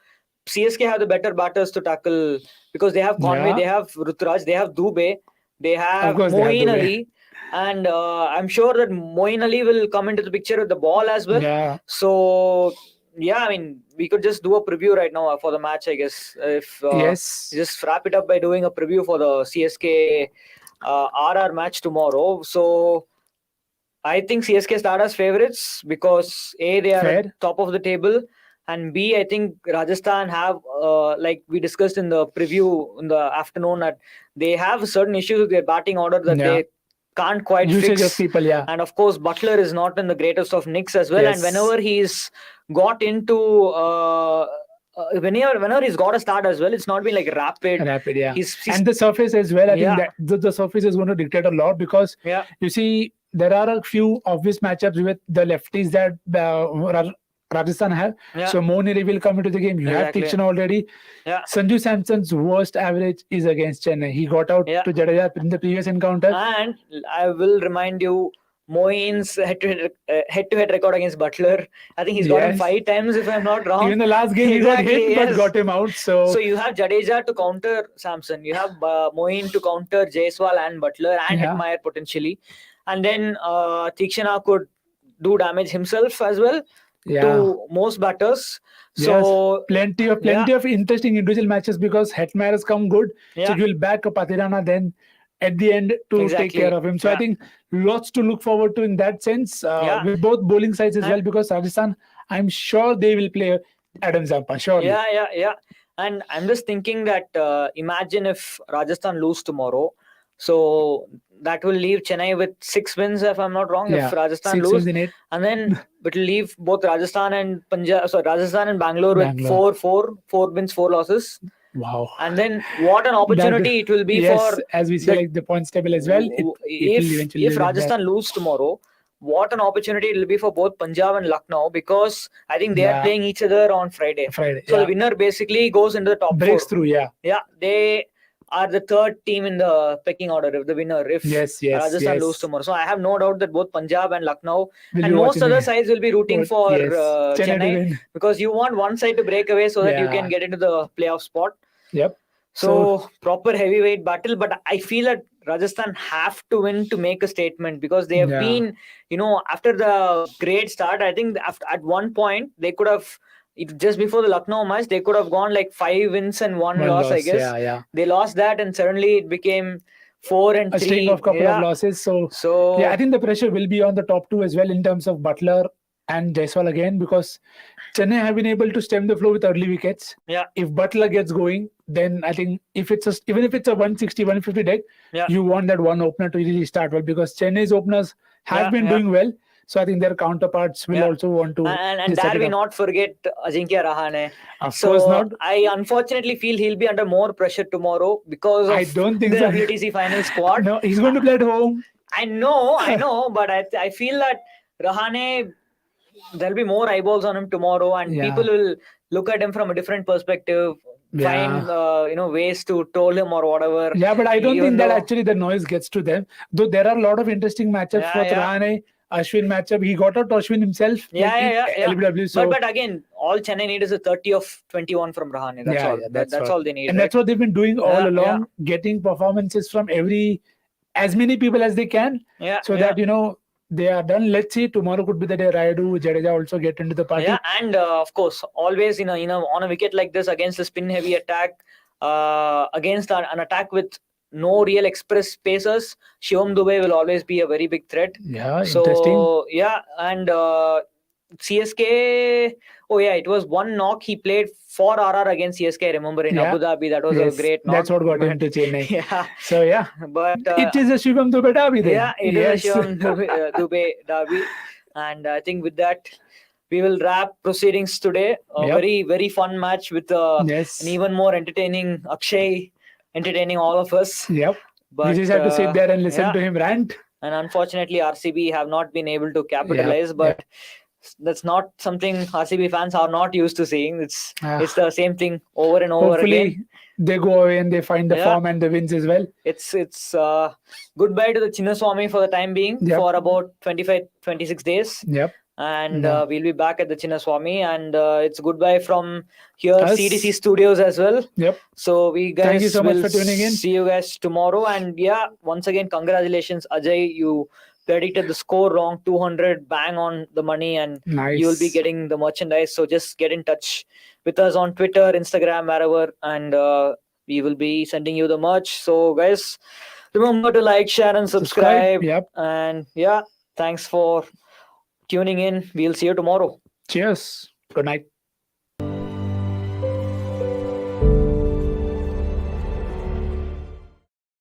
CSK have the better batters to tackle, because they have Conway, they have Ruturaj, they have Dubey, they have Moeen Ali, and I'm sure that Moeen Ali will come into the picture with the ball as well. So I mean, we could just do a preview right now for the match, I guess. If just wrap it up by doing a preview for the CSK RR match tomorrow. So I think CSK start as favourites because A, they are at top of the table, and B, I think Rajasthan have, like we discussed in the preview in the afternoon, that they have certain issues with their batting order that they can't quite fix. Of people, And of course, Butler is not in the greatest of nicks as well. And whenever he's got into whenever he's got a start as well, it's not been like rapid. He's and the surface as well. I think that the surface is going to dictate a lot, because you see, there are a few obvious matchups with the lefties that Rajasthan have. So Moeen will come into the game. You have Tikshan already. Sanju Samson's worst average is against Chennai. He got out to Jadeja in the previous encounter. And I will remind you, Moeen's head-to-head record against Butler, I think he's got him 5 times, if I'm not wrong. Even the last game he got hit, but got him out. So you have Jadeja to counter Samson. You have Moeen to counter Jaiswal and Butler and Hetmeyer potentially. And then Tikshana could do damage himself as well to most batters. So plenty of interesting individual matches, because Hetmeyer has come good. So he will back up Patirana then at the end to take care of him. So I think lots to look forward to in that sense, with both bowling sides as well, because Rajasthan, I'm sure they will play Adam Zampa, surely. And I'm just thinking that imagine if Rajasthan lose tomorrow. So that will leave Chennai with 6 wins, if I'm not wrong. If Rajasthan lose, and then it will leave both Rajasthan and Bangalore with 4 wins, 4 losses. Wow! And then what an opportunity it will be for, as we see, like the points table as well. If Rajasthan lose tomorrow, what an opportunity it will be for both Punjab and Lucknow, because I think they are playing each other on Friday. So the winner basically goes into the top 4. Breaks through, they are the 3rd team in the pecking order if Rajasthan lose tomorrow. So I have no doubt that both Punjab and Lucknow and most other sides will be rooting for Chennai, because you want one side to break away so that you can get into the playoff spot. So proper heavyweight battle, but I feel that Rajasthan have to win to make a statement, because they have been, after the great start, I think at one point they could have, just before the Lucknow match, they could have gone like 5 wins and 1 loss, I guess. They lost that, and suddenly it became 4 and 3. A string of couple of losses. So I think the pressure will be on the top 2 as well, in terms of Butler and Jaiswal again, because Chennai have been able to stem the flow with early wickets. If Butler gets going, then I think even if it's a 160, 150 deck, you want that one opener to really start well, because Chennai's openers have been doing well. So I think their counterparts will also want to. And dare we not forget Ajinkya Rahane. Of course not. I unfortunately feel he'll be under more pressure tomorrow because of the WTC final squad. No, he's going to play at home. I know, but I feel that Rahane there'll be more eyeballs on him tomorrow, and people will look at him from a different perspective, find ways to troll him or whatever. Yeah, but I don't think that actually the noise gets to them. Though there are a lot of interesting matchups for Rahane. Ashwin matchup, he got out Ashwin himself. LBW, so. But again, all Chennai need is a 30 of 21 from Rahane. That's all. That's all they need. And that's what they've been doing all along, getting performances from as many people as they can. So that they are done. Let's see. Tomorrow could be the day Rayudu, Jadeja also get into the party. Yeah, and of course, always on a wicket like this against a spin-heavy attack, against an attack with no real express pacers, Shivam Dubey will always be a very big threat. Yeah, so, interesting. Yeah, and CSK. Oh yeah, it was one knock he played for RR against CSK. I remember in Abu Dhabi, that was a great knock. That's what got him to Chennai. Yeah. So yeah, but it is a Shivam Dubey derby then. Yeah, it is a Shivam Dubey derby, and I think with that we will wrap proceedings today. A very, very fun match with an even more entertaining Akshay, entertaining all of us. Yep. But we just have to sit there and listen to him rant. And unfortunately, RCB have not been able to capitalize. But that's not something RCB fans are not used to seeing. It's the same thing over and over again. They go away and they find the form and the wins as well. It's goodbye to the Chinnaswamy for the time being for about 25-26 days. Yep. And we'll be back at the Chinnaswamy, and it's goodbye from here, CDC Studios as well. Yep. So we guys thank you so much for tuning in. See you guys tomorrow. And once again, congratulations, Ajay. You predicted the score wrong, 200, bang on the money, and you will be getting the merchandise. So just get in touch with us on Twitter, Instagram, wherever, and we will be sending you the merch. So guys, remember to like, share, and subscribe. Yep. And thanks for tuning in. We'll see you tomorrow. Cheers. Good night.